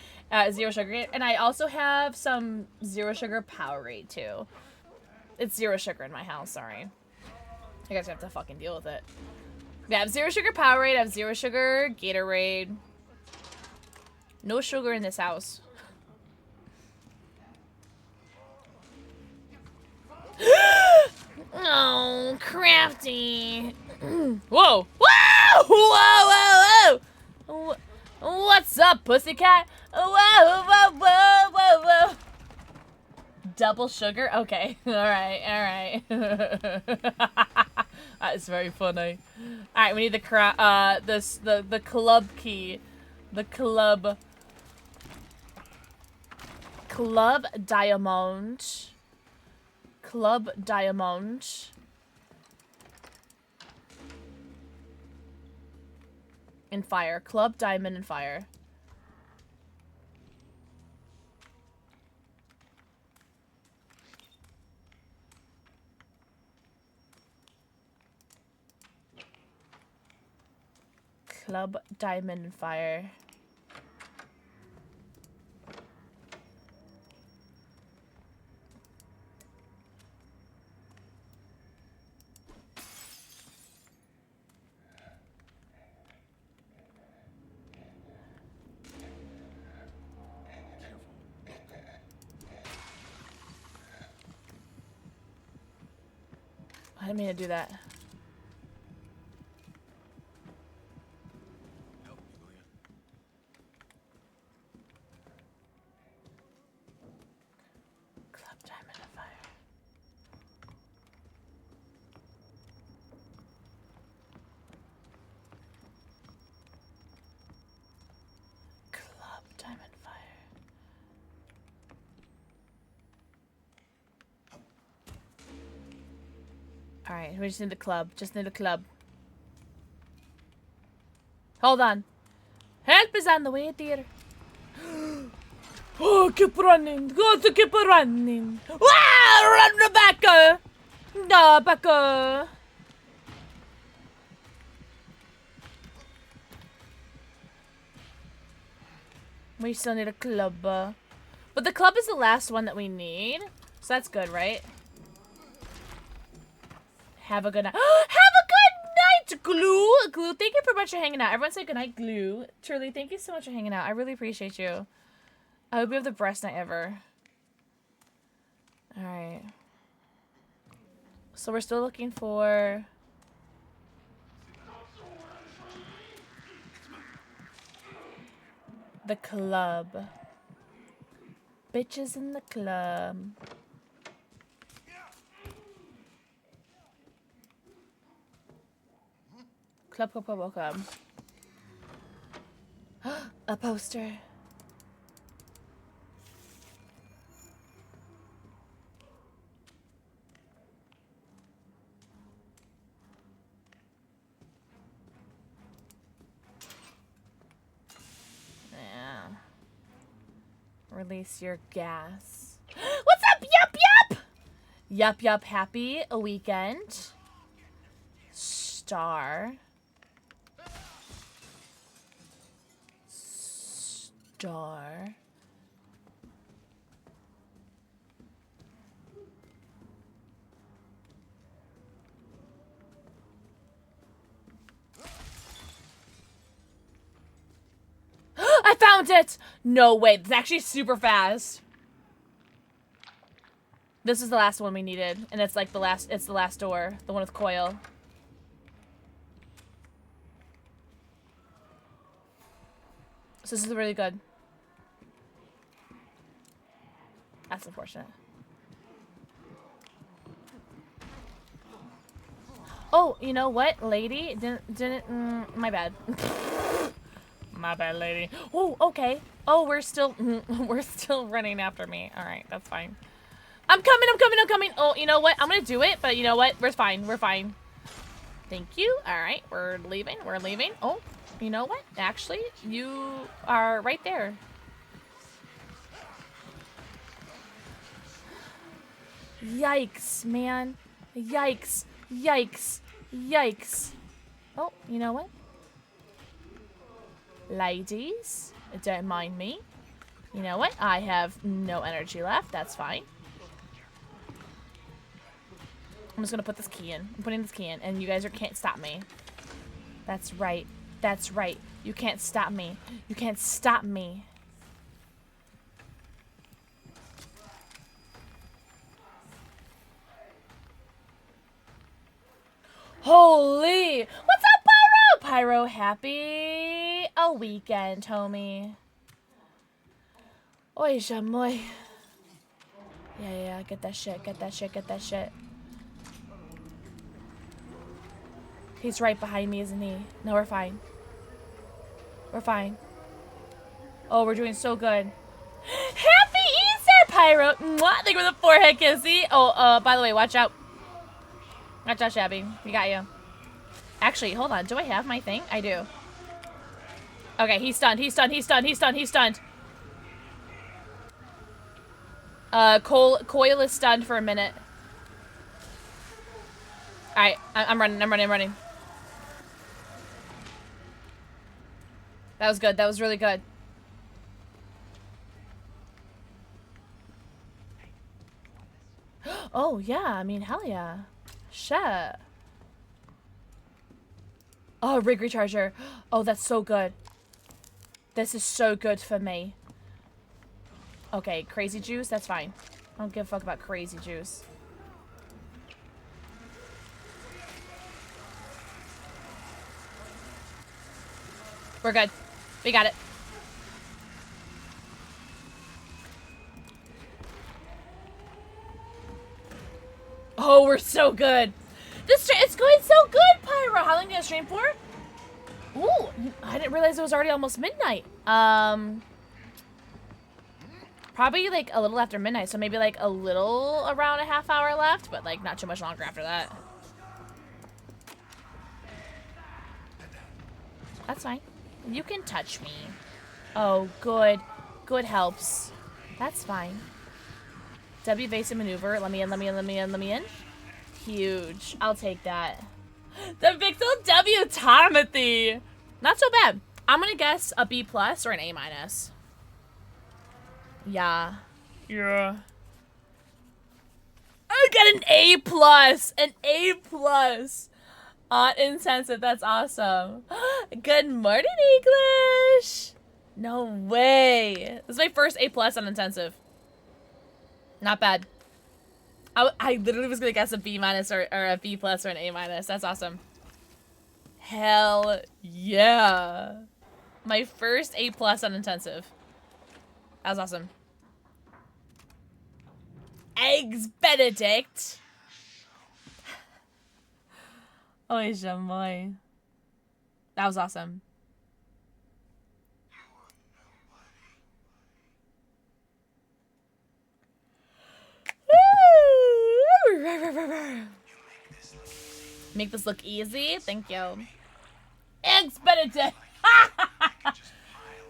zero sugar, and I also have some zero sugar Powerade too. It's zero sugar in my house. Sorry, you guys have to fucking deal with it. Yeah, I have zero sugar Powerade. I have zero sugar Gatorade. No sugar in this house. Oh, crafty. Whoa. Whoa! Whoa, whoa, whoa! What's up, pussycat? Whoa, whoa, whoa, whoa, whoa. Double sugar? Okay. Alright, alright. That's very funny. Alright, we need the the club key. The club diamond. Club diamond. And fire. Club diamond and fire. Club diamond and fire. I didn't mean to do that. Help, you go here. Club diamond and fire. Club diamond fire. Alright, we just need the club. Just need the club. Hold on. Help is on the way, dear. Oh, keep running. Go to keep running. Wow, run, Rebecca. No, Rebecca. We still need a club. But the club is the last one that we need. So that's good, right? Have a good night. Have a good night, Glue. Glue, thank you for much for hanging out. Everyone say good night, Glue. Truly, thank you so much for hanging out. I really appreciate you. I hope you have the best night ever. Alright. So we're still looking for... the club. Bitches in the club. Club, club, club, club. A poster. Yeah. Release your gas. What's up? Yup, yup! Yup, yup, happy a weekend. Star. Star. I found it! No way, it's actually super fast. This is the last one we needed, and it's like the last door, the one with coil. So this is really good. That's unfortunate. Oh, you know what, lady? Didn't my bad. My bad, lady. Oh, okay. Oh, we're still running after me. All right, that's fine. I'm coming. Oh, you know what? I'm gonna do it, but you know what? We're fine. Thank you. All right, we're leaving. Oh, you know what? Actually, you are right there. Yikes, man. Yikes. Oh, you know what? Ladies, don't mind me. You know what? I have no energy left. That's fine. I'm just gonna put this key in. I'm putting this key in, and you guys can't stop me. That's right. You can't stop me. Holy! What's up, Pyro? Pyro, happy a weekend, homie. Oi, Jamoy. Yeah, get that shit. He's right behind me, isn't he? No, we're fine. Oh, we're doing so good. Happy Easter, Pyro! Mwah! Thank you for the forehead kissy. Oh, by the way, watch out. Watch out, Shabby. We got you. Actually, hold on. Do I have my thing? I do. Okay, he's stunned. Coil is stunned for a minute. Alright, I'm running. That was good. That was really good. Oh, yeah. I mean, hell yeah. Shit. Oh, rig recharger. Oh, that's so good. This is so good for me. Okay, crazy juice. That's fine. I don't give a fuck about crazy juice. We're good. We got it. Oh, we're so good. It's going so good, Pyro. How long are you gonna stream for? Ooh, I didn't realize it was already almost midnight. Probably like a little after midnight, so maybe like a little around a half hour left, but like not too much longer after that. That's fine. You can touch me. Oh, good. Good helps. That's fine. W evasive maneuver. Let me in. Huge. I'll take that. The Pixel W Timothy. Not so bad. I'm gonna guess a B+ or an A-. Yeah. I got an A+. An A+. Intensive. That's awesome. Good morning, English. No way. This is my first A+ on intensive. Not bad. I literally was gonna guess a B- or a B+ or an A-. That's awesome. Hell yeah. My first A+ on intensive. That was awesome. Eggs Benedict. Oh, Jamoy. That was awesome. Make this look easy. Thank you. Eggs Benedict.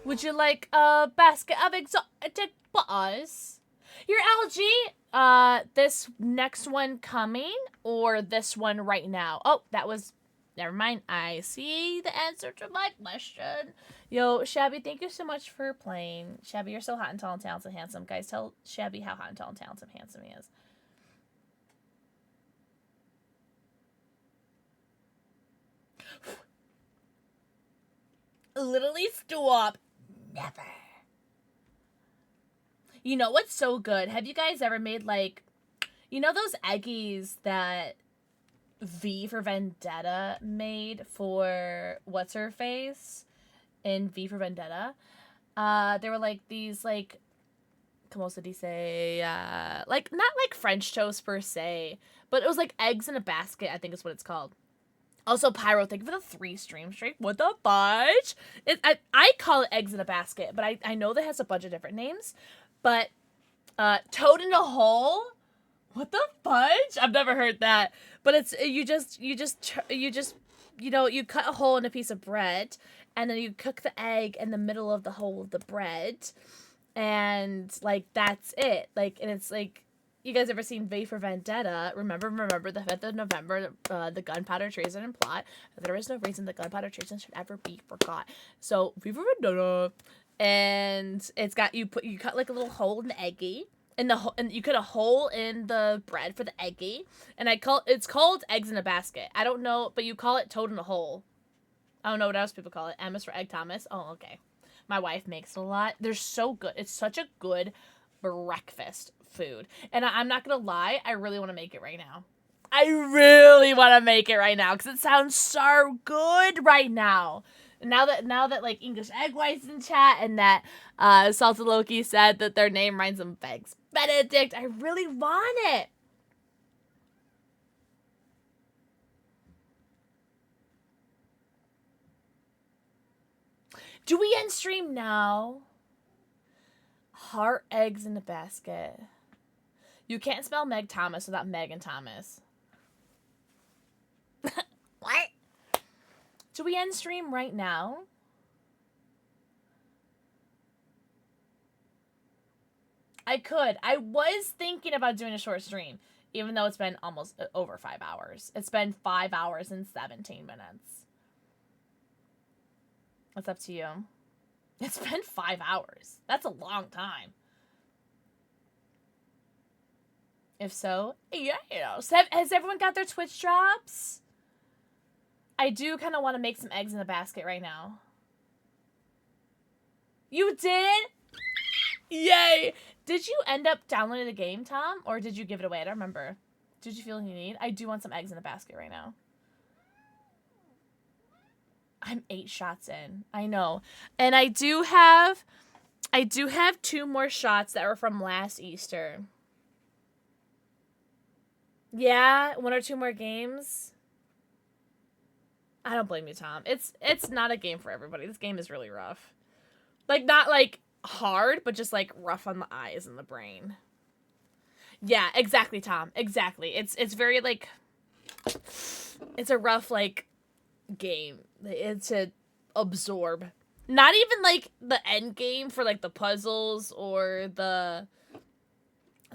Would you like a basket of exotic bars? Your LG, this next one coming or this one right now? Oh, that was, never mind. I see the answer to my question. Yo, Shabby, thank you so much for playing. Shabby, you're so hot and tall and talented and handsome. Guys, tell Shabby how hot and tall and talented and handsome he is. Literally stop. Never. You know what's so good? Have you guys ever made, like, you know those eggies that V for Vendetta made for what's-her-face in V for Vendetta? They were, like, these, like, como se dice, like, not like French toast per se, but it was, like, eggs in a basket, I think is what it's called. Also, Pyro, thank you for the 3 stream streak. What the fudge? I call it eggs in a basket, but I know that has a bunch of different names. But toad in a hole? What the fudge? I've never heard that. But it's you cut a hole in a piece of bread, and then you cook the egg in the middle of the hole of the bread, and like that's it. Like, and it's like, you guys ever seen V for Vendetta? Remember the 5th of November, the gunpowder treason and plot. There is no reason the gunpowder treason should ever be forgot. So V for Vendetta, and it's got you cut like a little hole in the eggy. And you cut a hole in the bread for the eggy, and it's called eggs in a basket. I don't know, but you call it toad in a hole. I don't know what else people call it. M is for egg Thomas. Oh, okay. My wife makes it a lot. They're so good. It's such a good breakfast food. And I'm not gonna lie, I really want to make it right now. I really want to make it right now because it sounds so good right now. Now that like English Egg White's in chat, and that Salted Loki said that their name reminds them of Eggs Benedict, I really want it. Do we end stream now? Heart eggs in a basket. You can't spell Meg Thomas without Meg and Thomas. What? Do we end stream right now? I could. I was thinking about doing a short stream, even though it's been almost over 5 hours. It's been 5 hours and 17 minutes. It's up to you. It's been 5 hours. That's a long time. If so, yeah. Has everyone got their Twitch drops? I do kind of want to make some eggs in a basket right now. You did? Yay! Did you end up downloading the game, Tom? Or did you give it away? I don't remember. Did you feel you need? I do want some eggs in a basket right now. I'm 8 shots in. I know. And I do have 2 more shots that were from last Easter. Yeah, 1 or 2 more games. I don't blame you, Tom. It's not a game for everybody. This game is really rough. Like, not like hard, but just like rough on the eyes and the brain. Yeah, exactly, Tom. Exactly. It's very like, it's a rough like game. It's to absorb. Not even like the end game for like the puzzles or the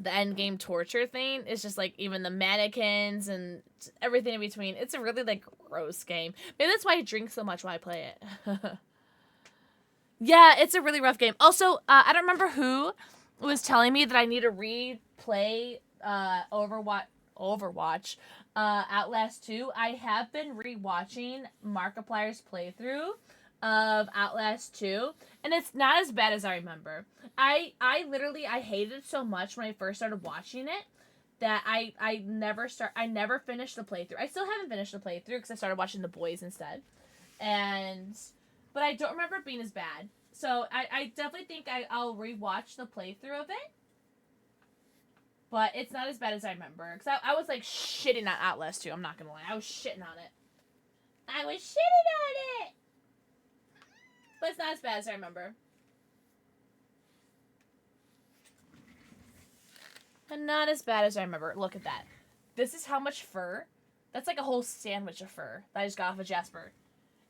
end game torture thing. It's just like even the mannequins and everything in between. It's a really like gross game. Maybe that's why I drink so much while I play it. Yeah, it's a really rough game. Also, I don't remember who was telling me that I need to replay Overwatch Outlast 2. I have been rewatching Markiplier's playthrough of Outlast 2, and it's not as bad as I remember. I hated it so much when I first started watching it that I never finished the playthrough. I still haven't finished the playthrough because I started watching The Boys instead. But I don't remember it being as bad. So I definitely think I'll rewatch the playthrough of it. But it's not as bad as I remember. Because I was like shitting on Outlast 2. I'm not going to lie. I was shitting on it. But it's not as bad as I remember. And not as bad as I remember. Look at that. This is how much fur. That's like a whole sandwich of fur that I just got off of Jasper.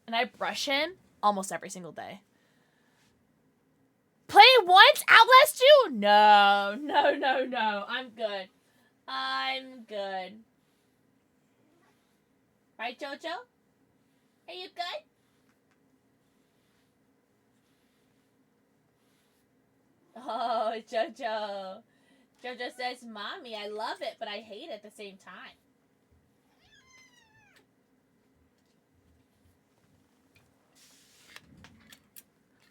And I brush him almost every single day. Play it once? Outlast 2? No. I'm good. Right, Jojo? Are you good? Oh, Jojo. Jojo says, Mommy, I love it, but I hate it at the same time.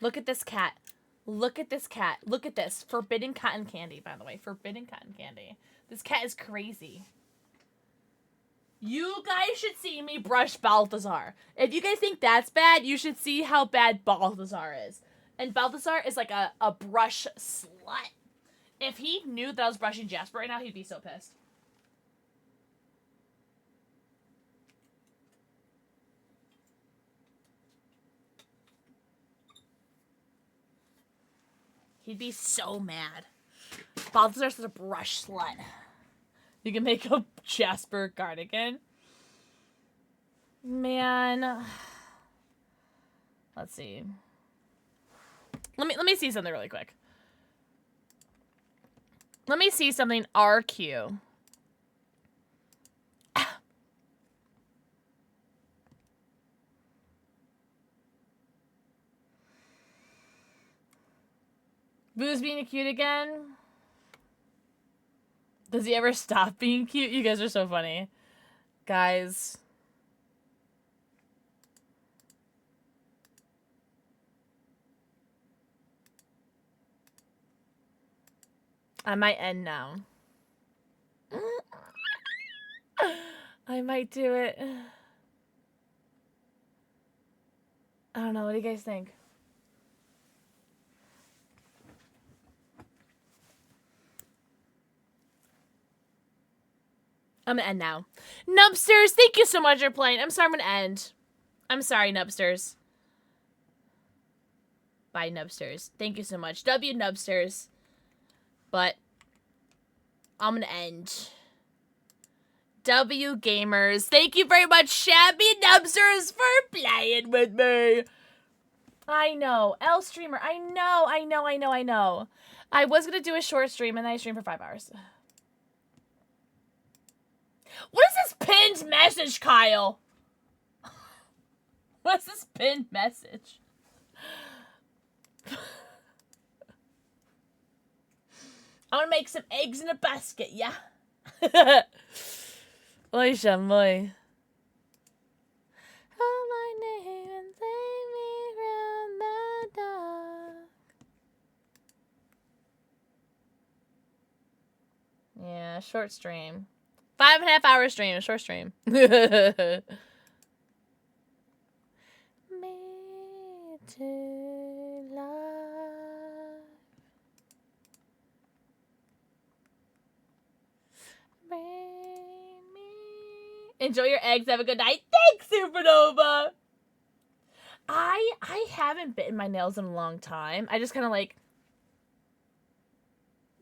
Look at this cat. Look at this cat. Look at this. Forbidden cotton candy, by the way. Forbidden cotton candy. This cat is crazy. You guys should see me brush Balthazar. If you guys think that's bad, you should see how bad Balthazar is. And Balthazar is like a brush slut. If he knew that I was brushing Jasper right now, he'd be so pissed. He'd be so mad. Balthazar's such a brush slut. You can make a Jasper cardigan. Man. Let's see. Let me see something really quick. Let me see something RQ. Boo's being cute again. Does he ever stop being cute? You guys are so funny. Guys. I might end now. I might do it. I don't know. What do you guys think? I'm gonna end now. Nubsters, thank you so much for playing. I'm sorry, I'm gonna end. I'm sorry, Nubsters. Bye, Nubsters. Thank you so much. W Nubsters. But I'm gonna end. W Gamers, thank you very much, Shabby Nubsters, for playing with me. I know. L Streamer, I know. I was gonna do a short stream and then I streamed for 5 hours. What is this pinned message, Kyle? What's this pinned message? I want to make some eggs in a basket, yeah? Oi, Shamoy. Call my name and save me from the dark. Yeah, short stream. 5.5 hour stream, a short stream. Me to life. Bring me. Enjoy your eggs. Have a good night. Thanks, Supernova. I haven't bitten my nails in a long time. I just kind of like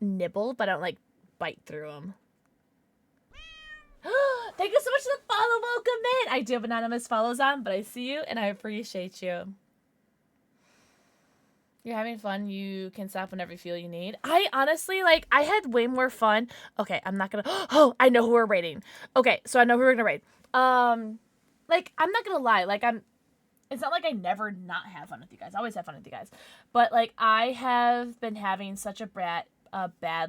nibble, but I don't like bite through them. Thank you so much for the follow. Welcome in. I do have anonymous follows on, but I see you and I appreciate you. You're having fun. You can stop whenever you feel you need. I honestly, like, I had way more fun. Okay, I'm not gonna... Oh, I know who we're raiding. Okay, so I know who we're gonna raid. Like, I'm not gonna lie. Like, it's not like I never not have fun with you guys. I always have fun with you guys. But, like, I have been having such a bad,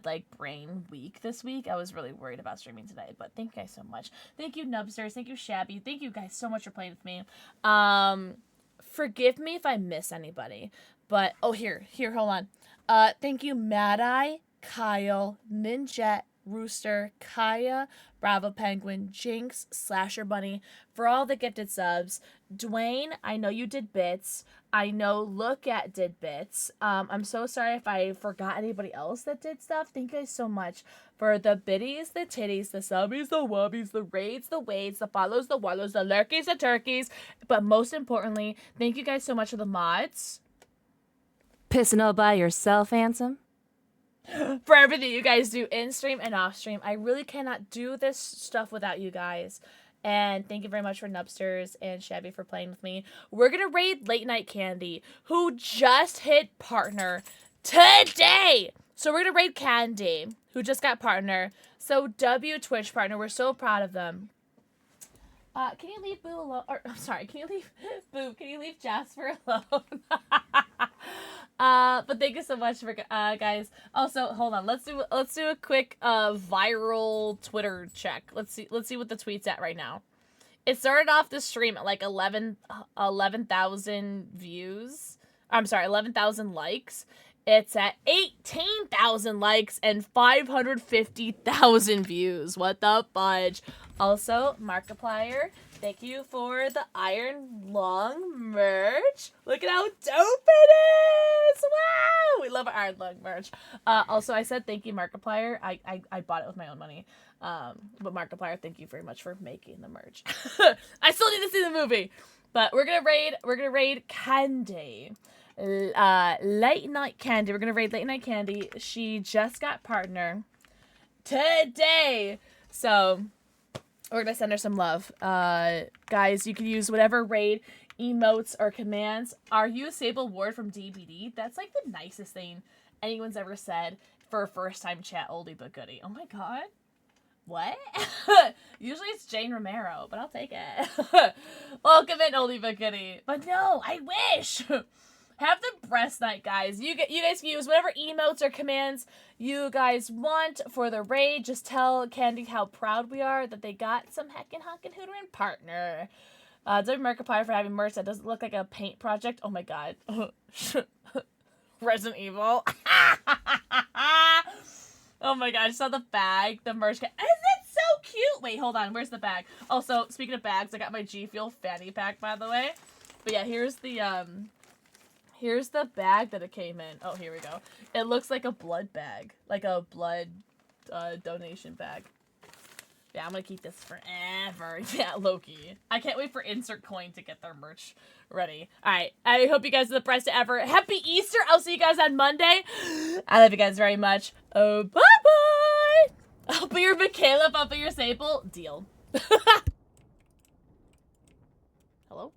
like, brain week this week. I was really worried about streaming today. But thank you guys so much. Thank you, Nubsters. Thank you, Shabby. Thank you guys so much for playing with me. Forgive me if I miss anybody. But, oh, here, hold on. Thank you, Mad Eye, Kyle, Ninjet, Rooster, Kaya, Bravo Penguin, Jinx, Slasher Bunny, for all the gifted subs. Dwayne, I know you did bits. I know Look At did bits. I'm so sorry if I forgot anybody else that did stuff. Thank you guys so much for the biddies, the titties, the subbies, the wubbies, the raids, the wades, the follows, the wallows, the lurkies, the turkeys. But most importantly, thank you guys so much for the mods. Pissing all by yourself, handsome? For everything you guys do in stream and off stream. I really cannot do this stuff without you guys. And thank you very much for Nubsters and Shabby for playing with me. We're going to raid Late Night Candy, who just hit partner today. So we're going to raid Candy, who just got partner. So W Twitch partner, we're so proud of them. Can you leave Boo alone? Or, I'm sorry, can you leave Boo? Can you leave Jasper alone? But thank you so much for guys. Also, hold on. Let's do a quick viral Twitter check. Let's see what the tweet's at right now. It started off the stream at like 11,000 views. I'm sorry, 11,000 likes. It's at 18,000 likes and 550,000 views. What the fudge? Also, Markiplier, thank you for the Iron Lung merch. Look at how dope it is! Wow! We love our Iron Lung merch. Also, I said thank you, Markiplier. I bought it with my own money. But Markiplier, thank you very much for making the merch. I still need to see the movie. But we're gonna raid Candy. Late Night Candy. We're gonna raid Late Night Candy. She just got partner today, so we're gonna send her some love. Guys, you can use whatever raid emotes or commands. Are you Sable Ward from DBD? That's like the nicest thing anyone's ever said for a first time chat oldie but goodie. Oh my god. What? Usually it's Jane Romero, but I'll take it. Welcome in, oldie but goodie. But no, I wish. Have the breast night, guys. You guys can use whatever emotes or commands you guys want for the raid. Just tell Candy how proud we are that they got some heckin' honkin' hooterin' partner. W Markiplier for having merch that doesn't look like a paint project. Oh my god. Resident Evil. Oh my god, I saw the bag, the merch. Isn't it so cute? Wait, hold on. Where's the bag? Also, speaking of bags, I got my G Fuel fanny pack, by the way. But yeah, here's the bag that it came in. Oh, here we go. It looks like a blood bag. Like a blood donation bag. Yeah, I'm gonna keep this forever. Yeah, Loki. I can't wait for Insert Coin to get their merch ready. Alright, I hope you guys are the best ever. Happy Easter! I'll see you guys on Monday. I love you guys very much. Oh, bye-bye! I'll be your Michaela, I'll be your Sable. Deal. Hello?